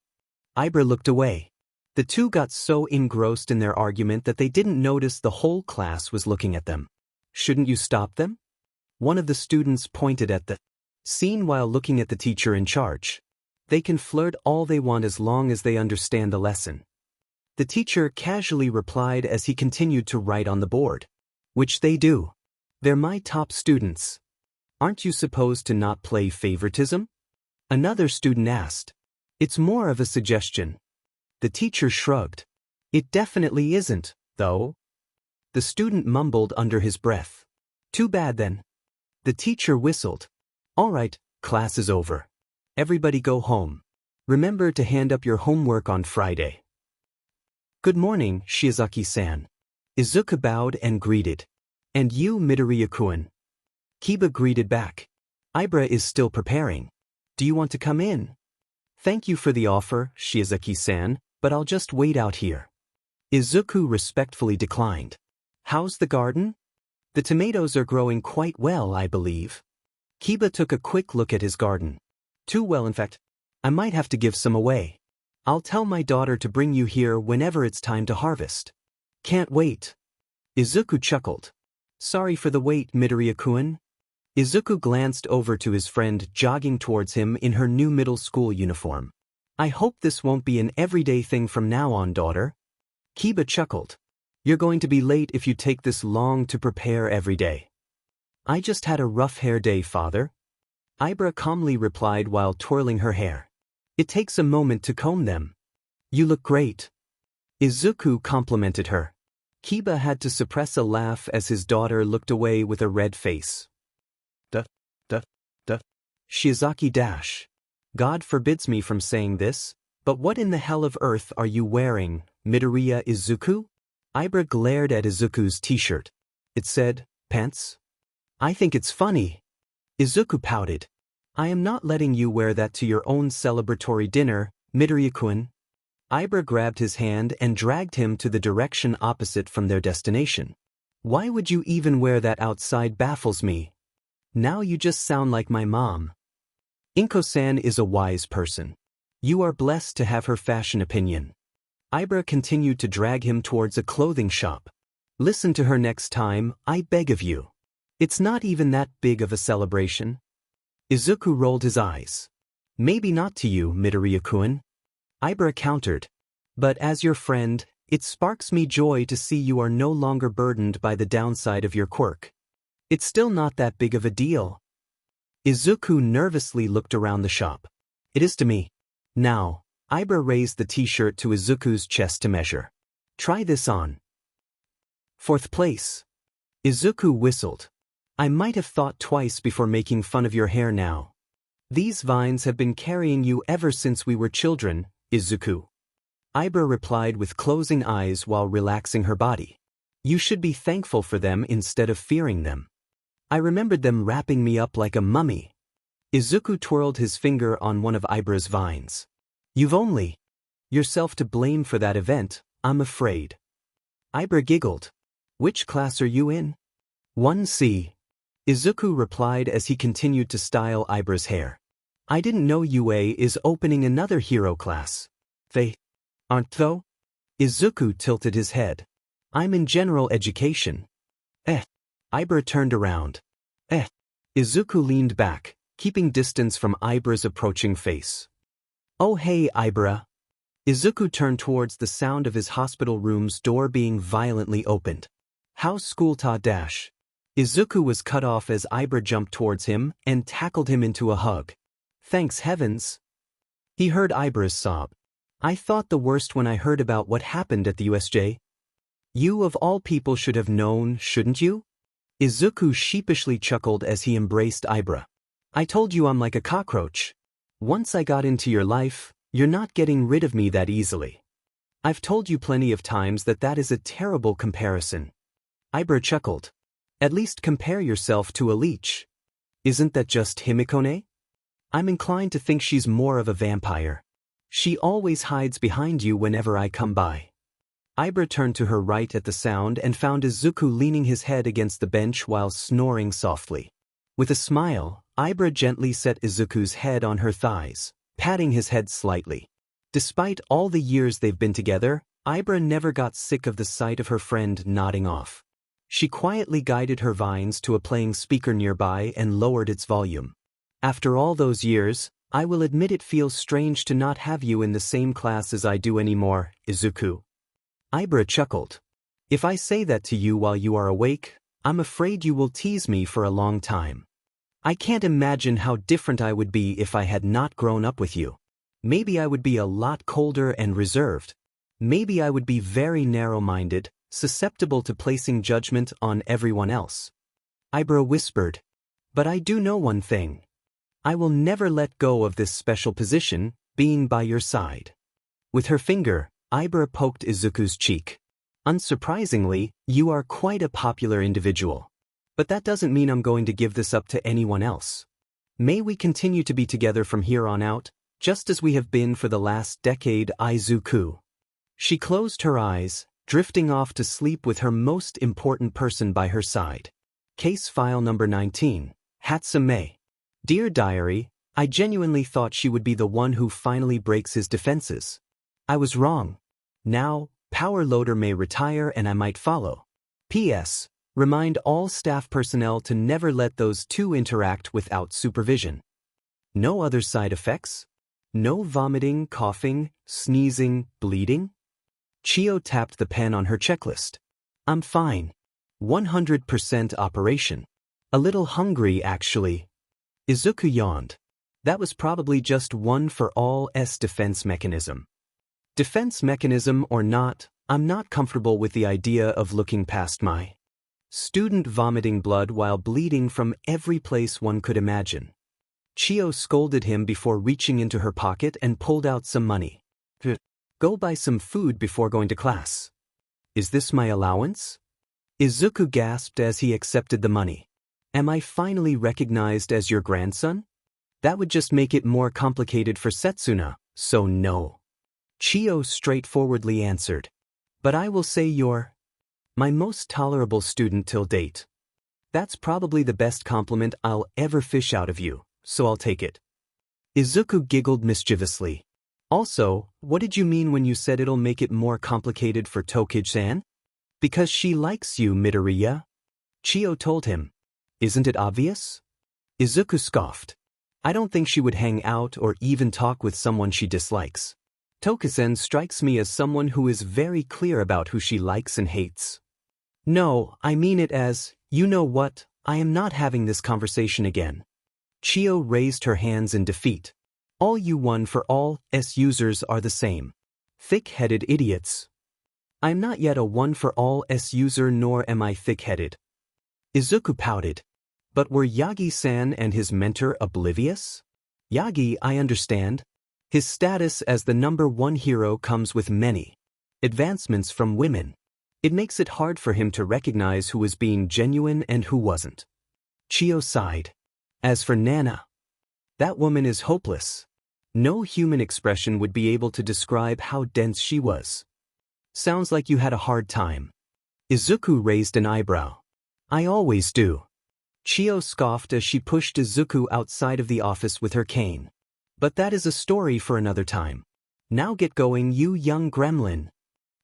A: Ibra looked away. The two got so engrossed in their argument that they didn't notice the whole class was looking at them. Shouldn't you stop them? One of the students pointed at the scene while looking at the teacher in charge. They can flirt all they want as long as they understand the lesson. The teacher casually replied as he continued to write on the board. Which they do. They're my top students. Aren't you supposed to not play favoritism? Another student asked. It's more of a suggestion. The teacher shrugged. It definitely isn't, though. The student mumbled under his breath. Too bad then. The teacher whistled. All right, class is over. Everybody go home. Remember to hand up your homework on Friday. Good morning, Shiozaki-san. Izuku bowed and greeted. And you, Midoriya-kun. Kiba greeted back. Ibra is still preparing. Do you want to come in? Thank you for the offer, Shiozaki-san, but I'll just wait out here. Izuku respectfully declined. How's the garden? The tomatoes are growing quite well, I believe. Kiba took a quick look at his garden. Too well, in fact. I might have to give some away. I'll tell my daughter to bring you here whenever it's time to harvest. Can't wait. Izuku chuckled. Sorry for the wait, Midoriya-kun. Izuku glanced over to his friend jogging towards him in her new middle school uniform. I hope this won't be an everyday thing from now on, daughter. Kiba chuckled. You're going to be late if you take this long to prepare every day. I just had a rough hair day, father. Ibra calmly replied while twirling her hair. It takes a moment to comb them. You look great. Izuku complimented her. Kiba had to suppress a laugh as his daughter looked away with a red face. Shiozaki dash. God forbids me from saying this, but what in the hell of earth are you wearing, Midoriya Izuku? Ibra glared at Izuku's t-shirt. It said, pants? I think it's funny. Izuku pouted. I am not letting you wear that to your own celebratory dinner, Midoriya-kun. Ibra grabbed his hand and dragged him to the direction opposite from their destination. Why would you even wear that outside baffles me. Now you just sound like my mom. Inko-san is a wise person. You are blessed to have her fashion opinion. Ibra continued to drag him towards a clothing shop. Listen to her next time, I beg of you. It's not even that big of a celebration. Izuku rolled his eyes. Maybe not to you, Midoriya-kun. Ibra countered. But as your friend, it sparks me joy to see you are no longer burdened by the downside of your quirk. It's still not that big of a deal. Izuku nervously looked around the shop. It is to me. Now, Ibra raised the t-shirt to Izuku's chest to measure. Try this on. 4th place. Izuku whistled. I might have thought twice before making fun of your hair now. These vines have been carrying you ever since we were children, Izuku. Ibra replied with closing eyes while relaxing her body. You should be thankful for them instead of fearing them. I remembered them wrapping me up like a mummy. Izuku twirled his finger on one of Ibra's vines. You've only yourself to blame for that event, I'm afraid. Ibra giggled. Which class are you in? 1C. Izuku replied as he continued to style Ibra's hair. I didn't know UA is opening another hero class. They aren't though? Izuku tilted his head. I'm in general education. Ibra turned around. Izuku leaned back, keeping distance from Ibra's approaching face. Oh hey Ibra. Izuku turned towards the sound of his hospital room's door being violently opened. How's school ta dash? Izuku was cut off as Ibra jumped towards him and tackled him into a hug. Thanks heavens. He heard Ibra's sob. I thought the worst when I heard about what happened at the USJ. You of all people should have known, shouldn't you? Izuku sheepishly chuckled as he embraced Ibra. I told you I'm like a cockroach. Once I got into your life, you're not getting rid of me that easily. I've told you plenty of times that that is a terrible comparison. Ibra chuckled. At least compare yourself to a leech. Isn't that just Himiko? I'm inclined to think she's more of a vampire. She always hides behind you whenever I come by. Ibra turned to her right at the sound and found Izuku leaning his head against the bench while snoring softly. With a smile, Ibra gently set Izuku's head on her thighs, patting his head slightly. Despite all the years they've been together, Ibra never got sick of the sight of her friend nodding off. She quietly guided her vines to a playing speaker nearby and lowered its volume. After all those years, I will admit it feels strange to not have you in the same class as I do anymore, Izuku. Ibra chuckled. If I say that to you while you are awake, I'm afraid you will tease me for a long time. I can't imagine how different I would be if I had not grown up with you. Maybe I would be a lot colder and reserved. Maybe I would be very narrow-minded, susceptible to placing judgment on everyone else. Ibra whispered. But I do know one thing. I will never let go of this special position, being by your side. With her finger, Ibra poked Izuku's cheek. Unsurprisingly, you are quite a popular individual. But that doesn't mean I'm going to give this up to anyone else. May we continue to be together from here on out, just as we have been for the last decade, Izuku. She closed her eyes, drifting off to sleep with her most important person by her side. Case file number 19, Hatsume. Dear Diary, I genuinely thought she would be the one who finally breaks his defenses. I was wrong. Now, Power Loader may retire and I might follow. P.S. Remind all staff personnel to never let those two interact without supervision. No other side effects? No vomiting, coughing, sneezing, bleeding? Chio tapped the pen on her checklist. I'm fine. 100% operation. A little hungry, actually. Izuku yawned. That was probably just one for all defense mechanism. Defense mechanism or not, I'm not comfortable with the idea of looking past my student vomiting blood while bleeding from every place one could imagine. Chio scolded him before reaching into her pocket and pulled out some money. Go buy some food before going to class. Is this my allowance? Izuku gasped as he accepted the money. Am I finally recognized as your grandson? That would just make it more complicated for Setsuna, so no. Chio straightforwardly answered. But I will say you're my most tolerable student till date. That's probably the best compliment I'll ever fish out of you, so I'll take it. Izuku giggled mischievously. Also, what did you mean when you said it'll make it more complicated for Tokage-san? Because she likes you, Midoriya. Chio told him. Isn't it obvious? Izuku scoffed. I don't think she would hang out or even talk with someone she dislikes. Tokusen strikes me as someone who is very clear about who she likes and hates. No, I mean it as, you know what, I am not having this conversation again. Chio raised her hands in defeat. All you one for all users are the same. Thick-headed idiots. I'm not yet a one for all user nor am I thick-headed. Izuku pouted. But were Yagi-san and his mentor oblivious? Yagi, I understand. His status as the #1 hero comes with many advancements from women. It makes it hard for him to recognize who was being genuine and who wasn't. Chio sighed. As for Nana, that woman is hopeless. No human expression would be able to describe how dense she was. Sounds like you had a hard time. Izuku raised an eyebrow. I always do. Chio scoffed as she pushed Izuku outside of the office with her cane. But that is a story for another time. Now get going, you young gremlin.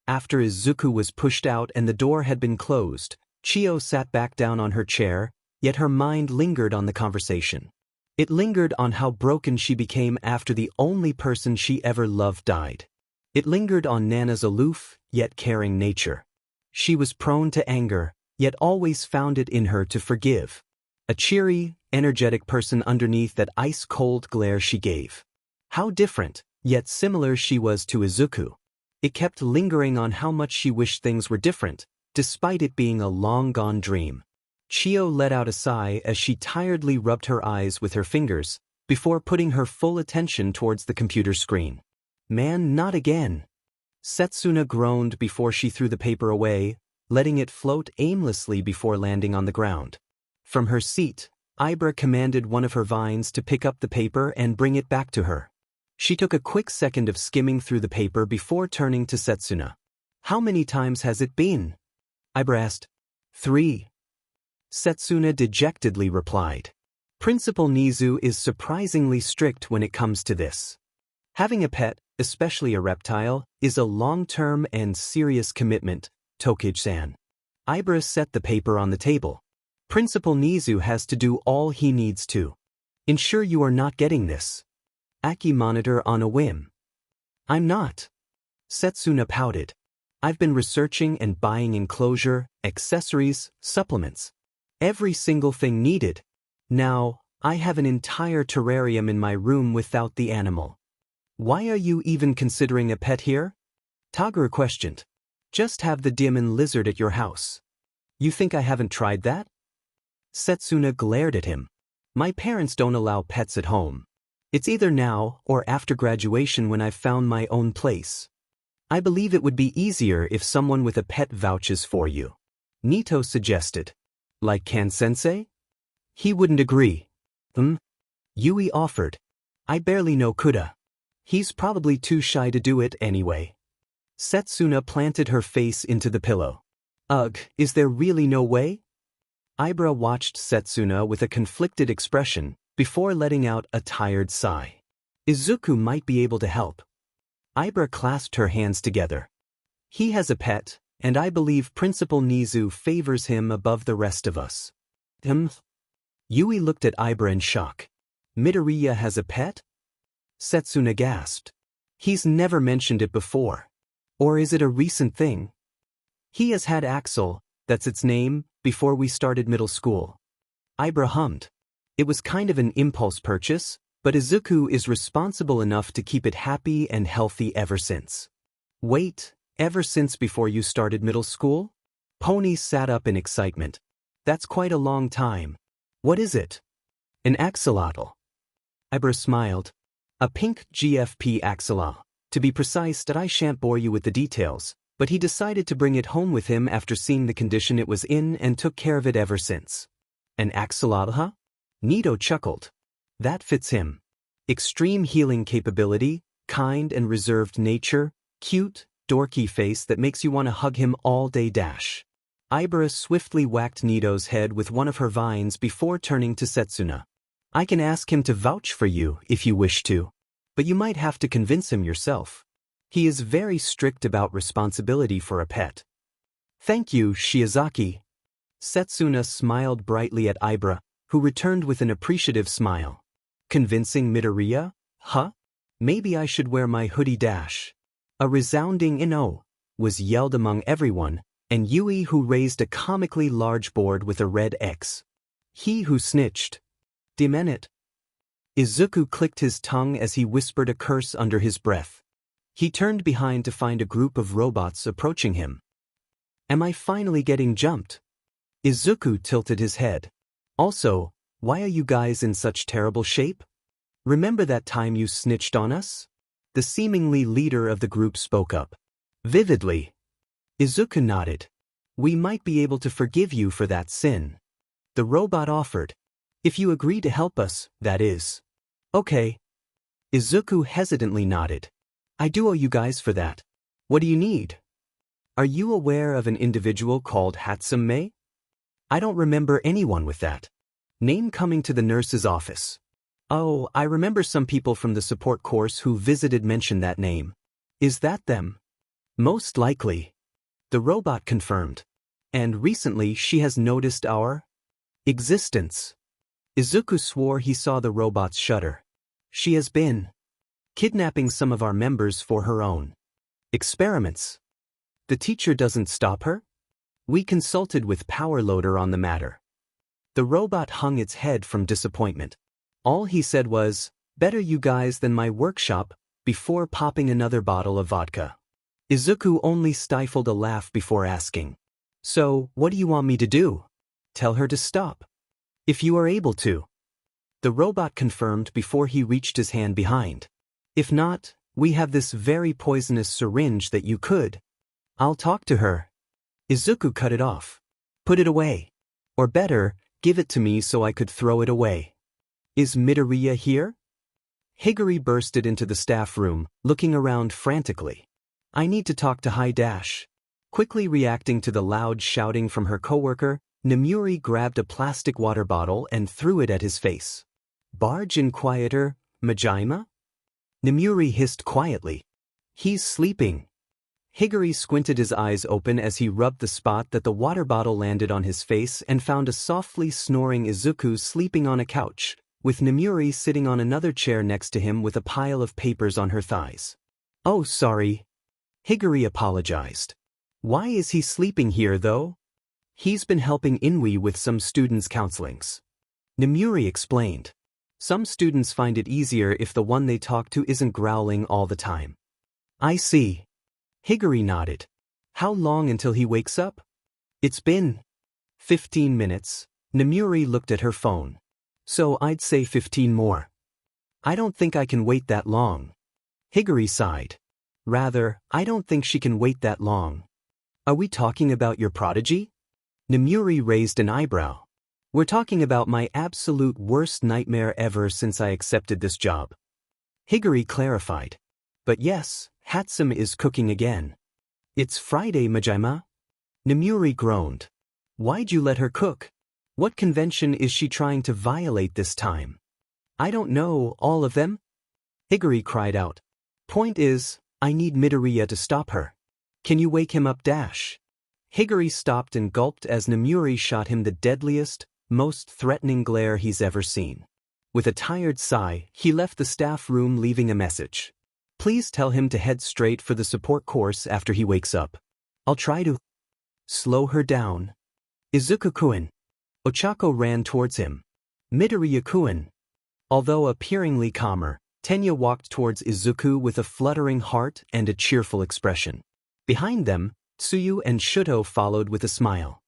A: After Izuku was pushed out and the door had been closed, Chio sat back down on her chair, yet her mind lingered on the conversation. It lingered on how broken she became after the only person she ever loved died. It lingered on Nana's aloof, yet caring nature. She was prone to anger, yet always found it in her to forgive. A cheery, energetic person underneath that ice-cold glare she gave. How different, yet similar she was to Izuku. It kept lingering on how much she wished things were different, despite it being a long-gone dream. Chio let out a sigh as she tiredly rubbed her eyes with her fingers, before putting her full attention towards the computer screen. Man, not again. Setsuna groaned before she threw the paper away, letting it float aimlessly before landing on the ground. From her seat, Ibra commanded one of her vines to pick up the paper and bring it back to her. She took a quick second of skimming through the paper before turning to Setsuna. How many times has it been? Ibra asked. 3. Setsuna dejectedly replied. Principal Nizu is surprisingly strict when it comes to this. Having a pet, especially a reptile, is a long-term and serious commitment, Tokage-san. Ibra set the paper on the table. Principal Nizu has to do all he needs to ensure you are not getting this. Aki monitor on a whim. I'm not. Setsuna pouted. I've been researching and buying enclosure, accessories, supplements. Every single thing needed. Now, I have an entire terrarium in my room without the animal. Why are you even considering a pet here? Toguro questioned. Just have the demon lizard at your house. You think I haven't tried that? Setsuna glared at him. My parents don't allow pets at home. It's either now or after graduation when I've found my own place. I believe it would be easier if someone with a pet vouches for you. Nito suggested. Like Kan-sensei? He wouldn't agree. Yui offered. I barely know Koda. He's probably too shy to do it anyway. Setsuna planted her face into the pillow. Ugh, is there really no way? Ibra watched Setsuna with a conflicted expression, before letting out a tired sigh. Izuku might be able to help. Ibra clasped her hands together. He has a pet, and I believe Principal Nizu favors him above the rest of us. Yui looked at Ibra in shock. Midoriya has a pet? Setsuna gasped. He's never mentioned it before. Or is it a recent thing? He has had Axel, that's its name, before we started middle school. Ibra hummed. It was kind of an impulse purchase, but Izuku is responsible enough to keep it happy and healthy ever since. Wait, ever since before you started middle school? Pony sat up in excitement. That's quite a long time. What is it? An axolotl. Ibra smiled. A pink GFP axolotl. To be precise, that I shan't bore you with the details, but he decided to bring it home with him after seeing the condition it was in and took care of it ever since. An axolotl, huh? Nito chuckled. That fits him. Extreme healing capability, kind and reserved nature, cute, dorky face that makes you want to hug him all day dash. Ibra swiftly whacked Nito's head with one of her vines before turning to Setsuna. I can ask him to vouch for you if you wish to, but you might have to convince him yourself. He is very strict about responsibility for a pet. Thank you, Shiozaki. Setsuna smiled brightly at Ibra, who returned with an appreciative smile. Convincing Midoriya? Huh? Maybe I should wear my hoodie dash. A resounding "no" was yelled among everyone, and Yui who raised a comically large board with a red X. He who snitched. Demon it. Izuku clicked his tongue as he whispered a curse under his breath. He turned behind to find a group of robots approaching him. Am I finally getting jumped? Izuku tilted his head. Also, why are you guys in such terrible shape? Remember that time you snitched on us? The seemingly leader of the group spoke up. Vividly. Izuku nodded. We might be able to forgive you for that sin. The robot offered. If you agree to help us, that is. Okay. Izuku hesitantly nodded. I do owe you guys for that. What do you need? Are you aware of an individual called Hatsume? I don't remember anyone with that name coming to the nurse's office. Oh, I remember some people from the support course who visited mentioned that name. Is that them? Most likely. The robot confirmed. And recently she has noticed our existence. Izuku swore he saw the robots shudder. She has been kidnapping some of our members for her own experiments. The teacher doesn't stop her? We consulted with Power Loader on the matter. The robot hung its head from disappointment. All he said was, better you guys than my workshop, before popping another bottle of vodka. Izuku only stifled a laugh before asking. So, what do you want me to do? Tell her to stop. If you are able to. The robot confirmed before he reached his hand behind. If not, we have this very poisonous syringe that you could. I'll talk to her. Izuku cut it off. Put it away. Or better, give it to me so I could throw it away. Is Midoriya here? Higuri bursted into the staff room, looking around frantically. I need to talk to High Dash. Quickly reacting to the loud shouting from her coworker, Nemuri grabbed a plastic water bottle and threw it at his face. Barge in quieter, Majima? Nemuri hissed quietly. He's sleeping. Higuri squinted his eyes open as he rubbed the spot that the water bottle landed on his face and found a softly snoring Izuku sleeping on a couch, with Nemuri sitting on another chair next to him with a pile of papers on her thighs. Oh, sorry. Higuri apologized. Why is he sleeping here, though? He's been helping Inui with some students' counselings. Nemuri explained. Some students find it easier if the one they talk to isn't growling all the time. I see. Higuri nodded. How long until he wakes up? It's been 15 minutes. Nemuri looked at her phone. So I'd say 15 more. I don't think I can wait that long. Higuri sighed. Rather, I don't think she can wait that long. Are we talking about your prodigy? Nemuri raised an eyebrow. We're talking about my absolute worst nightmare ever since I accepted this job. Higuri clarified. But yes, Hatsum is cooking again. It's Friday, Majima. Nemuri groaned. Why'd you let her cook? What convention is she trying to violate this time? I don't know, all of them? Higuri cried out. Point is, I need Midoriya to stop her. Can you wake him up? Higuri stopped and gulped as Namuri shot him the deadliest, most threatening glare he's ever seen. With a tired sigh, he left the staff room leaving a message. Please tell him to head straight for the support course after he wakes up. I'll try to slow her down. Izuku-kun. Ochako ran towards him. Midoriya-kun. Although appearingly calmer, Tenya walked towards Izuku with a fluttering heart and a cheerful expression. Behind them, Tsuyu and Shuto followed with a smile.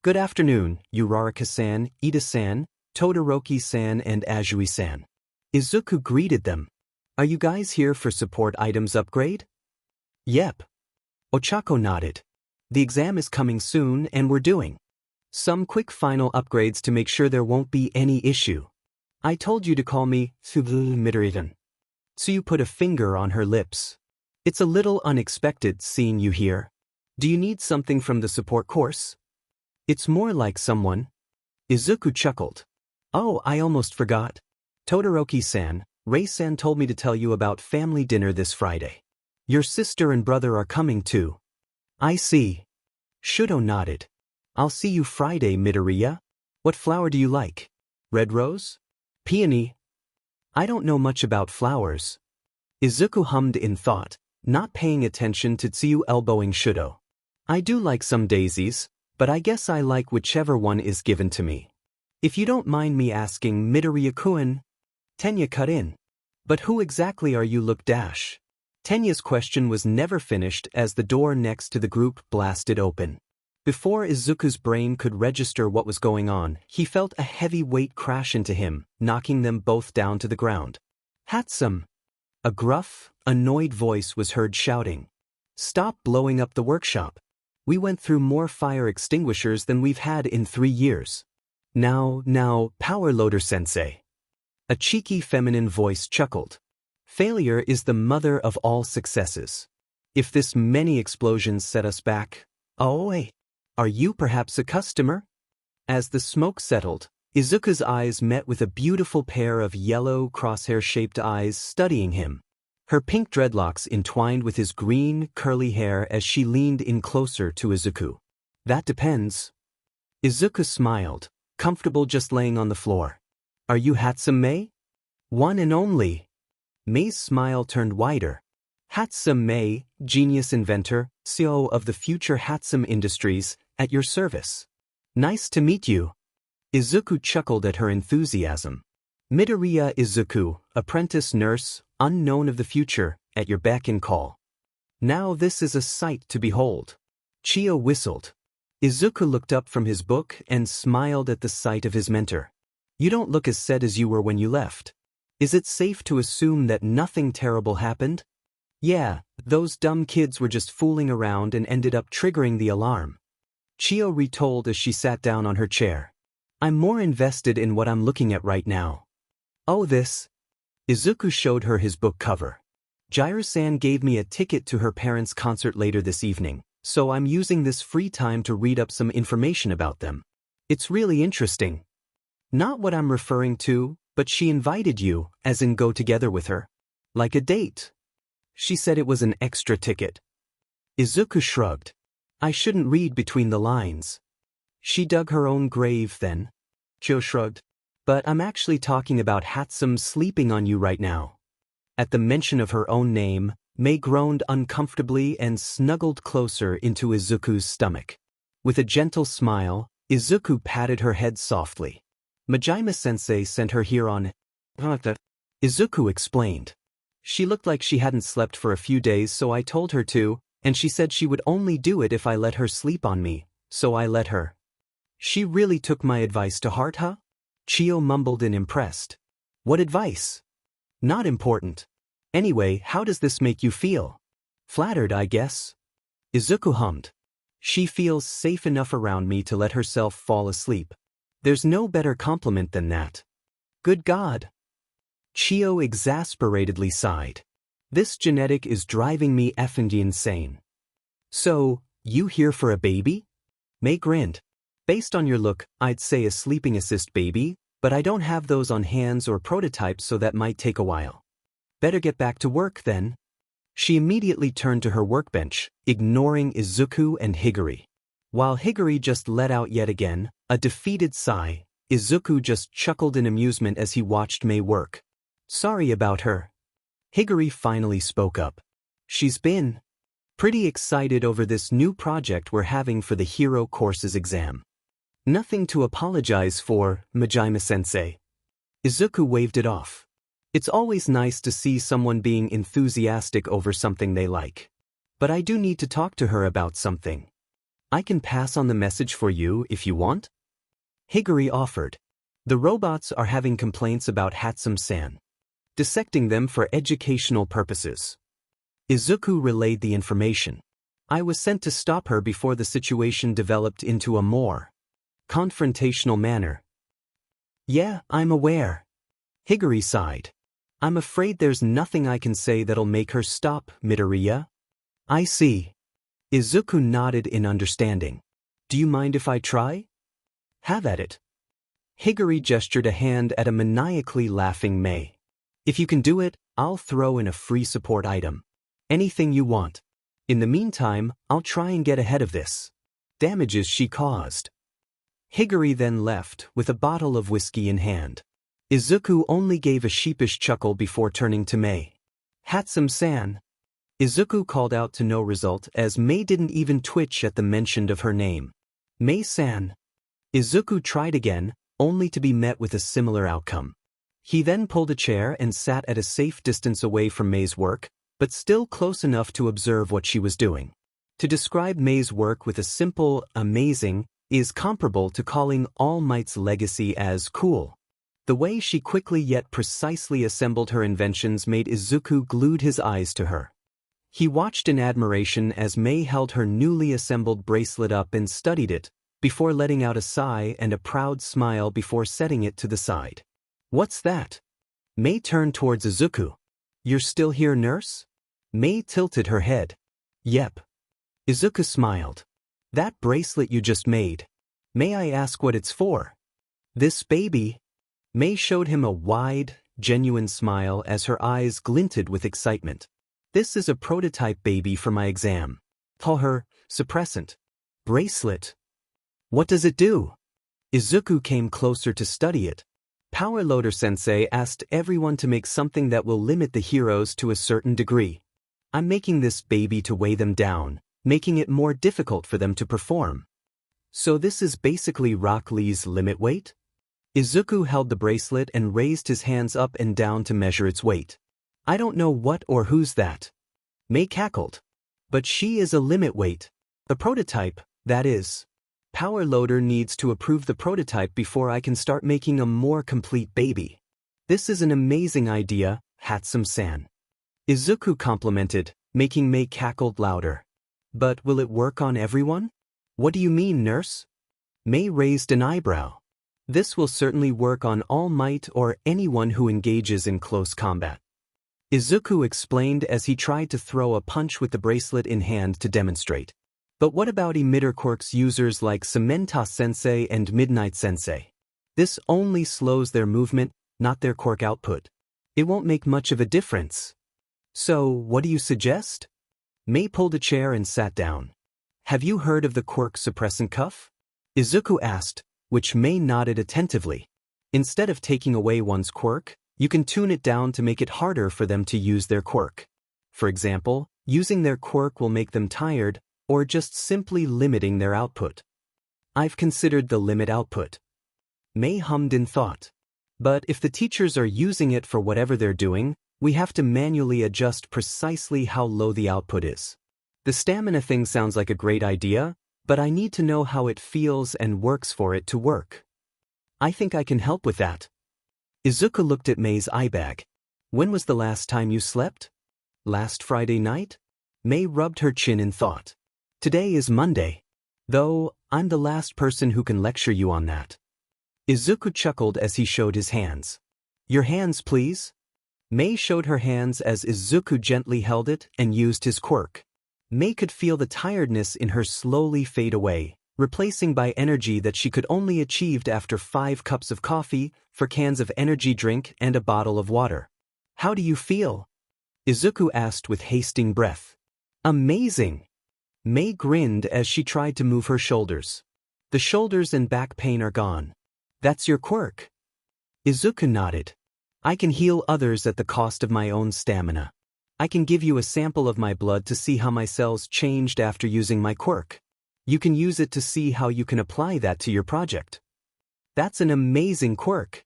A: Good afternoon, Uraraka-san, Ida-san, Todoroki-san and Azui-san. Izuku greeted them. Are you guys here for support items upgrade? Yep. Ochako nodded. The exam is coming soon and we're doing some quick final upgrades to make sure there won't be any issue. I told you to call me Midoriya. Tsuyu put a finger on her lips. It's a little unexpected seeing you here. Do you need something from the support course? It's more like someone. Izuku chuckled. Oh, I almost forgot. Todoroki-san, Ray-san told me to tell you about family dinner this Friday. Your sister and brother are coming too. I see. Shuto nodded. I'll see you Friday, Midoriya. What flower do you like? Red rose? Peony? I don't know much about flowers. Izuku hummed in thought, not paying attention to Tsuyu elbowing Shuto. I do like some daisies, but I guess I like whichever one is given to me. If you don't mind me asking, Midoriya-kun. Tenya cut in. But who exactly are you? Tenya's question was never finished as the door next to the group blasted open. Before Izuku's brain could register what was going on, he felt a heavy weight crash into him, knocking them both down to the ground. Hatsum! A gruff, annoyed voice was heard shouting. Stop blowing up the workshop. We went through more fire extinguishers than we've had in 3 years. Now, power loader sensei. A cheeky feminine voice chuckled. Failure is the mother of all successes. If this many explosions set us back, are you perhaps a customer? As the smoke settled, Izuku's eyes met with a beautiful pair of yellow crosshair-shaped eyes studying him. Her pink dreadlocks entwined with his green, curly hair as she leaned in closer to Izuku. That depends. Izuku smiled, comfortable just laying on the floor. Are you Hatsum Mei? One and only. Mei's smile turned wider. Hatsum Mei, genius inventor, CEO of the future Hatsum Industries, at your service. Nice to meet you. Izuku chuckled at her enthusiasm. Midoriya Izuku, apprentice nurse, unknown of the future, at your beck and call. Now this is a sight to behold. Chiyo whistled. Izuku looked up from his book and smiled at the sight of his mentor. You don't look as sad as you were when you left. Is it safe to assume that nothing terrible happened? Yeah, those dumb kids were just fooling around and ended up triggering the alarm. Chiyo retold as she sat down on her chair. I'm more invested in what I'm looking at right now. Oh, this. Izuku showed her his book cover. Jiru-san gave me a ticket to her parents' concert later this evening, so I'm using this free time to read up some information about them. It's really interesting. Not what I'm referring to, but she invited you, as in go together with her. Like a date. She said it was an extra ticket. Izuku shrugged. I shouldn't read between the lines. She dug her own grave then. Chiyo shrugged. But I'm actually talking about Hatsum sleeping on you right now. At the mention of her own name, Mei groaned uncomfortably and snuggled closer into Izuku's stomach. With a gentle smile, Izuku patted her head softly. Majima-sensei sent her here on. Izuku explained. She looked like she hadn't slept for a few days, so I told her to, and she said she would only do it if I let her sleep on me, so I let her. She really took my advice to heart, huh? Chiyo mumbled and impressed. What advice? Not important. Anyway, how does this make you feel? Flattered, I guess. Izuku hummed. She feels safe enough around me to let herself fall asleep. There's no better compliment than that. Good God. Chiyo exasperatedly sighed. This genetic is driving me effing insane. So, you here for a baby? Mei grinned. Based on your look, I'd say a sleeping assist baby, But I don't have those on hands or prototypes, so that might take a while. Better get back to work then. She immediately turned to her workbench, ignoring Izuku and Higuri. While Higuri just let out yet again a defeated sigh, Izuku just chuckled in amusement as he watched Mei work. Sorry about her. Higuri finally spoke up. She's been pretty excited over this new project we're having for the Hero Courses exam. Nothing to apologize for, Majima-sensei. Izuku waved it off. It's always nice to see someone being enthusiastic over something they like. But I do need to talk to her about something. I can pass on the message for you if you want? Higuri offered. The robots are having complaints about Hatsum-san. Dissecting them for educational purposes. Izuku relayed the information. I was sent to stop her before the situation developed into a more confrontational manner. Yeah, I'm aware. Higuri sighed. I'm afraid there's nothing I can say that'll make her stop, Midoriya. I see. Izuku nodded in understanding. Do you mind if I try? Have at it. Higuri gestured a hand at a maniacally laughing Mei. If you can do it, I'll throw in a free support item. Anything you want. In the meantime, I'll try and get ahead of this damages she caused. Higuri then left with a bottle of whiskey in hand. Izuku only gave a sheepish chuckle before turning to Mei. Hatsum-san. Izuku called out to no result as Mei didn't even twitch at the mention of her name. Mei-san. Izuku tried again, only to be met with a similar outcome. He then pulled a chair and sat at a safe distance away from Mei's work, but still close enough to observe what she was doing. To describe Mei's work with a simple, amazing, is comparable to calling All Might's legacy as cool. The way she quickly yet precisely assembled her inventions made Izuku glued his eyes to her. He watched in admiration as Mei held her newly assembled bracelet up and studied it, before letting out a sigh and a proud smile before setting it to the side. What's that? Mei turned towards Izuku. You're still here, nurse? Mei tilted her head. Yep. Izuku smiled. That bracelet you just made. May I ask what it's for? This baby. Mei showed him a wide, genuine smile as her eyes glinted with excitement. This is a prototype baby for my exam. Call her suppressant. Bracelet. What does it do? Izuku came closer to study it. Power Loader Sensei asked everyone to make something that will limit the heroes to a certain degree. I'm making this baby to weigh them down, making it more difficult for them to perform. So this is basically Rock Lee's limit weight? Izuku held the bracelet and raised his hands up and down to measure its weight. I don't know what or who's that. Mei cackled. But she is a limit weight. The prototype, that is. Power Loader needs to approve the prototype before I can start making a more complete baby. This is an amazing idea, Hatsum-san. Izuku complimented, making Mei cackle louder. But will it work on everyone? What do you mean, nurse? Mei raised an eyebrow. This will certainly work on All Might or anyone who engages in close combat. Izuku explained as he tried to throw a punch with the bracelet in hand to demonstrate. But what about emitter quirks users like Samenta-sensei and Midnight-sensei? This only slows their movement, not their quirk output. It won't make much of a difference. So, what do you suggest? Mei pulled a chair and sat down. Have you heard of the quirk suppressant cuff? Izuku asked, which Mei nodded attentively. Instead of taking away one's quirk, you can tune it down to make it harder for them to use their quirk. For example, using their quirk will make them tired, or just simply limiting their output. I've considered the limit output. Mei hummed in thought. But if the teachers are using it for whatever they're doing, we have to manually adjust precisely how low the output is. The stamina thing sounds like a great idea, but I need to know how it feels and works for it to work. I think I can help with that. Izuku looked at Mei's eye bag. When was the last time you slept? Last Friday night? Mei rubbed her chin in thought. Today is Monday. Though, I'm the last person who can lecture you on that. Izuku chuckled as he showed his hands. Your hands, please. Mei showed her hands as Izuku gently held it and used his quirk. Mei could feel the tiredness in her slowly fade away, replacing by energy that she could only achieve after 5 cups of coffee, 4 cans of energy drink, and a bottle of water. How do you feel? Izuku asked with hasting breath. Amazing! Mei grinned as she tried to move her shoulders. The shoulders and back pain are gone. That's your quirk. Izuku nodded. I can heal others at the cost of my own stamina. I can give you a sample of my blood to see how my cells changed after using my quirk. You can use it to see how you can apply that to your project. That's an amazing quirk.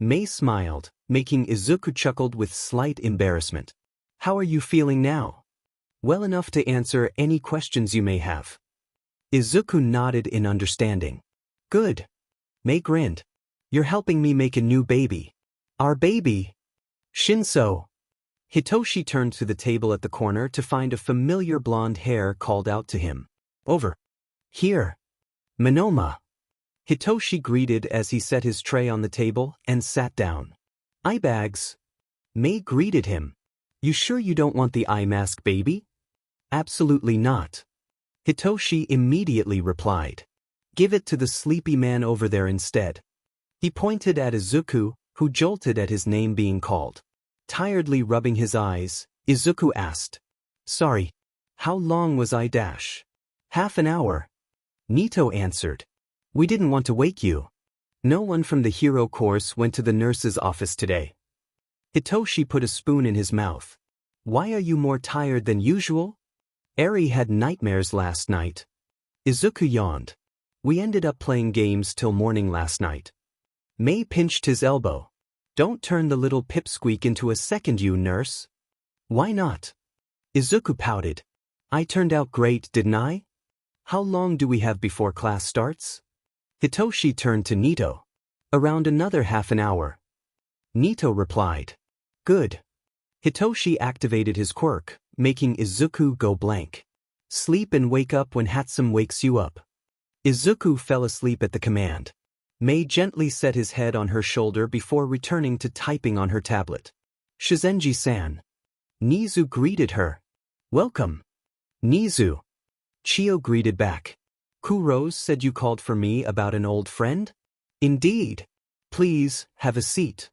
A: Mei smiled, making Izuku chuckle with slight embarrassment. How are you feeling now? Well enough to answer any questions you may have. Izuku nodded in understanding. Good. Mei grinned. You're helping me make a new baby. Our baby. Shinso Hitoshi turned to the table at the corner to find a familiar blonde hair called out to him. Over here. Monoma. Hitoshi greeted as he set his tray on the table and sat down. Eye bags. Mei greeted him. You sure you don't want the eye mask, baby? Absolutely not. Hitoshi immediately replied. Give it to the sleepy man over there instead. He pointed at Izuku, who jolted at his name being called. Tiredly rubbing his eyes, Izuku asked. Sorry. How long was I dash? Half an hour. Nito answered. We didn't want to wake you. No one from the hero course went to the nurse's office today. Hitoshi put a spoon in his mouth. Why are you more tired than usual? Eri had nightmares last night. Izuku yawned. We ended up playing games till morning last night. Mei pinched his elbow. Don't turn the little pipsqueak into a second you, nurse. Why not? Izuku pouted. I turned out great, didn't I? How long do we have before class starts? Hitoshi turned to Nito. Around another half an hour. Nito replied. Good. Hitoshi activated his quirk, making Izuku go blank. Sleep and wake up when Hatsum wakes you up. Izuku fell asleep at the command. Mei gently set his head on her shoulder before returning to typing on her tablet. Shizenji-san. Nizu greeted her. Welcome. Nizu. Chio greeted back. Kuros said you called for me about an old friend? Indeed. Please, have a seat.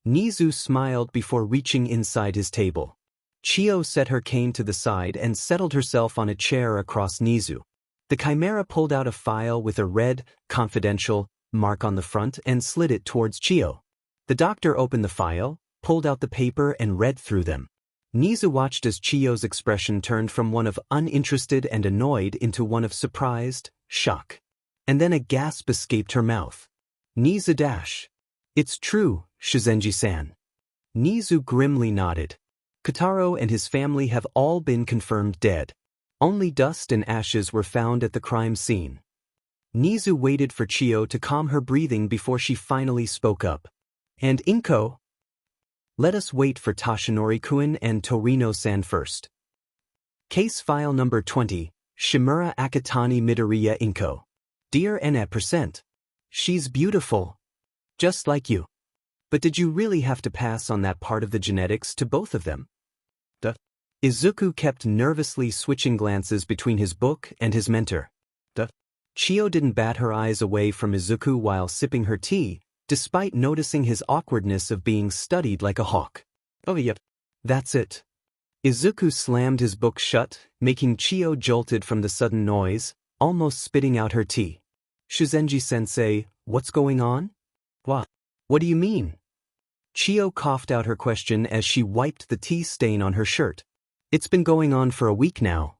A: Nizu smiled before reaching inside his table. Chio set her cane to the side and settled herself on a chair across Nizu. The chimera pulled out a file with a red, confidential, mark on the front and slid it towards Chio. The doctor opened the file, pulled out the paper and read through them. Nizu watched as Chio's expression turned from one of uninterested and annoyed into one of surprised, shock. And then a gasp escaped her mouth. Nizu dash. It's true, Shizenji-san. Nizu grimly nodded. Kotaro and his family have all been confirmed dead. Only dust and ashes were found at the crime scene. Nizu waited for Chio to calm her breathing before she finally spoke up. And Inko? Let us wait for Toshinori-kun and Torino-san first. Case file number 20, Shimura Akatani Midoriya Inko. Dear N%. She's beautiful. Just like you. But did you really have to pass on that part of the genetics to both of them? Izuku kept nervously switching glances between his book and his mentor. Chio didn't bat her eyes away from Izuku while sipping her tea, despite noticing his awkwardness of being studied like a hawk. Oh yep. That's it. Izuku slammed his book shut, making Chio jolted from the sudden noise, almost spitting out her tea. Shizenji-sensei, what's going on? What do you mean? Chio coughed out her question as she wiped the tea stain on her shirt. It's been going on for a week now.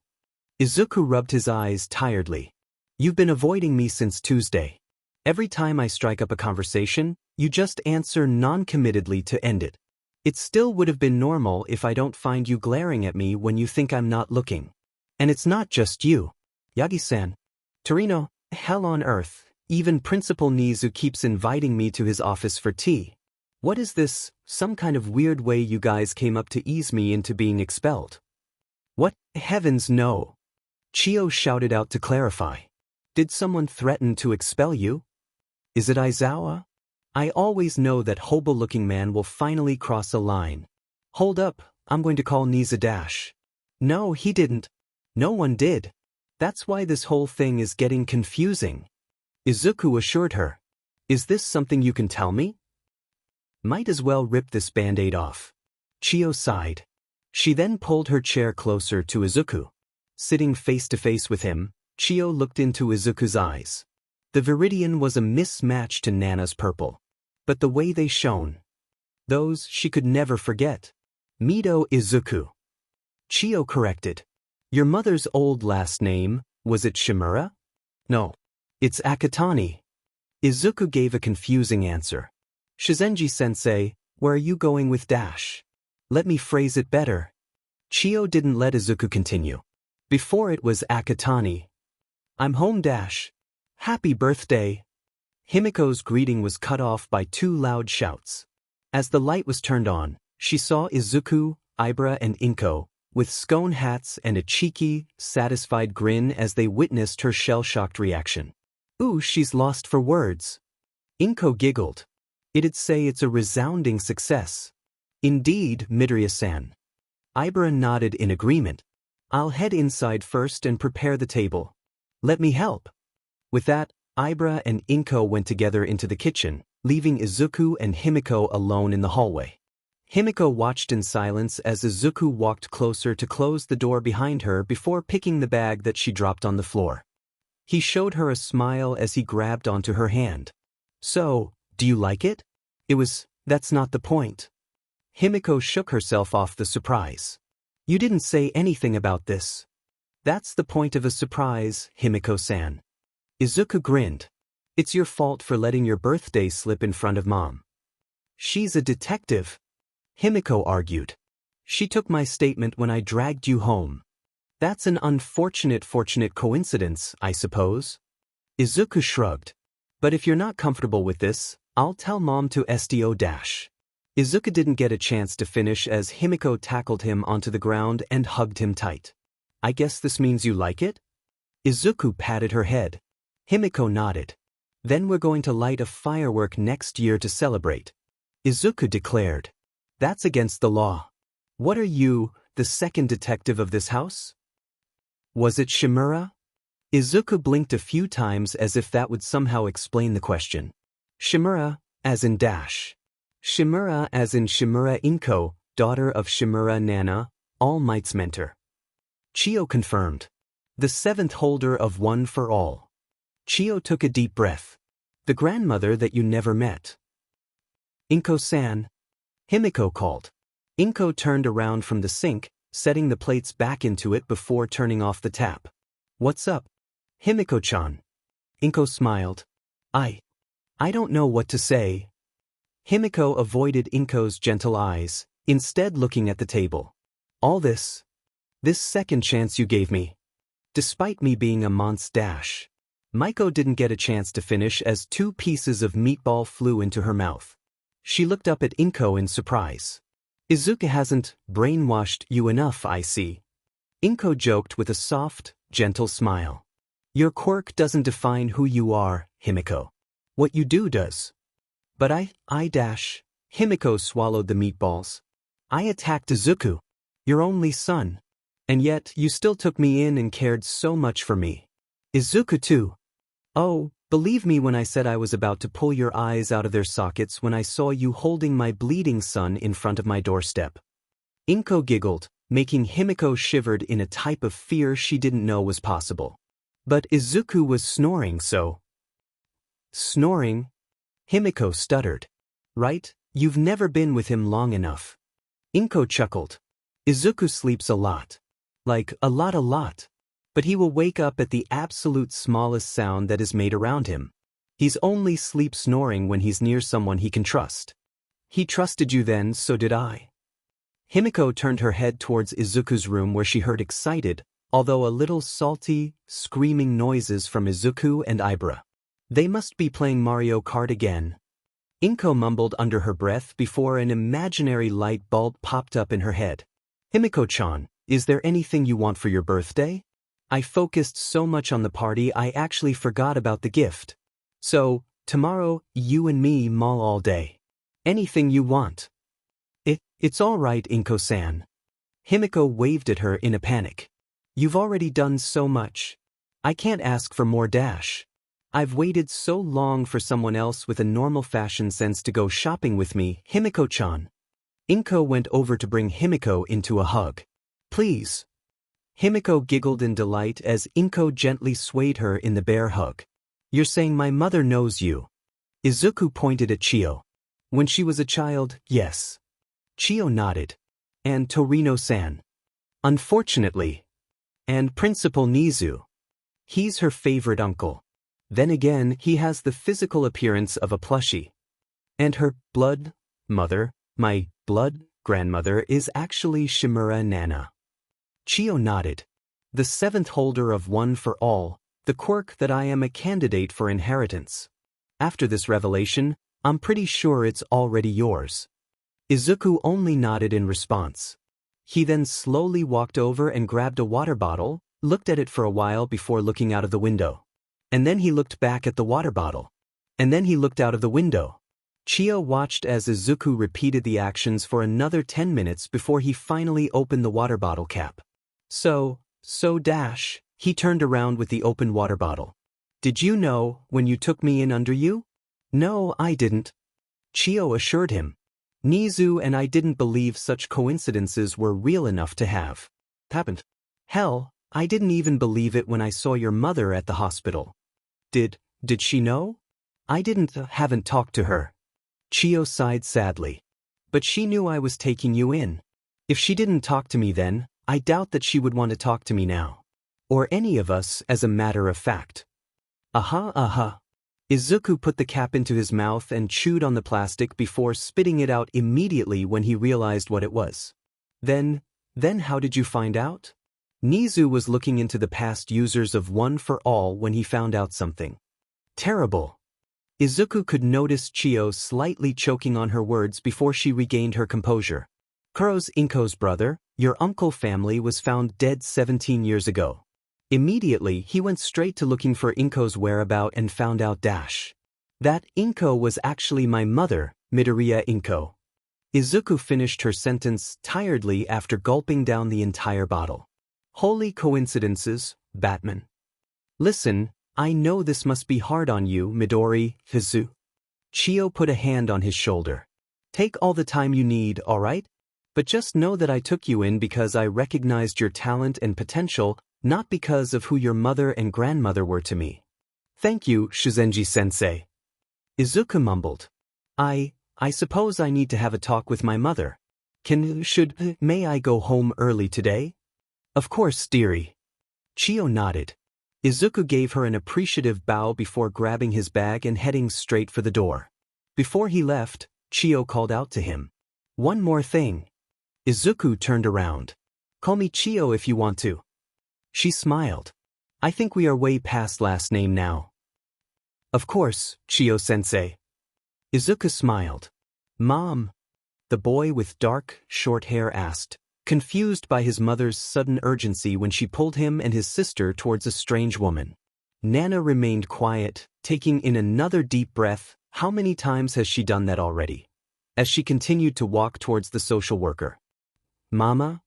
A: Izuku rubbed his eyes tiredly. You've been avoiding me since Tuesday. Every time I strike up a conversation, you just answer non-committedly to end it. It still would have been normal if I don't find you glaring at me when you think I'm not looking. And it's not just you. Yagi-san. Torino, hell on earth, even Principal Nizu keeps inviting me to his office for tea. What is this, some kind of weird way you guys came up to ease me into being expelled? What, heavens no. Chio shouted out to clarify. Did someone threaten to expel you? Is it Aizawa? I always know that hobo-looking man will finally cross a line. Hold up, I'm going to call Nizu dash. No, he didn't. No one did. That's why this whole thing is getting confusing. Izuku assured her. Is this something you can tell me? Might as well rip this band-aid off. Chiyo sighed. She then pulled her chair closer to Izuku. Sitting face to face with him, Chiyo looked into Izuku's eyes. The viridian was a mismatch to Nana's purple. But the way they shone. Those she could never forget. Mido Izuku. Chiyo corrected. Your mother's old last name, was it Shimura? No. It's Akatani. Izuku gave a confusing answer. Shizenji-sensei, where are you going with dash? Let me phrase it better. Chiyo didn't let Izuku continue. Before it was Akatani. I'm home dash. Happy birthday. Himiko's greeting was cut off by two loud shouts. As the light was turned on, she saw Izuku, Ibra and Inko, with scone hats and a cheeky, satisfied grin as they witnessed her shell-shocked reaction. Ooh, she's lost for words. Inko giggled. It'd say it's a resounding success. Indeed, Midoriya-san. Ibra nodded in agreement. I'll head inside first and prepare the table. Let me help. With that, Ibra and Inko went together into the kitchen, leaving Izuku and Himiko alone in the hallway. Himiko watched in silence as Izuku walked closer to close the door behind her before picking the bag that she dropped on the floor. He showed her a smile as he grabbed onto her hand. So, do you like it? That's not the point. Himiko shook herself off the surprise. You didn't say anything about this. That's the point of a surprise, Himiko-san. Izuku grinned. It's your fault for letting your birthday slip in front of Mom. She's a detective. Himiko argued. She took my statement when I dragged you home. That's an unfortunate coincidence, I suppose. Izuku shrugged. But if you're not comfortable with this, I'll tell Mom to SDO dash. Izuku didn't get a chance to finish as Himiko tackled him onto the ground and hugged him tight. I guess this means you like it? Izuku patted her head. Himiko nodded. Then we're going to light a firework next year to celebrate. Izuku declared. That's against the law. What are you, the second detective of this house? Was it Shimura? Izuku blinked a few times as if that would somehow explain the question. Shimura, as in dash. Shimura as in Shimura Inko, daughter of Shimura Nana, All Might's mentor. Chiyo confirmed. The seventh holder of One for All. Chiyo took a deep breath. The grandmother that you never met. Inko-san. Himiko called. Inko turned around from the sink, setting the plates back into it before turning off the tap. What's up? Himiko-chan. Inko smiled. I don't know what to say. Himiko avoided Inko's gentle eyes, instead looking at the table. All this second chance you gave me. Despite me being a monster dash. Maiko didn't get a chance to finish as two pieces of meatball flew into her mouth. She looked up at Inko in surprise. Izuku hasn't brainwashed you enough, I see. Inko joked with a soft, gentle smile. Your quirk doesn't define who you are, Himiko. What you do does. But I dash. Himiko swallowed the meatballs. I attacked Izuku, your only son. And yet you still took me in and cared so much for me. Izuku too. Oh, believe me when I said I was about to pull your eyes out of their sockets when I saw you holding my bleeding son in front of my doorstep. Inko giggled, making Himiko shivered in a type of fear she didn't know was possible. But Izuku was snoring so. Snoring? Himiko stuttered. Right, you've never been with him long enough. Inko chuckled. Izuku sleeps a lot. Like, a lot. But he will wake up at the absolute smallest sound that is made around him. He's only sleep snoring when he's near someone he can trust. He trusted you then, so did I. Himiko turned her head towards Izuku's room where she heard excited, although a little salty, screaming noises from Izuku and Ibra. They must be playing Mario Kart again. Inko mumbled under her breath before an imaginary light bulb popped up in her head. Himiko-chan, is there anything you want for your birthday? I focused so much on the party I actually forgot about the gift. So, tomorrow, you and me mall all day. Anything you want. It's all right, Inko-san. Himiko waved at her in a panic. You've already done so much. I can't ask for more dash. I've waited so long for someone else with a normal fashion sense to go shopping with me, Himiko-chan. Inko went over to bring Himiko into a hug. Please. Himiko giggled in delight as Inko gently swayed her in the bear hug. You're saying my mother knows you? Izuku pointed at Chio. When she was a child, yes. Chio nodded. And Torino-san. Unfortunately. And Principal Nizu. He's her favorite uncle. Then again, he has the physical appearance of a plushie. And her blood mother, my blood grandmother, is actually Shimura Nana. Chio nodded. The seventh holder of One for All, the quirk that I am a candidate for inheritance. After this revelation, I'm pretty sure it's already yours. Izuku only nodded in response. He then slowly walked over and grabbed a water bottle, looked at it for a while before looking out of the window. And then he looked back at the water bottle. And then he looked out of the window. Chio watched as Izuku repeated the actions for another 10 minutes before he finally opened the water bottle cap. So dash, he turned around with the open water bottle. Did you know when you took me in under you? No, I didn't. Chio assured him. Nizu and I didn't believe such coincidences were real enough to have happened. Hell, I didn't even believe it when I saw your mother at the hospital. Did she know? I haven't talked to her. Chio sighed sadly. But she knew I was taking you in. If she didn't talk to me then, I doubt that she would want to talk to me now. Or any of us, as a matter of fact. Aha. Izuku put the cap into his mouth and chewed on the plastic before spitting it out immediately when he realized what it was. Then how did you find out? Nizu was looking into the past users of One for All when he found out something terrible. Izuku could notice Chio slightly choking on her words before she regained her composure. Kuro's Inko's brother, your uncle family was found dead 17 years ago. Immediately, he went straight to looking for Inko's whereabout and found out that Inko was actually my mother, Midoriya Inko. Izuku finished her sentence tiredly after gulping down the entire bottle. Holy coincidences, Batman. Listen, I know this must be hard on you, Midori Izuku. Chio put a hand on his shoulder. Take all the time you need, alright? But just know that I took you in because I recognized your talent and potential, not because of who your mother and grandmother were to me. Thank you, Shuzenji-sensei. Izuku mumbled. I suppose I need to have a talk with my mother. May I go home early today? Of course, dearie. Chio nodded. Izuku gave her an appreciative bow before grabbing his bag and heading straight for the door. Before he left, Chio called out to him. One more thing. Izuku turned around. Call me Chio if you want to. She smiled. I think we are way past last name now. Of course, Chio-sensei. Izuku smiled. Mom? The boy with dark, short hair asked, confused by his mother's sudden urgency when she pulled him and his sister towards a strange woman. Nana remained quiet, taking in another deep breath. How many times has she done that already? As she continued to walk towards the social worker. Mama?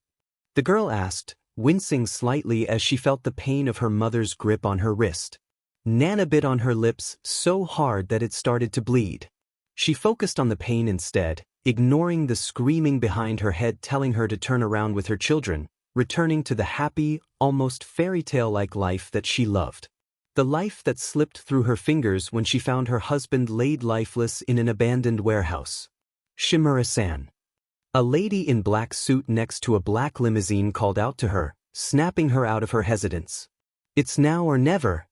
A: The girl asked, wincing slightly as she felt the pain of her mother's grip on her wrist. Nana bit on her lips so hard that it started to bleed. She focused on the pain instead, ignoring the screaming behind her head telling her to turn around with her children, returning to the happy, almost fairy tale-like life that she loved. The life that slipped through her fingers when she found her husband laid lifeless in an abandoned warehouse. Shimura-san. A lady in black suit next to a black limousine called out to her, snapping her out of her hesitance. It's now or never.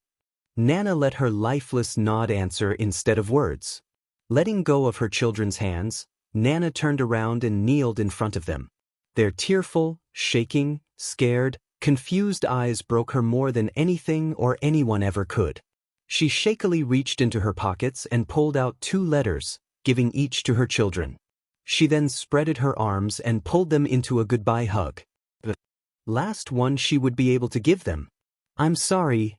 A: Nana let her lifeless nod answer instead of words. Letting go of her children's hands, Nana turned around and kneeled in front of them. Their tearful, shaking, scared, confused eyes broke her more than anything or anyone ever could. She shakily reached into her pockets and pulled out 2 letters, giving each to her children. She then spreaded her arms and pulled them into a goodbye hug. The last one she would be able to give them. I'm sorry,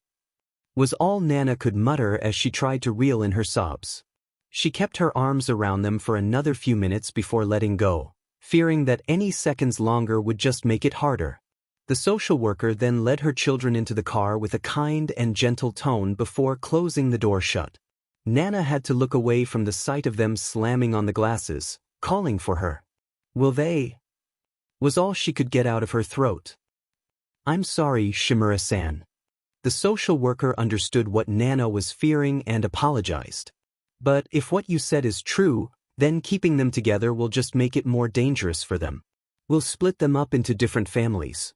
A: was all Nana could mutter as she tried to reel in her sobs. She kept her arms around them for another few minutes before letting go, fearing that any seconds longer would just make it harder. The social worker then led her children into the car with a kind and gentle tone before closing the door shut. Nana had to look away from the sight of them slamming on the glasses, calling for her. "Will they?" was all she could get out of her throat. "I'm sorry, Shimura-san." The social worker understood what Nana was fearing and apologized. "But if what you said is true, then keeping them together will just make it more dangerous for them. We'll split them up into different families."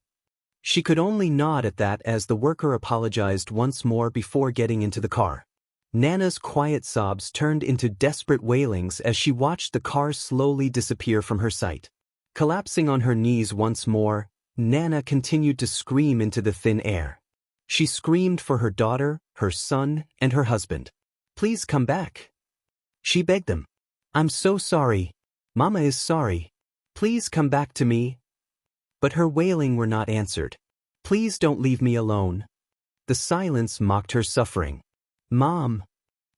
A: She could only nod at that as the worker apologized once more before getting into the car. Nana's quiet sobs turned into desperate wailings as she watched the car slowly disappear from her sight. Collapsing on her knees once more, Nana continued to scream into the thin air. She screamed for her daughter, her son, and her husband. "Please come back." She begged them. "I'm so sorry. Mama is sorry. Please come back to me." But her wailing were not answered. "Please don't leave me alone." The silence mocked her suffering. "Mom."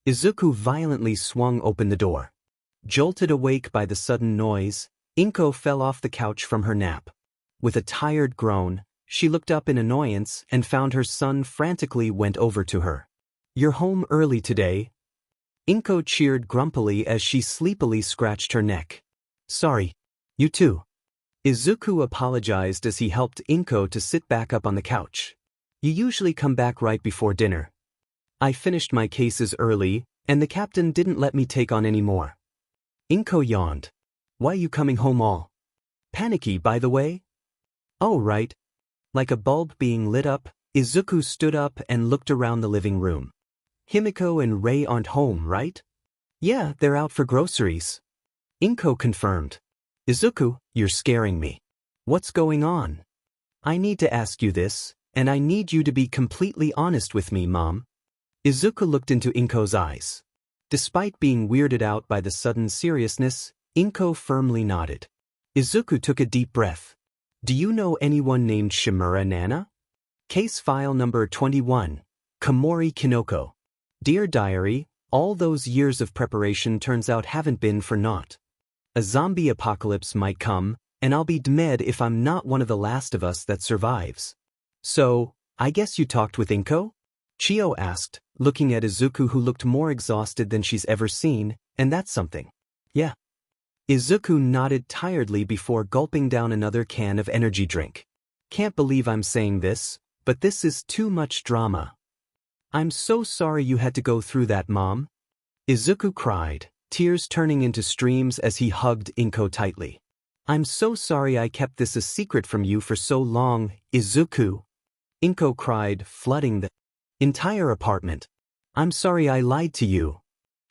A: Izuku violently swung open the door. Jolted awake by the sudden noise, Inko fell off the couch from her nap. With a tired groan, she looked up in annoyance and found her son frantically went over to her. "You're home early today." Inko cheered grumpily as she sleepily scratched her neck. "Sorry. You too." Izuku apologized as he helped Inko to sit back up on the couch. "You usually come back right before dinner. I finished my cases early, and the captain didn't let me take on any more." Inko yawned. "Why you coming home all panicky, by the way?" "Oh, right." Like a bulb being lit up, Izuku stood up and looked around the living room. "Himiko and Ray aren't home, right?" "Yeah, they're out for groceries." Inko confirmed. "Izuku, you're scaring me. What's going on?" "I need to ask you this, and I need you to be completely honest with me, Mom." Izuku looked into Inko's eyes. Despite being weirded out by the sudden seriousness, Inko firmly nodded. Izuku took a deep breath. "Do you know anyone named Shimura, Nana?" Case file number 21. Komori Kinoko. Dear Diary, all those years of preparation turns out haven't been for naught. A zombie apocalypse might come, and I'll be dead if I'm not one of the last of us that survives. "So, I guess you talked with Inko?" Chio asked, looking at Izuku, who looked more exhausted than she's ever seen, and that's something. "Yeah." Izuku nodded tiredly before gulping down another can of energy drink. "Can't believe I'm saying this, but this is too much drama. I'm so sorry you had to go through that, Mom." Izuku cried, tears turning into streams as he hugged Inko tightly. "I'm so sorry I kept this a secret from you for so long, Izuku." Inko cried, flooding the entire apartment. "I'm sorry I lied to you."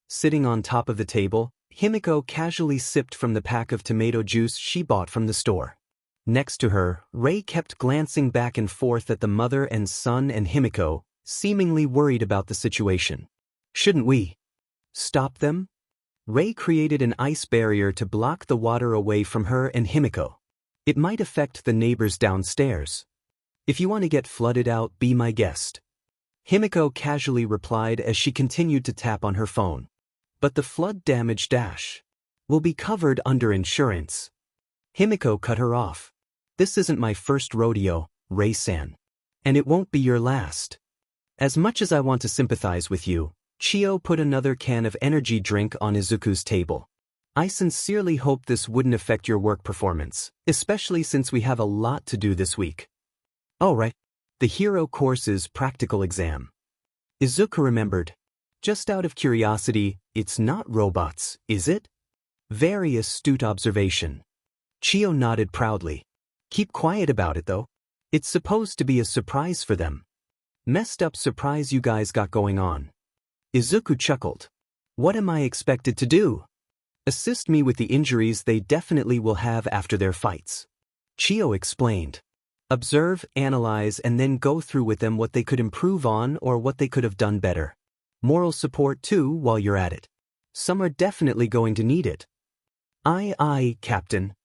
A: Sitting on top of the table, Himiko casually sipped from the pack of tomato juice she bought from the store. Next to her, Ray kept glancing back and forth at the mother and son and Himiko, seemingly worried about the situation. "Shouldn't we stop them?" Ray created an ice barrier to block the water away from her and Himiko. "It might affect the neighbors downstairs. If you want to get flooded out, be my guest." Himiko casually replied as she continued to tap on her phone. "But the flood damage will be covered under insurance." Himiko cut her off. "This isn't my first rodeo, Ray-san. And it won't be your last." As much as I want to sympathize with you, Chio put another can of energy drink on Izuku's table. "I sincerely hope this wouldn't affect your work performance, especially since we have a lot to do this week." "Oh right. The hero course's practical exam." Izuku remembered. "Just out of curiosity, it's not robots, is it?" Very astute observation. Chio nodded proudly. "Keep quiet about it though. It's supposed to be a surprise for them." "Messed up surprise you guys got going on." Izuku chuckled. "What am I expected to do? Assist me with the injuries they definitely will have after their fights." Chio explained. "Observe, analyze, and then go through with them what they could improve on or what they could have done better. Moral support too while you're at it. Some are definitely going to need it." Aye, Captain."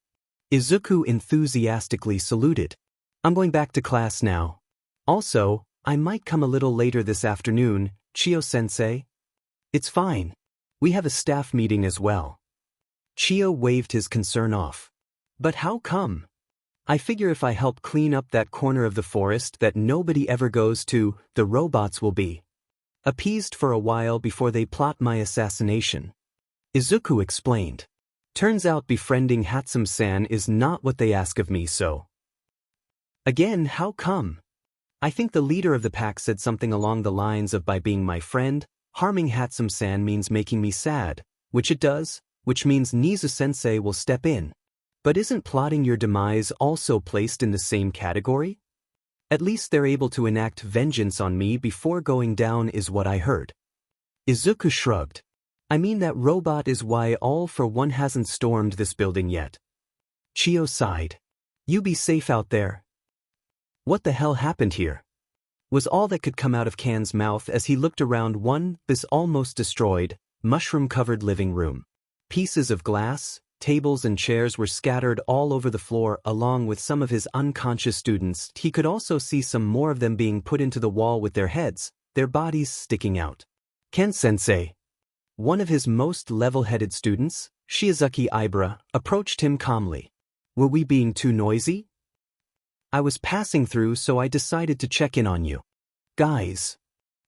A: Izuku enthusiastically saluted. "I'm going back to class now. Also, I might come a little later this afternoon, Chio-sensei." "It's fine. We have a staff meeting as well." Chio waved his concern off. "But how come?" I figure if I help clean up that corner of the forest that nobody ever goes to, the robots will be appeased for a while before they plot my assassination. Izuku explained. Turns out befriending Hatsum-san is not what they ask of me, so. Again, how come? I think the leader of the pack said something along the lines of by being my friend, harming Hatsum-san means making me sad, which it does, which means Nizu-sensei will step in. But isn't plotting your demise also placed in the same category? At least they're able to enact vengeance on me before going down is what I heard. Izuku shrugged. I mean that robot is why All for One hasn't stormed this building yet. Chio sighed. You be safe out there. What the hell happened here? Was all that could come out of Kan's mouth as he looked around this almost destroyed, mushroom-covered living room. Pieces of glass, tables and chairs were scattered all over the floor along with some of his unconscious students. He could also see some more of them being put into the wall with their heads, their bodies sticking out. Ken-sensei, one of his most level-headed students, Shizuki Ibara, approached him calmly. Were we being too noisy? I was passing through, so I decided to check in on you. Guys.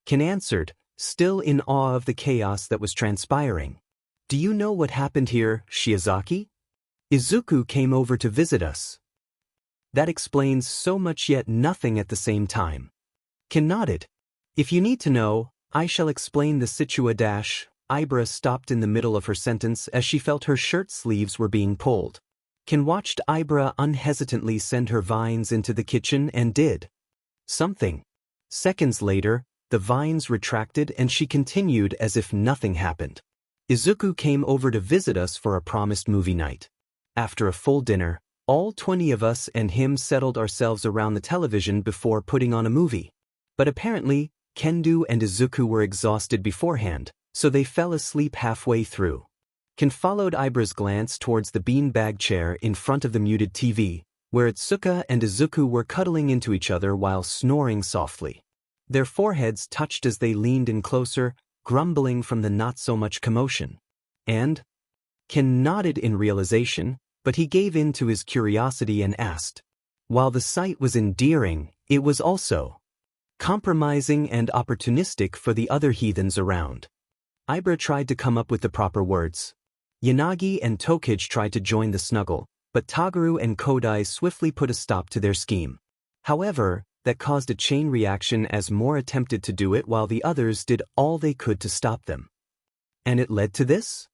A: Ken answered, still in awe of the chaos that was transpiring. Do you know what happened here, Shiozaki? Izuku came over to visit us. That explains so much yet nothing at the same time. Ken nodded. If you need to know, I shall explain the situa-. Ibara stopped in the middle of her sentence as she felt her shirt sleeves were being pulled. Ken watched Ibara unhesitantly send her vines into the kitchen and did something. Seconds later, the vines retracted and she continued as if nothing happened. Izuku came over to visit us for a promised movie night. After a full dinner, all 20 of us and him settled ourselves around the television before putting on a movie. But apparently, Kendo and Izuku were exhausted beforehand, so they fell asleep halfway through. Ken followed Ibara's glance towards the beanbag chair in front of the muted TV, where Itsuka and Izuku were cuddling into each other while snoring softly. Their foreheads touched as they leaned in closer, grumbling from the not-so-much commotion. And? Ken nodded in realization, but he gave in to his curiosity and asked. While the sight was endearing, it was also compromising and opportunistic for the other heathens around. Ibara tried to come up with the proper words. Yanagi and Tokage tried to join the snuggle, but Tagaru and Kodai swiftly put a stop to their scheme. However, that caused a chain reaction as more attempted to do it while the others did all they could to stop them. And it led to this?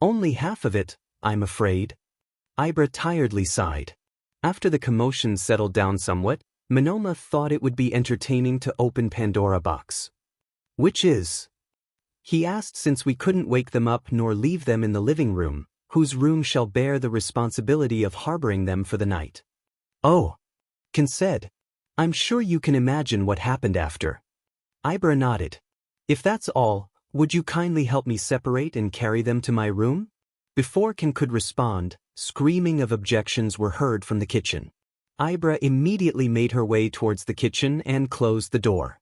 A: Only half of it, I'm afraid. Ibara tiredly sighed. After the commotion settled down somewhat, Monoma thought it would be entertaining to open Pandora box. Which is? He asked, since we couldn't wake them up nor leave them in the living room, whose room shall bear the responsibility of harboring them for the night. Oh. Ken said. I'm sure you can imagine what happened after. Ibara nodded. If that's all, would you kindly help me separate and carry them to my room? Before Ken could respond, screaming of objections were heard from the kitchen. Ibara immediately made her way towards the kitchen and closed the door.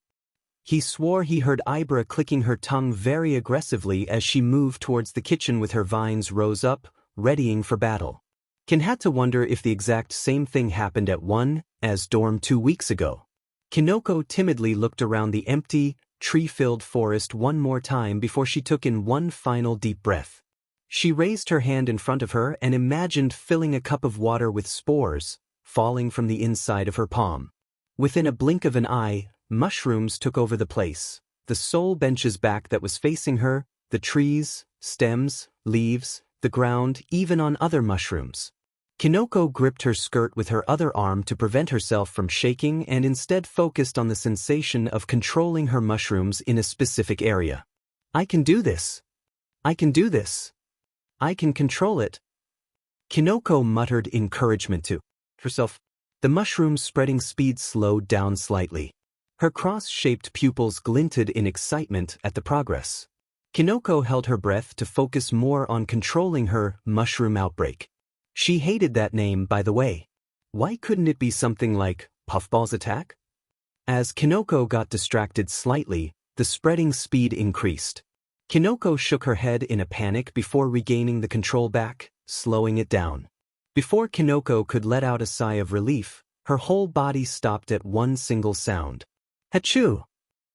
A: He swore he heard Ibara clicking her tongue very aggressively as she moved towards the kitchen with her vines rose up, readying for battle. Ken had to wonder if the exact same thing happened at 1's dorm 2 weeks ago. Kinoko timidly looked around the empty, tree-filled forest one more time before she took in one final deep breath. She raised her hand in front of her and imagined filling a cup of water with spores, falling from the inside of her palm. Within a blink of an eye, mushrooms took over the place, the sole bench's back that was facing her, the trees, stems, leaves, the ground, even on other mushrooms. Kinoko gripped her skirt with her other arm to prevent herself from shaking and instead focused on the sensation of controlling her mushrooms in a specific area. I can do this. I can do this. I can control it. Kinoko muttered encouragement to herself. The mushroom's spreading speed slowed down slightly. Her cross-shaped pupils glinted in excitement at the progress. Kinoko held her breath to focus more on controlling her mushroom outbreak. She hated that name, by the way. Why couldn't it be something like Puffball's attack? As Kinoko got distracted slightly, the spreading speed increased. Kinoko shook her head in a panic before regaining the control back, slowing it down. Before Kinoko could let out a sigh of relief, her whole body stopped at one single sound. Achoo!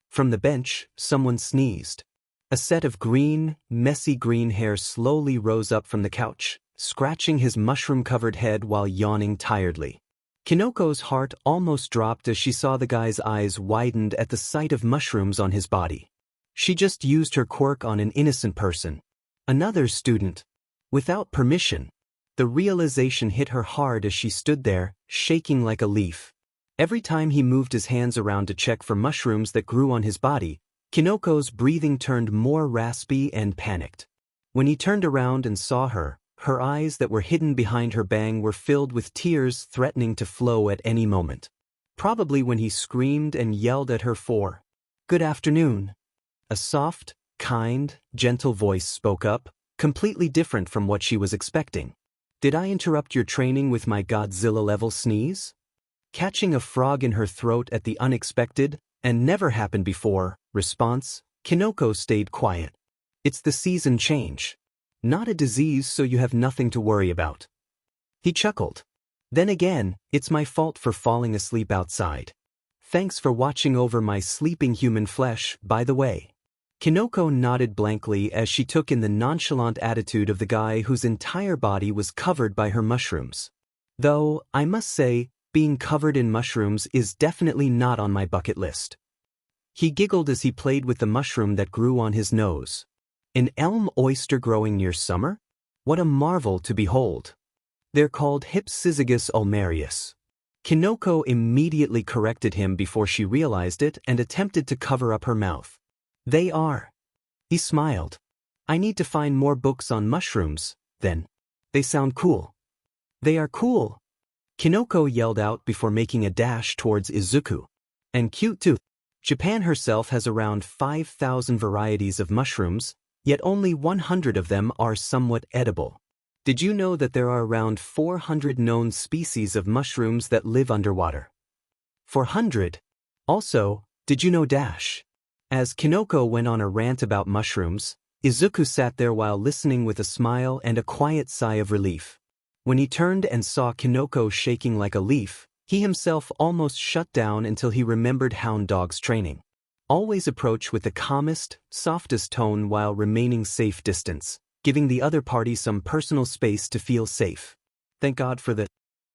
A: From the bench, someone sneezed. A set of green, messy green hair slowly rose up from the couch, scratching his mushroom-covered head while yawning tiredly. Kinoko's heart almost dropped as she saw the guy's eyes widened at the sight of mushrooms on his body. She just used her quirk on an innocent person. Another student. Without permission. The realization hit her hard as she stood there, shaking like a leaf. Every time he moved his hands around to check for mushrooms that grew on his body, Kinoko's breathing turned more raspy and panicked. When he turned around and saw her, her eyes that were hidden behind her bang were filled with tears threatening to flow at any moment. Probably when he screamed and yelled at her for "Good afternoon." A soft, kind, gentle voice spoke up, completely different from what she was expecting. "Did I interrupt your training with my Godzilla-level sneeze?" Catching a frog in her throat at the unexpected, and never happened before, response, Kinoko stayed quiet. "It's the season change. Not a disease, so you have nothing to worry about." He chuckled. "Then again, it's my fault for falling asleep outside. Thanks for watching over my sleeping human flesh, by the way." Kinoko nodded blankly as she took in the nonchalant attitude of the guy whose entire body was covered by her mushrooms. Though, I must say, being covered in mushrooms is definitely not on my bucket list. He giggled as he played with the mushroom that grew on his nose. An elm oyster growing near summer? What a marvel to behold. They're called Hypsizygus ulmarius. Kinoko immediately corrected him before she realized it and attempted to cover up her mouth. "They are." He smiled. "I need to find more books on mushrooms, then. They sound cool." "They are cool," Kinoko yelled out before making a dash towards Izuku. "And cute too. Japan herself has around 5,000 varieties of mushrooms, yet only 100 of them are somewhat edible. Did you know that there are around 400 known species of mushrooms that live underwater? 400. Also, did you know dash?" As Kinoko went on a rant about mushrooms, Izuku sat there while listening with a smile and a quiet sigh of relief. When he turned and saw Kinoko shaking like a leaf, he himself almost shut down until he remembered hound dogs training. Always approach with the calmest, softest tone while remaining safe distance, giving the other party some personal space to feel safe. Thank God for the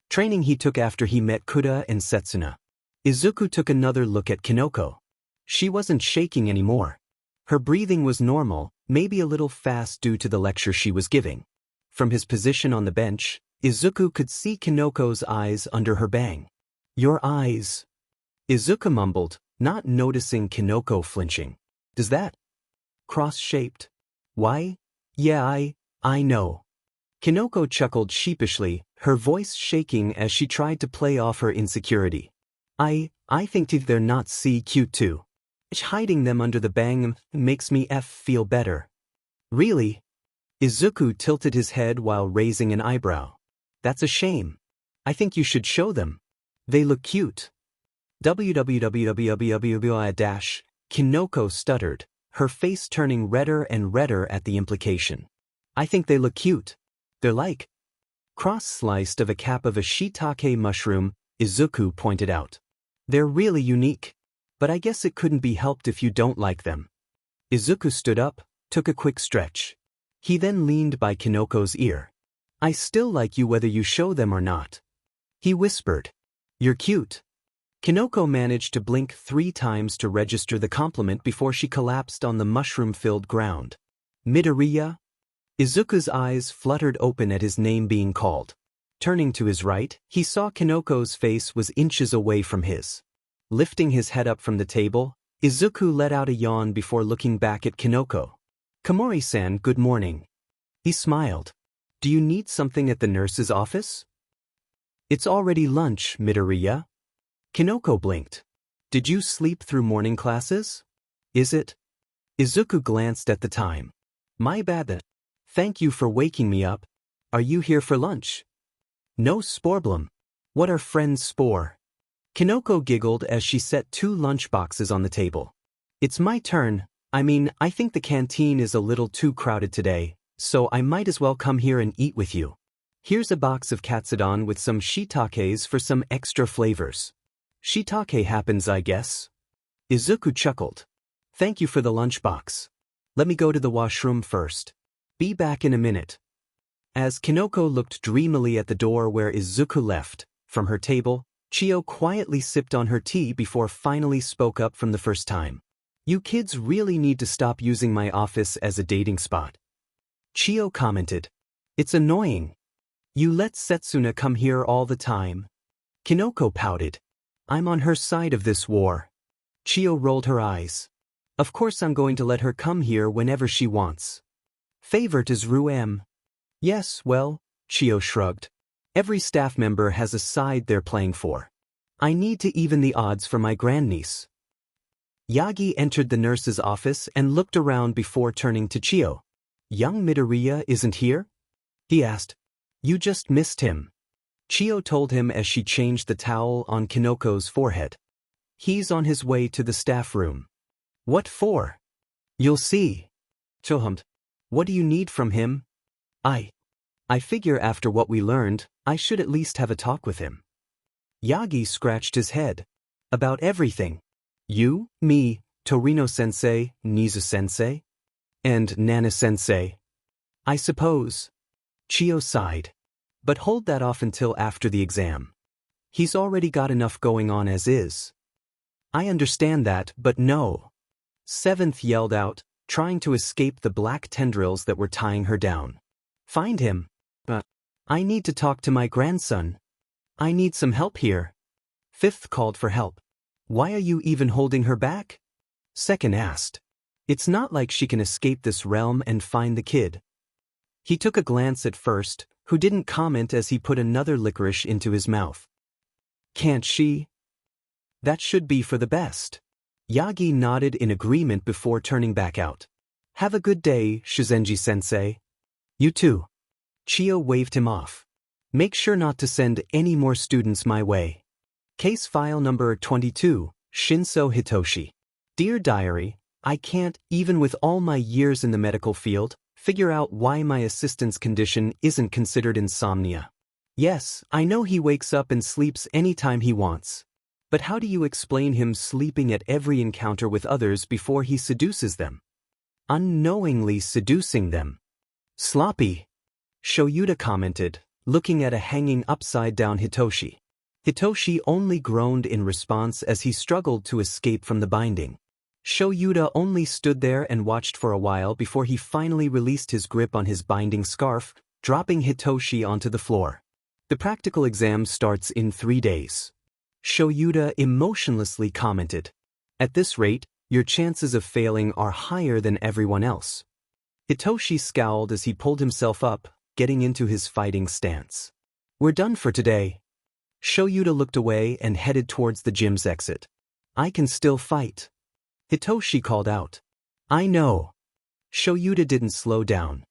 A: training he took after he met Koda and Setsuna. Izuku took another look at Kinoko. She wasn't shaking anymore. Her breathing was normal, maybe a little fast due to the lecture she was giving. From his position on the bench, Izuku could see Kinoko's eyes under her bang. "Your eyes," Izuku mumbled, not noticing Kinoko flinching. "Does that? Cross-shaped? Why? Yeah, I know." Kinoko chuckled sheepishly, her voice shaking as she tried to play off her insecurity. I think they're not cute too. Hiding them under the bang makes me feel better." "Really?" Izuku tilted his head while raising an eyebrow. "That's a shame. I think you should show them. They look cute." www. Kinoko stuttered, her face turning redder and redder at the implication. "I think they look cute. They're like cross-sliced of a cap of a shiitake mushroom," Izuku pointed out. "They're really unique. But I guess it couldn't be helped if you don't like them." Izuku stood up, took a quick stretch. He then leaned by Kinoko's ear. "I still like you whether you show them or not." He whispered. "You're cute." Kinoko managed to blink 3 times to register the compliment before she collapsed on the mushroom-filled ground. "Midoriya?" Izuku's eyes fluttered open at his name being called. Turning to his right, he saw Kinoko's face was inches away from his. Lifting his head up from the table, Izuku let out a yawn before looking back at Kinoko. "Komori-san, good morning." He smiled. "Do you need something at the nurse's office?" "It's already lunch, Midoriya." Kinoko blinked. "Did you sleep through morning classes?" "Is it?" Izuku glanced at the time. "My bad then. Thank you for waking me up. Are you here for lunch?" "No problem. What are friends for?" Kinoko giggled as she set 2 lunch boxes on the table. "It's my turn. I think the canteen is a little too crowded today, so I might as well come here and eat with you." Here's a box of katsudon with some shiitakes for some extra flavors. Shiitake happens, I guess. Izuku chuckled. Thank you for the lunchbox. Let me go to the washroom first. Be back in a minute. As Kinoko looked dreamily at the door where Izuku left, from her table, Chiyo quietly sipped on her tea before finally spoke up from the first time. You kids really need to stop using my office as a dating spot. Chiyo commented. It's annoying. You let Setsuna come here all the time. Kinoko pouted. I'm on her side of this war. Chiyo rolled her eyes. Of course I'm going to let her come here whenever she wants. Favorite is Ruem. Yes, well, Chiyo shrugged. Every staff member has a side they're playing for. I need to even the odds for my grandniece. Yagi entered the nurse's office and looked around before turning to Chiyo. Young Midoriya isn't here? He asked. You just missed him. Chiyo told him as she changed the towel on Kinoko's forehead. He's on his way to the staff room. What for? You'll see. Chiyo hummed. What do you need from him? I figure after what we learned, I should at least have a talk with him. Yagi scratched his head. About everything. You, me, Torino-sensei, Nizu-sensei? And Nana-sensei? I suppose. Chiyo sighed. But hold that off until after the exam. He's already got enough going on as is. I understand that, but no. Seventh yelled out, trying to escape the black tendrils that were tying her down. Find him. I need to talk to my grandson. I need some help here. Fifth called for help. Why are you even holding her back? Second asked. It's not like she can escape this realm and find the kid. He took a glance at First, who didn't comment as he put another licorice into his mouth. Can't she? That should be for the best. Yagi nodded in agreement before turning back out. Have a good day, Shizenji-sensei. You too. Chiyo waved him off. Make sure not to send any more students my way. Case file number 22, Shinso Hitoshi. Dear Diary, I can't, even with all my years in the medical field, figure out why my assistant's condition isn't considered insomnia. Yes, I know he wakes up and sleeps anytime he wants. But how do you explain him sleeping at every encounter with others before he seduces them? Unknowingly seducing them. Sloppy. Shoyuta commented, looking at a hanging upside-down Hitoshi. Hitoshi only groaned in response as he struggled to escape from the binding. Shoyuta only stood there and watched for a while before he finally released his grip on his binding scarf, dropping Hitoshi onto the floor. The practical exam starts in 3 days. Shoyuta emotionlessly commented. At this rate, your chances of failing are higher than everyone else. Hitoshi scowled as he pulled himself up, getting into his fighting stance. We're done for today. Shoyuta looked away and headed towards the gym's exit. I can still fight. Hitoshi called out. I know. Shoyuta didn't slow down.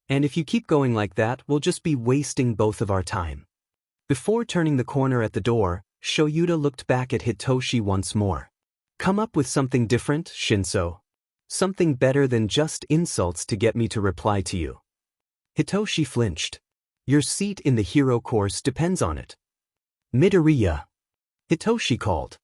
A: And if you keep going like that, we'll just be wasting both of our time. Before turning the corner at the door, Shoyuta looked back at Hitoshi once more. Come up with something different, Shinso. Something better than just insults to get me to reply to you. Hitoshi flinched. Your seat in the hero course depends on it. Midoriya. Hitoshi called.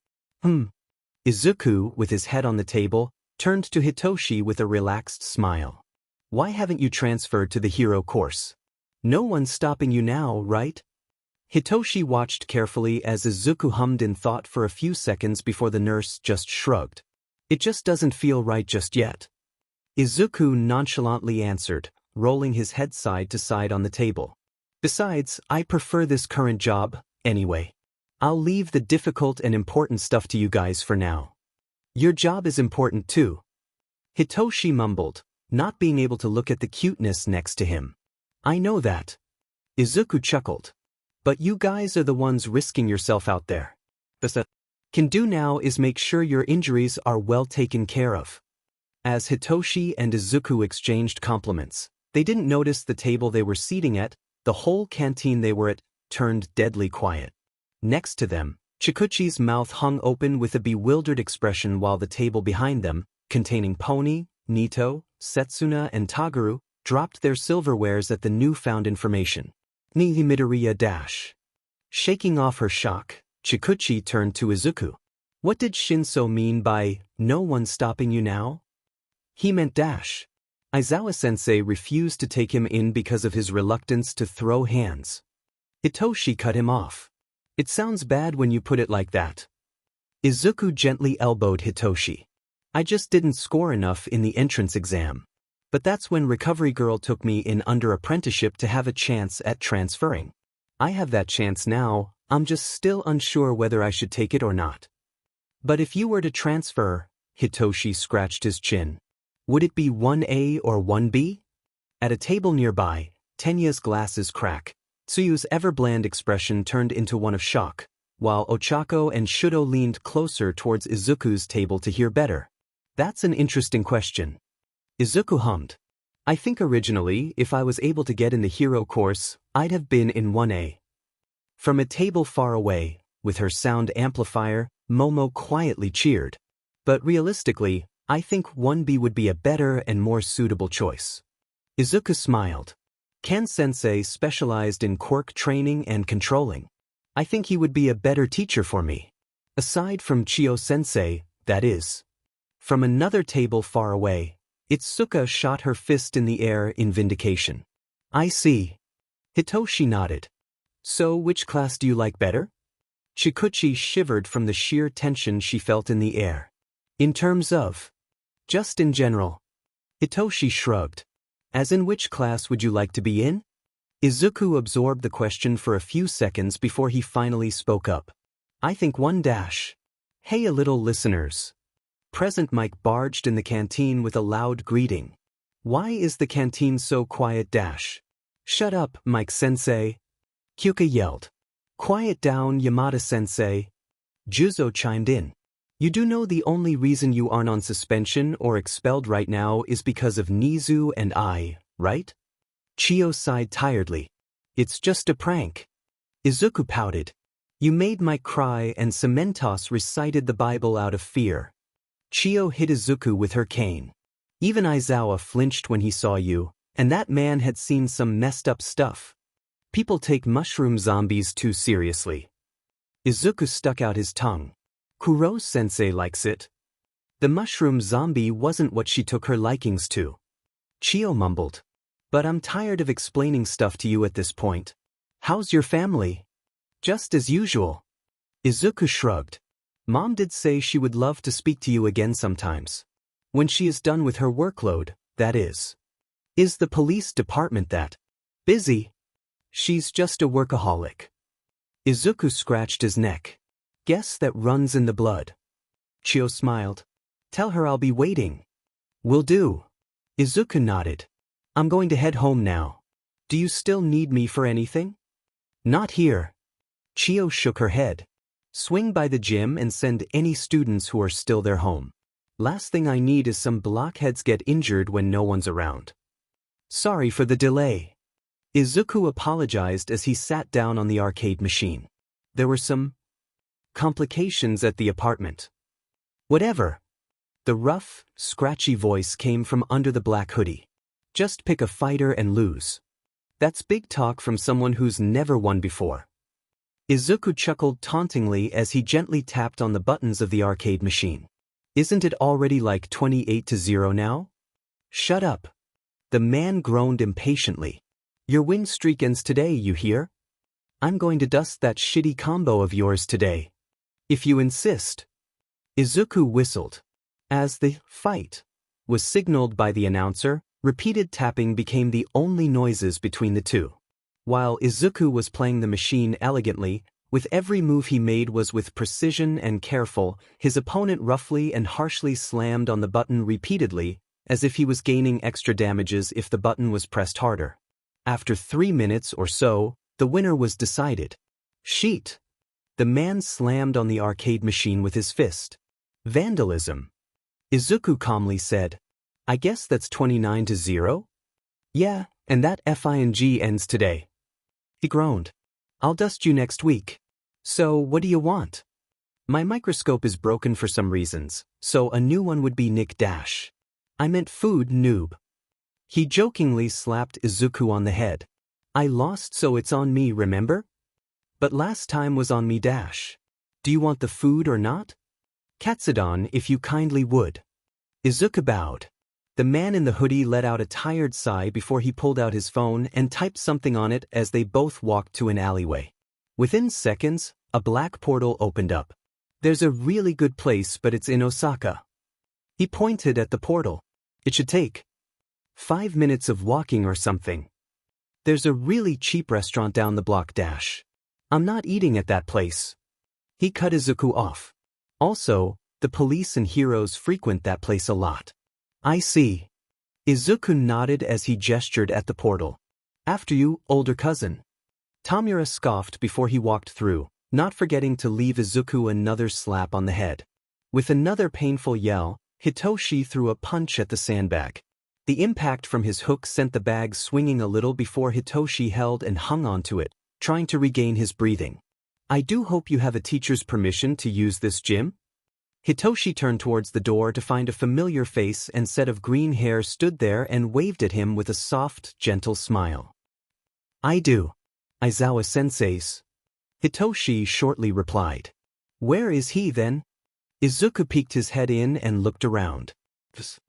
A: Izuku, with his head on the table, turned to Hitoshi with a relaxed smile. Why haven't you transferred to the hero course? No one's stopping you now, right? Hitoshi watched carefully as Izuku hummed in thought for a few seconds before the nurse just shrugged. It just doesn't feel right just yet. Izuku nonchalantly answered, rolling his head side to side on the table. Besides, I prefer this current job, anyway. I'll leave the difficult and important stuff to you guys for now. Your job is important too. Hitoshi mumbled, not being able to look at the cuteness next to him. I know that. Izuku chuckled. But you guys are the ones risking yourself out there. The can do now is make sure your injuries are well taken care of. As Hitoshi and Izuku exchanged compliments, they didn't notice the table they were seating at, the whole canteen they were at, turned deadly quiet. Next to them, Chikuchi's mouth hung open with a bewildered expression while the table behind them, containing Pony, Nito, Setsuna and Tagaru, dropped their silverwares at the newfound information. Ni Midoriya dash. Shaking off her shock, Chikuchi turned to Izuku. What did Shinso mean by, no one's stopping you now? He meant dash. Aizawa-sensei refused to take him in because of his reluctance to throw hands. Hitoshi cut him off. It sounds bad when you put it like that. Izuku gently elbowed Hitoshi. I just didn't score enough in the entrance exam. But that's when Recovery Girl took me in under apprenticeship to have a chance at transferring. I have that chance now, I'm just still unsure whether I should take it or not. But if you were to transfer, Hitoshi scratched his chin. Would it be 1A or 1B? At a table nearby, Tenya's glasses crack. Tsuyu's ever-bland expression turned into one of shock, while Ochako and Shudo leaned closer towards Izuku's table to hear better. That's an interesting question. Izuku hummed. I think originally, if I was able to get in the hero course, I'd have been in 1A. From a table far away, with her sound amplifier, Momo quietly cheered. But realistically, I think 1B would be a better and more suitable choice. Izuku smiled. Ken-sensei specialized in quirk training and controlling. I think he would be a better teacher for me. Aside from Chio-sensei, that is. From another table far away, Itsuka shot her fist in the air in vindication. I see. Hitoshi nodded. So which class do you like better? Chikuchi shivered from the sheer tension she felt in the air. In terms of? Just in general. Hitoshi shrugged. As in which class would you like to be in? Izuku absorbed the question for a few seconds before he finally spoke up. I think 1 dash. Hey little listeners. Present Mike barged in the canteen with a loud greeting. Why is the canteen so quiet dash? Shut up, Mike-sensei. Kyuka yelled. Quiet down, Yamada-sensei. Juzo chimed in. You do know the only reason you aren't on suspension or expelled right now is because of Nizu and I, right? Chio sighed tiredly. It's just a prank. Izuku pouted. You made Mike cry and Cementos recited the Bible out of fear. Chio hit Izuku with her cane. Even Aizawa flinched when he saw you, and that man had seen some messed up stuff. People take mushroom zombies too seriously. Izuku stuck out his tongue. Kuro-sensei likes it. The mushroom zombie wasn't what she took her likings to. Chio mumbled. But I'm tired of explaining stuff to you at this point. How's your family? Just as usual. Izuku shrugged. Mom did say she would love to speak to you again sometimes. When she is done with her workload, that is. Is the police department that busy? She's just a workaholic. Izuku scratched his neck. Guess that runs in the blood. Chio smiled. Tell her I'll be waiting. Will do. Izuku nodded. I'm going to head home now. Do you still need me for anything? Not here. Chio shook her head. Swing by the gym and send any students who are still there home. Last thing I need is some blockheads get injured when no one's around. Sorry for the delay. Izuku apologized as he sat down on the arcade machine. There were some complications at the apartment. Whatever. The rough, scratchy voice came from under the black hoodie. Just pick a fighter and lose. That's big talk from someone who's never won before. Izuku chuckled tauntingly as he gently tapped on the buttons of the arcade machine. Isn't it already like 28-0 now? Shut up. The man groaned impatiently. Your win streak ends today, you hear? I'm going to dust that shitty combo of yours today. If you insist. Izuku whistled. As the fight was signaled by the announcer, repeated tapping became the only noises between the two. While Izuku was playing the machine elegantly, with every move he made was with precision and careful, his opponent roughly and harshly slammed on the button repeatedly, as if he was gaining extra damages if the button was pressed harder. After 3 minutes or so, the winner was decided. Sheet. The man slammed on the arcade machine with his fist. Vandalism. Izuku calmly said. I guess that's 29-0? Yeah, and that FING ends today. He groaned. I'll dust you next week. So, what do you want? My microscope is broken for some reasons, so a new one would be Nick Dash. I meant food, noob. He jokingly slapped Izuku on the head. I lost so it's on me, remember? But last time was on me dash. Do you want the food or not? Katsudon if you kindly would. Izuku bowed. The man in the hoodie let out a tired sigh before he pulled out his phone and typed something on it as they both walked to an alleyway. Within seconds, a black portal opened up. There's a really good place but it's in Osaka. He pointed at the portal. It should take 5 minutes of walking or something. There's a really cheap restaurant down the block dash. I'm not eating at that place. He cut Izuku off. Also, the police and heroes frequent that place a lot. I see. Izuku nodded as he gestured at the portal. After you, older cousin. Tamura scoffed before he walked through, not forgetting to leave Izuku another slap on the head. With another painful yell, Hitoshi threw a punch at the sandbag. The impact from his hook sent the bag swinging a little before Hitoshi held and hung onto it, trying to regain his breathing. I do hope you have a teacher's permission to use this gym? Hitoshi turned towards the door to find a familiar face and set of green hair stood there and waved at him with a soft, gentle smile. I do. Aizawa-sensei's. Hitoshi shortly replied. Where is he then? Izuku peeked his head in and looked around. This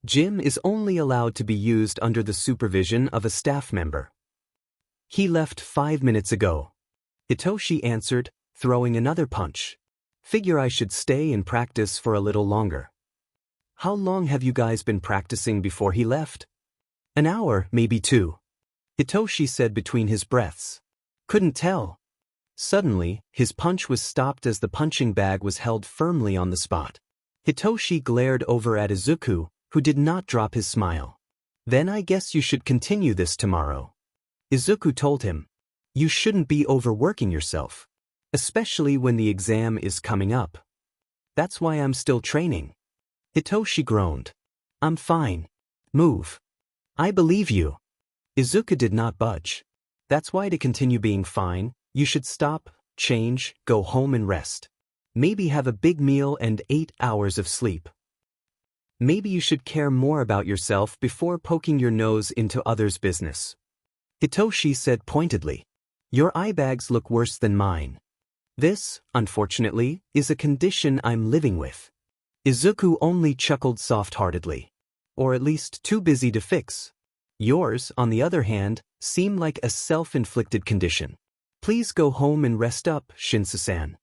A: gym is only allowed to be used under the supervision of a staff member. He left 5 minutes ago. Hitoshi answered, throwing another punch. Figure I should stay and practice for a little longer. How long have you guys been practicing before he left? An hour, maybe 2. Hitoshi said between his breaths. Couldn't tell. Suddenly, his punch was stopped as the punching bag was held firmly on the spot. Hitoshi glared over at Izuku, who did not drop his smile. Then I guess you should continue this tomorrow. Izuku told him. You shouldn't be overworking yourself. Especially when the exam is coming up. That's why I'm still training. Hitoshi groaned. I'm fine. Move. I believe you. Izuku did not budge. That's why to continue being fine, you should stop, change, go home and rest. Maybe have a big meal and 8 hours of sleep. Maybe you should care more about yourself before poking your nose into others' business. Hitoshi said pointedly. Your eye bags look worse than mine. This, unfortunately, is a condition I'm living with. Izuku only chuckled soft-heartedly. Or at least too busy to fix. Yours, on the other hand, seem like a self-inflicted condition. Please go home and rest up, Shinso-san.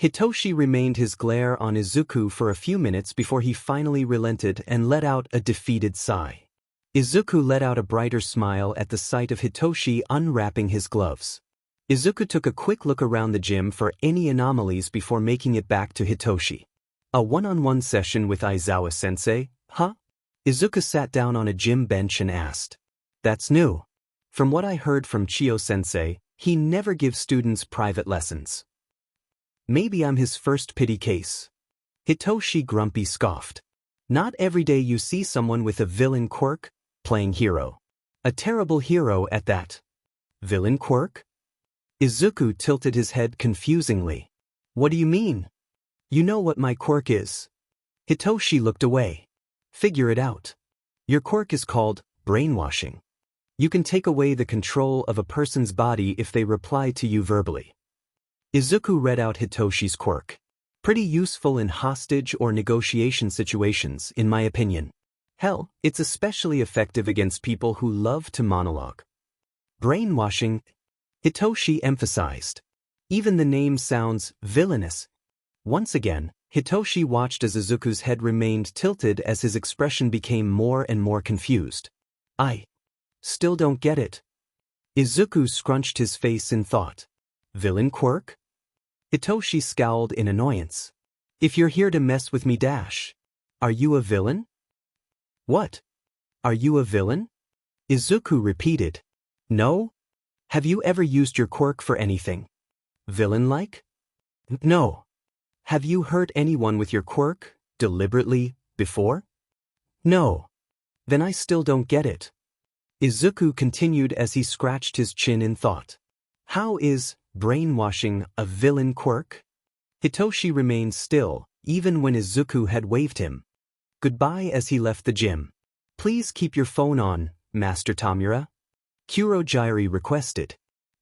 A: Hitoshi remained his glare on Izuku for a few minutes before he finally relented and let out a defeated sigh. Izuku let out a brighter smile at the sight of Hitoshi unwrapping his gloves. Izuku took a quick look around the gym for any anomalies before making it back to Hitoshi. A one-on-one session with Aizawa-sensei, huh? Izuku sat down on a gym bench and asked. That's new. From what I heard from Chiyo-sensei, he never gives students private lessons. Maybe I'm his first pity case. Hitoshi grumpy scoffed. Not every day you see someone with a villain quirk, playing hero. A terrible hero at that. Villain quirk? Izuku tilted his head confusingly. What do you mean? You know what my quirk is. Hitoshi looked away. Figure it out. Your quirk is called brainwashing. You can take away the control of a person's body if they reply to you verbally. Izuku read out Hitoshi's quirk. Pretty useful in hostage or negotiation situations, in my opinion. Hell, it's especially effective against people who love to monologue. Brainwashing, Hitoshi emphasized. Even the name sounds villainous. Once again, Hitoshi watched as Izuku's head remained tilted as his expression became more and more confused. I still don't get it. Izuku scrunched his face in thought. Villain quirk? Hitoshi scowled in annoyance. If you're here to mess with me dash. Are you a villain? What? Are you a villain? Izuku repeated. No? Have you ever used your quirk for anything? Villain-like? No. Have you hurt anyone with your quirk, deliberately, before? No. Then I still don't get it. Izuku continued as he scratched his chin in thought. How is brainwashing a villain quirk? Hitoshi remained still, even when Izuku had waved him goodbye as he left the gym. Please keep your phone on, Master Tamura. Kurojiiri requested.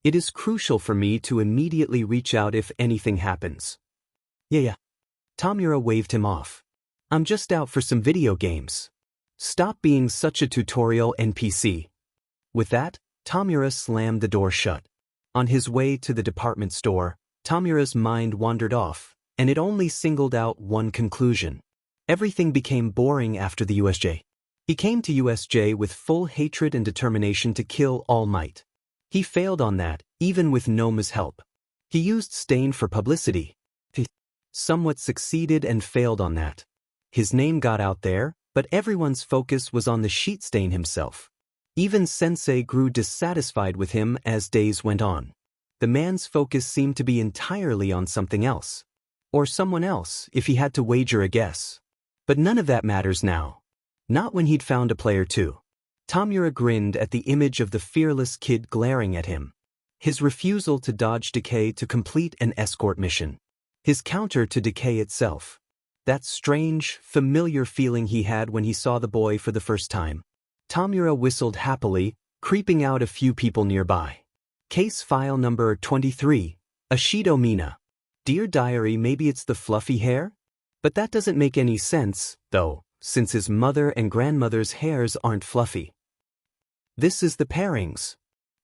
A: It is crucial for me to immediately reach out if anything happens. Yeah. Tamura waved him off. I'm just out for some video games. Stop being such a tutorial NPC. With that, Tamura slammed the door shut. On his way to the department store, Tamura's mind wandered off, and it only singled out one conclusion. Everything became boring after the USJ. He came to USJ with full hatred and determination to kill All Might. He failed on that, even with Noma's help. He used Stain for publicity. He somewhat succeeded and failed on that. His name got out there, but everyone's focus was on the sheet Stain himself. Even Sensei grew dissatisfied with him as days went on. The man's focus seemed to be entirely on something else. Or someone else, if he had to wager a guess. But none of that matters now. Not when he'd found a player too. Tamura grinned at the image of the fearless kid glaring at him. His refusal to dodge decay to complete an escort mission. His counter to decay itself. That strange, familiar feeling he had when he saw the boy for the first time. Tamura whistled happily, creeping out a few people nearby. Case file number 23, Ashido Mina. Dear Diary, maybe it's the fluffy hair? But that doesn't make any sense, though, since his mother and grandmother's hairs aren't fluffy. This is the pairings.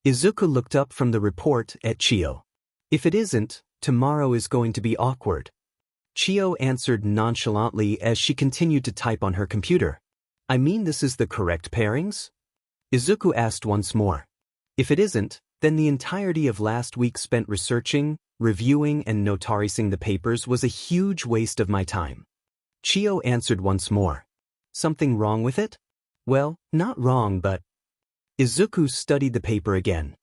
A: Izuku looked up from the report at Chio. If it isn't, tomorrow is going to be awkward. Chio answered nonchalantly as she continued to type on her computer. I mean, this is the correct pairings? Izuku asked once more. If it isn't, then the entirety of last week spent researching, reviewing and notarizing the papers was a huge waste of my time. Chio answered once more. Something wrong with it? Well, not wrong, but... Izuku studied the paper again.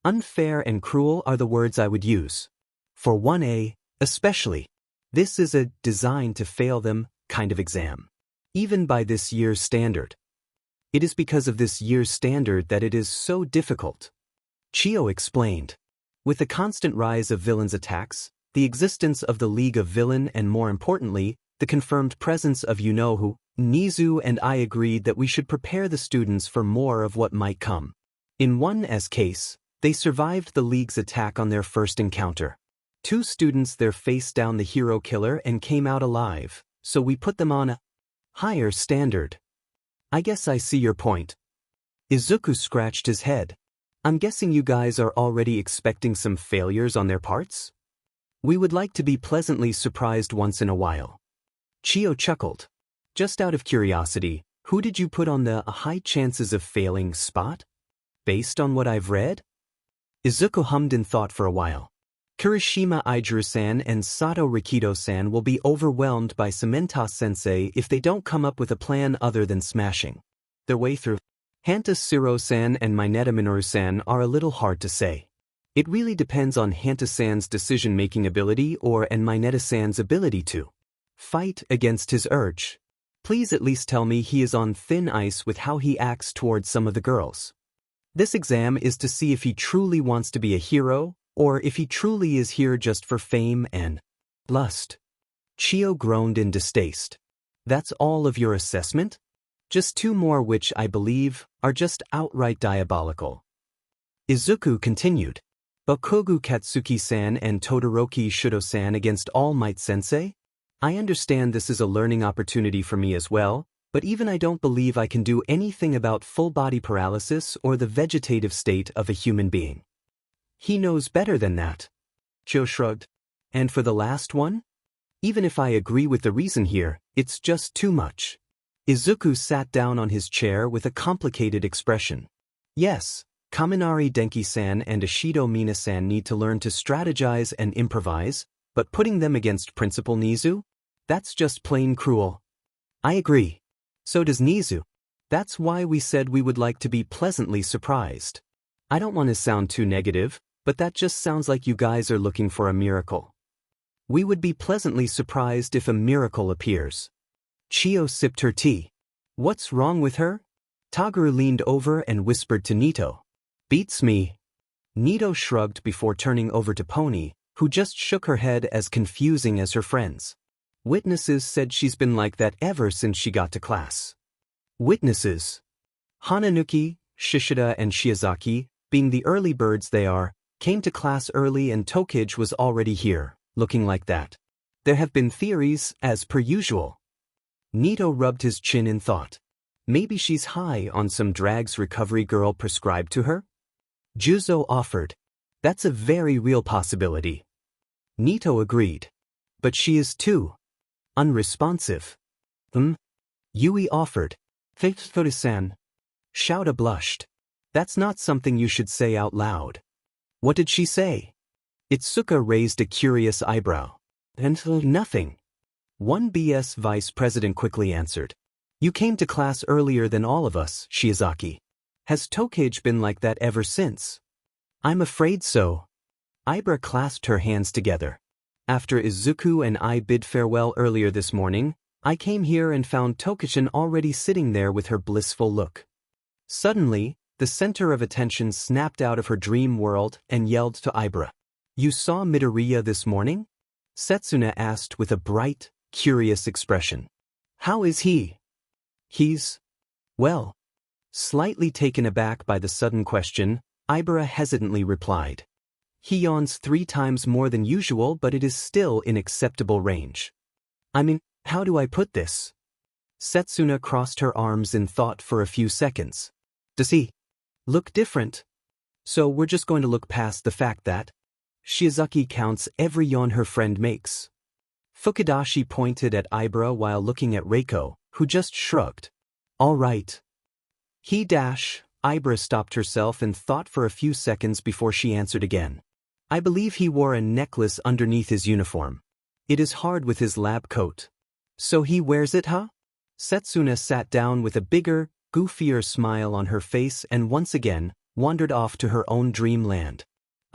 A: Unfair and cruel are the words I would use. For 1A, especially. This is a designed to fail them kind of exam. Even by this year's standard. It is because of this year's standard that it is so difficult. Chio explained. With the constant rise of villains' attacks, the existence of the League of Villain and more importantly, the confirmed presence of you-know-who, Nizu and I agreed that we should prepare the students for more of what might come. In one case, they survived the League's attack on their first encounter. 2 students there faced down the hero killer and came out alive, so we put them on a higher standard. I guess I see your point. Izuku scratched his head. I'm guessing you guys are already expecting some failures on their parts? We would like to be pleasantly surprised once in a while. Chio chuckled. Just out of curiosity, who did you put on the high chances of failing spot? Based on what I've read? Izuku hummed in thought for a while. Kirishima Ijuru-san and Sato Rikido-san will be overwhelmed by Samenta-sensei if they don't come up with a plan other than smashing their way through. Hanta Siro-san and Mineta Minoru-san are a little hard to say. It really depends on Hanta-san's decision-making ability and Mineta-san's ability to fight against his urge. Please at least tell me he is on thin ice with how he acts towards some of the girls. This exam is to see if he truly wants to be a hero, or if he truly is here just for fame and lust. Chio groaned in distaste. That's all of your assessment? Just 2 more which I believe are just outright diabolical. Izuku continued. Bokogu Katsuki-san and Todoroki Shudo-san against All Might Sensei? I understand this is a learning opportunity for me as well, but even I don't believe I can do anything about full body paralysis or the vegetative state of a human being. He knows better than that. Chio shrugged. And for the last one? Even if I agree with the reason here, it's just too much. Izuku sat down on his chair with a complicated expression. Yes, Kaminari Denki-san and Ashido Mina-san need to learn to strategize and improvise, but putting them against Principal Nizu? That's just plain cruel. I agree. So does Nizu. That's why we said we would like to be pleasantly surprised. I don't want to sound too negative, but that just sounds like you guys are looking for a miracle. We would be pleasantly surprised if a miracle appears. Chio sipped her tea. What's wrong with her? Toguro leaned over and whispered to Nito. Beats me. Nito shrugged before turning over to Pony, who just shook her head as confusing as her friends. Witnesses said she's been like that ever since she got to class. Witnesses. Hananuki, Shishida and Shiozaki, being the early birds they are, came to class early and Tokage was already here, looking like that. There have been theories, as per usual. Nito rubbed his chin in thought. Maybe she's high on some drags recovery girl prescribed to her? Juzo offered. That's a very real possibility. Nito agreed. But she is too unresponsive. Yui offered. Tori-san. Shouta blushed. That's not something you should say out loud. What did she say? Itsuka raised a curious eyebrow. And nothing. One BS vice president quickly answered. You came to class earlier than all of us, Shiozaki. Has Tokage been like that ever since? I'm afraid so. Ibra clasped her hands together. After Izuku and I bid farewell earlier this morning, I came here and found Tokage already sitting there with her blissful look. Suddenly, the center of attention snapped out of her dream world and yelled to Ibra. You saw Midoriya this morning? Setsuna asked with a bright, curious expression. How is he? He's... well. Slightly taken aback by the sudden question, Ibra hesitantly replied. He yawns 3 times more than usual, but it is still in acceptable range. I mean, how do I put this? Setsuna crossed her arms in thought for a few seconds. Does he look different? So we're just going to look past the fact that Shiozaki counts every yawn her friend makes. Fukidashi pointed at Ibra while looking at Reiko, who just shrugged. All right. Ibra stopped herself and thought for a few seconds before she answered again. I believe he wore a necklace underneath his uniform. It is hard with his lab coat. So he wears it, huh? Setsuna sat down with a bigger, goofier smile on her face and once again wandered off to her own dreamland.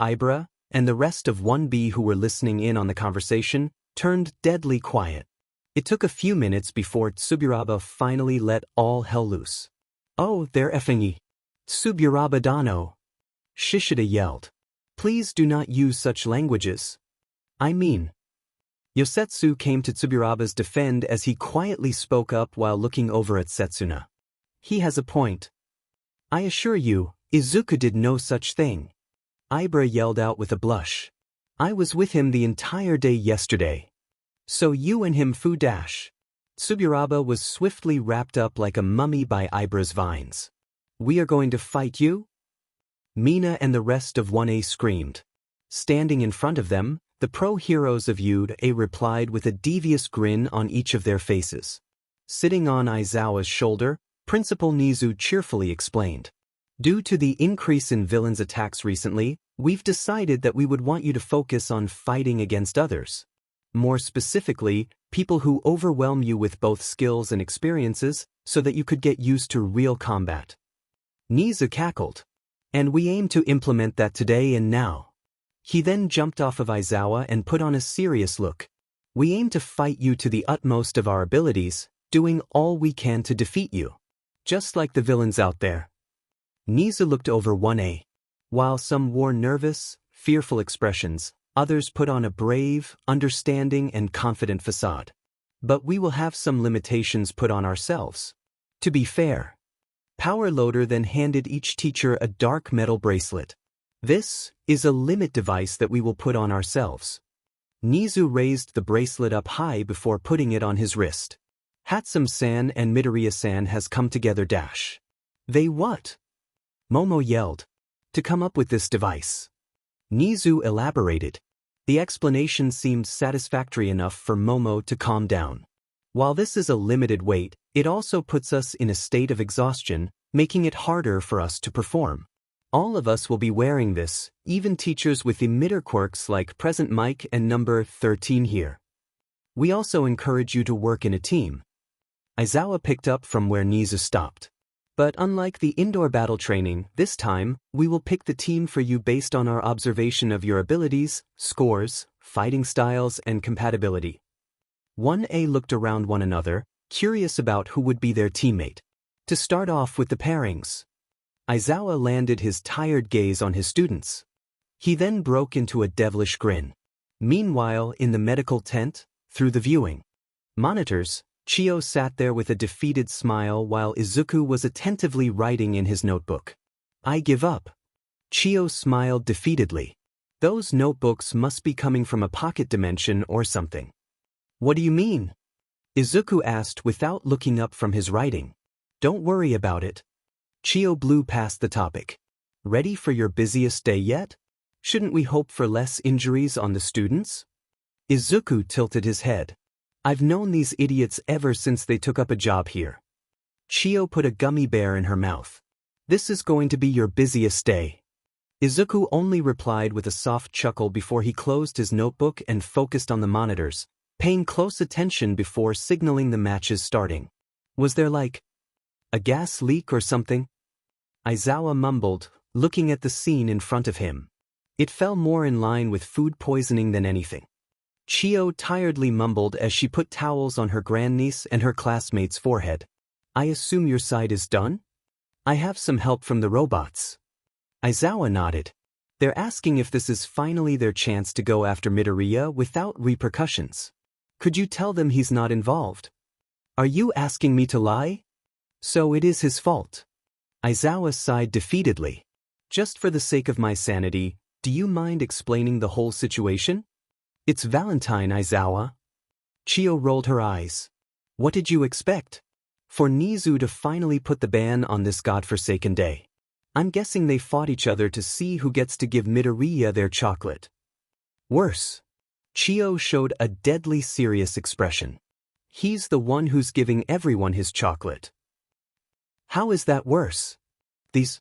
A: Ibra, and the rest of 1B who were listening in on the conversation, turned deadly quiet. It took a few minutes before Tsuburaba finally let all hell loose. Oh, they're effing Tsuburaba Dano. Shishida yelled. Please do not use such languages. I mean. Yosetsu came to Tsuburaba's defend as he quietly spoke up while looking over at Setsuna. He has a point. I assure you, Izuku did no such thing. Ibra yelled out with a blush. I was with him the entire day yesterday. So you and him foo dash. Tsuburaba was swiftly wrapped up like a mummy by Ibra's vines. We are going to fight you? Mina and the rest of 1A screamed. Standing in front of them, the pro-heroes of UA replied with a devious grin on each of their faces. Sitting on Aizawa's shoulder, Principal Nizu cheerfully explained. Due to the increase in villains' attacks recently, we've decided that we would want you to focus on fighting against others. More specifically, people who overwhelm you with both skills and experiences, so that you could get used to real combat. Nizu cackled. And we aim to implement that today and now. He then jumped off of Aizawa and put on a serious look. We aim to fight you to the utmost of our abilities, doing all we can to defeat you. Just like the villains out there. Nizu looked over 1A. While some wore nervous, fearful expressions, others put on a brave, understanding and confident facade. But we will have some limitations put on ourselves. To be fair. Power Loader then handed each teacher a dark metal bracelet. This is a limit device that we will put on ourselves. Nizu raised the bracelet up high before putting it on his wrist. Hatsum-san and Midoriya-san has come together dash. They what? Momo yelled. To come up with this device. Nizu elaborated. The explanation seemed satisfactory enough for Momo to calm down. While this is a limited weight, it also puts us in a state of exhaustion, making it harder for us to perform. All of us will be wearing this, even teachers with emitter quirks like Present Mike and number 13 here. We also encourage you to work in a team. Aizawa picked up from where Nizu stopped. But unlike the indoor battle training, this time, we will pick the team for you based on our observation of your abilities, scores, fighting styles, and compatibility. 1A looked around one another, curious about who would be their teammate. To start off with the pairings. Aizawa landed his tired gaze on his students. He then broke into a devilish grin. Meanwhile, in the medical tent, through the viewing monitors, Chio sat there with a defeated smile while Izuku was attentively writing in his notebook. I give up. Chio smiled defeatedly. Those notebooks must be coming from a pocket dimension or something. What do you mean? Izuku asked without looking up from his writing. Don't worry about it. Chio blew past the topic. Ready for your busiest day yet? Shouldn't we hope for less injuries on the students? Izuku tilted his head. I've known these idiots ever since they took up a job here. Chio put a gummy bear in her mouth. This is going to be your busiest day. Izuku only replied with a soft chuckle before he closed his notebook and focused on the monitors, paying close attention before signaling the matches starting. Was there like a gas leak or something? Aizawa mumbled, looking at the scene in front of him. It fell more in line with food poisoning than anything. Chio tiredly mumbled as she put towels on her grandniece and her classmate's forehead. I assume your side is done? I have some help from the robots. Aizawa nodded. They're asking if this is finally their chance to go after Midoriya without repercussions. Could you tell them he's not involved? Are you asking me to lie? So it is his fault. Aizawa sighed defeatedly. Just for the sake of my sanity, do you mind explaining the whole situation? It's Valentine, Aizawa. Chio rolled her eyes. What did you expect? For Nizu to finally put the ban on this godforsaken day. I'm guessing they fought each other to see who gets to give Midoriya their chocolate. Worse. Chio showed a deadly serious expression. He's the one who's giving everyone his chocolate. How is that worse? These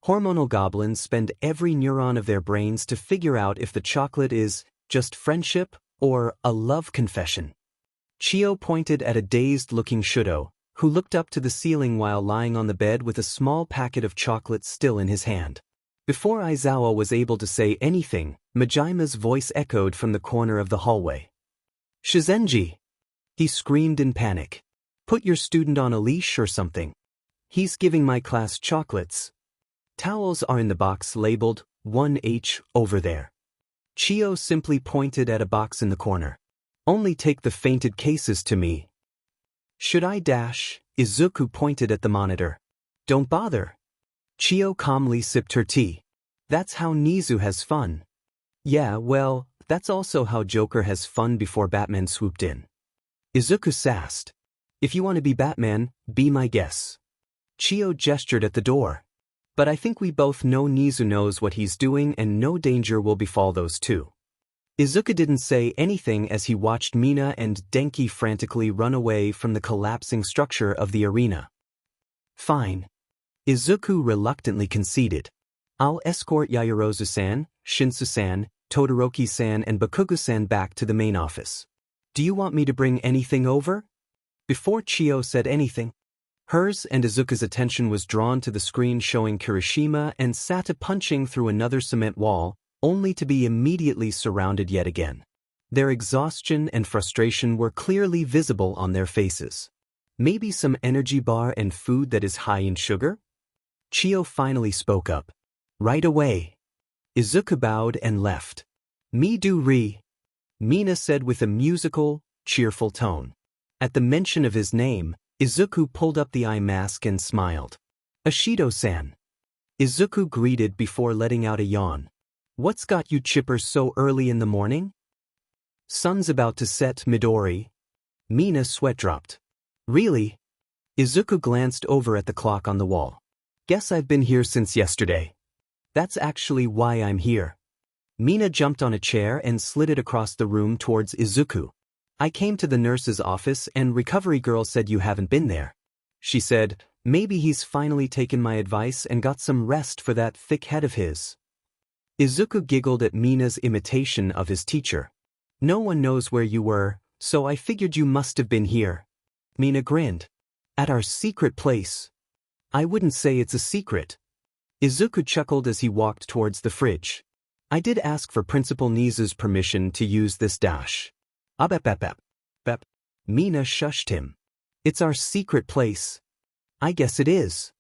A: hormonal goblins spend every neuron of their brains to figure out if the chocolate is just friendship or a love confession. Chio pointed at a dazed-looking Shudo, who looked up to the ceiling while lying on the bed with a small packet of chocolate still in his hand. Before Aizawa was able to say anything, Majima's voice echoed from the corner of the hallway. Shizenji! He screamed in panic. Put your student on a leash or something. He's giving my class chocolates. Towels are in the box labeled 1H over there. Chio simply pointed at a box in the corner. Only take the fainted cases to me. Should I dash? Izuku pointed at the monitor. Don't bother. Chio calmly sipped her tea. That's how Nizu has fun. Yeah, well, that's also how Joker has fun before Batman swooped in. Izuku sassed. If you want to be Batman, be my guess. Chio gestured at the door. But I think we both know Nizu knows what he's doing and no danger will befall those two. Izuku didn't say anything as he watched Mina and Denki frantically run away from the collapsing structure of the arena. Fine. Izuku reluctantly conceded. I'll escort Yaoyorozu-san, Shinsu-san, Todoroki-san and Bakugo-san back to the main office. Do you want me to bring anything over? Before Chio said anything, hers and Izuku's attention was drawn to the screen showing Kirishima and Sata punching through another cement wall, only to be immediately surrounded yet again. Their exhaustion and frustration were clearly visible on their faces. Maybe some energy bar and food that is high in sugar? Chio finally spoke up. Right away. Izuku bowed and left. Midori, Mina said with a musical, cheerful tone. At the mention of his name, Izuku pulled up the eye mask and smiled. Ashido-san. Izuku greeted before letting out a yawn. What's got you chipper so early in the morning? Sun's about to set, Midori. Mina sweat dropped. Really? Izuku glanced over at the clock on the wall. Guess I've been here since yesterday. That's actually why I'm here. Mina jumped on a chair and slid it across the room towards Izuku. I came to the nurse's office and recovery girl said you haven't been there. She said, maybe he's finally taken my advice and got some rest for that thick head of his. Izuku giggled at Mina's imitation of his teacher. No one knows where you were, so I figured you must have been here. Mina grinned. At our secret place. I wouldn't say it's a secret. Izuku chuckled as he walked towards the fridge. I did ask for Principal Nizu's permission to use this dash. Bep. Mina shushed him. It's our secret place. I guess it is.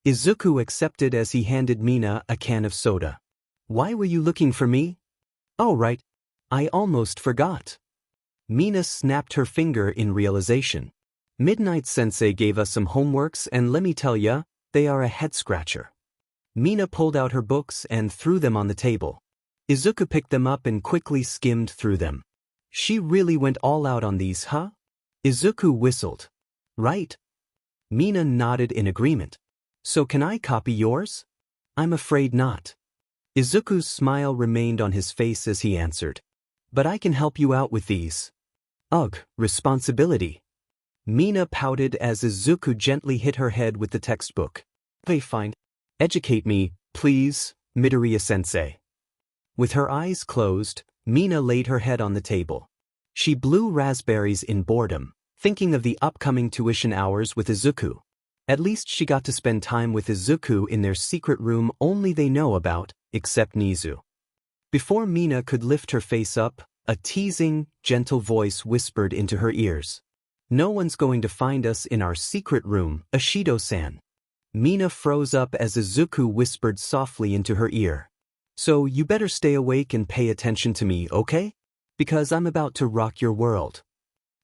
A: Izuku accepted as he handed Mina a can of soda. Why were you looking for me? Oh right. I almost forgot. Mina snapped her finger in realization. Midnight Sensei gave us some homeworks and let me tell ya, they are a head-scratcher. Mina pulled out her books and threw them on the table. Izuku picked them up and quickly skimmed through them. She really went all out on these, huh? Izuku whistled. Right? Mina nodded in agreement. So can I copy yours? I'm afraid not. Izuku's smile remained on his face as he answered. But I can help you out with these. Ugh, responsibility. Mina pouted as Izuku gently hit her head with the textbook. Hey, fine. Educate me, please, Midoriya-sensei. With her eyes closed, Mina laid her head on the table. She blew raspberries in boredom, thinking of the upcoming tuition hours with Izuku. At least she got to spend time with Izuku in their secret room only they know about, except Nizu. Before Mina could lift her face up, a teasing, gentle voice whispered into her ears. No one's going to find us in our secret room, Ashido-san. Mina froze up as Izuku whispered softly into her ear. So you better stay awake and pay attention to me, okay? Because I'm about to rock your world.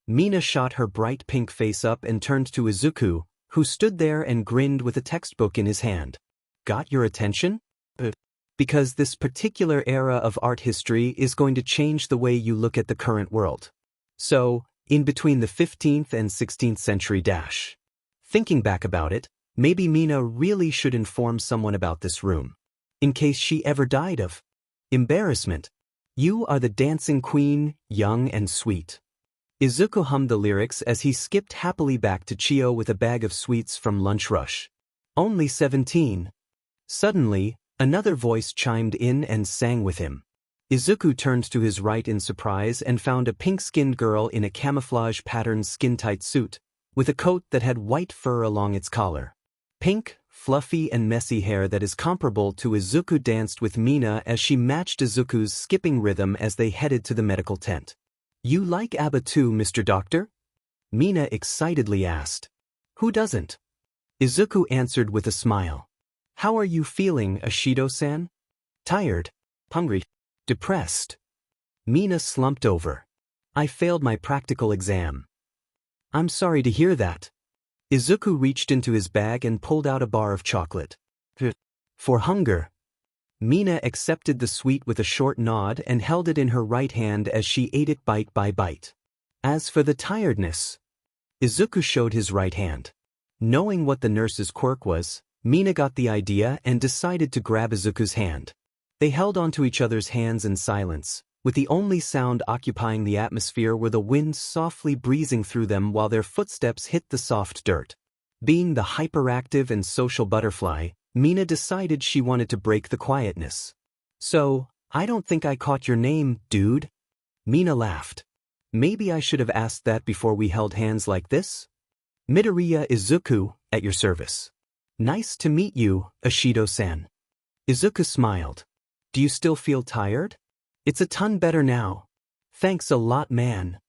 A: Mina shot her bright pink face up and turned to Izuku, who stood there and grinned with a textbook in his hand. Got your attention? Because this particular era of art history is going to change the way you look at the current world. So, in between the 15th and 16th century dash. Thinking back about it, maybe Mina really should inform someone about this room. In case she ever died of embarrassment. You are the dancing queen, young and sweet. Izuku hummed the lyrics as he skipped happily back to Chio with a bag of sweets from Lunch Rush. Only 17. Suddenly, another voice chimed in and sang with him. Izuku turned to his right in surprise and found a pink-skinned girl in a camouflage-patterned skin-tight suit, with a coat that had white fur along its collar. Pink, fluffy and messy hair that is comparable to Izuku danced with Mina as she matched Izuku's skipping rhythm as they headed to the medical tent. You like ABBA too, Mr. Doctor? Mina excitedly asked. Who doesn't? Izuku answered with a smile. How are you feeling, Ashido-san? Tired? Hungry? Depressed? Mina slumped over. I failed my practical exam. I'm sorry to hear that. Izuku reached into his bag and pulled out a bar of chocolate. For hunger. Mina accepted the sweet with a short nod and held it in her right hand as she ate it bite by bite. As for the tiredness, Izuku showed his right hand. Knowing what the nurse's quirk was, Mina got the idea and decided to grab Izuku's hand. They held onto each other's hands in silence, with the only sound occupying the atmosphere were the wind softly breezing through them while their footsteps hit the soft dirt. Being the hyperactive and social butterfly, Mina decided she wanted to break the quietness. So, I don't think I caught your name, dude. Mina laughed. Maybe I should have asked that before we held hands like this? Midoriya Izuku, at your service. Nice to meet you, Ashido-san. Izuku smiled. Do you still feel tired? It's a ton better now. Thanks a lot, man.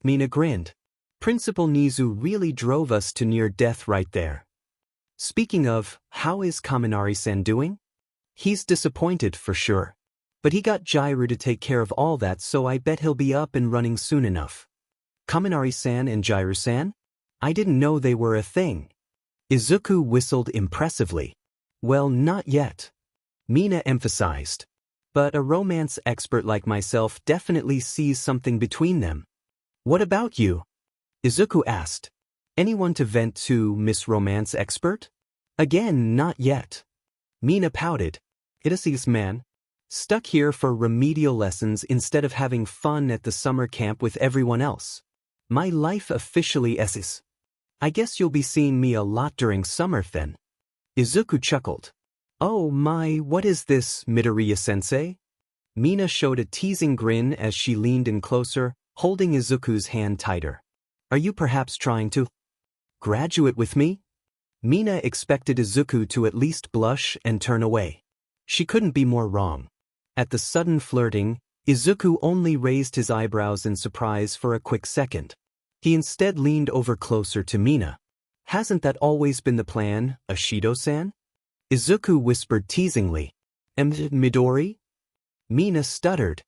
A: Mina grinned. Principal Nizu really drove us to near death right there. Speaking of, how is Kaminari-san doing? He's disappointed for sure. But he got Jairu to take care of all that, so I bet he'll be up and running soon enough. Kaminari-san and Jairu-san? I didn't know they were a thing. Izuku whistled impressively. Well, not yet. Mina emphasized. But a romance expert like myself definitely sees something between them. What about you? Izuku asked. Anyone to vent to, Miss Romance Expert? Again, not yet. Mina pouted. It is man. Stuck here for remedial lessons instead of having fun at the summer camp with everyone else. My life officially is. I guess you'll be seeing me a lot during summer then. Izuku chuckled. Oh my, what is this, Midoriya-sensei? Mina showed a teasing grin as she leaned in closer, holding Izuku's hand tighter. Are you perhaps trying to graduate with me? Mina expected Izuku to at least blush and turn away. She couldn't be more wrong. At the sudden flirting, Izuku only raised his eyebrows in surprise for a quick second. He instead leaned over closer to Mina. Hasn't that always been the plan, Ashido-san? Izuku whispered teasingly. Midori? Mina stuttered.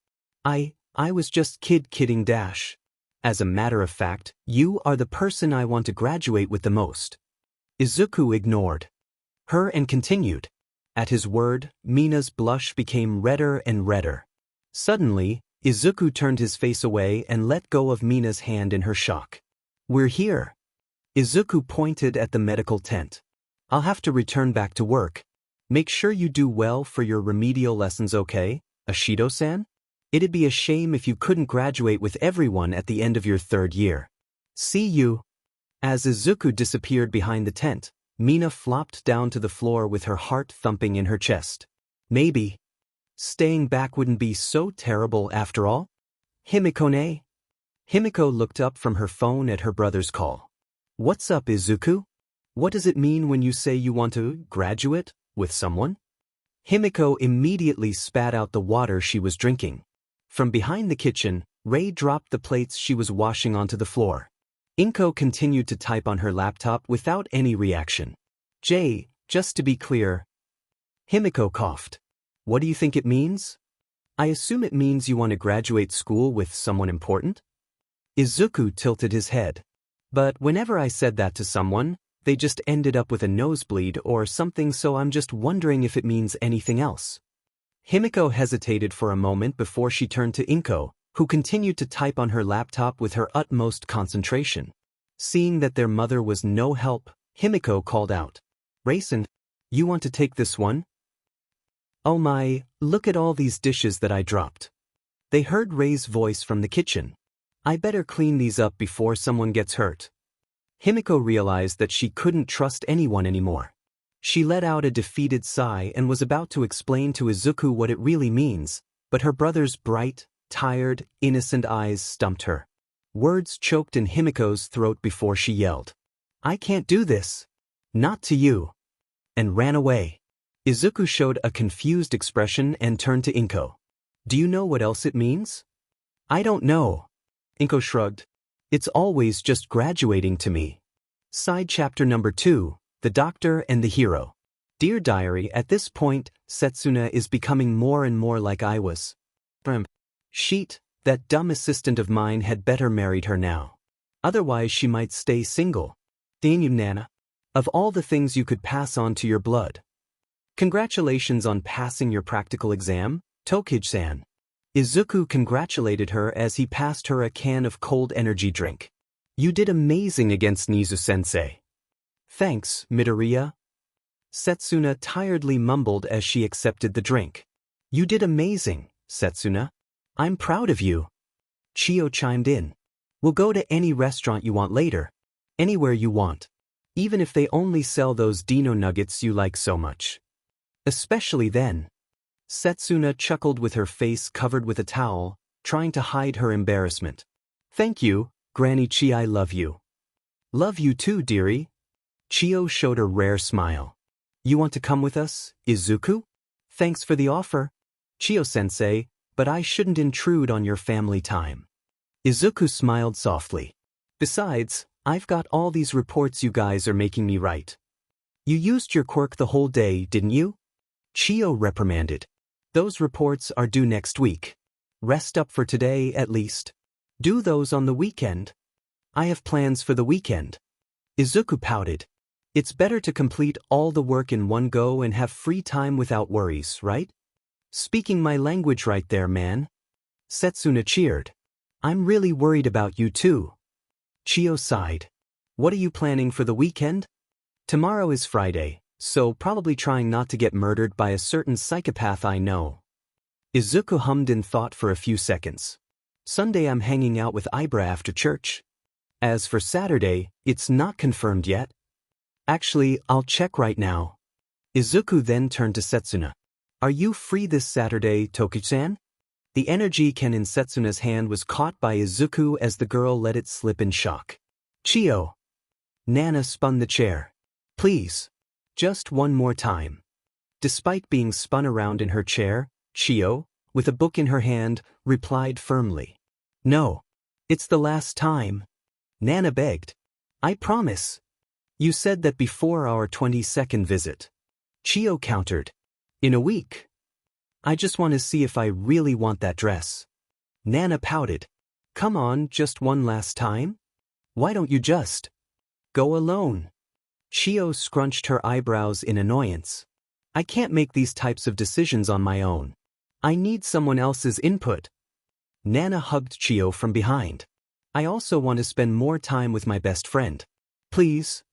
A: I was just kidding dash. As a matter of fact, you are the person I want to graduate with the most. Izuku ignored her and continued. At his word, Mina's blush became redder and redder. Suddenly, Izuku turned his face away and let go of Mina's hand in her shock. We're here. Izuku pointed at the medical tent. I'll have to return back to work. Make sure you do well for your remedial lessons, okay, Ashido-san? It'd be a shame if you couldn't graduate with everyone at the end of your 3rd year. See you. As Izuku disappeared behind the tent, Mina flopped down to the floor with her heart thumping in her chest. Maybe staying back wouldn't be so terrible after all. Himiko-ne? Himiko looked up from her phone at her brother's call. What's up, Izuku? What does it mean when you say you want to graduate with someone? Himiko immediately spat out the water she was drinking. From behind the kitchen, Ray dropped the plates she was washing onto the floor. Inko continued to type on her laptop without any reaction. Just to be clear. Himiko coughed. What do you think it means? I assume it means you want to graduate school with someone important? Izuku tilted his head. But whenever I said that to someone, they just ended up with a nosebleed or something, so I'm just wondering if it means anything else. Himiko hesitated for a moment before she turned to Inko, who continued to type on her laptop with her utmost concentration. Seeing that their mother was no help, Himiko called out. Raisin, you want to take this one? Oh my, look at all these dishes that I dropped. They heard Ray's voice from the kitchen. I better clean these up before someone gets hurt. Himiko realized that she couldn't trust anyone anymore. She let out a defeated sigh and was about to explain to Izuku what it really means, but her brother's bright, tired, innocent eyes stumped her. Words choked in Himiko's throat before she yelled, I can't do this. Not to you. And ran away. Izuku showed a confused expression and turned to Inko. Do you know what else it means? I don't know. Inko shrugged. It's always just graduating to me. Side chapter number 2, The Doctor and the Hero. Dear Diary, at this point, Setsuna is becoming more and more like I was. Sheet, that dumb assistant of mine had better married her now. Otherwise she might stay single. Dang you, Nana. Of all the things you could pass on to your blood. Congratulations on passing your practical exam, Tokage-san. Izuku congratulated her as he passed her a can of cold energy drink. You did amazing against Nizu-sensei. Thanks, Midoriya. Setsuna tiredly mumbled as she accepted the drink. You did amazing, Setsuna. I'm proud of you. Chio chimed in. We'll go to any restaurant you want later. Anywhere you want. Even if they only sell those dino nuggets you like so much. Especially then. Setsuna chuckled with her face covered with a towel, trying to hide her embarrassment. Thank you, Granny Chi, I love you. Love you too, dearie. Chio showed a rare smile. You want to come with us, Izuku? Thanks for the offer, Chio-sensei, but I shouldn't intrude on your family time. Izuku smiled softly. Besides, I've got all these reports you guys are making me write. You used your quirk the whole day, didn't you? Chio reprimanded. Those reports are due next week. Rest up for today at least. Do those on the weekend. I have plans for the weekend. Izuku pouted. It's better to complete all the work in one go and have free time without worries, right? Speaking my language right there, man. Setsuna cheered. I'm really worried about you too. Chio sighed. What are you planning for the weekend? Tomorrow is Friday, so probably trying not to get murdered by a certain psychopath I know. Izuku hummed in thought for a few seconds. Sunday I'm hanging out with Ibra after church. As for Saturday, it's not confirmed yet. Actually, I'll check right now. Izuku then turned to Setsuna. Are you free this Saturday, Tokage-san? The energy can in Setsuna's hand was caught by Izuku as the girl let it slip in shock. Chio. Nana spun the chair. Please. Just one more time. Despite being spun around in her chair, Chio, with a book in her hand, replied firmly. No. It's the last time. Nana begged. I promise. You said that before our 22nd visit. Chio countered. In a week. I just want to see if I really want that dress. Nana pouted. Come on, just one last time? Why don't you just go alone? Chio scrunched her eyebrows in annoyance. I can't make these types of decisions on my own. I need someone else's input. Nana hugged Chio from behind. I also want to spend more time with my best friend. Please.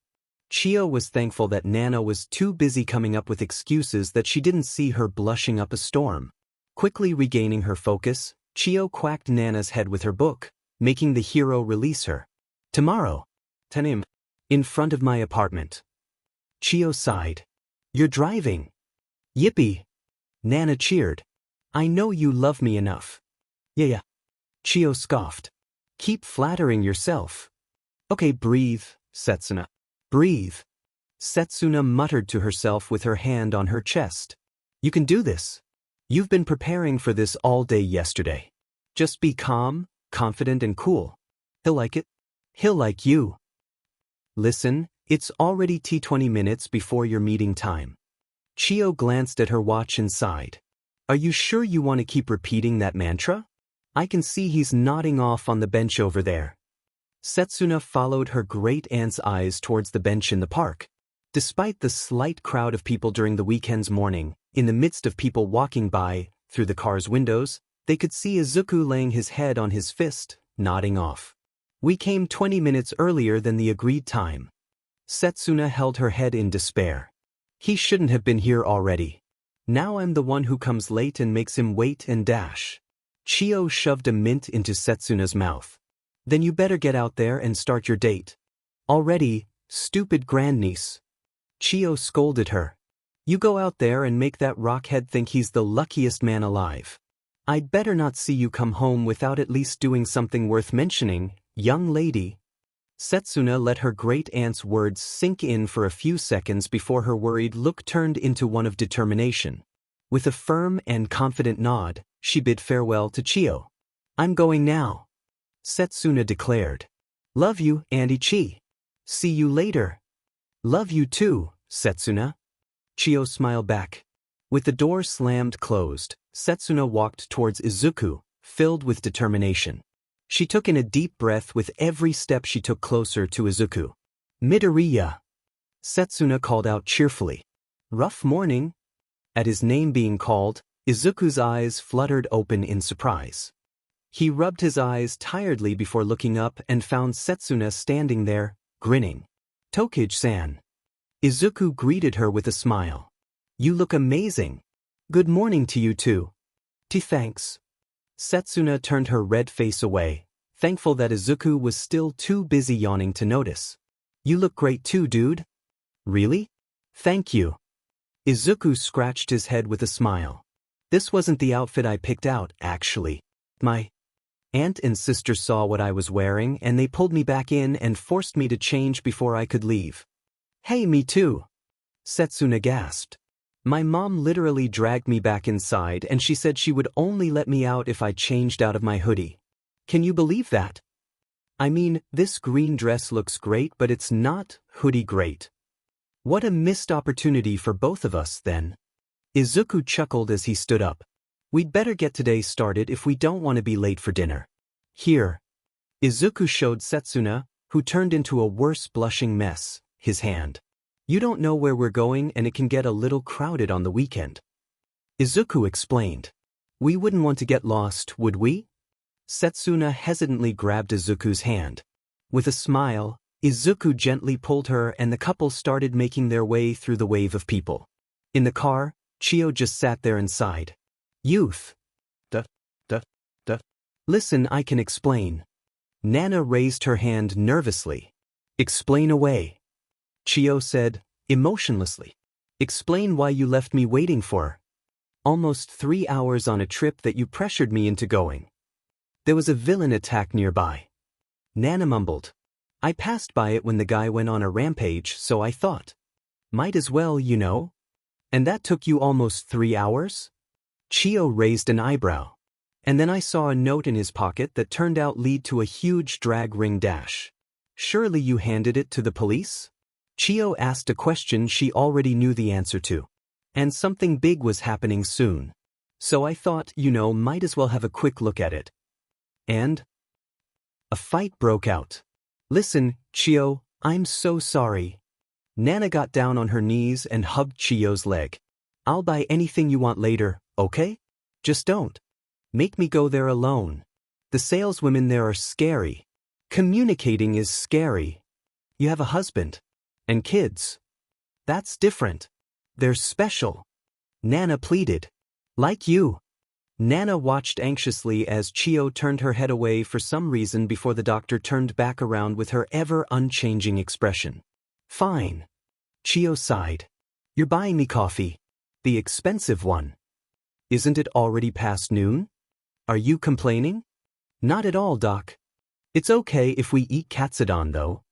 A: Chio was thankful that Nana was too busy coming up with excuses that she didn't see her blushing up a storm. Quickly regaining her focus, Chio quacked Nana's head with her book, making the hero release her. Tomorrow. 10 a.m. In front of my apartment. Chio sighed. You're driving. Yippee. Nana cheered. I know you love me enough. Yeah. Chio scoffed. Keep flattering yourself. Okay, breathe, Setsuna. Breathe. Setsuna muttered to herself with her hand on her chest. You can do this. You've been preparing for this all day yesterday. Just be calm, confident and cool. He'll like it. He'll like you. Listen, it's already 20 minutes before your meeting time. Chio glanced at her watch and sighed. Are you sure you want to keep repeating that mantra? I can see he's nodding off on the bench over there. Setsuna followed her great-aunt's eyes towards the bench in the park. Despite the slight crowd of people during the weekend's morning, in the midst of people walking by, through the car's windows, they could see Izuku laying his head on his fist, nodding off. We came 20 minutes earlier than the agreed time. Setsuna held her head in despair. He shouldn't have been here already. Now I'm the one who comes late and makes him wait and dash. Chio shoved a mint into Setsuna's mouth. Then you better get out there and start your date. Already, stupid grandniece. Chio scolded her. You go out there and make that rockhead think he's the luckiest man alive. I'd better not see you come home without at least doing something worth mentioning, young lady. Setsuna let her great-aunt's words sink in for a few seconds before her worried look turned into one of determination. With a firm and confident nod, she bid farewell to Chio. I'm going now. Setsuna declared. Love you, Auntie Chi. See you later. Love you too, Setsuna. Chio smiled back. With the door slammed closed, Setsuna walked towards Izuku, filled with determination. She took in a deep breath with every step she took closer to Izuku. Midoriya. Setsuna called out cheerfully. Rough morning. At his name being called, Izuku's eyes fluttered open in surprise. He rubbed his eyes tiredly before looking up and found Setsuna standing there, grinning. Tokage-san. Izuku greeted her with a smile. You look amazing. Good morning to you too. Thanks. Setsuna turned her red face away, thankful that Izuku was still too busy yawning to notice. You look great too, dude. Really? Thank you. Izuku scratched his head with a smile. This wasn't the outfit I picked out, actually. My aunt and sister saw what I was wearing and they pulled me back in and forced me to change before I could leave. Hey, me too. Setsuna gasped. My mom literally dragged me back inside and she said she would only let me out if I changed out of my hoodie. Can you believe that? I mean, this green dress looks great, but it's not hoodie great. What a missed opportunity for both of us, then. Izuku chuckled as he stood up. We'd better get today started if we don't want to be late for dinner. Here. Izuku showed Setsuna, who turned into a worse blushing mess, his hand. You don't know where we're going and it can get a little crowded on the weekend. Izuku explained. We wouldn't want to get lost, would we? Setsuna hesitantly grabbed Izuku's hand. With a smile, Izuku gently pulled her and the couple started making their way through the wave of people. In the car, Chio just sat there and sighed. Youth. Listen, I can explain. Nana raised her hand nervously. Explain away. Chio said, emotionlessly. Explain why you left me waiting for. Almost 3 hours on a trip that you pressured me into going. There was a villain attack nearby. Nana mumbled. I passed by it when the guy went on a rampage, so I thought. Might as well, you know. And that took you almost 3 hours? Chio raised an eyebrow. And then I saw a note in his pocket that turned out lead to a huge drag ring dash. Surely you handed it to the police? Chio asked a question she already knew the answer to. And something big was happening soon. So I thought, you know, might as well have a quick look at it. And? A fight broke out. Listen, Chiyo, I'm so sorry. Nana got down on her knees and hugged Chiyo's leg. I'll buy anything you want later, okay? Just don't make me go there alone. The saleswomen there are scary. Communicating is scary. You have a husband. And kids. That's different. They're special. Nana pleaded. Like you. Nana watched anxiously as Chiyo turned her head away for some reason before the doctor turned back around with her ever-unchanging expression. Fine. Chiyo sighed. You're buying me coffee. The expensive one. Isn't it already past noon? Are you complaining? Not at all, Doc. It's okay if we eat katsudon, though.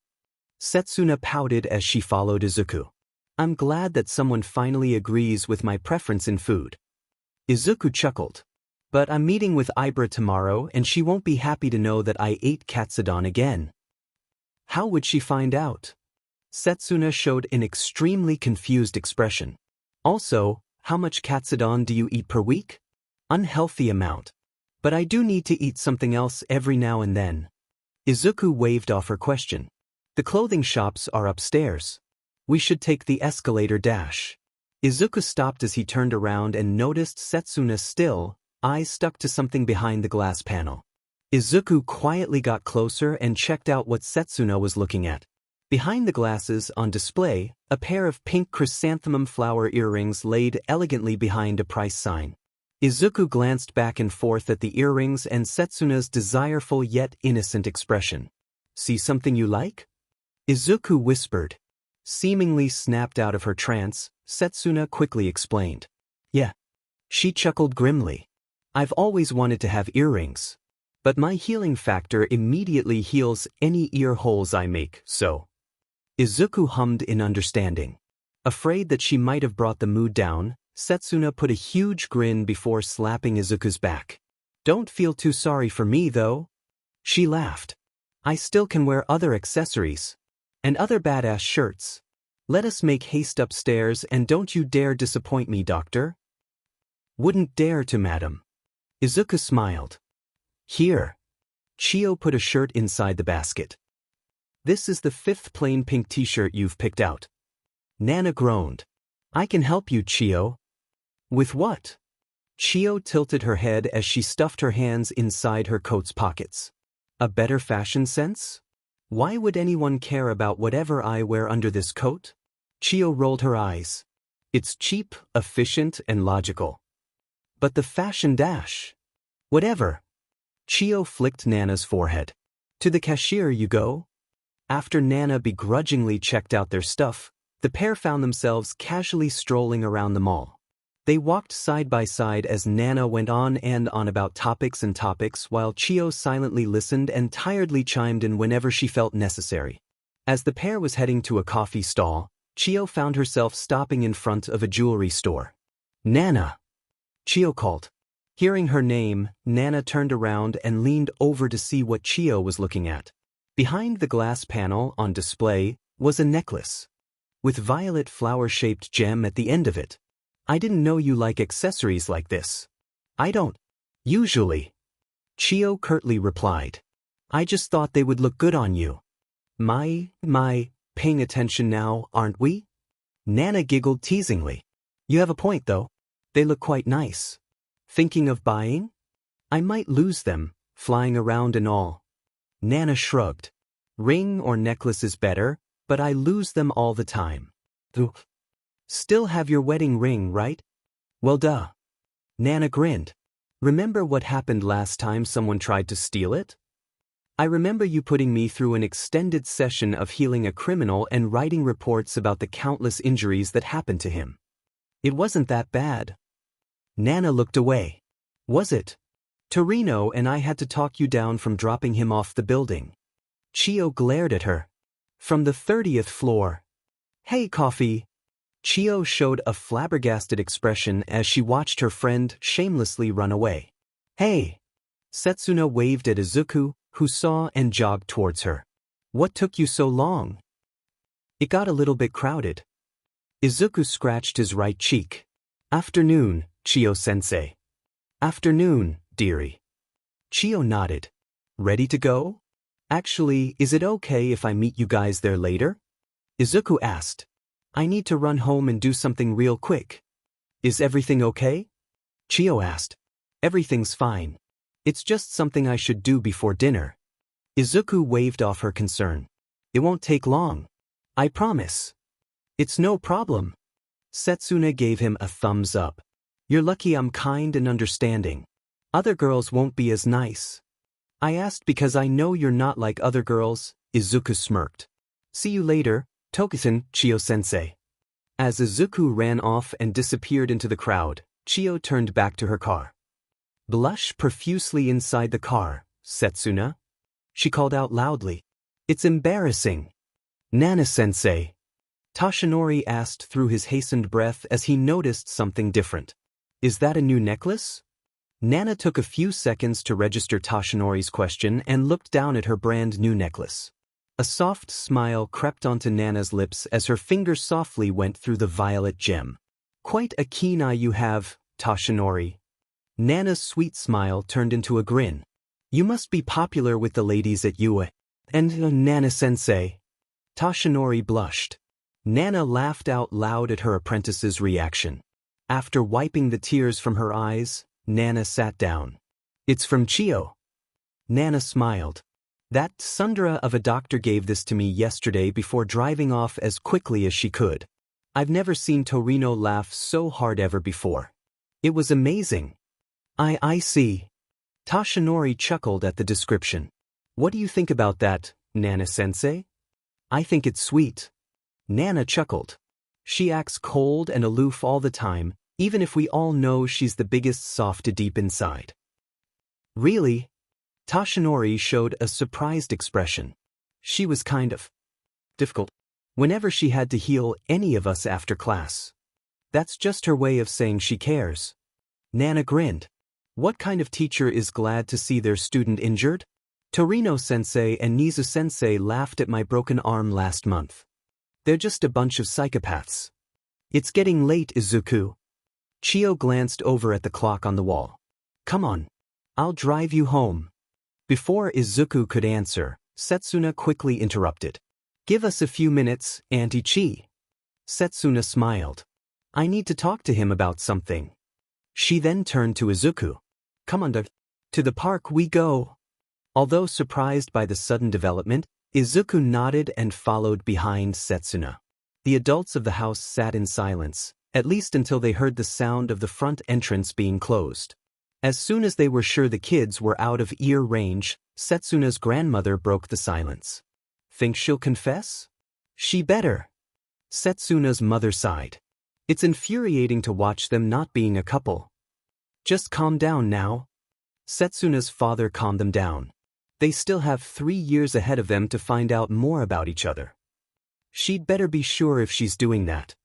A: Setsuna pouted as she followed Izuku. I'm glad that someone finally agrees with my preference in food. Izuku chuckled. But I'm meeting with Ibra tomorrow and she won't be happy to know that I ate katsudon again. How would she find out? Setsuna showed an extremely confused expression. Also, how much katsudon do you eat per week? Unhealthy amount. But I do need to eat something else every now and then. Izuku waved off her question. The clothing shops are upstairs. We should take the escalator dash. Izuku stopped as he turned around and noticed Setsuna still, eyes stuck to something behind the glass panel. Izuku quietly got closer and checked out what Setsuna was looking at. Behind the glasses, on display, a pair of pink chrysanthemum flower earrings laid elegantly behind a price sign. Izuku glanced back and forth at the earrings and Setsuna's desireful yet innocent expression. See something you like? Izuku whispered. Seemingly snapped out of her trance, Setsuna quickly explained. Yeah. She chuckled grimly. I've always wanted to have earrings. But my healing factor immediately heals any ear holes I make, so. Izuku hummed in understanding. Afraid that she might have brought the mood down, Setsuna put a huge grin before slapping Izuku's back. Don't feel too sorry for me, though. She laughed. I still can wear other accessories. And other badass shirts. Let us make haste upstairs and don't you dare disappoint me, doctor. Wouldn't dare to, madam. Izuku smiled. Here. Chiyo put a shirt inside the basket. This is the 5th plain pink t-shirt you've picked out. Nana groaned. I can help you, Chiyo. With what? Chiyo tilted her head as she stuffed her hands inside her coat's pockets. A better fashion sense? Why would anyone care about whatever I wear under this coat? Chiyo rolled her eyes. It's cheap, efficient, and logical. But the fashion dash. Whatever. Chiyo flicked Nana's forehead. To the cashier you go. After Nana begrudgingly checked out their stuff, the pair found themselves casually strolling around the mall. They walked side by side as Nana went on and on about topics and topics while Chiyo silently listened and tiredly chimed in whenever she felt necessary. As the pair was heading to a coffee stall, Chiyo found herself stopping in front of a jewelry store. Nana! Chiyo called. Hearing her name, Nana turned around and leaned over to see what Chiyo was looking at. Behind the glass panel on display was a necklace. With violet flower-shaped gem at the end of it. I didn't know you like accessories like this. I don't. Usually. Chiyo curtly replied. I just thought they would look good on you. My, paying attention now, aren't we? Nana giggled teasingly. You have a point though. They look quite nice. Thinking of buying? I might lose them, flying around and all. Nana shrugged. Ring or necklace is better, but I lose them all the time. Still have your wedding ring, right? Well, duh. Nana grinned. Remember what happened last time someone tried to steal it? I remember you putting me through an extended session of healing a criminal and writing reports about the countless injuries that happened to him. It wasn't that bad. Nana looked away. Was it? Torino and I had to talk you down from dropping him off the building. Chiyo glared at her. From the 30th floor. Hey, coffee. Chiyo showed a flabbergasted expression as she watched her friend shamelessly run away. Hey! Setsuna waved at Izuku, who saw and jogged towards her. What took you so long? It got a little bit crowded. Izuku scratched his right cheek. Afternoon, Chiyo-sensei. Afternoon, dearie. Chiyo nodded. Ready to go? Actually, is it okay if I meet you guys there later? Izuku asked. I need to run home and do something real quick. Is everything okay? Chio asked. Everything's fine. It's just something I should do before dinner. Izuku waved off her concern. It won't take long. I promise. It's no problem. Setsuna gave him a thumbs up. You're lucky I'm kind and understanding. Other girls won't be as nice. I asked because I know you're not like other girls, Izuku smirked. See you later, Tokusen, Chio-sensei. As Izuku ran off and disappeared into the crowd, Chio turned back to her car. Blush profusely inside the car, Setsuna. She called out loudly. It's embarrassing. Nana-sensei. Toshinori asked through his hastened breath as he noticed something different. Is that a new necklace? Nana took a few seconds to register Toshinori's question and looked down at her brand new necklace. A soft smile crept onto Nana's lips as her fingers softly went through the violet gem. Quite a keen eye you have, Toshinori. Nana's sweet smile turned into a grin. You must be popular with the ladies at Yui. And Nana-sensei. Toshinori blushed. Nana laughed out loud at her apprentice's reaction. After wiping the tears from her eyes, Nana sat down. It's from Chio. Nana smiled. That tsundere of a doctor gave this to me yesterday before driving off as quickly as she could. I've never seen Torino laugh so hard ever before. It was amazing. I see. Toshinori chuckled at the description. What do you think about that, Nana-sensei? I think it's sweet. Nana chuckled. She acts cold and aloof all the time, even if we all know she's the biggest softy deep inside. Really? Toshinori showed a surprised expression. She was kind of difficult whenever she had to heal any of us after class. That's just her way of saying she cares. Nana grinned. What kind of teacher is glad to see their student injured? Torino-sensei and Nizu-sensei laughed at my broken arm last month. They're just a bunch of psychopaths. It's getting late, Izuku. Chio glanced over at the clock on the wall. Come on. I'll drive you home. Before Izuku could answer, Setsuna quickly interrupted. Give us a few minutes, Auntie Chi. Setsuna smiled. I need to talk to him about something. She then turned to Izuku. Come on, to the park we go. Although surprised by the sudden development, Izuku nodded and followed behind Setsuna. The adults of the house sat in silence, at least until they heard the sound of the front entrance being closed. As soon as they were sure the kids were out of ear range, Setsuna's grandmother broke the silence. Think she'll confess? She better. Setsuna's mother sighed. It's infuriating to watch them not being a couple. Just calm down now. Setsuna's father calmed them down. They still have 3 years ahead of them to find out more about each other. She'd better be sure if she's doing that.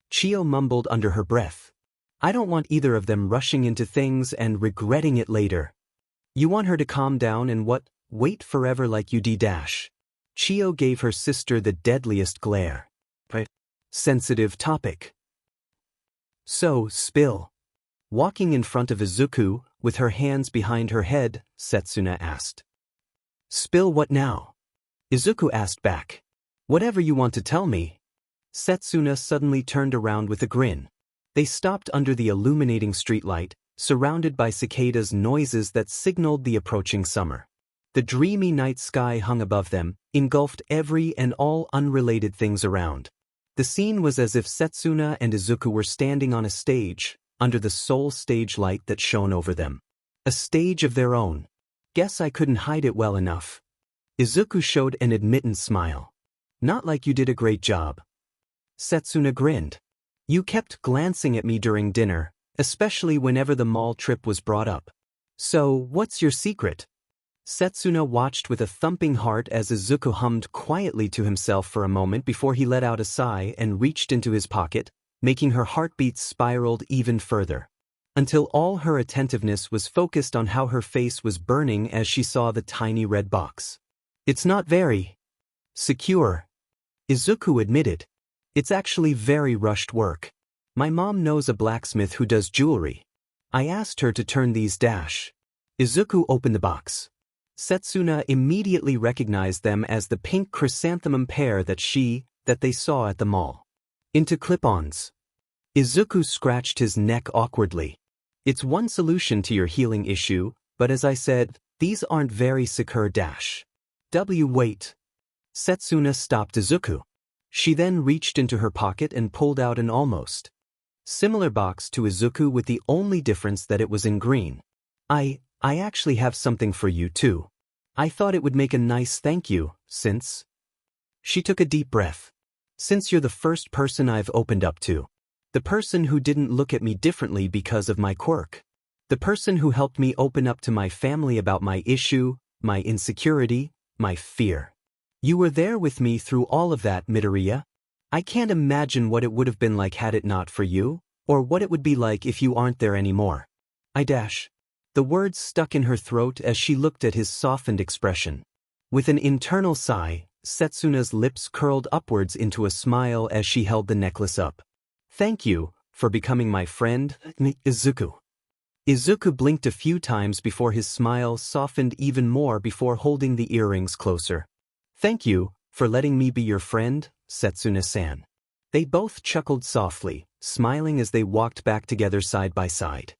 A: Chio mumbled under her breath. I don't want either of them rushing into things and regretting it later. You want her to calm down and wait forever like you d-dash. Chio gave her sister the deadliest glare. Sensitive topic. So, spill. Walking in front of Izuku, with her hands behind her head, Setsuna asked. Spill what now? Izuku asked back. Whatever you want to tell me. Setsuna suddenly turned around with a grin. They stopped under the illuminating streetlight, surrounded by cicadas' noises that signaled the approaching summer. The dreamy night sky hung above them, engulfed every and all unrelated things around. The scene was as if Setsuna and Izuku were standing on a stage, under the sole stage light that shone over them. A stage of their own. Guess I couldn't hide it well enough. Izuku showed an admittance smile. Not like you did a great job. Setsuna grinned. You kept glancing at me during dinner, especially whenever the mall trip was brought up. So, what's your secret? Setsuna watched with a thumping heart as Izuku hummed quietly to himself for a moment before he let out a sigh and reached into his pocket, making her heartbeats spiraled even further. Until all her attentiveness was focused on how her face was burning as she saw the tiny red box. It's not very secure, Izuku admitted. It's actually very rushed work. My mom knows a blacksmith who does jewelry. I asked her to turn these dash. Izuku opened the box. Setsuna immediately recognized them as the pink chrysanthemum pair that they saw at the mall. Into clip-ons. Izuku scratched his neck awkwardly. It's one solution to your healing issue, but as I said, these aren't very secure. Wait. Setsuna stopped Izuku. She then reached into her pocket and pulled out an almost similar box to Izuku, with the only difference that it was in green. I actually have something for you too. I thought it would make a nice thank you, since... She took a deep breath. Since you're the first person I've opened up to. The person who didn't look at me differently because of my quirk. The person who helped me open up to my family about my issue, my insecurity, my fear. You were there with me through all of that, Midoriya. I can't imagine what it would have been like had it not for you, or what it would be like if you aren't there anymore. The words stuck in her throat as she looked at his softened expression. With an internal sigh, Setsuna's lips curled upwards into a smile as she held the necklace up. Thank you for becoming my friend, Izuku. Izuku blinked a few times before his smile softened even more before holding the earrings closer. Thank you for letting me be your friend, Setsuna-san. They both chuckled softly, smiling as they walked back together side by side.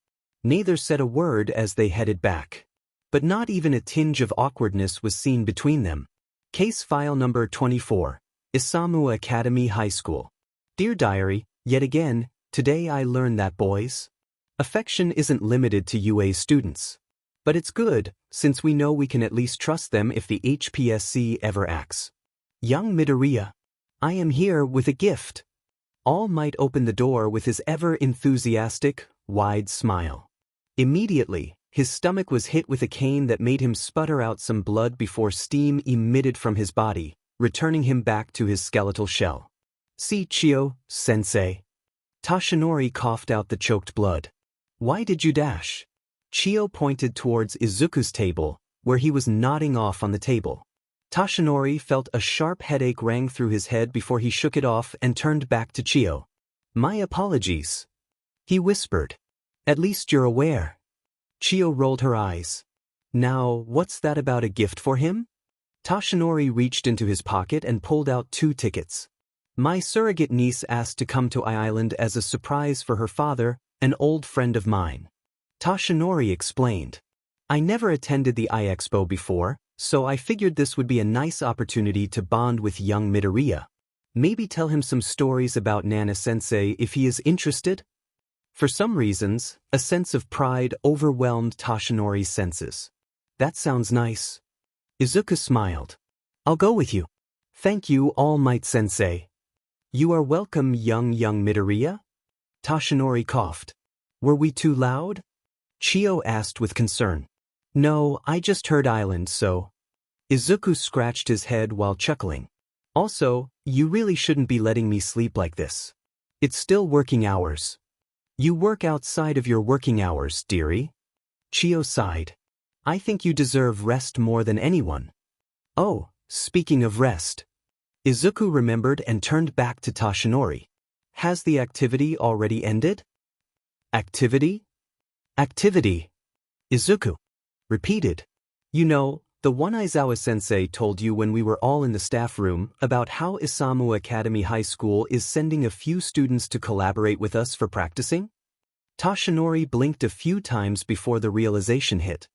A: Neither said a word as they headed back. But not even a tinge of awkwardness was seen between them. Case file number 24. Isamu Academy High School. Dear Diary, yet again, today I learned that boys' affection isn't limited to UA students. But it's good, since we know we can at least trust them if the HPSC ever acts. Young Midoriya. I am here with a gift. All Might opened the door with his ever-enthusiastic, wide smile. Immediately, his stomach was hit with a cane that made him sputter out some blood before steam emitted from his body, returning him back to his skeletal shell. See Chio-sensei. Toshinori coughed out the choked blood. Why did you dash? Chio pointed towards Izuku's table, where he was nodding off on the table. Toshinori felt a sharp headache rang through his head before he shook it off and turned back to Chio. My apologies. He whispered. At least you're aware. Chio rolled her eyes. Now, what's that about a gift for him? Toshinori reached into his pocket and pulled out 2 tickets. My surrogate niece asked to come to Island as a surprise for her father, an old friend of mine. Toshinori explained. I never attended the Expo before, so I figured this would be a nice opportunity to bond with young Midoriya. Maybe tell him some stories about Nana-sensei if he is interested? For some reasons, a sense of pride overwhelmed Toshinori's senses. That sounds nice. Izuku smiled. I'll go with you. Thank you, All Might Sensei. You are welcome, young Midoriya? Toshinori coughed. Were we too loud? Chio asked with concern. No, I just heard Island, so. Izuku scratched his head while chuckling. Also, you really shouldn't be letting me sleep like this. It's still working hours. You work outside of your working hours, dearie. Chio sighed. I think you deserve rest more than anyone. Oh, speaking of rest. Izuku remembered and turned back to Toshinori. Has the activity already ended? Activity? Activity. Izuku repeated. You know, the one Aizawa-sensei told you when we were all in the staff room about how Isamu Academy High School is sending a few students to collaborate with us for practicing? Toshinori blinked a few times before the realization hit.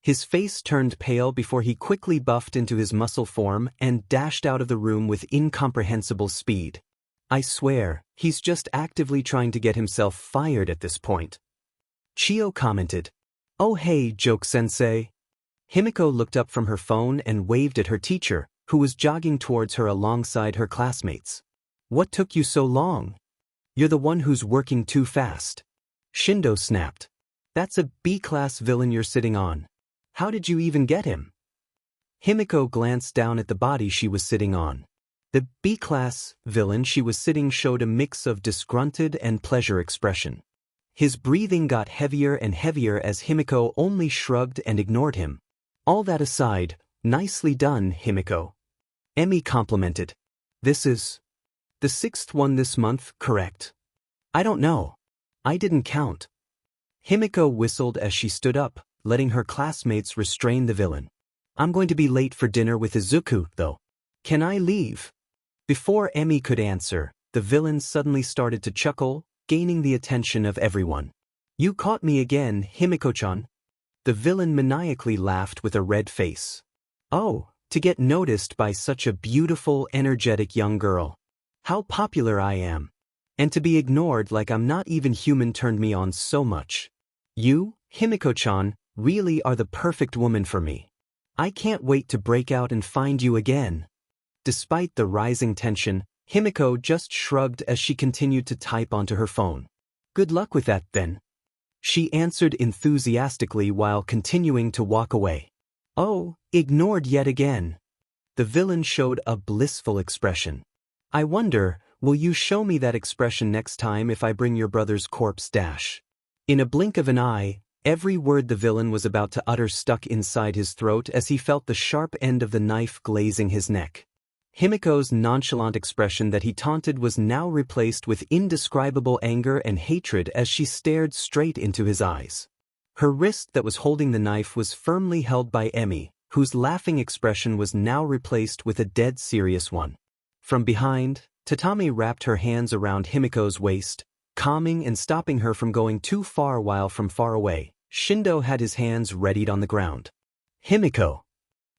A: His face turned pale before he quickly buffed into his muscle form and dashed out of the room with incomprehensible speed. I swear, he's just actively trying to get himself fired at this point. Chio commented. Oh hey, joke-sensei. Himiko looked up from her phone and waved at her teacher, who was jogging towards her alongside her classmates. What took you so long? You're the one who's working too fast. Shindo snapped. That's a B-class villain you're sitting on. How did you even get him? Himiko glanced down at the body she was sitting on. The B-class villain she was sitting showed a mix of disgruntled and pleasure expression. His breathing got heavier and heavier as Himiko only shrugged and ignored him. All that aside, nicely done, Himiko. Emi complimented. This is the 6th one this month, correct? I don't know. I didn't count. Himiko whistled as she stood up, letting her classmates restrain the villain. I'm going to be late for dinner with Izuku, though. Can I leave? Before Emi could answer, the villain suddenly started to chuckle, gaining the attention of everyone. You caught me again, Himiko-chan. The villain maniacally laughed with a red face. Oh, to get noticed by such a beautiful, energetic young girl. How popular I am. And to be ignored like I'm not even human turned me on so much. You, Himiko-chan, really are the perfect woman for me. I can't wait to break out and find you again. Despite the rising tension, Himiko just shrugged as she continued to type onto her phone. Good luck with that, then. She answered enthusiastically while continuing to walk away. Oh, ignored yet again. The villain showed a blissful expression. I wonder, will you show me that expression next time if I bring your brother's corpse dash? In a blink of an eye, every word the villain was about to utter stuck inside his throat as he felt the sharp end of the knife glazing his neck. Himiko's nonchalant expression that he taunted was now replaced with indescribable anger and hatred as she stared straight into his eyes. Her wrist that was holding the knife was firmly held by Emi, whose laughing expression was now replaced with a dead serious one. From behind, Tatami wrapped her hands around Himiko's waist, calming and stopping her from going too far while from far away, Shindo had his hands readied on the ground. Himiko!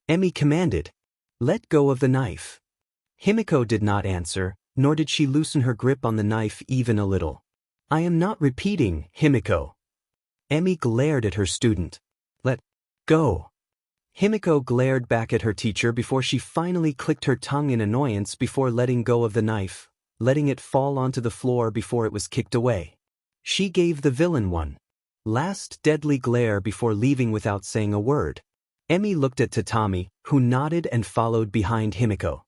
A: Emi commanded. Let go of the knife. Himiko did not answer, nor did she loosen her grip on the knife even a little. I am not repeating, Himiko. Emi glared at her student. Let go. Himiko glared back at her teacher before she finally clicked her tongue in annoyance before letting go of the knife, letting it fall onto the floor before it was kicked away. She gave the villain one last deadly glare before leaving without saying a word. Emi looked at Tatami, who nodded and followed behind Himiko.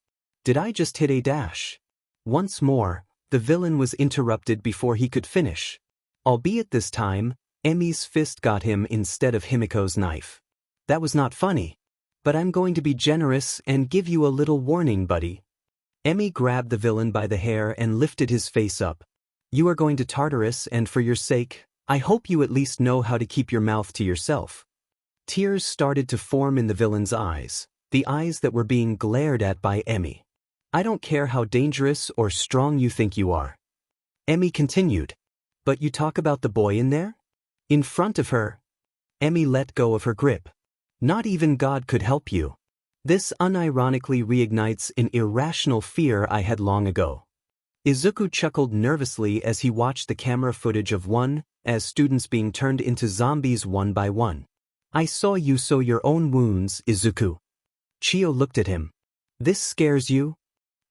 A: Did I just hit a dash? Once more, the villain was interrupted before he could finish. Albeit this time, Emi's fist got him instead of Himiko's knife. That was not funny. But I'm going to be generous and give you a little warning, buddy. Emi grabbed the villain by the hair and lifted his face up. You are going to Tartarus, and for your sake, I hope you at least know how to keep your mouth to yourself. Tears started to form in the villain's eyes, the eyes that were being glared at by Emi. I don't care how dangerous or strong you think you are. Emi continued. But you talk about the boy in there? In front of her. Emi let go of her grip. Not even God could help you. This unironically reignites an irrational fear I had long ago. Izuku chuckled nervously as he watched the camera footage of as students being turned into zombies one by one. I saw you sew your own wounds, Izuku. Chio looked at him. This scares you?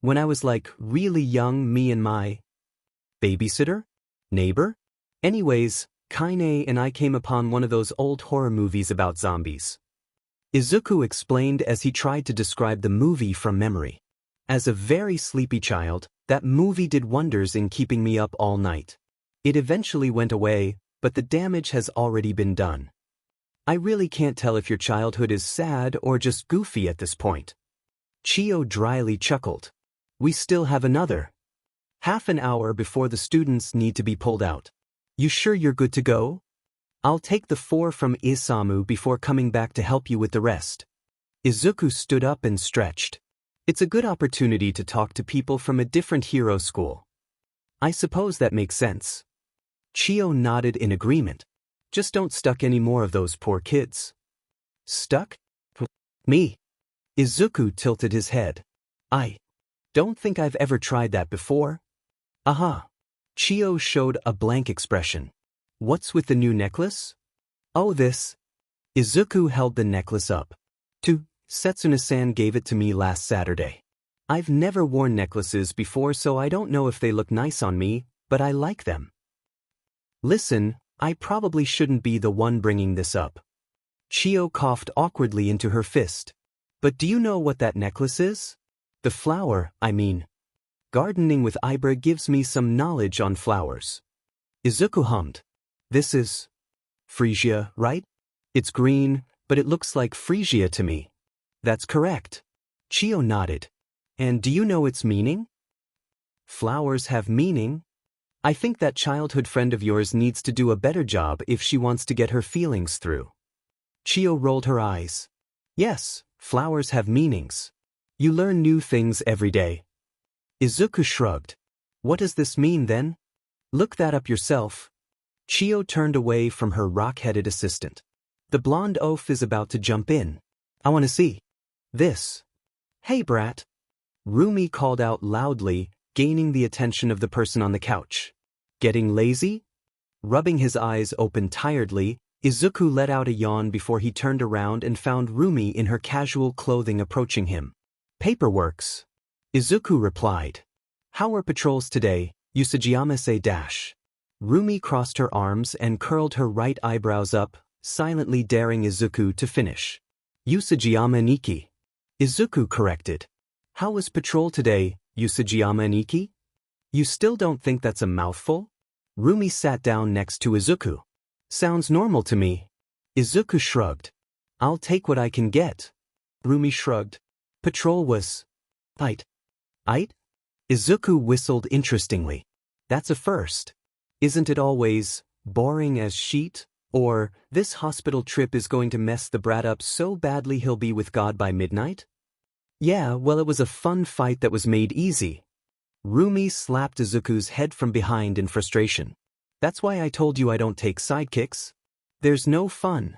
A: When I was like really young, me and my babysitter? Neighbor? Anyways, Kaine and I came upon one of those old horror movies about zombies. Izuku explained as he tried to describe the movie from memory. As a very sleepy child, that movie did wonders in keeping me up all night. It eventually went away, but the damage has already been done. I really can't tell if your childhood is sad or just goofy at this point. Chio dryly chuckled. We still have another half an hour before the students need to be pulled out. You sure you're good to go? I'll take the 4 from Isamu before coming back to help you with the rest. Izuku stood up and stretched. It's a good opportunity to talk to people from a different hero school. I suppose that makes sense. Chio nodded in agreement. Just don't stuck any more of those poor kids. Stuck? Me. Izuku tilted his head. I don't think I've ever tried that before. Aha. Chio showed a blank expression. What's with the new necklace? Oh, this. Izuku held the necklace up. Setsuna-san gave it to me last Saturday. I've never worn necklaces before, so I don't know if they look nice on me, but I like them. Listen, I probably shouldn't be the one bringing this up. Chio coughed awkwardly into her fist. But do you know what that necklace is? The flower, I mean. Gardening with Ibra gives me some knowledge on flowers. Izuku hummed. This is freesia, right? It's green, but it looks like freesia to me. That's correct. Chio nodded. And do you know its meaning? Flowers have meaning. I think that childhood friend of yours needs to do a better job if she wants to get her feelings through. Chio rolled her eyes. Yes, Flowers have meanings. You learn new things every day. Izuku shrugged. What does this mean then? Look that up yourself. Chio turned away from her rock-headed assistant. The blonde oaf is about to jump in. I want to see this. Hey brat. Rumi called out loudly, gaining the attention of the person on the couch. Getting lazy? Rubbing his eyes open tiredly, Izuku let out a yawn before he turned around and found Rumi in her casual clothing approaching him. Paperworks. Izuku replied. How were patrols today, Usajiyama-se dash? Rumi crossed her arms and curled her right eyebrows up, silently daring Izuku to finish. Usajiyama Niki. Izuku corrected. How was patrol today, Usajiyama Niki? You still don't think that's a mouthful? Rumi sat down next to Izuku. Sounds normal to me. Izuku shrugged. I'll take what I can get. Rumi shrugged. Patrol was... Ite. Izuku whistled interestingly. That's a first. Isn't it always boring as sheet? Or, this hospital trip is going to mess the brat up so badly he'll be with God by midnight? Yeah, well it was a fun fight that was made easy. Rumi slapped Izuku's head from behind in frustration. That's why I told you I don't take sidekicks. There's no fun.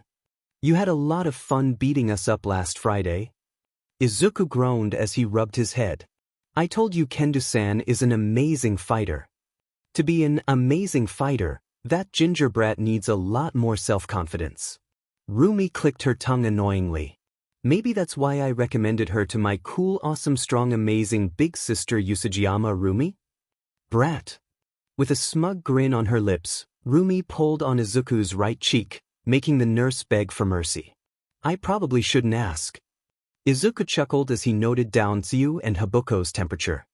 A: You had a lot of fun beating us up last Friday. Izuku groaned as he rubbed his head. I told you Kendo-san is an amazing fighter. To be an amazing fighter, that ginger brat needs a lot more self-confidence. Rumi clicked her tongue annoyingly. Maybe that's why I recommended her to my cool, awesome, strong, amazing big sister Usajiyama Rumi? Brat. With a smug grin on her lips, Rumi pulled on Izuku's right cheek, making the nurse beg for mercy. I probably shouldn't ask. Izuku chuckled as he noted down Tsuyu and Habuko's temperature.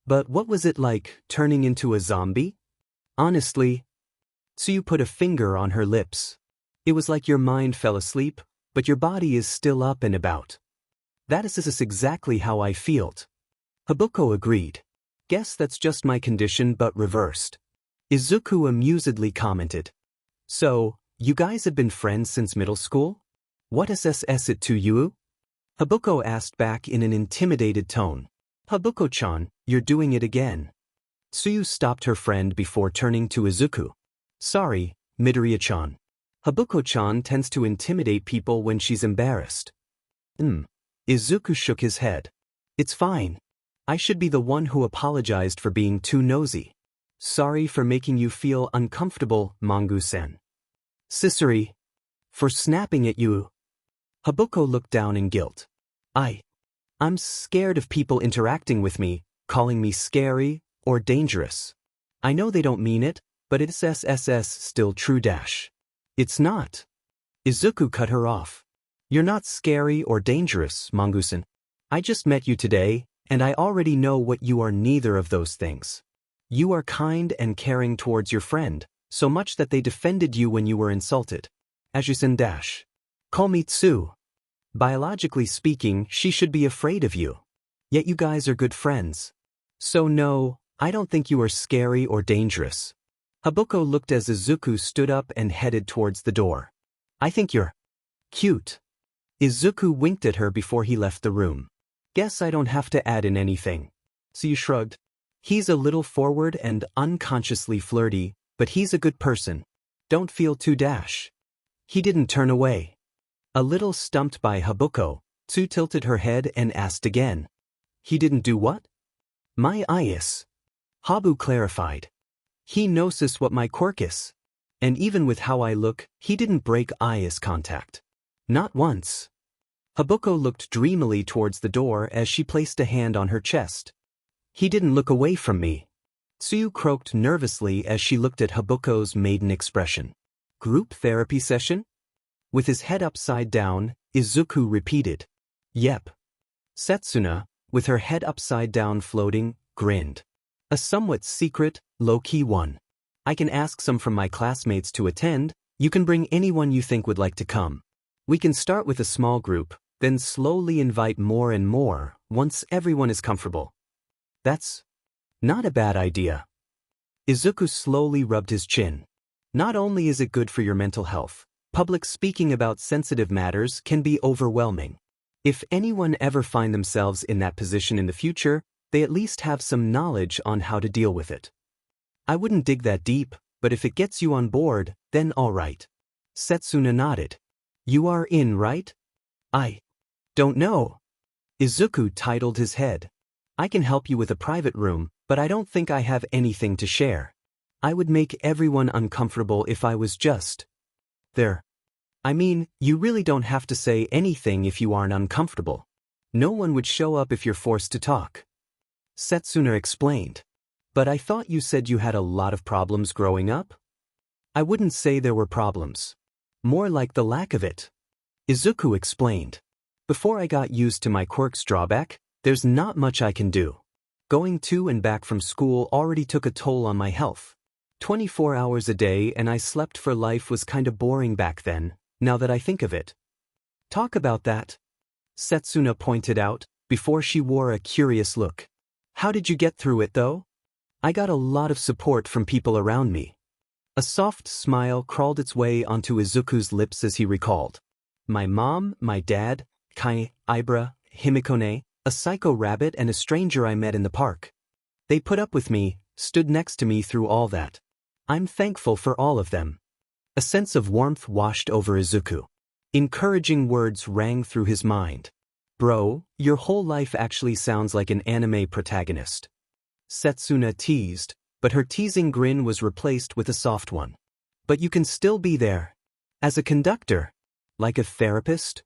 A: But what was it like, turning into a zombie? Honestly, Tsuyu put a finger on her lips. It was like your mind fell asleep, but your body is still up and about. That is exactly how I felt. Habuko agreed. Guess that's just my condition but reversed. Izuku amusedly commented. So, you guys have been friends since middle school? What is it to you? Habuko asked back in an intimidated tone. Habuko-chan, you're doing it again. Tsuyu stopped her friend before turning to Izuku. Sorry, Midoriya-chan. Habuko-chan tends to intimidate people when she's embarrassed. Izuku shook his head. It's fine. I should be the one who apologized for being too nosy. Sorry for making you feel uncomfortable, Mangu-sen. Sisori. For snapping at you. Habuko looked down in guilt. I'm scared of people interacting with me, calling me scary or dangerous. I know they don't mean it, but it's still true dash. It's not. Izuku cut her off. You're not scary or dangerous, Mangu-sen. I just met you today, and I already know what you are neither of those things. You are kind and caring towards your friend, so much that they defended you when you were insulted. Ajusen dash. Call me Tsu. Biologically speaking, she should be afraid of you. Yet you guys are good friends. So no, I don't think you are scary or dangerous. Habuko looked as Izuku stood up and headed towards the door. I think you're cute. Izuku winked at her before he left the room. Guess I don't have to add in anything. Tsuyu shrugged. He's a little forward and unconsciously flirty, but he's a good person. Don't feel too dash. He didn't turn away. A little stumped by Habuko, Tsu tilted her head and asked again. He didn't do what? My eyes. Habu clarified. He knows what my quirk is. And even with how I look, he didn't break eyes contact. Not once. Habuko looked dreamily towards the door as she placed a hand on her chest. He didn't look away from me. Tsuyu croaked nervously as she looked at Habuko's maiden expression. Group therapy session? With his head upside down, Izuku repeated. Yep. Setsuna, with her head upside down floating, grinned. A somewhat secret, low-key one. I can ask some from my classmates to attend. You can bring anyone you think would like to come. We can start with a small group, then slowly invite more and more, once everyone is comfortable. That's not a bad idea. Izuku slowly rubbed his chin. Not only is it good for your mental health, public speaking about sensitive matters can be overwhelming. If anyone ever find themselves in that position in the future, they at least have some knowledge on how to deal with it. I wouldn't dig that deep, but if it gets you on board, then all right. Setsuna nodded. You are in, right? I don't know. Izuku titled his head. I can help you with a private room, but I don't think I have anything to share. I would make everyone uncomfortable if I was just there. I mean, you really don't have to say anything if you aren't uncomfortable. No one would show up if you're forced to talk. Setsuna explained. But I thought you said you had a lot of problems growing up? I wouldn't say there were problems. More like the lack of it. Izuku explained. Before I got used to my quirk's drawback, there's not much I can do. Going to and back from school already took a toll on my health. 24 hours a day and I slept for life was kinda boring back then, now that I think of it. Talk about that. Setsuna pointed out, before she wore a curious look. How did you get through it though? I got a lot of support from people around me. A soft smile crawled its way onto Izuku's lips as he recalled. My mom, my dad, Kai, Ibra, Himiko, a psycho rabbit and a stranger I met in the park. They put up with me, stood next to me through all that. I'm thankful for all of them. A sense of warmth washed over Izuku. Encouraging words rang through his mind. Bro, your whole life actually sounds like an anime protagonist. Setsuna teased, but her teasing grin was replaced with a soft one. But you can still be there. As a conductor. Like a therapist?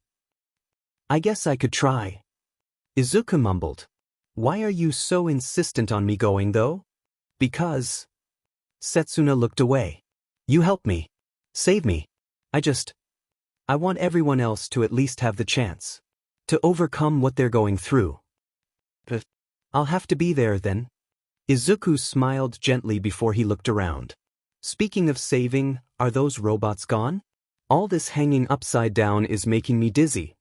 A: I guess I could try. Izuku mumbled. Why are you so insistent on me going though? Because. Setsuna looked away. You help me. Save me. I want everyone else to at least have the chance. To overcome what they're going through. But I'll have to be there then. Izuku smiled gently before he looked around. Speaking of saving, are those robots gone? All this hanging upside down is making me dizzy.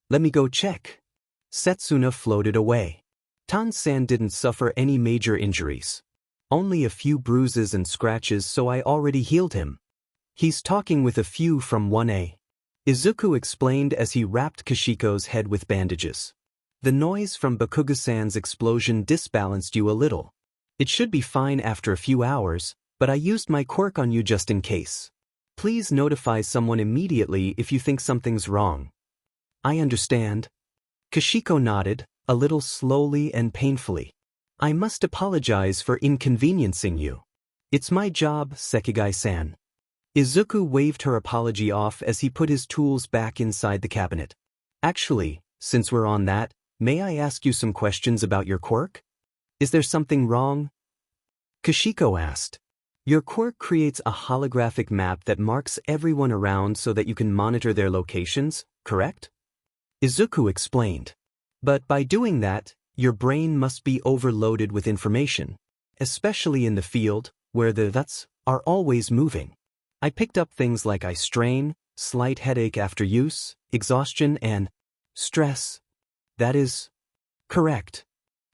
A: Let me go check. Setsuna floated away. Tan-san didn't suffer any major injuries. Only a few bruises and scratches, so I already healed him. He's talking with a few from 1A. Izuku explained as he wrapped Kashiko's head with bandages. The noise from Bakuga-san's explosion disbalanced you a little. It should be fine after a few hours, but I used my quirk on you just in case. Please notify someone immediately if you think something's wrong. I understand. Kashiko nodded, a little slowly and painfully. I must apologize for inconveniencing you. It's my job, Sekigai-san. Izuku waved her apology off as he put his tools back inside the cabinet. Actually, since we're on that, may I ask you some questions about your quirk? Is there something wrong? Kashiko asked. Your quirk creates a holographic map that marks everyone around so that you can monitor their locations, correct? Izuku explained. But by doing that, your brain must be overloaded with information, especially in the field, where the dots are always moving. I picked up things like eye strain, slight headache after use, exhaustion, and stress. That is correct.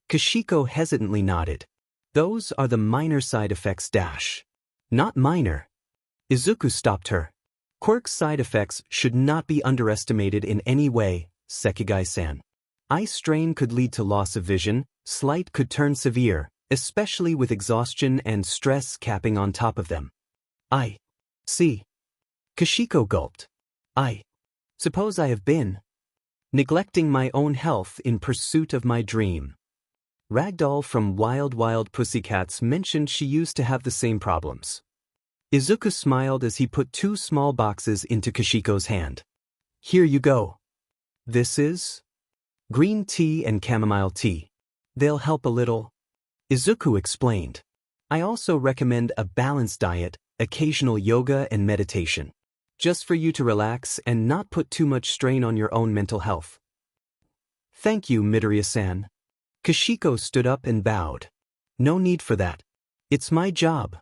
A: Kashiko hesitantly nodded. Those are the minor side effects dash. Not minor. Izuku stopped her. Quirk side effects should not be underestimated in any way, Sekigai-san. Eye strain could lead to loss of vision, slight could turn severe, especially with exhaustion and stress capping on top of them. I see. Kashiko gulped. I suppose I have been neglecting my own health in pursuit of my dream. Ragdoll from Wild Wild Pussycats mentioned she used to have the same problems. Izuku smiled as he put 2 small boxes into Kashiko's hand. Here you go. This is green tea and chamomile tea. They'll help a little. Izuku explained. I also recommend a balanced diet, occasional yoga and meditation. Just for you to relax and not put too much strain on your own mental health. Thank you, Midoriya-san. Kashiko stood up and bowed. No need for that. It's my job.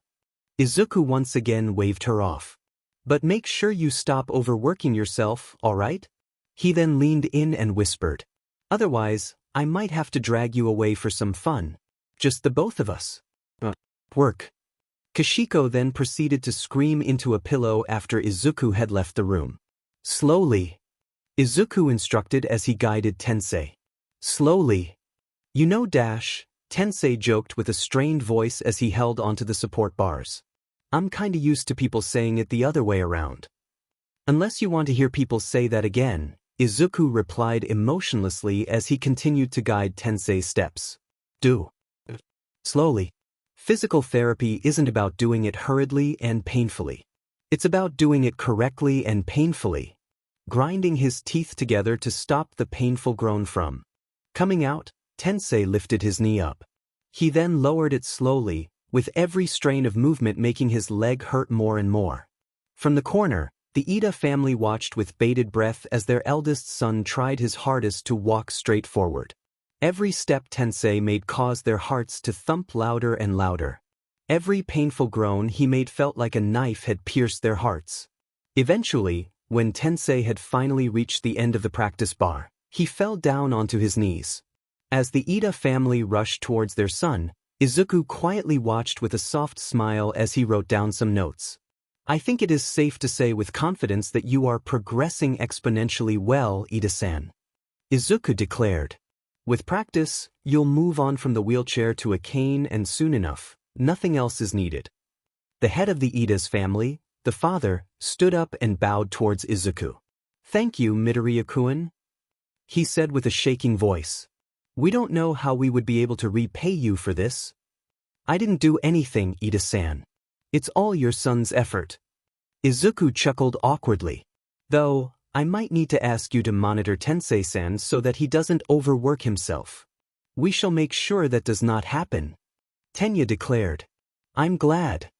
A: Izuku once again waved her off. But make sure you stop overworking yourself, all right? He then leaned in and whispered. Otherwise, I might have to drag you away for some fun. Just the both of us. Work. Kashiko then proceeded to scream into a pillow after Izuku had left the room. Slowly. Izuku instructed as he guided Tensei. Slowly. You know dash, Tensei joked with a strained voice as he held onto the support bars. I'm kinda used to people saying it the other way around. Unless you want to hear people say that again, Izuku replied emotionlessly as he continued to guide Tensei's steps. Do. Slowly. Physical therapy isn't about doing it hurriedly and painfully. It's about doing it correctly and painfully. Grinding his teeth together to stop the painful groan from coming out, Tensei lifted his knee up. He then lowered it slowly, with every strain of movement making his leg hurt more and more. From the corner, the Ida family watched with bated breath as their eldest son tried his hardest to walk straight forward. Every step Tensei made caused their hearts to thump louder and louder. Every painful groan he made felt like a knife had pierced their hearts. Eventually, when Tensei had finally reached the end of the practice bar, he fell down onto his knees. As the Ida family rushed towards their son, Izuku quietly watched with a soft smile as he wrote down some notes. I think it is safe to say with confidence that you are progressing exponentially well, Ida-san. Izuku declared. With practice, you'll move on from the wheelchair to a cane and soon enough, nothing else is needed. The head of the Ida's family, the father, stood up and bowed towards Izuku. Thank you, Midoriya-kun, he said with a shaking voice. We don't know how we would be able to repay you for this. I didn't do anything, Ida-san. It's all your son's effort. Izuku chuckled awkwardly. Though, I might need to ask you to monitor Tensei-san so that he doesn't overwork himself. We shall make sure that does not happen. Tenya declared. I'm glad.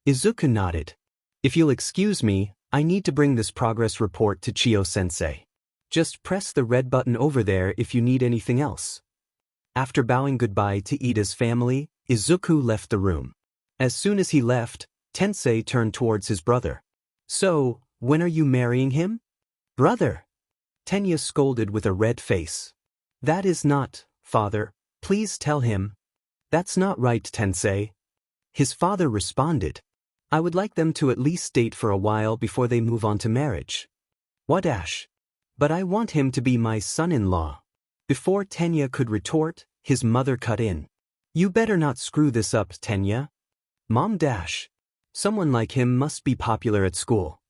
A: Izuku nodded. If you'll excuse me, I need to bring this progress report to Chiyo-sensei. Just press the red button over there if you need anything else. After bowing goodbye to Ida's family, Izuku left the room. As soon as he left, Tensei turned towards his brother. So, when are you marrying him? Brother! Tenya scolded with a red face. That is not, father, please tell him. That's not right, Tensei. His father responded. I would like them to at least date for a while before they move on to marriage. What dash? But I want him to be my son-in-law. Before Tenya could retort, his mother cut in. You better not screw this up, Tenya. Mom dash. Someone like him must be popular at school.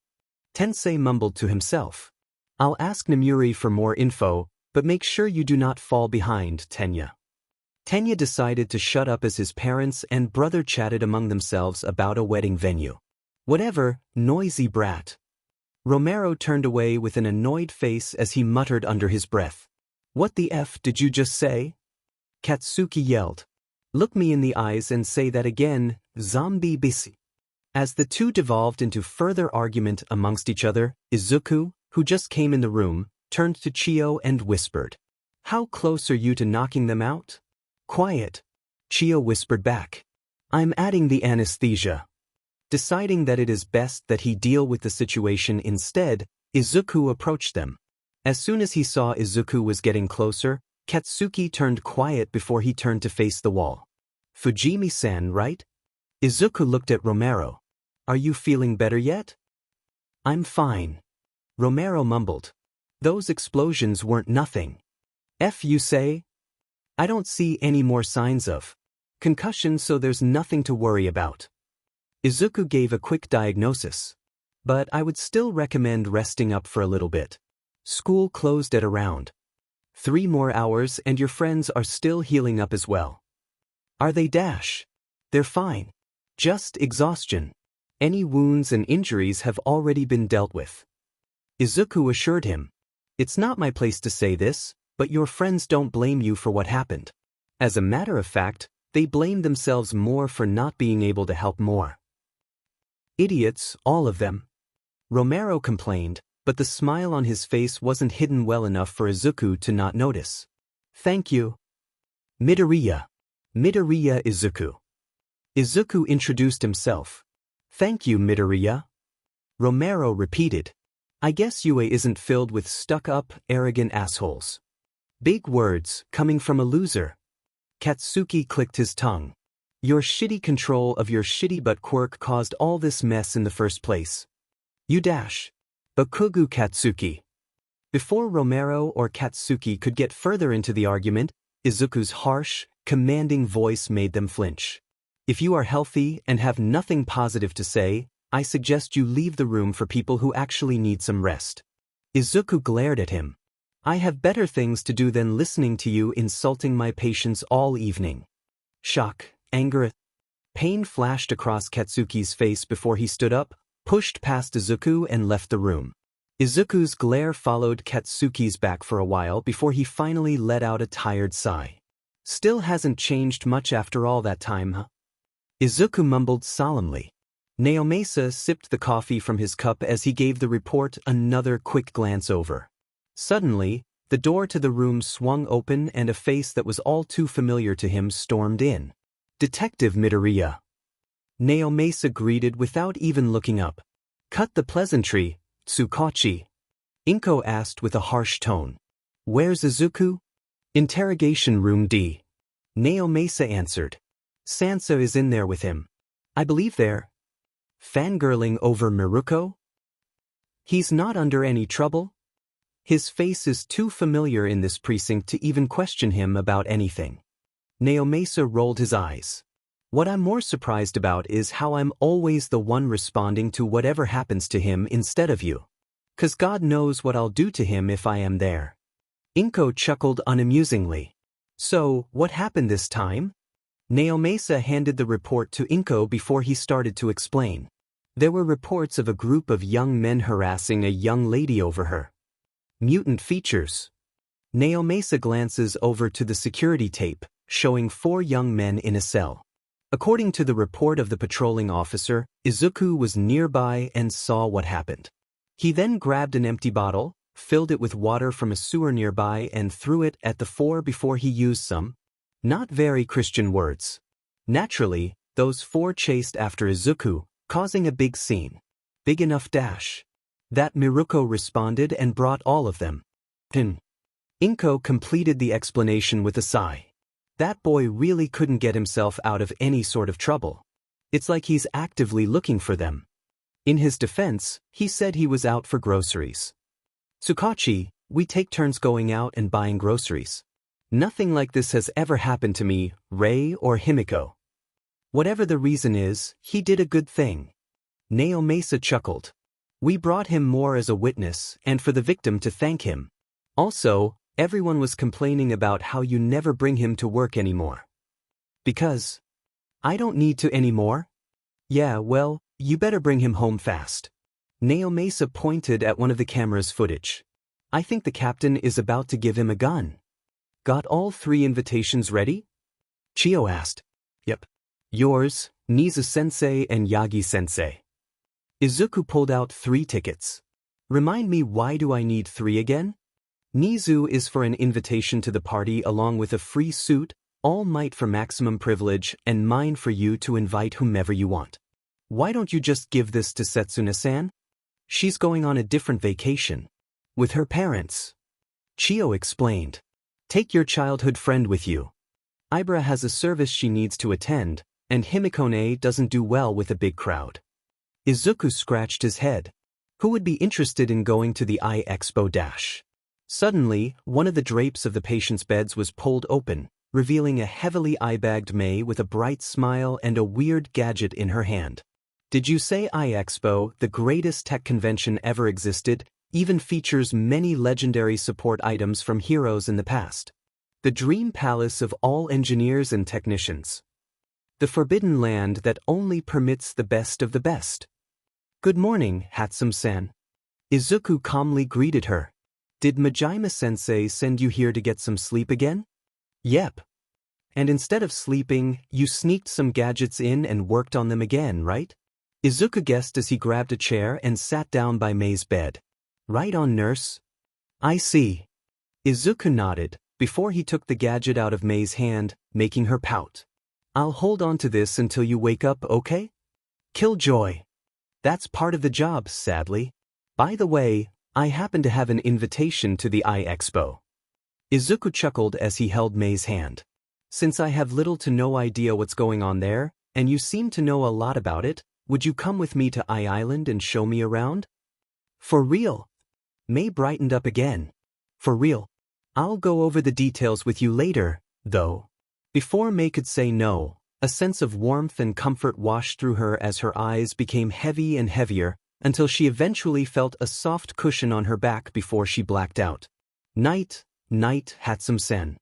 A: Tensei mumbled to himself. I'll ask Namuri for more info, but make sure you do not fall behind, Tenya. Tenya decided to shut up as his parents and brother chatted among themselves about a wedding venue. Whatever, noisy brat. Romero turned away with an annoyed face as he muttered under his breath. What the F did you just say? Katsuki yelled. Look me in the eyes and say that again, zombie bisi. As the two devolved into further argument amongst each other, Izuku, who just came in the room, turned to Chiyo and whispered. How close are you to knocking them out? Quiet. Chiyo whispered back. I'm adding the anesthesia. Deciding that it is best that he deal with the situation instead, Izuku approached them. As soon as he saw Izuku was getting closer, Katsuki turned quiet before he turned to face the wall. Fujimi-san, right? Izuku looked at Romero. Are you feeling better yet? I'm fine. Romero mumbled. Those explosions weren't nothing. F you say? I don't see any more signs of concussion, so there's nothing to worry about. Izuku gave a quick diagnosis. But I would still recommend resting up for a little bit. School closed at around 3 more hours and your friends are still healing up as well. Are they dash? They're fine. Just exhaustion. Any wounds and injuries have already been dealt with. Izuku assured him. It's not my place to say this, but your friends don't blame you for what happened. As a matter of fact, they blame themselves more for not being able to help more. Idiots, all of them. Romero complained, but the smile on his face wasn't hidden well enough for Izuku to not notice. Thank you. Midoriya. Midoriya Izuku. Izuku introduced himself. Thank you, Midoriya. Romero repeated. I guess UA isn't filled with stuck-up, arrogant assholes. Big words, coming from a loser. Katsuki clicked his tongue. Your shitty control of your shitty butt Quirk caused all this mess in the first place. You dash. Bakugu Katsuki. Before Romero or Katsuki could get further into the argument, Izuku's harsh, commanding voice made them flinch. If you are healthy and have nothing positive to say, I suggest you leave the room for people who actually need some rest. Izuku glared at him. I have better things to do than listening to you insulting my patients all evening. Shock, anger, pain flashed across Katsuki's face before he stood up, pushed past Izuku and left the room. Izuku's glare followed Katsuki's back for a while before he finally let out a tired sigh. Still hasn't changed much after all that time, huh? Izuku mumbled solemnly. Naomasa sipped the coffee from his cup as he gave the report another quick glance over. Suddenly, the door to the room swung open and a face that was all too familiar to him stormed in. Detective Midoriya. Naomasa greeted without even looking up. Cut the pleasantry, Tsukachi. Inko asked with a harsh tone. Where's Izuku? Interrogation room D. Naomasa answered. Sansa is in there with him. I believe there. Fangirling over Miruko? He's not under any trouble? His face is too familiar in this precinct to even question him about anything. Naomasa rolled his eyes. What I'm more surprised about is how I'm always the one responding to whatever happens to him instead of you. 'Cause God knows what I'll do to him if I am there. Inko chuckled unamusingly. So, what happened this time? Naomasa handed the report to Inko before he started to explain. There were reports of a group of young men harassing a young lady over her mutant features. Naomasa glances over to the security tape, showing 4 young men in a cell. According to the report of the patrolling officer, Izuku was nearby and saw what happened. He then grabbed an empty bottle, filled it with water from a sewer nearby and threw it at the 4 before he used some not very Christian words. Naturally, those 4 chased after Izuku, causing a big scene. Big enough dash that Miruko responded and brought all of them. Inko completed the explanation with a sigh. That boy really couldn't get himself out of any sort of trouble. It's like he's actively looking for them. In his defense, he said he was out for groceries. Tsukachi, we take turns going out and buying groceries. Nothing like this has ever happened to me, Ray or Himiko. Whatever the reason is, he did a good thing. Naomasa chuckled. We brought him more as a witness and for the victim to thank him. Also, everyone was complaining about how you never bring him to work anymore. Because I don't need to anymore? Yeah, well, you better bring him home fast. Naomasa pointed at one of the camera's footage. I think the captain is about to give him a gun. Got all 3 invitations ready? Chio asked. Yep. Yours, Nizu-sensei and Yagi-sensei. Izuku pulled out 3 tickets. Remind me, why do I need 3 again? Nizu is for an invitation to the party along with a free suit, All Might for maximum privilege, and mine for you to invite whomever you want. Why don't you just give this to Setsuna-san? She's going on a different vacation. With her parents. Chio explained. Take your childhood friend with you. Ibra has a service she needs to attend, and Himiko doesn't do well with a big crowd. Izuku scratched his head. Who would be interested in going to the Eye Expo dash? Suddenly, one of the drapes of the patient's beds was pulled open, revealing a heavily eye-bagged May with a bright smile and a weird gadget in her hand. Did you say Eye Expo, the greatest tech convention ever existed, even features many legendary support items from heroes in the past? The dream palace of all engineers and technicians. The forbidden land that only permits the best of the best. Good morning, Hatsum-san. Izuku calmly greeted her. Did Majima-sensei send you here to get some sleep again? Yep. And instead of sleeping, you sneaked some gadgets in and worked on them again, right? Izuku guessed as he grabbed a chair and sat down by May's bed. Right on, nurse. I see. Izuku nodded, before he took the gadget out of May's hand, making her pout. I'll hold on to this until you wake up, okay? Killjoy. That's part of the job, sadly. By the way, I happen to have an invitation to the Eye Expo. Izuku chuckled as he held May's hand. Since I have little to no idea what's going on there, and you seem to know a lot about it, would you come with me to Eye Island and show me around? For real? Mei brightened up again. For real. I'll go over the details with you later, though. Before Mei could say no, a sense of warmth and comfort washed through her as her eyes became heavy and heavier, until she eventually felt a soft cushion on her back before she blacked out. Night, Hatsum-sen.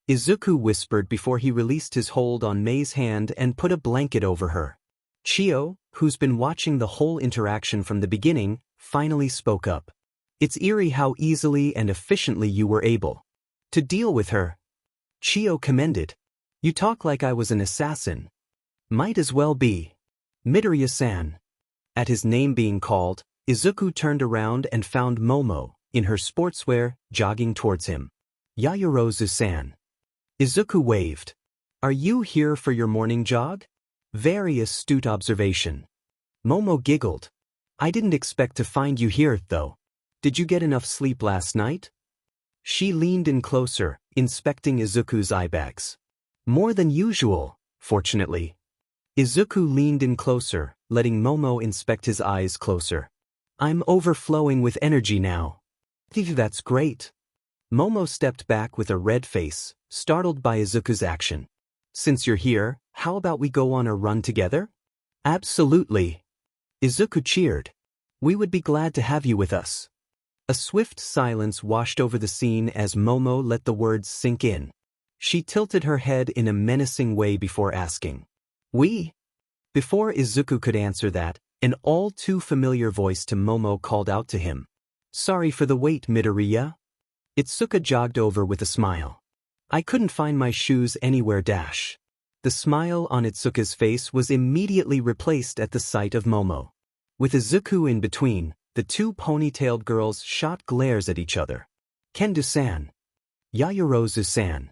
A: Izuku whispered before he released his hold on Mei's hand and put a blanket over her. Chio, who's been watching the whole interaction from the beginning, finally spoke up. It's eerie how easily and efficiently you were able to deal with her. Chio commended. You talk like I was an assassin. Might as well be. Midoriya-san. At his name being called, Izuku turned around and found Momo, in her sportswear, jogging towards him. Yaoyorozu-san. Izuku waved. Are you here for your morning jog? Very astute observation. Momo giggled. I didn't expect to find you here, though. Did you get enough sleep last night? She leaned in closer, inspecting Izuku's eye bags. More than usual, fortunately. Izuku leaned in closer, letting Momo inspect his eyes closer. I'm overflowing with energy now. That's great. Momo stepped back with a red face, startled by Izuku's action. Since you're here, how about we go on a run together? Absolutely. Izuku cheered. We would be glad to have you with us. A swift silence washed over the scene as Momo let the words sink in. She tilted her head in a menacing way before asking. We? Before Izuku could answer that, an all-too-familiar voice to Momo called out to him. Sorry for the wait, Midoriya. Itsuka jogged over with a smile. I couldn't find my shoes anywhere. The smile on Itsuka's face was immediately replaced at the sight of Momo. With Izuku in between, the two ponytailed girls shot glares at each other. Kendo-san. Yaoyorozu-san.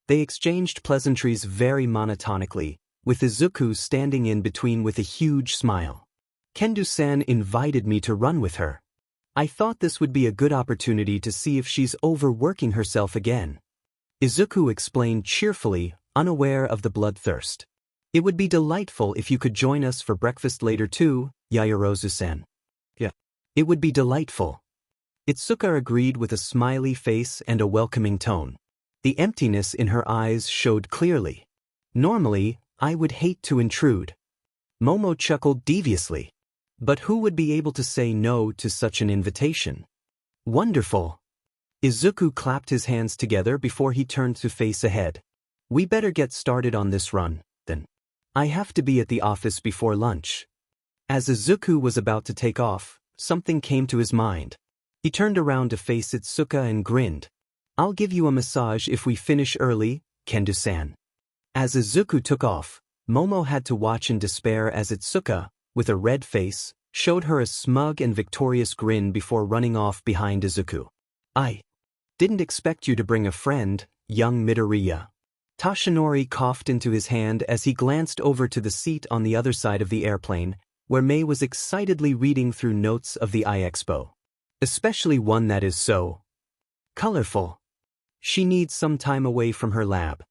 A: They exchanged pleasantries very monotonically, with Izuku standing in between with a huge smile. Kendo-san invited me to run with her. I thought this would be a good opportunity to see if she's overworking herself again. Izuku explained cheerfully, unaware of the bloodthirst. It would be delightful if you could join us for breakfast later too, Yaoyorozu-san. Yeah. It would be delightful. Itsuka agreed with a smiley face and a welcoming tone. The emptiness in her eyes showed clearly. Normally, I would hate to intrude. Momo chuckled deviously. But who would be able to say no to such an invitation? Wonderful. Izuku clapped his hands together before he turned to face ahead. We better get started on this run, then. I have to be at the office before lunch. As Izuku was about to take off, something came to his mind. He turned around to face Itsuka and grinned. I'll give you a massage if we finish early, Kendo-san. As Izuku took off, Momo had to watch in despair as Itsuka, with a red face, showed her a smug and victorious grin before running off behind Izuku. I didn't expect you to bring a friend, young Midoriya. Toshinori coughed into his hand as he glanced over to the seat on the other side of the airplane, where Mei was excitedly reading through notes of the iExpo. Especially one that is so colorful. She needs some time away from her lab.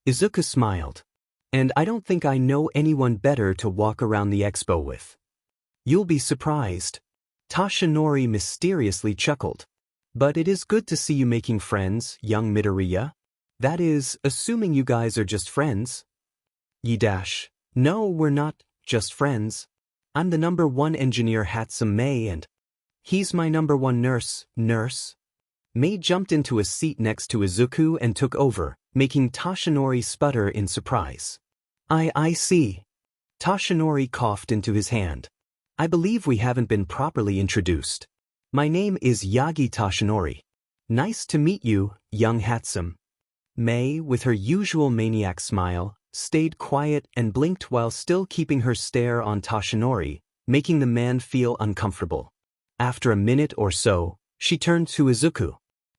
A: Izuku smiled. And I don't think I know anyone better to walk around the expo with. You'll be surprised. Toshinori mysteriously chuckled. But it is good to see you making friends, young Midoriya. That is, assuming you guys are just friends. No, we're not just friends. I'm the #1 engineer Hatsum Mei and he's my #1 nurse. Mei jumped into a seat next to Izuku and took over, making Toshinori sputter in surprise. I see. Toshinori coughed into his hand. I believe we haven't been properly introduced. My name is Yagi Toshinori. Nice to meet you, young Hatsum. Mei, with her usual maniac smile, stayed quiet and blinked while still keeping her stare on Toshinori, making the man feel uncomfortable. After a minute or so, she turned to Izuku.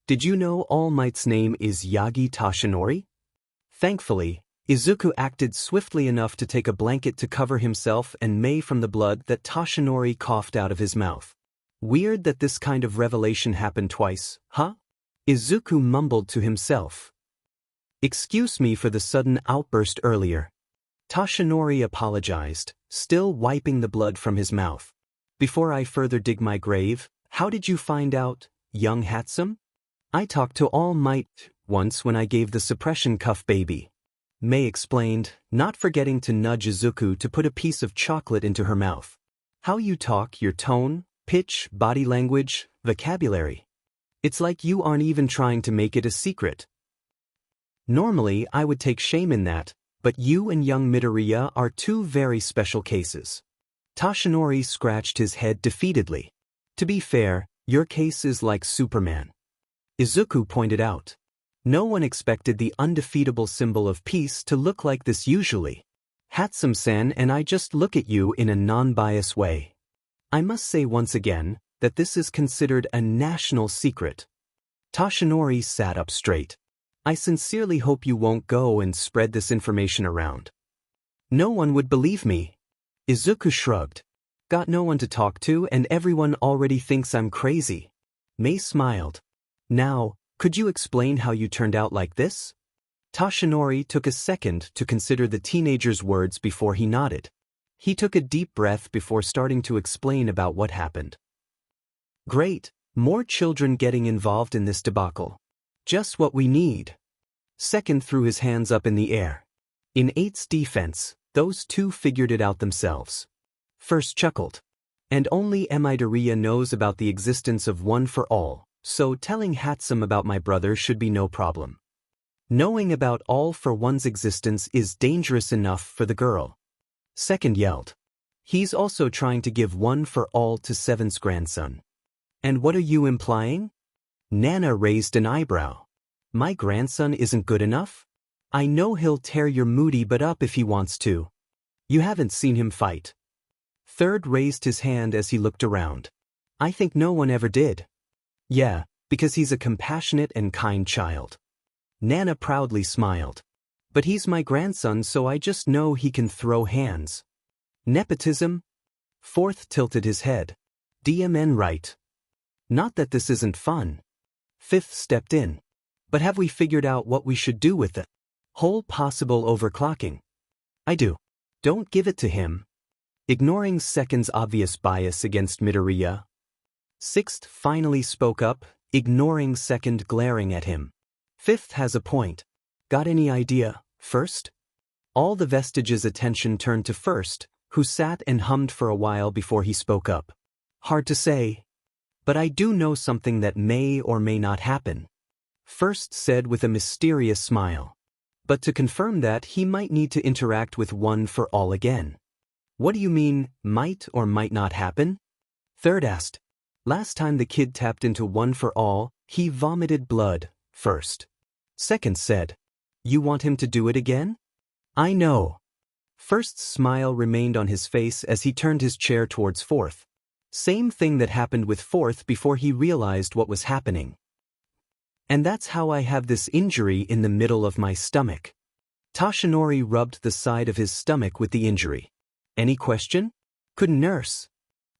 A: Did you know All Might's name is Yagi Toshinori? Thankfully, Izuku acted swiftly enough to take a blanket to cover himself and Mei from the blood that Toshinori coughed out of his mouth. Weird that this kind of revelation happened twice, huh? Izuku mumbled to himself. Excuse me for the sudden outburst earlier. Toshinori apologized, still wiping the blood from his mouth. Before I further dig my grave, How did you find out, young Hatsum? I talked to All Might once when I gave the suppression cuff baby. Mei explained, not forgetting to nudge Izuku to put a piece of chocolate into her mouth. How you talk, your tone, pitch, body language, vocabulary. It's like you aren't even trying to make it a secret. Normally, I would take shame in that, but you and young Midoriya are two very special cases. Toshinori scratched his head defeatedly. To be fair, your case is like Superman. Izuku pointed out. No one expected the undefeatable symbol of peace to look like this usually. Hatsum-san and I just look at you in a non-biased way. I must say once again that this is considered a national secret. Toshinori sat up straight. I sincerely hope you won't go and spread this information around. No one would believe me. Izuku shrugged. Got no one to talk to and everyone already thinks I'm crazy. Mei smiled. Now, could you explain how you turned out like this? Toshinori took a second to consider the teenager's words before he nodded. He took a deep breath before starting to explain about what happened. Great, more children getting involved in this debacle. Just what we need. Second threw his hands up in the air. In Eight's defense, those two figured it out themselves. First chuckled. And only Midoriya knows about the existence of one for all, so telling Hatsum about my brother should be no problem. Knowing about all for one's existence is dangerous enough for the girl. Second yelled. He's also trying to give one for all to Seven's grandson. And what are you implying? Nana raised an eyebrow. My grandson isn't good enough? I know he'll tear your moody butt up if he wants to. You haven't seen him fight. Third raised his hand as he looked around. I think no one ever did. Yeah, because he's a compassionate and kind child. Nana proudly smiled. But he's my grandson, so I just know he can throw hands. Nepotism? Fourth tilted his head. DMN right. Not that this isn't fun. Fifth stepped in. But have we figured out what we should do with the whole possible overclocking? I do. Don't give it to him. Ignoring Second's obvious bias against Midoriya. Sixth finally spoke up, ignoring Second glaring at him. Fifth has a point. Got any idea, First? All the vestiges' attention turned to First, who sat and hummed for a while before he spoke up. Hard to say. But I do know something that may or may not happen. First said with a mysterious smile. But to confirm that, he might need to interact with one for all again. What do you mean, might or might not happen? Third asked. Last time the kid tapped into one for all, he vomited blood, First. Second said. You want him to do it again? I know. First's smile remained on his face as he turned his chair towards Fourth. Same thing that happened with Fourth before he realized what was happening. And that's how I have this injury in the middle of my stomach. Toshinori rubbed the side of his stomach with the injury. Any question? Couldn't nurse.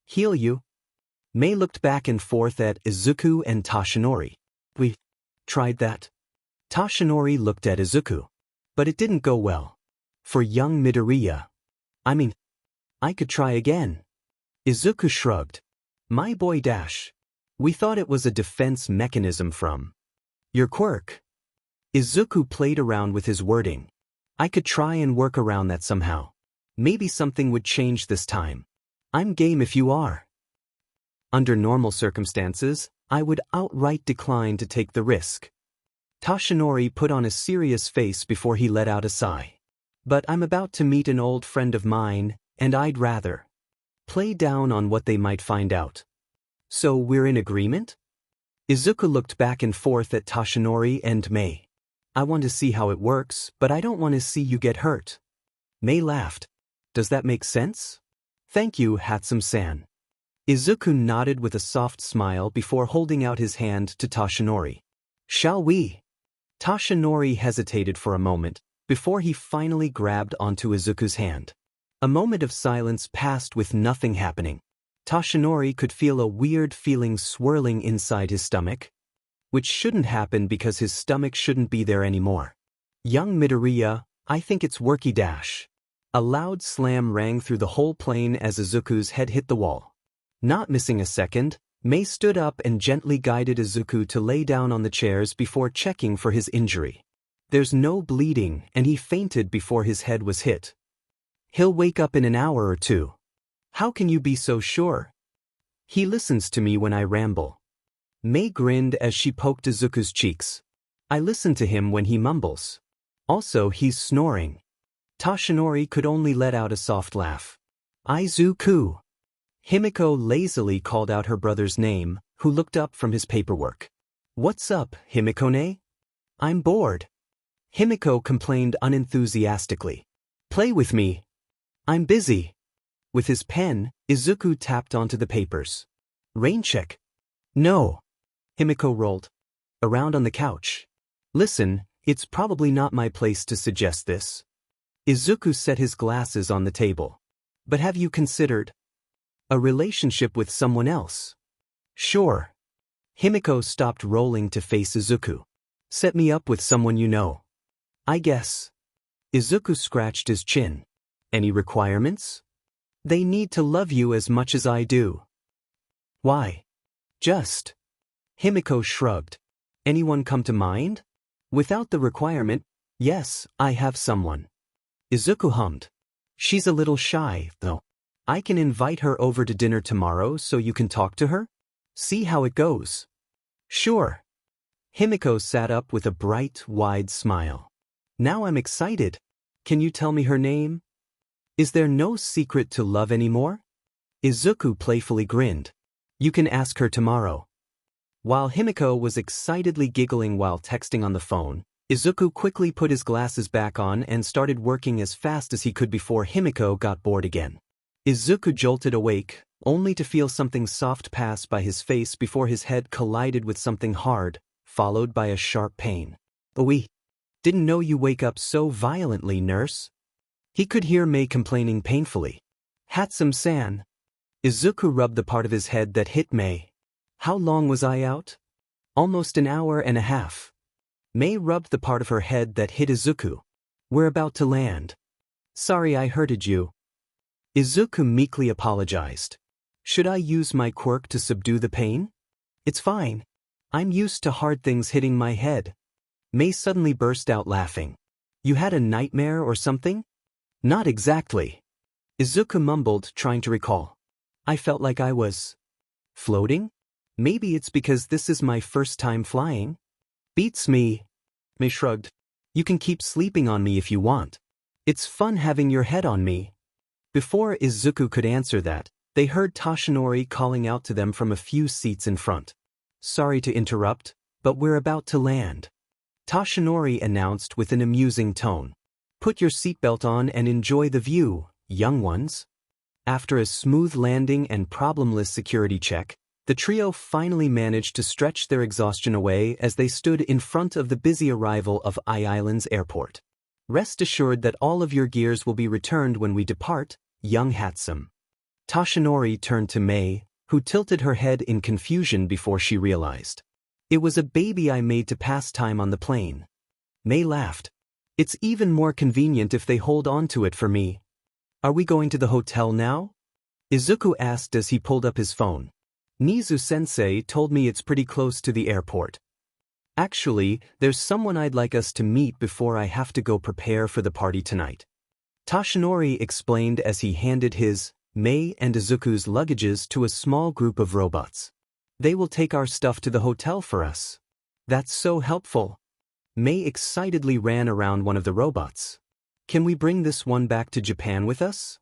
A: Heal you? Mei looked back and forth at Izuku and Toshinori. We tried that. Toshinori looked at Izuku. But it didn't go well. For young Midoriya. I mean, I could try again. Izuku shrugged. My boy Dash. We thought it was a defense mechanism from your Quirk. Izuku played around with his wording. I could try and work around that somehow. Maybe something would change this time. I'm game if you are. Under normal circumstances, I would outright decline to take the risk. Toshinori put on a serious face before he let out a sigh. But I'm about to meet an old friend of mine, and I'd rather play down on what they might find out. So we're in agreement? Izuku looked back and forth at Toshinori and Mei. I want to see how it works, but I don't want to see you get hurt. Mei laughed. Does that make sense? Thank you, Hatsum-san. Izuku nodded with a soft smile before holding out his hand to Toshinori. Shall we? Toshinori hesitated for a moment, before he finally grabbed onto Izuku's hand. A moment of silence passed with nothing happening. Toshinori could feel a weird feeling swirling inside his stomach, which shouldn't happen because his stomach shouldn't be there anymore. Young Midoriya, I think it's worky dash. A loud slam rang through the whole plane as Izuku's head hit the wall. Not missing a second, Mei stood up and gently guided Izuku to lay down on the chairs before checking for his injury. There's no bleeding and he fainted before his head was hit. He'll wake up in an hour or two. How can you be so sure? He listens to me when I ramble. Mei grinned as she poked Izuku's cheeks. I listen to him when he mumbles. Also, he's snoring. Toshinori could only let out a soft laugh. Izuku. Himiko lazily called out her brother's name, who looked up from his paperwork. What's up, Himiko-ne? I'm bored. Himiko complained unenthusiastically. Play with me. I'm busy. With his pen, Izuku tapped onto the papers. Rain check. No. Himiko rolled around on the couch. Listen, it's probably not my place to suggest this. Izuku set his glasses on the table. But have you considered a relationship with someone else? Sure. Himiko stopped rolling to face Izuku. Set me up with someone you know. I guess. Izuku scratched his chin. Any requirements? They need to love you as much as I do. Why? Just. Himiko shrugged. Anyone come to mind? Without the requirement, yes, I have someone. Izuku hummed. She's a little shy, though. I can invite her over to dinner tomorrow so you can talk to her? See how it goes. Sure. Himiko sat up with a bright, wide smile. Now I'm excited. Can you tell me her name? Is there no secret to love anymore? Izuku playfully grinned. You can ask her tomorrow. While Himiko was excitedly giggling while texting on the phone, Izuku quickly put his glasses back on and started working as fast as he could before Himiko got bored again. Izuku jolted awake, only to feel something soft pass by his face before his head collided with something hard, followed by a sharp pain. "Oi. Didn't know you wake up so violently, nurse." He could hear Mei complaining painfully. "Hatsum-san." Izuku rubbed the part of his head that hit Mei. "How long was I out?" "Almost an hour and a half." Mei rubbed the part of her head that hit Izuku. "We're about to land. Sorry I hurted you." Izuku meekly apologized. "Should I use my quirk to subdue the pain?" "It's fine. I'm used to hard things hitting my head." Mei suddenly burst out laughing. "You had a nightmare or something?" "Not exactly." Izuku mumbled, trying to recall. "I felt like I was floating? Maybe it's because this is my first time flying." "Beats me." Mei shrugged. "You can keep sleeping on me if you want. It's fun having your head on me." Before Izuku could answer that, they heard Toshinori calling out to them from a few seats in front. "Sorry to interrupt, but we're about to land," Toshinori announced with an amusing tone. "Put your seatbelt on and enjoy the view, young ones." After a smooth landing and problemless security check, the trio finally managed to stretch their exhaustion away as they stood in front of the busy arrival of I-Island's airport. "Rest assured that all of your gears will be returned when we depart, young Hatsum." Toshinori turned to Mei, who tilted her head in confusion before she realized. "It was a baby I made to pass time on the plane." Mei laughed. "It's even more convenient if they hold on to it for me." "Are we going to the hotel now?" Izuku asked as he pulled up his phone. "Nizu-sensei told me it's pretty close to the airport. Actually, there's someone I'd like us to meet before I have to go prepare for the party tonight." Toshinori explained as he handed his, Mei and Izuku's luggages to a small group of robots. "They will take our stuff to the hotel for us." "That's so helpful." Mei excitedly ran around one of the robots. "Can we bring this one back to Japan with us?"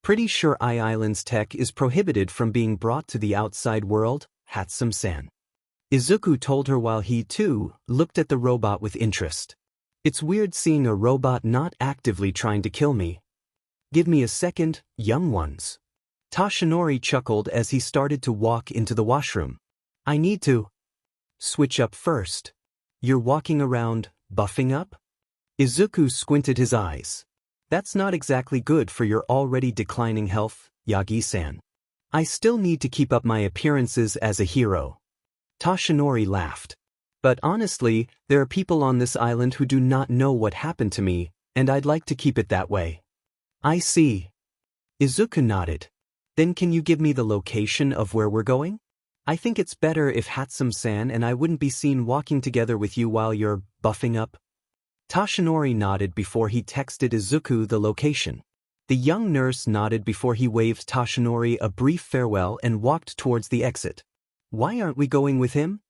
A: "Pretty sure I-Island's tech is prohibited from being brought to the outside world, Hatsum-san." Izuku told her while he, too, looked at the robot with interest. "It's weird seeing a robot not actively trying to kill me." "Give me a second, young ones." Toshinori chuckled as he started to walk into the washroom. "I need to switch up first." "You're walking around, buffing up?" Izuku squinted his eyes. "That's not exactly good for your already declining health, Yagi-san. I still need to keep up my appearances as a hero." Toshinori laughed. "But honestly, there are people on this island who do not know what happened to me, and I'd like to keep it that way." "I see." Izuku nodded. "Then can you give me the location of where we're going?" I think it's better if Hatsum-san and I wouldn't be seen walking together with you while you're buffing up. Toshinori nodded before he texted Izuku the location. The young nurse nodded before he waved Toshinori a brief farewell and walked towards the exit. Why aren't we going with him?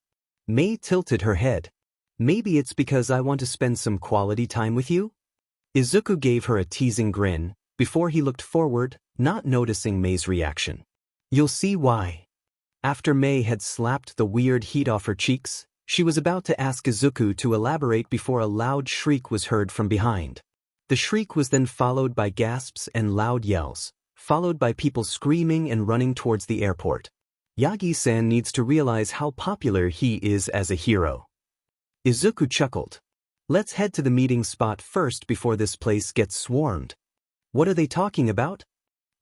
A: Mei tilted her head. Maybe it's because I want to spend some quality time with you? Izuku gave her a teasing grin, before he looked forward, not noticing Mei's reaction. You'll see why. After Mei had slapped the weird heat off her cheeks, she was about to ask Izuku to elaborate before a loud shriek was heard from behind. The shriek was then followed by gasps and loud yells, followed by people screaming and running towards the airport. Yagi-san needs to realize how popular he is as a hero. Izuku chuckled. Let's head to the meeting spot first before this place gets swarmed. What are they talking about?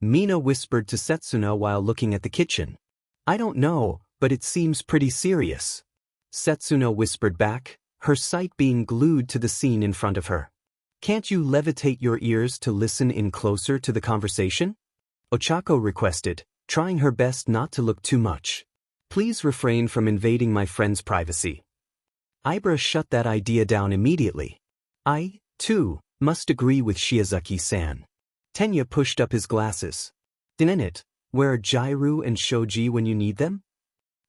A: Mina whispered to Setsuna while looking at the kitchen. I don't know, but it seems pretty serious. Setsuna whispered back, her sight being glued to the scene in front of her. Can't you levitate your ears to listen in closer to the conversation? Ochako requested, trying her best not to look too much. Please refrain from invading my friend's privacy. Ibra shut that idea down immediately. I, too, must agree with Shiozaki-san. Tenya pushed up his glasses. Didn't it? Where are Jairu and Shoji when you need them?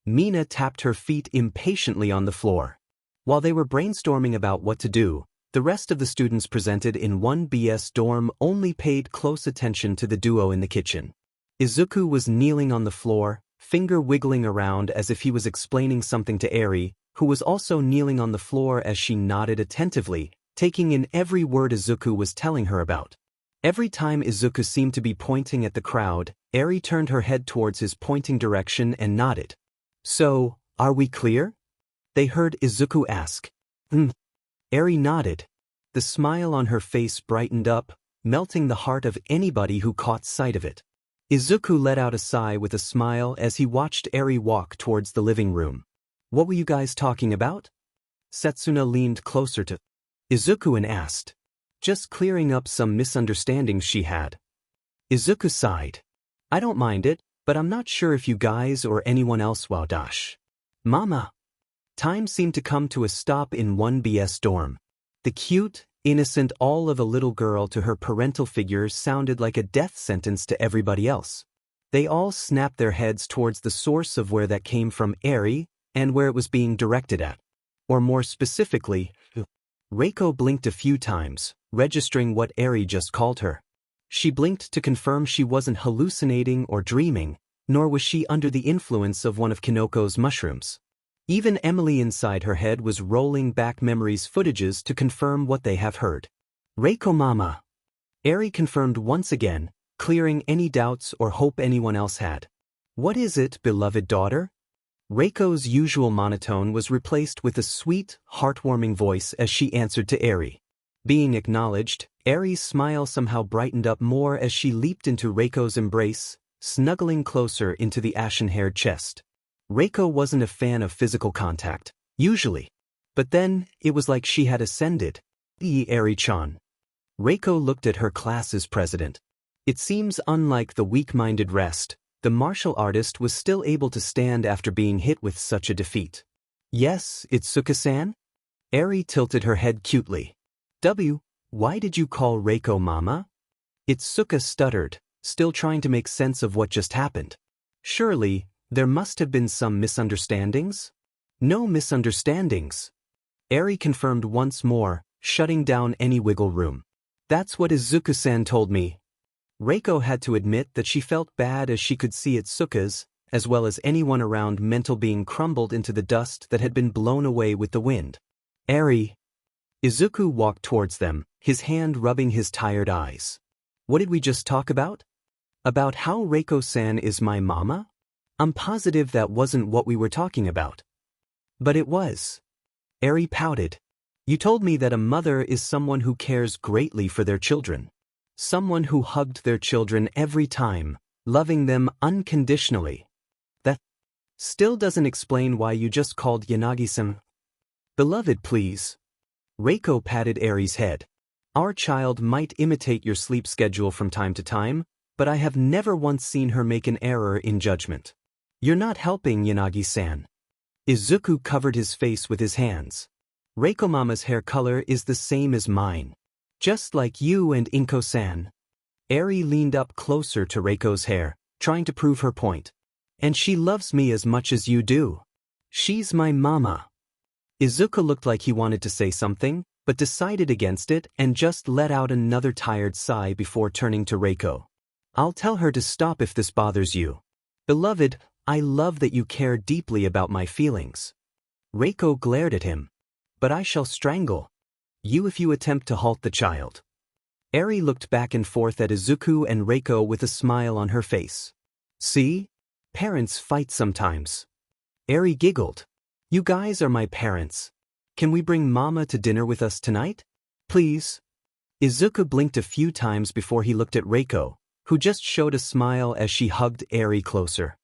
A: Mina tapped her feet impatiently on the floor. While they were brainstorming about what to do, the rest of the students presented in 1BS dorm only paid close attention to the duo in the kitchen. Izuku was kneeling on the floor, finger wiggling around as if he was explaining something to Eri, who was also kneeling on the floor as she nodded attentively, taking in every word Izuku was telling her about. Every time Izuku seemed to be pointing at the crowd, Eri turned her head towards his pointing direction and nodded. So, are we clear? They heard Izuku ask. Eri nodded. The smile on her face brightened up, melting the heart of anybody who caught sight of it. Izuku let out a sigh with a smile as he watched Eri walk towards the living room. What were you guys talking about? Setsuna leaned closer to Izuku and asked. Just clearing up some misunderstandings she had. Izuku sighed. I don't mind it, but I'm not sure if you guys or anyone else will dash. Mama. Time seemed to come to a stop in 1BS dorm. The cute, innocent all of a little girl to her parental figure sounded like a death sentence to everybody else. They all snapped their heads towards the source of where that came from, Eri, and where it was being directed at. Or more specifically, Reiko blinked a few times, registering what Eri just called her. She blinked to confirm she wasn't hallucinating or dreaming, nor was she under the influence of one of Kinoko's mushrooms. Even Emily inside her head was rolling back memories footages to confirm what they have heard. Reiko mama. Eri confirmed once again, clearing any doubts or hope anyone else had. What is it, beloved daughter? Reiko's usual monotone was replaced with a sweet, heartwarming voice as she answered to Eri. Being acknowledged, Eri's smile somehow brightened up more as she leaped into Reiko's embrace, snuggling closer into the ashen-haired chest. Reiko wasn't a fan of physical contact, usually. But then, it was like she had ascended. Eri-chan. Reiko looked at her class's president. It seems unlike the weak-minded rest, the martial artist was still able to stand after being hit with such a defeat. Yes, Itsuka-san? Eri tilted her head cutely. Why did you call Reiko mama? Itsuka stuttered, still trying to make sense of what just happened. Surely, there must have been some misunderstandings? No misunderstandings. Eri confirmed once more, shutting down any wiggle room. That's what Izuku-san told me. Reiko had to admit that she felt bad as she could see Itsuka's, as well as anyone around mental being crumbled into the dust that had been blown away with the wind. Eri. Izuku walked towards them, his hand rubbing his tired eyes. What did we just talk about? About how Reiko-san is my mama? I'm positive that wasn't what we were talking about. But it was. Eri pouted. You told me that a mother is someone who cares greatly for their children. Someone who hugged their children every time, loving them unconditionally. That still doesn't explain why you just called Yanagi-san. Beloved, please. Reiko patted Eri's head. Our child might imitate your sleep schedule from time to time, but I have never once seen her make an error in judgment. You're not helping, Yanagi-san. Izuku covered his face with his hands. Reiko Mama's hair color is the same as mine. Just like you and Inko-san. Eri leaned up closer to Reiko's hair, trying to prove her point. And she loves me as much as you do. She's my mama. Izuku looked like he wanted to say something, but decided against it and just let out another tired sigh before turning to Reiko. I'll tell her to stop if this bothers you. Beloved, I love that you care deeply about my feelings. Reiko glared at him. But I shall strangle you if you attempt to halt the child. Eri looked back and forth at Izuku and Reiko with a smile on her face. See? Parents fight sometimes. Eri giggled. You guys are my parents. Can we bring Mama to dinner with us tonight? Please? Izuku blinked a few times before he looked at Reiko, who just showed a smile as she hugged Eri closer.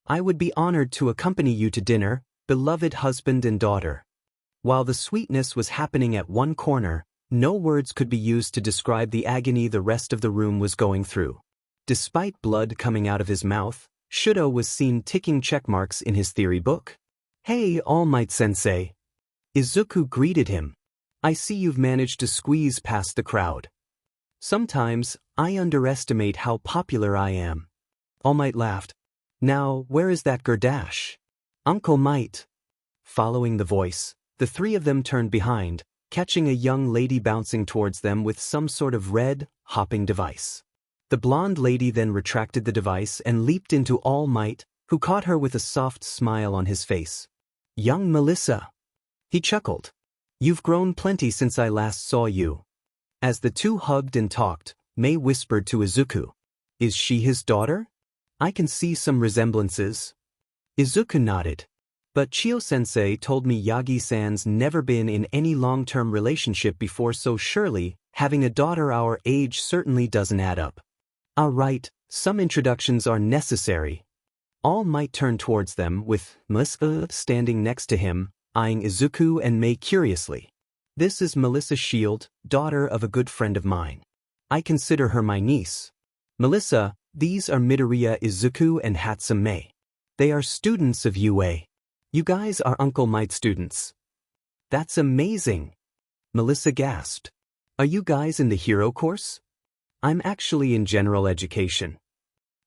A: I would be honored to accompany you to dinner, beloved husband and daughter. While the sweetness was happening at one corner, no words could be used to describe the agony the rest of the room was going through. Despite blood coming out of his mouth, Shudo was seen ticking checkmarks in his theory book. Hey, All Might Sensei. Izuku greeted him. I see you've managed to squeeze past the crowd. Sometimes, I underestimate how popular I am. All Might laughed. Now, where is that Gerdash? Uncle Might. Following the voice, the three of them turned behind, catching a young lady bouncing towards them with some sort of red, hopping device. The blonde lady then retracted the device and leaped into All Might, who caught her with a soft smile on his face. Young Melissa. He chuckled. You've grown plenty since I last saw you. As the two hugged and talked, Mei whispered to Izuku. Is she his daughter? I can see some resemblances. Izuku nodded. But Chio-sensei told me Yagi-san's never been in any long-term relationship before, so surely, having a daughter our age certainly doesn't add up. Right, some introductions are necessary. All Might turn towards them with Melissa standing next to him, eyeing Izuku and Mei curiously. This is Melissa Shield, daughter of a good friend of mine. I consider her my niece. Melissa, these are Midoriya Izuku and Hatsum Mei. They are students of UA. You guys are Uncle Might students. That's amazing. Melissa gasped. Are you guys in the hero course? I'm actually in general education.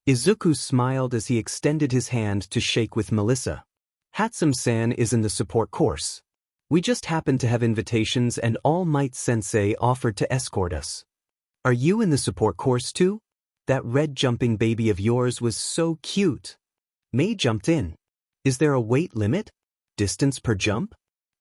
A: Izuku smiled as he extended his hand to shake with Melissa. Hatsum-san is in the support course. We just happened to have invitations and All Might Sensei offered to escort us. Are you in the support course too? That red jumping baby of yours was so cute. Mei jumped in. Is there a weight limit? Distance per jump?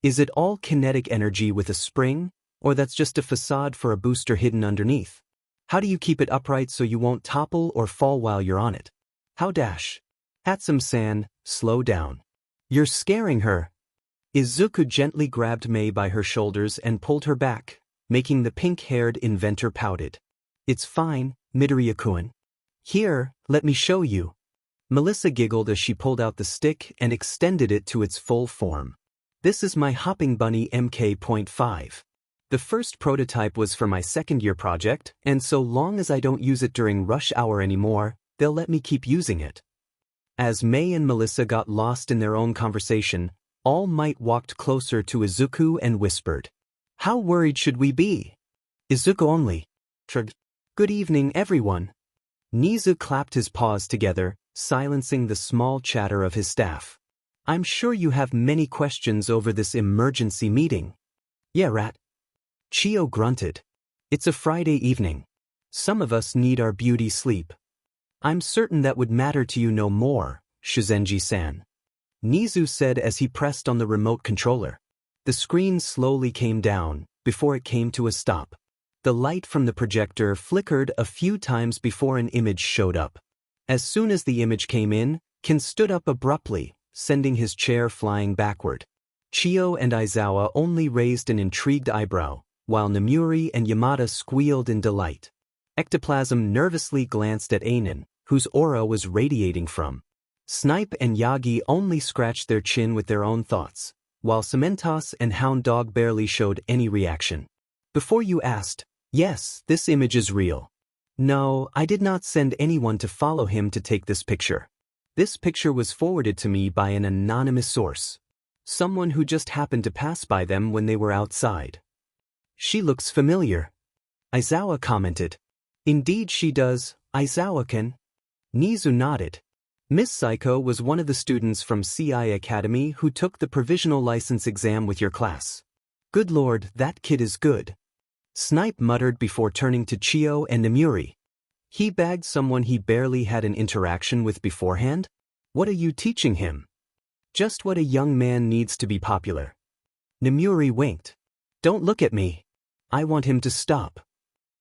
A: Is it all kinetic energy with a spring, or that's just a facade for a booster hidden underneath? How do you keep it upright so you won't topple or fall while you're on it? How dash? Hatsum-san, slow down. You're scaring her. Izuku gently grabbed Mei by her shoulders and pulled her back, making the pink-haired inventor pouted. It's fine, Midoriya-kun. Here, let me show you. Melissa giggled as she pulled out the stick and extended it to its full form. This is my Hopping Bunny MK.5. The first prototype was for my second-year project, and so long as I don't use it during rush hour anymore, they'll let me keep using it. As Mei and Melissa got lost in their own conversation, All Might walked closer to Izuku and whispered. How worried should we be? Izuku only. Good evening, everyone. Nizu clapped his paws together, silencing the small chatter of his staff. I'm sure you have many questions over this emergency meeting. Yeah, rat. Chio grunted. It's a Friday evening. Some of us need our beauty sleep. I'm certain that would matter to you no more, Shizenji-san. Nizu said as he pressed on the remote controller. The screen slowly came down, before it came to a stop. The light from the projector flickered a few times before an image showed up. As soon as the image came in, Ken stood up abruptly, sending his chair flying backward. Chio and Aizawa only raised an intrigued eyebrow, while Namuri and Yamada squealed in delight. Ectoplasm nervously glanced at Anan, whose aura was radiating from. Snipe and Yagi only scratched their chin with their own thoughts, while Cementos and Hound Dog barely showed any reaction. Before you asked, yes, this image is real. No, I did not send anyone to follow him to take this picture. This picture was forwarded to me by an anonymous source. Someone who just happened to pass by them when they were outside. She looks familiar. Aizawa commented. Indeed she does, Aizawa-kun. Nizu nodded. Miss Saiko was one of the students from CI Academy who took the provisional license exam with your class. Good lord, that kid is good. Snipe muttered before turning to Chio and Namuri. He bagged someone he barely had an interaction with beforehand? What are you teaching him? Just what a young man needs to be popular. Namuri winked. Don't look at me. I want him to stop.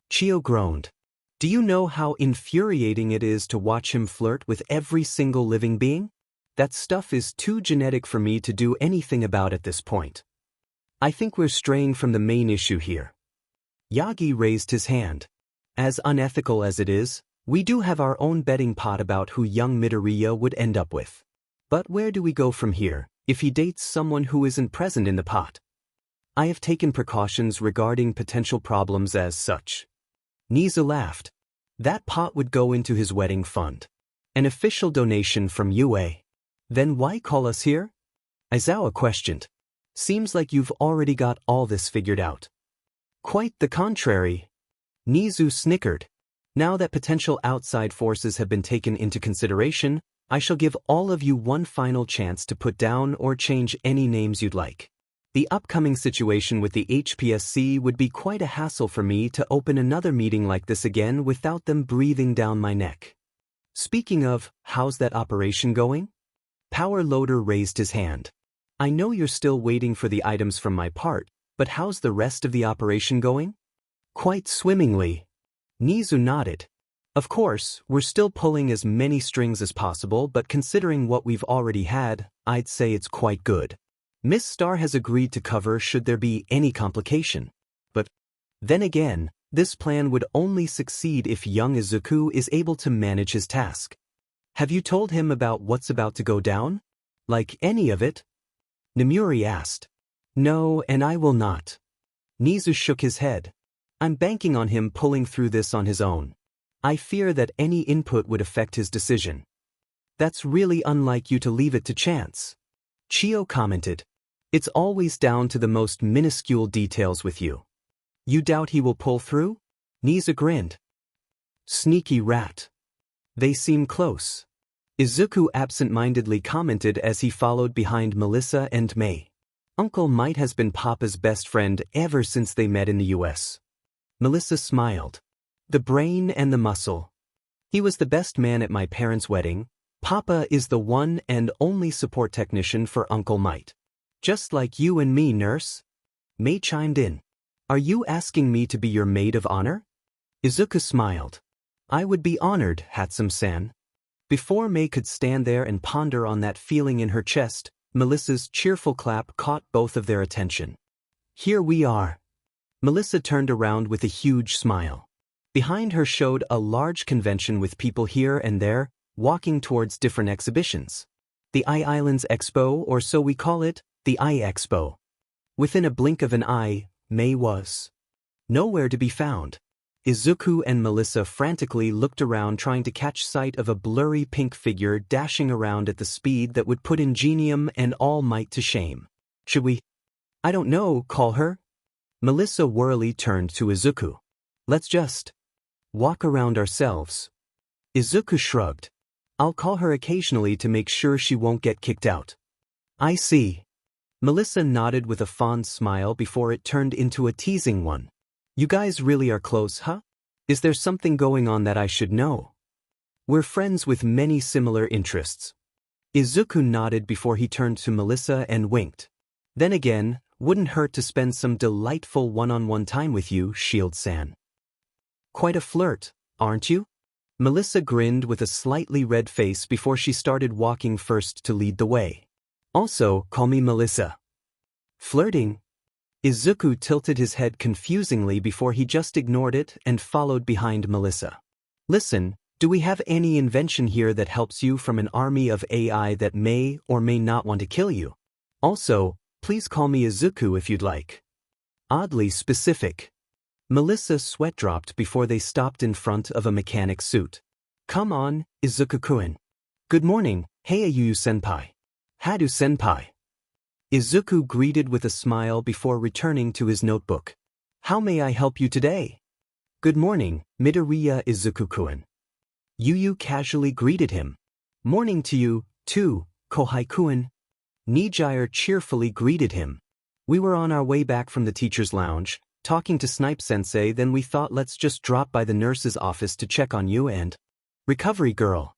A: Chio groaned. Do you know how infuriating it is to watch him flirt with every single living being? That stuff is too genetic for me to do anything about at this point. I think we're straying from the main issue here. Yagi raised his hand. As unethical as it is, we do have our own betting pot about who young Midoriya would end up with. But where do we go from here, if he dates someone who isn't present in the pot? I have taken precautions regarding potential problems as such. Nizu laughed. That pot would go into his wedding fund. An official donation from UA. Then why call us here? Aizawa questioned. Seems like you've already got all this figured out. Quite the contrary. Nizu snickered. Now that potential outside forces have been taken into consideration, I shall give all of you one final chance to put down or change any names you'd like. The upcoming situation with the HPSC would be quite a hassle for me to open another meeting like this again without them breathing down my neck. Speaking of, how's that operation going? Power Loader raised his hand. I know you're still waiting for the items from my part, but how's the rest of the operation going? Quite swimmingly. Nizu nodded. Of course, we're still pulling as many strings as possible, but considering what we've already had, I'd say it's quite good. Miss Star has agreed to cover should there be any complication. But then again, this plan would only succeed if young Izuku is able to manage his task. Have you told him about what's about to go down? Like any of it? Namuri asked. No, and I will not. Nizu shook his head. I'm banking on him pulling through this on his own. I fear that any input would affect his decision. That's really unlike you to leave it to chance. Chio commented. It's always down to the most minuscule details with you. You doubt he will pull through? Nizu grinned. Sneaky rat. They seem close. Izuku absent-mindedly commented as he followed behind Melissa and May. Uncle Might has been Papa's best friend ever since they met in the US. Melissa smiled. The brain and the muscle. He was the best man at my parents' wedding. Papa is the one and only support technician for Uncle Might. Just like you and me, nurse. May chimed in. Are you asking me to be your maid of honor? Izuku smiled. I would be honored, Hatsum-san. Before May could stand there and ponder on that feeling in her chest, Melissa's cheerful clap caught both of their attention. Here we are. Melissa turned around with a huge smile. Behind her showed a large convention with people here and there, walking towards different exhibitions. The I-Islands Expo, or so we call it, the I-Expo. Within a blink of an eye, May was nowhere to be found. Izuku and Melissa frantically looked around trying to catch sight of a blurry pink figure dashing around at the speed that would put Ingenium and All Might to shame. Should we? I don't know, call her? Melissa warily turned to Izuku. Let's just walk around ourselves. Izuku shrugged. I'll call her occasionally to make sure she won't get kicked out. I see. Melissa nodded with a fond smile before it turned into a teasing one. You guys really are close, huh? Is there something going on that I should know? We're friends with many similar interests. Izuku nodded before he turned to Melissa and winked. Then again, wouldn't hurt to spend some delightful one-on-one time with you, Shield-san. Quite a flirt, aren't you? Melissa grinned with a slightly red face before she started walking first to lead the way. Also, call me Melissa. Flirting? Izuku tilted his head confusingly before he just ignored it and followed behind Melissa. Listen, do we have any invention here that helps you from an army of AI that may or may not want to kill you? Also, please call me Izuku if you'd like. Oddly specific. Melissa's sweat dropped before they stopped in front of a mechanic suit. Come on, Izuku-kun. Good morning, Heiyu-senpai. Hadu-senpai. Izuku greeted with a smile before returning to his notebook. How may I help you today? Good morning, Midoriya Izuku-kun. Yu casually greeted him. Morning to you, too, Kohai-kun. Nijire cheerfully greeted him. We were on our way back from the teacher's lounge, talking to Snipe-sensei, then we thought let's just drop by the nurse's office to check on you and… Recovery girl.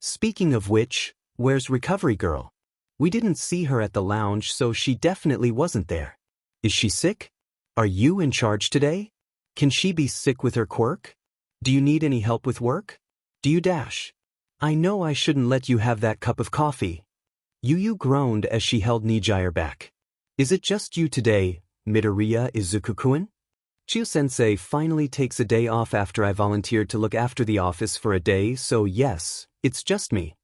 A: Speaking of which, where's Recovery girl? We didn't see her at the lounge, so she definitely wasn't there. Is she sick? Are you in charge today? Can she be sick with her quirk? Do you need any help with work? Do you dash? I know I shouldn't let you have that cup of coffee. Yu groaned as she held Nijire back. Is it just you today, Midoriya Izuku-kun? Chiyo-sensei finally takes a day off after I volunteered to look after the office for a day, so yes, it's just me.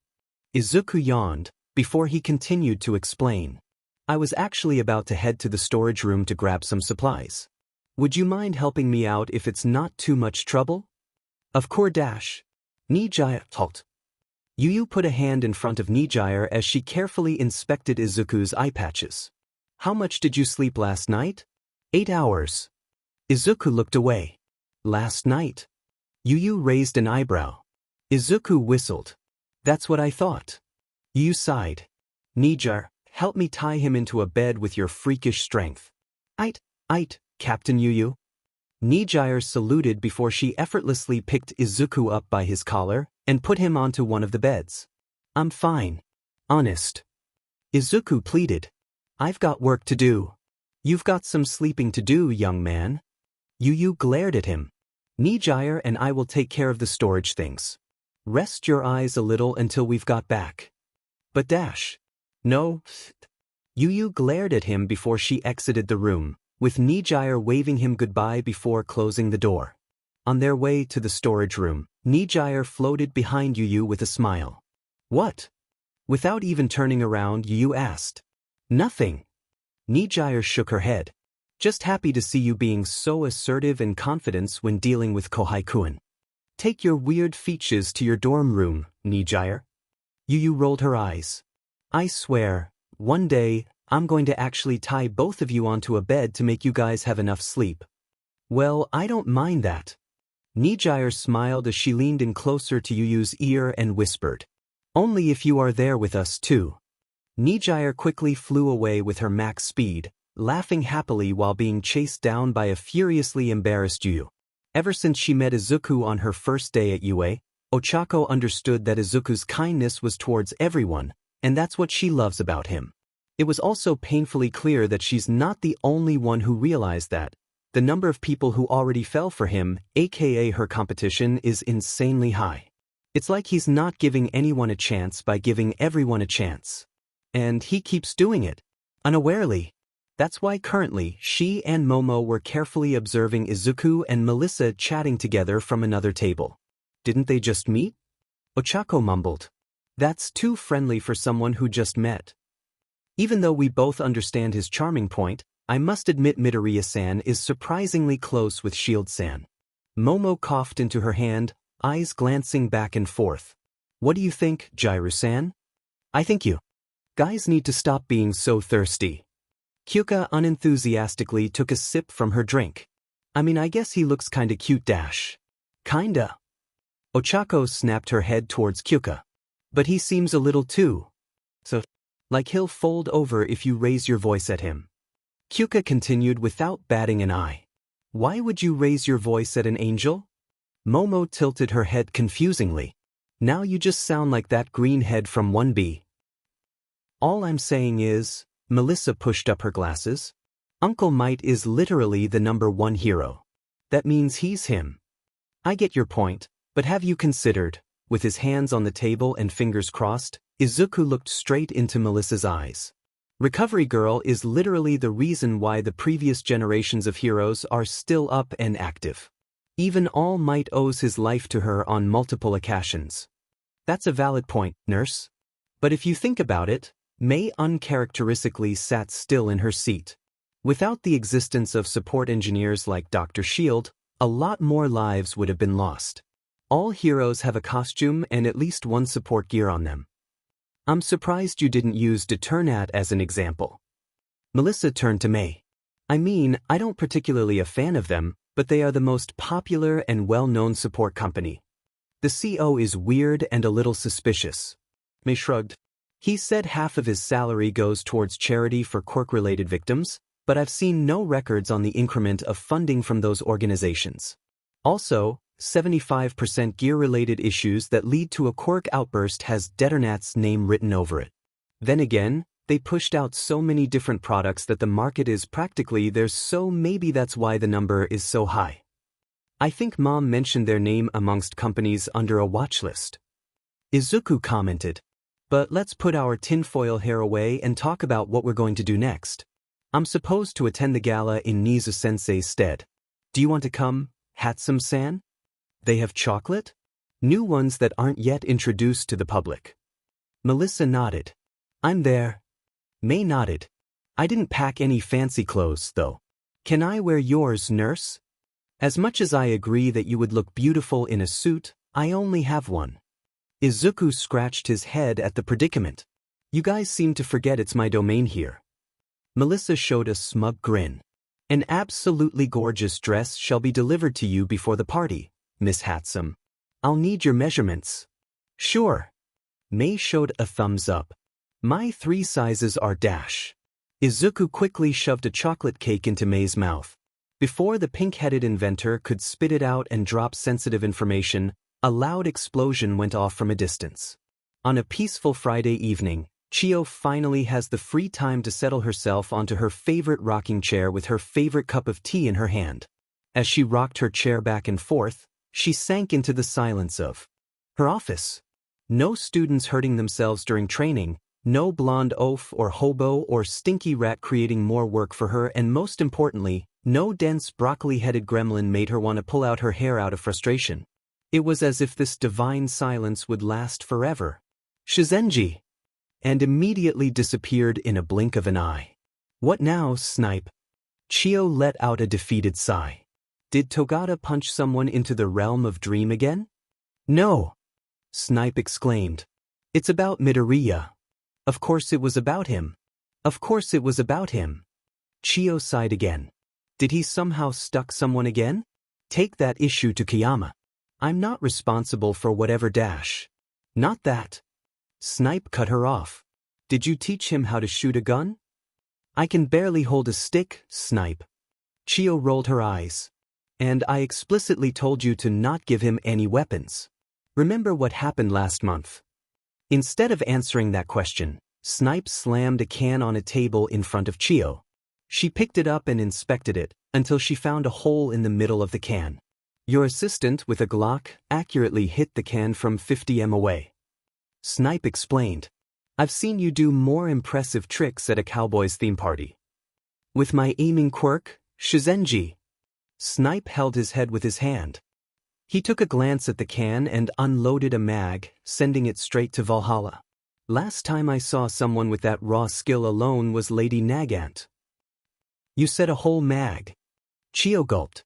A: Izuku yawned, before he continued to explain. I was actually about to head to the storage room to grab some supplies. Would you mind helping me out if it's not too much trouble? Of course dash. Nijire halt. Yu put a hand in front of Nijire as she carefully inspected Izuku's eye patches. How much did you sleep last night? 8 hours. Izuku looked away. Last night? Yu raised an eyebrow. Izuku whistled. That's what I thought. Yu sighed. Nijire, help me tie him into a bed with your freakish strength. Ait, Captain Yu. Nijire saluted before she effortlessly picked Izuku up by his collar and put him onto one of the beds. I'm fine. Honest. Izuku pleaded. I've got work to do. You've got some sleeping to do, young man. Yu glared at him. Nijire and I will take care of the storage things. Rest your eyes a little until we've got back. But dash. No. Yu glared at him before she exited the room, with Nijire waving him goodbye before closing the door. On their way to the storage room, Nijire floated behind Yu with a smile. What? Without even turning around, Yu asked. Nothing. Nijire shook her head. Just happy to see you being so assertive and confident when dealing with Kohai-kun. Take your weird features to your dorm room, Nijire. Yu rolled her eyes. I swear, one day, I'm going to actually tie both of you onto a bed to make you guys have enough sleep. Well, I don't mind that. Nijire smiled as she leaned in closer to Yu's ear and whispered. Only if you are there with us too. Nijire quickly flew away with her max speed, laughing happily while being chased down by a furiously embarrassed Yu. Ever since she met Izuku on her first day at UA, Ochako understood that Izuku's kindness was towards everyone, and that's what she loves about him. It was also painfully clear that she's not the only one who realized that. The number of people who already fell for him, aka her competition, is insanely high. It's like he's not giving anyone a chance by giving everyone a chance. And he keeps doing it. Unawarely. That's why currently she and Momo were carefully observing Izuku and Melissa chatting together from another table. Didn't they just meet? Ochako mumbled. That's too friendly for someone who just met. Even though we both understand his charming point, I must admit Midoriya-san is surprisingly close with Shield-san. Momo coughed into her hand, eyes glancing back and forth. What do you think, Jiru-san? I think you guys need to stop being so thirsty. Kyuka unenthusiastically took a sip from her drink. I mean, I guess he looks kinda cute dash. Kinda. Ochako snapped her head towards Kyuka. But he seems a little too. So, like he'll fold over if you raise your voice at him. Kyuka continued without batting an eye. Why would you raise your voice at an angel? Momo tilted her head confusingly. Now you just sound like that greenhead from 1B. All I'm saying is, Melissa pushed up her glasses. Uncle Might is literally the #1 hero. That means he's him. I get your point, but have you considered, with his hands on the table and fingers crossed, Izuku looked straight into Melissa's eyes. Recovery Girl is literally the reason why the previous generations of heroes are still up and active. Even All Might owes his life to her on multiple occasions. That's a valid point, nurse. But if you think about it, Mei uncharacteristically sat still in her seat. Without the existence of support engineers like Dr. Shield, a lot more lives would have been lost. All heroes have a costume and at least one support gear on them. I'm surprised you didn't use Deternat as an example. Melissa turned to May. I mean, I don't particularly a fan of them, but they are the most popular and well-known support company. The CO is weird and a little suspicious. May shrugged. He said half of his salary goes towards charity for Quirk-related victims, but I've seen no records on the increment of funding from those organizations. Also, 75% gear-related issues that lead to a Quirk outburst has Deternat's name written over it. Then again, they pushed out so many different products that the market is practically theirs, so maybe that's why the number is so high. I think Mom mentioned their name amongst companies under a watch list. Izuku commented. But let's put our tinfoil hair away and talk about what we're going to do next. I'm supposed to attend the gala in Nizu-sensei's stead. Do you want to come, Hatsum-san? They have chocolate? New ones that aren't yet introduced to the public. Melissa nodded. I'm there. May nodded. I didn't pack any fancy clothes, though. Can I wear yours, nurse? As much as I agree that you would look beautiful in a suit, I only have one. Izuku scratched his head at the predicament. You guys seem to forget it's my domain here. Melissa showed a smug grin. An absolutely gorgeous dress shall be delivered to you before the party, Miss Hatsum. I'll need your measurements. Sure. May showed a thumbs up. My 3 sizes are dash. Izuku quickly shoved a chocolate cake into May's mouth. Before the pink-headed inventor could spit it out and drop sensitive information, a loud explosion went off from a distance. On a peaceful Friday evening, Chio finally has the free time to settle herself onto her favorite rocking chair with her favorite cup of tea in her hand. As she rocked her chair back and forth, she sank into the silence of her office. No students hurting themselves during training, no blonde oaf or hobo or stinky rat creating more work for her, and most importantly, no dense broccoli-headed gremlin made her want to pull out her hair out of frustration. It was as if this divine silence would last forever. Shizenji! And immediately disappeared in a blink of an eye. What now, Snipe? Chio let out a defeated sigh. Did Togata punch someone into the realm of dream again? No! Snipe exclaimed. It's about Midoriya. Of course it was about him. Of course it was about him. Chio sighed again. Did he somehow stuck someone again? Take that issue to Kiyama. I'm not responsible for whatever dash. Not that. Snipe cut her off. Did you teach him how to shoot a gun? I can barely hold a stick, Snipe. Chio rolled her eyes. And I explicitly told you to not give him any weapons. Remember what happened last month? Instead of answering that question, Snipe slammed a can on a table in front of Chio. She picked it up and inspected it, until she found a hole in the middle of the can. Your assistant with a Glock accurately hit the can from 50 m away. Snipe explained. I've seen you do more impressive tricks at a cowboy's theme party. With my aiming quirk, Shizenji. Snipe held his head with his hand. He took a glance at the can and unloaded a mag, sending it straight to Valhalla. Last time I saw someone with that raw skill alone was Lady Nagant. You said a whole mag. Chio gulped.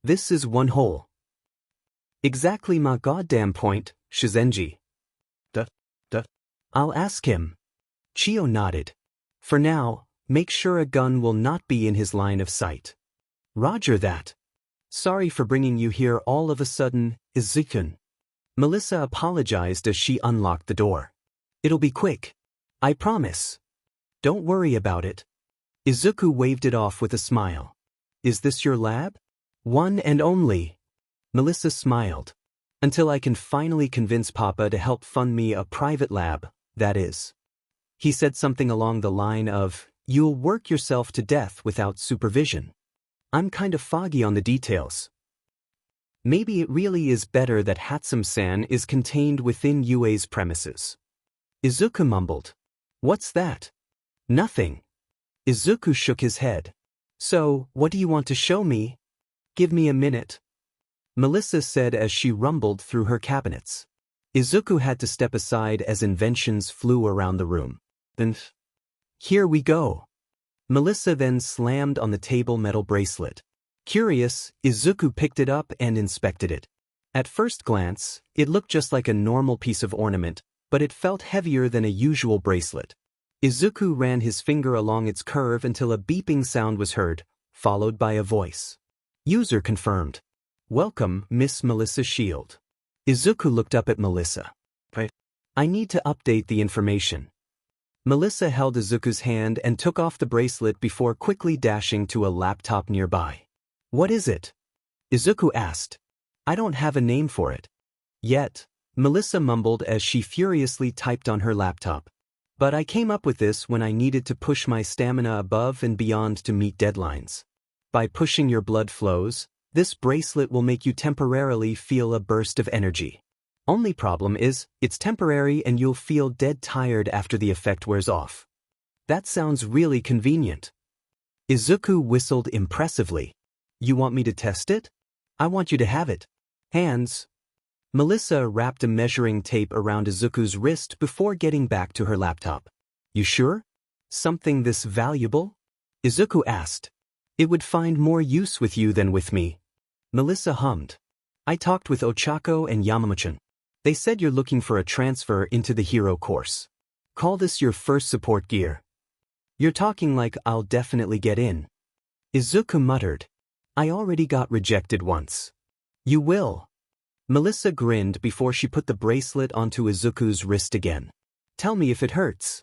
A: This is one hole. Exactly my goddamn point, Shizenji. I'll ask him. Chio nodded. For now, make sure a gun will not be in his line of sight. Roger that. Sorry for bringing you here all of a sudden, Izuku. Melissa apologized as she unlocked the door. It'll be quick. I promise. Don't worry about it. Izuku waved it off with a smile. Is this your lab? One and only. Melissa smiled. Until I can finally convince Papa to help fund me a private lab, that is. He said something along the line of, you'll work yourself to death without supervision. I'm kind of foggy on the details. Maybe it really is better that Hatsum-san is contained within Yue's premises. Izuku mumbled. What's that? Nothing. Izuku shook his head. So, what do you want to show me? Give me a minute. Melissa said as she rumbled through her cabinets. Izuku had to step aside as inventions flew around the room. Then, here we go. Melissa then slammed on the table metal bracelet. Curious, Izuku picked it up and inspected it. At first glance, it looked just like a normal piece of ornament, but it felt heavier than a usual bracelet. Izuku ran his finger along its curve until a beeping sound was heard, followed by a voice. User confirmed. Welcome, Miss Melissa Shield. Izuku looked up at Melissa. I need to update the information. Melissa held Izuku's hand and took off the bracelet before quickly dashing to a laptop nearby. What is it? Izuku asked. I don't have a name for it. Yet, Melissa mumbled as she furiously typed on her laptop. But I came up with this when I needed to push my stamina above and beyond to meet deadlines. By pushing your blood flows, this bracelet will make you temporarily feel a burst of energy. Only problem is, it's temporary and you'll feel dead tired after the effect wears off. That sounds really convenient. Izuku whistled impressively. You want me to test it? I want you to have it. Hands. Melissa wrapped a measuring tape around Izuku's wrist before getting back to her laptop. You sure? Something this valuable? Izuku asked. It would find more use with you than with me. Melissa hummed. I talked with Ochako and Yamamoto. They said you're looking for a transfer into the hero course. Call this your first support gear. You're talking like I'll definitely get in. Izuku muttered. I already got rejected once. You will. Melissa grinned before she put the bracelet onto Izuku's wrist again. Tell me if it hurts.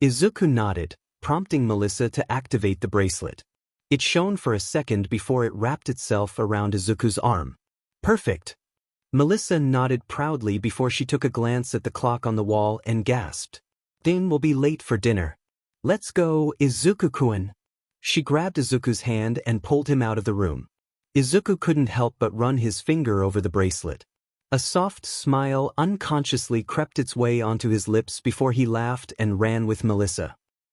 A: Izuku nodded, prompting Melissa to activate the bracelet. It shone for a second before it wrapped itself around Izuku's arm. Perfect. Melissa nodded proudly before she took a glance at the clock on the wall and gasped. Dane will be late for dinner. Let's go, Izuku-kun. She grabbed Izuku's hand and pulled him out of the room. Izuku couldn't help but run his finger over the bracelet. A soft smile unconsciously crept its way onto his lips before he laughed and ran with Melissa.